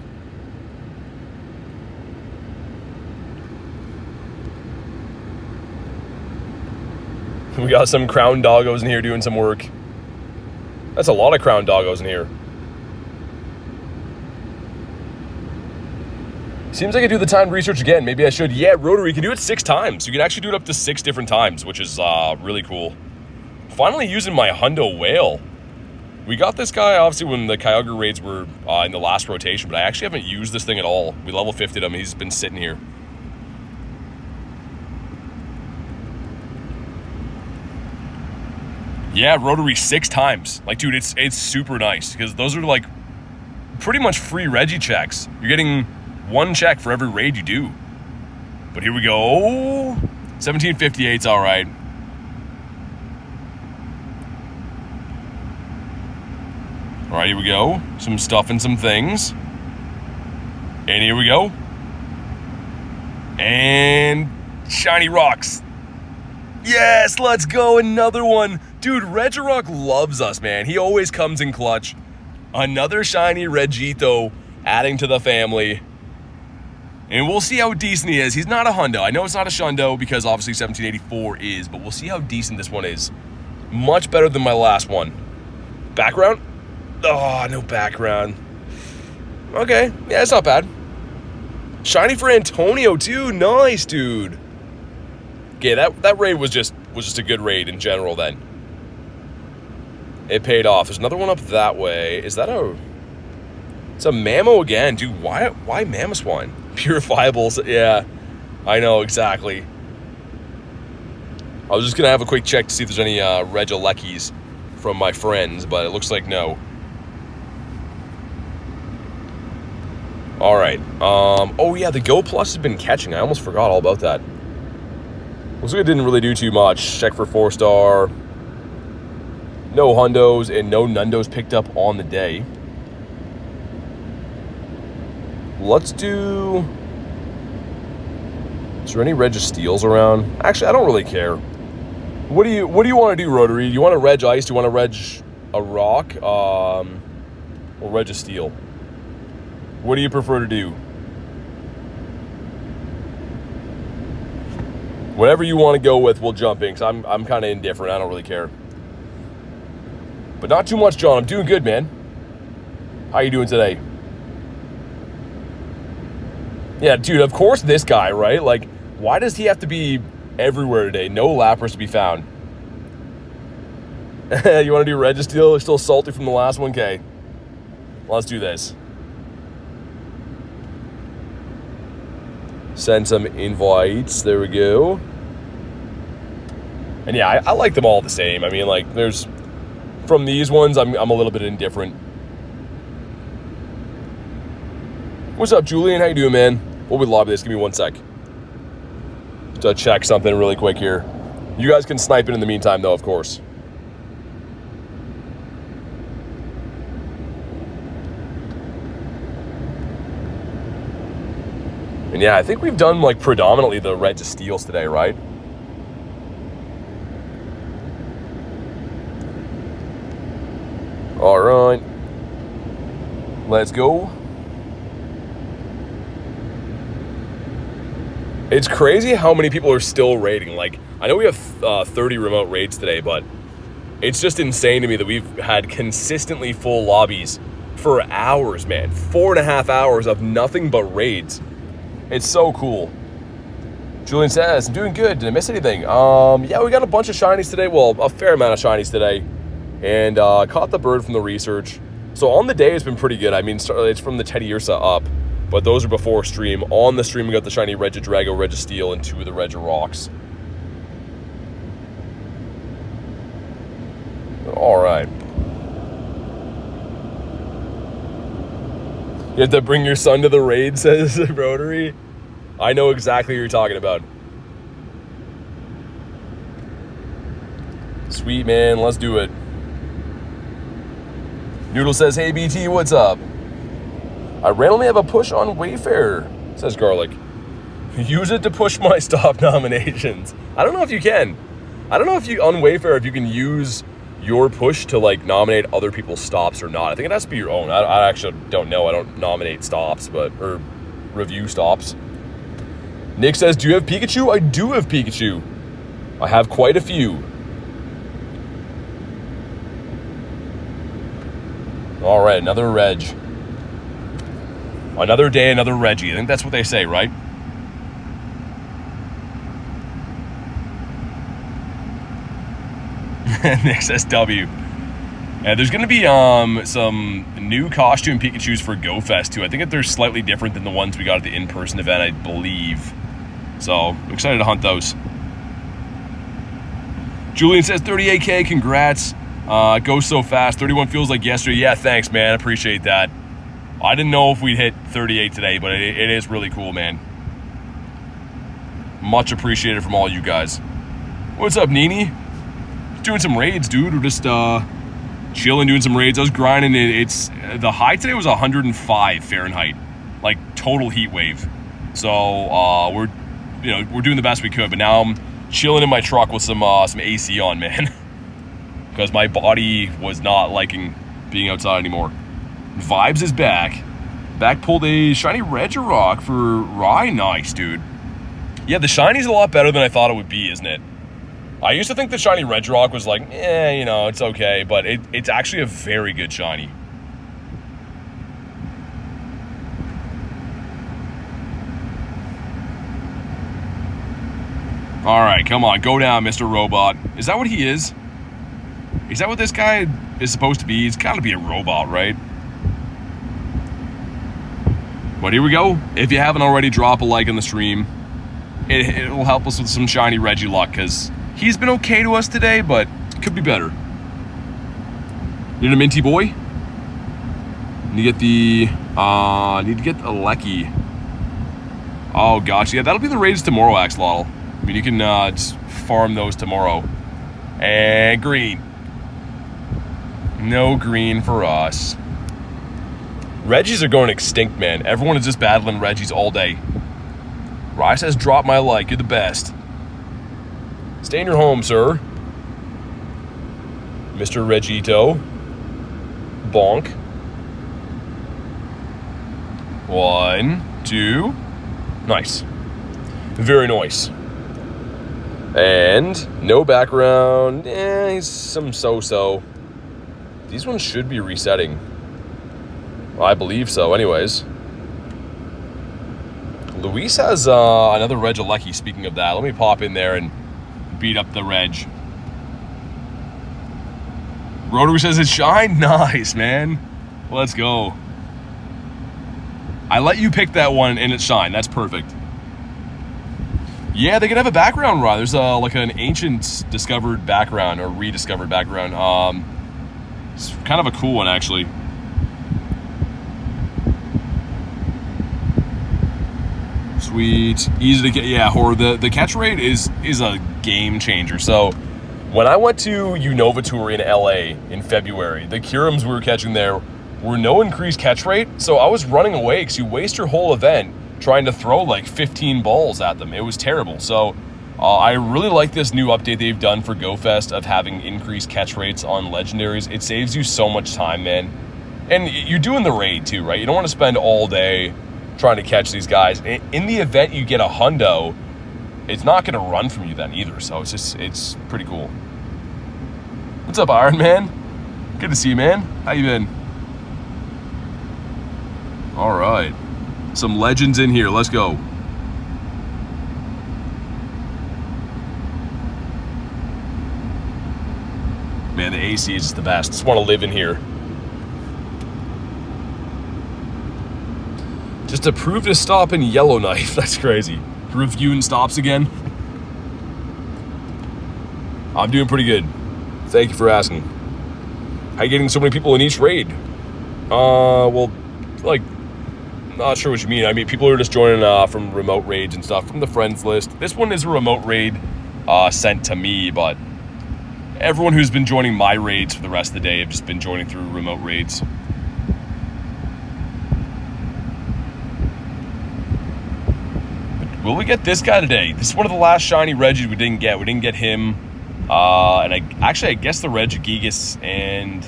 We got some Crown Doggos in here doing some work. That's a lot of Crown Doggos in here. Seems like I do the timed research again. Maybe I should. Yeah, Rotary, you can do it 6 times. You can actually do it up to 6 different times, which is really cool. Finally using my Hundo Whale. We got this guy, obviously, when the Kyogre raids were in the last rotation, but I actually haven't used this thing at all. We level 50'd him. He's been sitting here. Yeah, Rotary 6 times. Like, dude, it's super nice because those are, like, pretty much free Regi checks. You're getting 1 check for every raid you do. But here we go. 1758's all right. All right, here we go. Some stuff and some things. And here we go. And shiny rocks. Yes, let's go. Another one. Dude, Regirock loves us, man. He always comes in clutch. Another shiny Regito adding to the family. And we'll see how decent he is. He's not a hundo. I know it's not a shundo because obviously 1784 is, but we'll see how decent this one is. Much better than my last one. Background? Oh, no background. Okay, yeah, it's not bad. Shiny for Antonio too. Nice, dude. Okay, that raid was just a good raid in general then. It paid off. There's another one up that way. Is that a... It's a Mammo again. Dude, why Mamoswine? Purifiables, yeah. I know, exactly. I was just going to have a quick check to see if there's any Regileckies from my friends, but it looks like no. All right. Oh, yeah, the Go Plus has been catching. I almost forgot all about that. Looks like it didn't really do too much. Check for 4-star. No hundos and no nundos picked up on the day. Let's do... Is there any Registeels around? Actually, I don't really care. What do you want to do, Rotary? Do you want to Reg Ice? Do you want to Reg a Rock? Or Registeel? What do you prefer to do? Whatever you want to go with, we'll jump in, because I'm kind of indifferent. I don't really care. But not too much, John. I'm doing good, man. How you doing today? Yeah, dude, of course this guy, right? Like, why does he have to be everywhere today? No Lapras to be found. You want to do Registeel? You're still salty from the last one? Okay. Let's do this. Send some invites. There we go. And yeah, I like them all the same. I mean, like, there's... From these ones, I'm a little bit indifferent. What's up, Julian? How you doing, man? We'll be lobby this. Give me 1 sec. To check something really quick here. You guys can snipe it in the meantime, though, of course. And yeah, I think we've done, like, predominantly the Registeels today, right? All right. Let's go. It's crazy how many people are still raiding. Like, I know we have 30 remote raids today, but it's just insane to me that we've had consistently full lobbies for hours, man. 4.5 hours of nothing but raids. It's so cool. Julian says, I'm doing good. Did I miss anything? Yeah, we got a bunch of shinies today. Well, a fair amount of shinies today. And caught the bird from the research. So on the day, it's been pretty good. I mean, it's from the Teddy Ursa up. But those are before stream. On the stream, we got the shiny Regidrago, Registeel, and 2 of the Regirocks. All right. You have to bring your son to the raid, says Rotary. I know exactly what you're talking about. Sweet, man. Let's do it. Noodle says, hey, BT, what's up? I randomly have a push on Wayfarer, says Garlic. Use it to push my stop nominations. I don't know if you can. I don't know if you, on Wayfarer, if you can use your push to, like, nominate other people's stops or not. I think it has to be your own. I actually don't know. I don't nominate stops, or review stops. Nick says, do you have Pikachu? I do have Pikachu. I have quite a few. All right, another Reg. Another day, another Regi. I think that's what they say, right? Nick says W. And there's going to be some new costume Pikachus for Go Fest, too. I think that they're slightly different than the ones we got at the in-person event, I believe. So, I'm excited to hunt those. Julian says 38K, congrats. Goes so fast. 31 feels like yesterday. Yeah, thanks, man. Appreciate that. I didn't know if we'd hit 38 today, but it is really cool, man. Much appreciated from all you guys. What's up, Nini? Doing some raids, dude. We're just chilling, doing some raids. I was grinding it. It's the high today was 105 Fahrenheit, like total heat wave. So we're doing the best we could. But now I'm chilling in my truck with some AC on, man. Because my body was not liking being outside anymore. Vibes is back. Back pulled a shiny Regirock for Rye. Nice, dude. Yeah, the shiny's a lot better than I thought it would be, isn't it? I used to think the shiny Regirock was like, you know, it's okay, but it's actually a very good shiny. All right, come on, go down, Mr. Robot. Is that what he is? Is that what this guy is supposed to be? He's got to be a robot, right? But here we go. If you haven't already, drop a like on the stream. It will help us with some shiny Regi luck, because he's been okay to us today, but it could be better. Need a minty boy? Need to get the Lecky. Oh gosh, yeah, that'll be the raids tomorrow, Axolotl. I mean, you can just farm those tomorrow. And green. No green for us. Regis are going extinct, man. Everyone is just battling Regis all day. Rye says, drop my like, you're the best. Stay in your home, sir. Mr. Regito. Bonk. 1, 2. Nice. Very nice. And no background. He's some so-so. These ones should be resetting. Well, I believe so, anyways. Luis has another Regilecki, speaking of that. Let me pop in there and beat up the Reg. Rotary says it's shine. Nice, man. Let's go. I let you pick that one and it's shine. That's perfect. Yeah, they could have a background, right? There's like an Ancients discovered background or rediscovered background. It's kind of a cool one, actually. Sweet, easy to get. Yeah, Horror. The catch rate is a game changer. So when I went to Unova Tour in LA in February, the Curums we were catching there were no increased catch rate. So I was running away because you waste your whole event trying to throw like 15 balls at them. It was terrible. So I really like this new update they've done for GoFest of having increased catch rates on legendaries. It saves you so much time, man. And you're doing the raid too, right? You don't want to spend all day trying to catch these guys. In the event you get a hundo, it's not going to run from you then either. So it's pretty cool. What's up, Iron Man? Good to see you, man. How you been? All right. Some legends in here. Let's go. Man, the AC is the best. Just want to live in here. Just approved to stop in Yellowknife. That's crazy. Reviewing stops again. I'm doing pretty good. Thank you for asking. How you getting so many people in each raid? Well, like, not sure what you mean. I mean, people are just joining from remote raids and stuff from the friends list. This one is a remote raid sent to me, but everyone who's been joining my raids for the rest of the day have just been joining through remote raids. Will we get this guy today? This is one of the last shiny Regis we didn't get. We didn't get him. And I guess the Regigigas and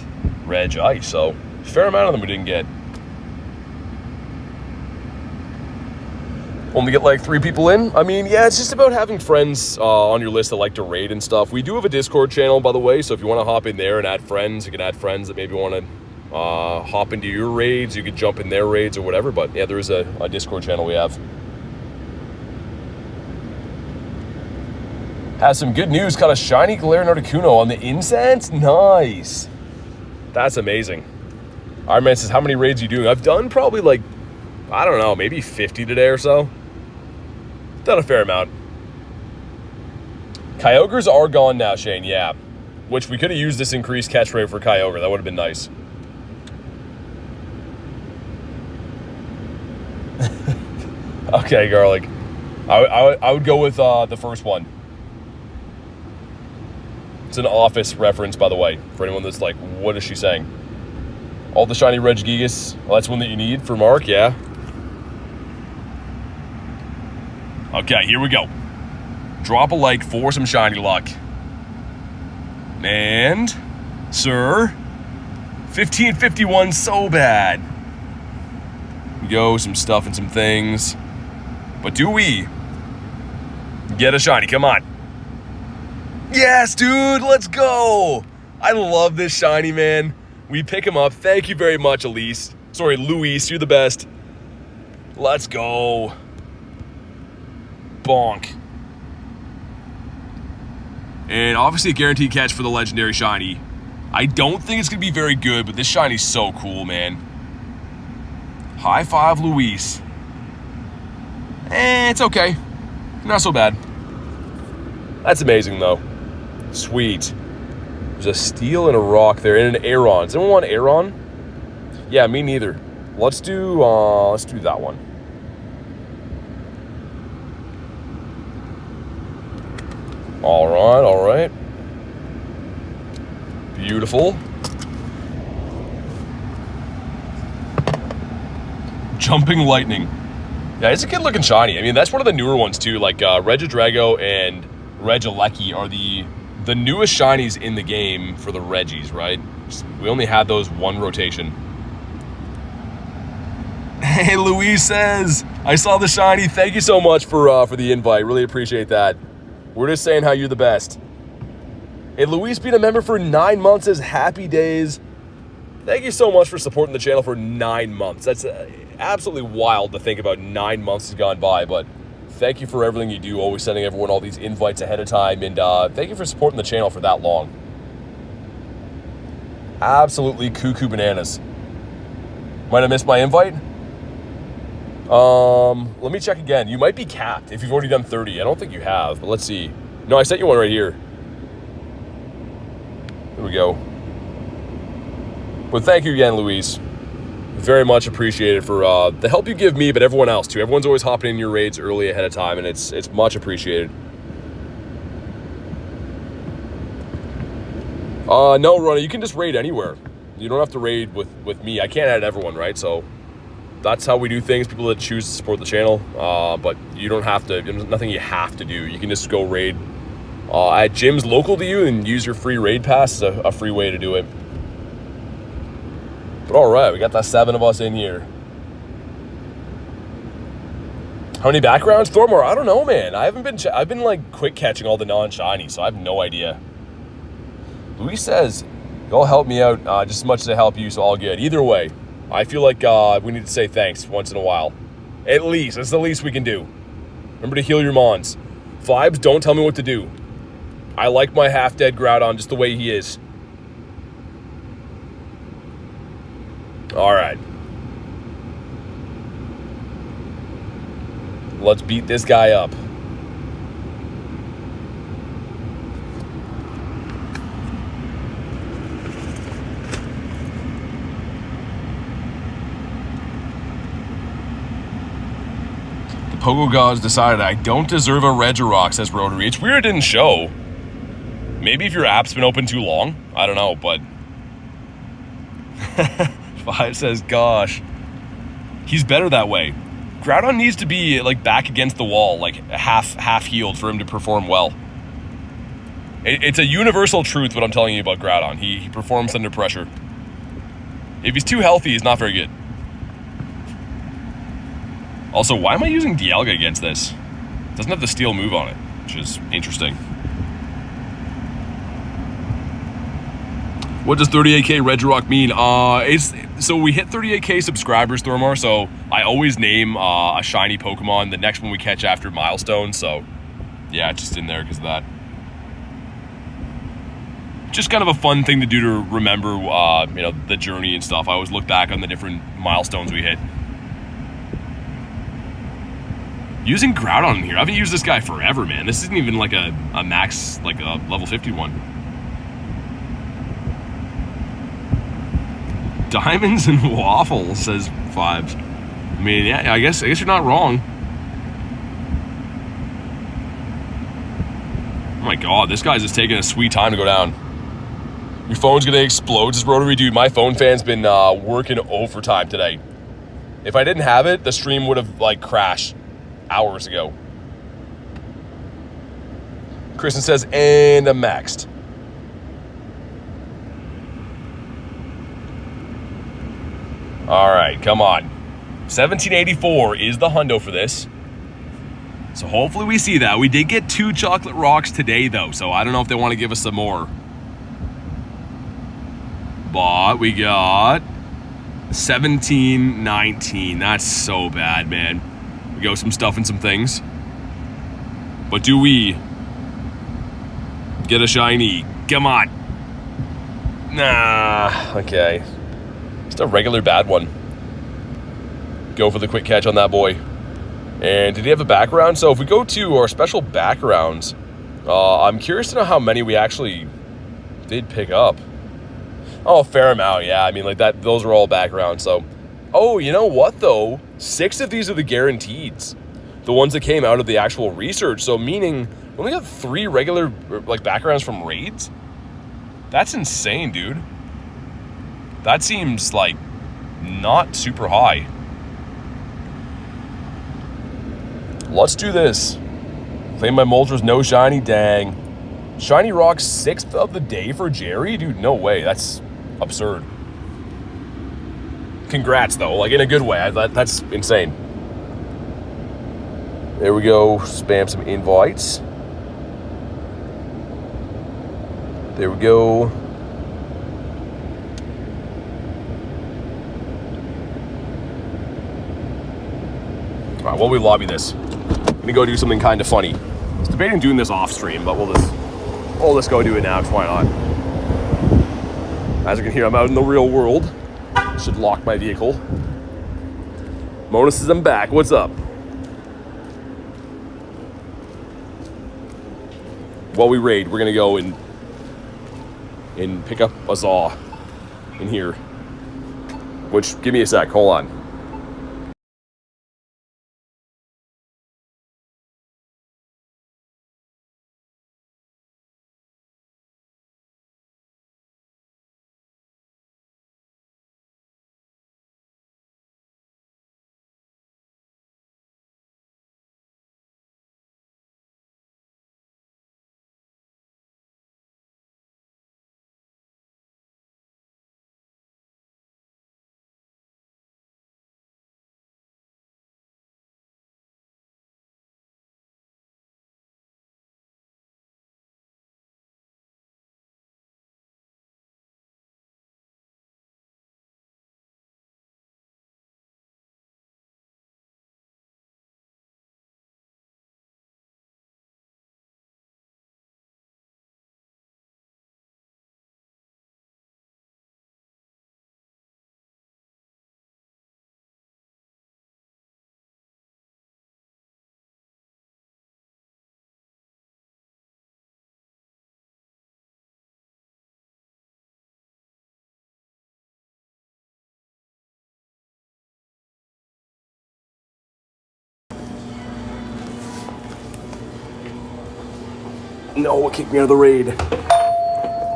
Regice. So, a fair amount of them we didn't get. Only get like 3 people in. I mean, yeah, it's just about having friends on your list that like to raid and stuff. We do have a Discord channel, by the way. So if you want to hop in there and add friends, you can add friends that maybe want to hop into your raids. You could jump in their raids or whatever. But yeah, there is a Discord channel we have. Has some good news. Got a shiny Galarian Articuno on the incense. Nice. That's amazing. Iron Man says, how many raids are you doing? I've done probably like, I don't know, maybe 50 today or so. Done a fair amount. Kyogres are gone now, Shane. Yeah. Which we could have used this increased catch rate for Kyogre. That would have been nice. Okay, Garlic. I would go with the first one. It's an Office reference, by the way, for anyone that's like, what is she saying? All the shiny Regigigas. Well, that's one that you need for Mark, yeah. Okay, here we go. Drop a like for some shiny luck. And, sir, 1551, so bad. We go, some stuff and some things. But do we get a shiny? Come on. Yes, dude, let's go. I love this shiny, man. We pick him up. Thank you very much, Luis. You're the best. Let's go. Bonk. And obviously a guaranteed catch for the legendary shiny. I don't think it's going to be very good, but this shiny's so cool, man. High five, Luis. It's okay. Not so bad. That's amazing, though. Sweet. There's a steel and a rock there, and an Aeron. Does anyone want Aeron? Yeah, me neither. Let's do that one. All right. Beautiful. Jumping Lightning. Yeah, it's a good looking shiny. I mean, that's one of the newer ones too. Like Regidrago and Regilecki are the newest shinies in the game for the Regis, right? We only had those one rotation. Hey, Luis says, I saw the shiny. Thank you so much for the invite. Really appreciate that. We're just saying how you're the best. Hey, Luis being a member for 9 months says happy days. Thank you so much for supporting the channel for 9 months. That's absolutely wild to think about 9 months has gone by, but thank you for everything you do, always sending everyone all these invites ahead of time, and thank you for supporting the channel for that long. Absolutely cuckoo bananas. Might have missed my invite? Let me check again. You might be capped if you've already done 30. I don't think you have, but let's see. No, I sent you one right here. There we go. But thank you again, Luis. Very much appreciated for the help you give me, but everyone else too. Everyone's always hopping in your raids early ahead of time, and it's much appreciated. No, Ronnie, you can just raid anywhere. You don't have to raid with me. I can't add everyone, right? So that's how we do things. People that choose to support the channel, but you don't have to. There's nothing you have to do. You can just go raid at gyms local to you and use your free raid pass. Is a free way to do it. But all right, we got that 7 of us in here. How many backgrounds, Thormore? I don't know, man. I haven't been. I've been like quick catching all the non-shiny, so I have no idea. Luis says, "Y'all help me out just as much as I help you, so all good." Either way, I feel like we need to say thanks once in a while. At least that's the least we can do. Remember to heal your mons. Vibes, don't tell me what to do. I like my half-dead Groudon just the way he is. All right. Let's beat this guy up. The Pogo Gods decided I don't deserve a Regirock, says Rotary. It's weird it didn't show. Maybe if your app's been open too long. I don't know, but... 5 says, gosh. He's better that way. Groudon needs to be like back against the wall, like half healed for him to perform well. It's a universal truth what I'm telling you about Groudon. He performs under pressure. If he's too healthy, he's not very good. Also, why am I using Dialga against this? It doesn't have the steel move on it, which is interesting. What does 38k Regirock mean? So we hit 38k subscribers, Thormar, so I always name a shiny Pokemon the next one we catch after milestone, so yeah, it's just in there because of that. Just kind of a fun thing to do to remember, you know, the journey and stuff. I always look back on the different milestones we hit. Using Groudon in here, I haven't used this guy forever, man. This isn't even like a max, like a level 51. Diamonds and waffles, says Vibes. I mean, yeah, I guess you're not wrong. Oh my god, this guy's just taking a sweet time to go down. Your phone's gonna explode, says Rotary. Dude, my phone fan's been working overtime today. If I didn't have it, the stream would have like crashed hours ago. Kristen says, and I'm maxed. All right, come on. 1784 is the hundo for this. So hopefully we see that. We did get 2 chocolate rocks today, though, so I don't know if they want to give us some more. But we got 1719. That's so bad, man. We got some stuff and some things. But do we get a shiny? Come on. Nah, okay. Just a regular bad one. Go for the quick catch on that boy. And did he have a background? So if we go to our special backgrounds, I'm curious to know how many we actually did pick up. Oh, a fair amount, yeah. I mean, like that. Those are all backgrounds. So, oh, you know what though? 6 of these are the guaranteeds, the ones that came out of the actual research. So meaning we only got 3 regular like backgrounds from raids. That's insane, dude. That seems like not super high. Let's do this. Claim my Moltres, no shiny, dang. Shiny rock 6th of the day for Jerry? Dude, no way. That's absurd. Congrats, though. Like, in a good way. That's insane. There we go. Spam some invites. There we go. All right, while we lobby this, I'm gonna go do something kind of funny. I was debating doing this off stream, but we'll just go do it now, because why not? As you can hear, I'm out in the real world. Should lock my vehicle. Mona says I'm back. What's up? While we raid, we're gonna go and pick up a Zaw in here. Which, give me a sec, hold on. No, it kicked me out of the raid.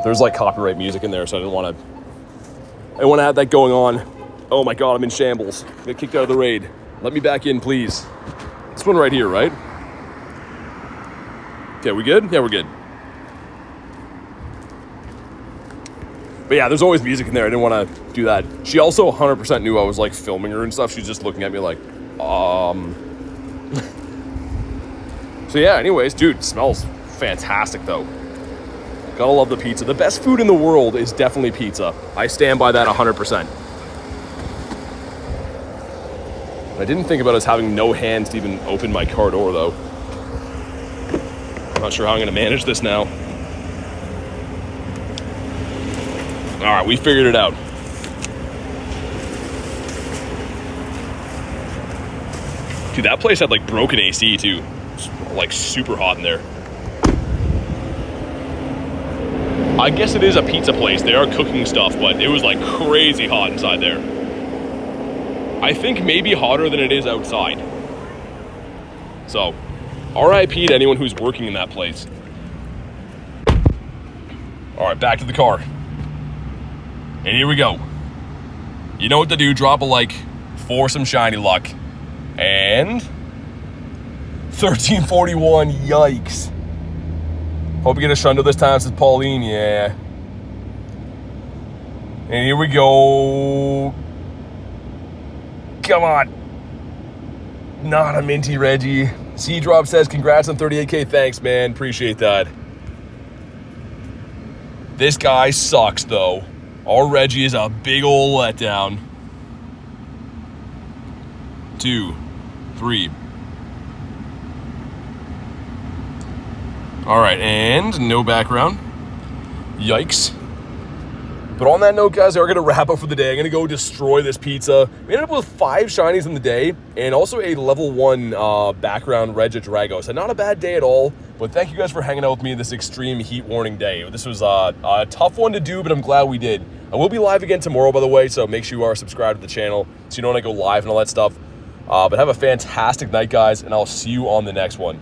There's like copyright music in there, so I didn't want to have that going on. Oh my god, I'm in shambles. I got kicked out of the raid. Let me back in, please. This one right here, right? Okay, we good? Yeah, we're good. But yeah, there's always music in there. I didn't want to do that. She also 100% knew I was like filming her and stuff. She's just looking at me like, So yeah, anyways, dude, it smells fantastic though. Gotta love the pizza. The best food in the world is definitely pizza. I stand by that 100%. I didn't think about us having no hands to even open my car door though. I'm not sure how I'm gonna manage this now. All right, we figured it out. Dude, that place had like broken AC too. It's like super hot in there. I guess it is a pizza place. They are cooking stuff, but it was like crazy hot inside there. I think maybe hotter than it is outside. So, RIP to anyone who's working in that place. All right, back to the car. And here we go. You know what to do. Drop a like for some shiny luck. And 1341, yikes. Hope you get a Shundo this time, says Pauline. Yeah. And here we go. Come on. Not a minty Regi. C-Drop says, congrats on 38K. Thanks, man. Appreciate that. This guy sucks, though. Our Regi is a big ol' letdown. 2, 3. All right, and no background. Yikes. But on that note, guys, we're going to wrap up for the day. I'm going to go destroy this pizza. We ended up with 5 shinies in the day and also a level 1 background Regirock. So not a bad day at all. But thank you guys for hanging out with me this extreme heat warning day. This was a tough one to do, but I'm glad we did. I will be live again tomorrow, by the way, so make sure you are subscribed to the channel so you know when I go live and all that stuff. But have a fantastic night, guys, and I'll see you on the next one.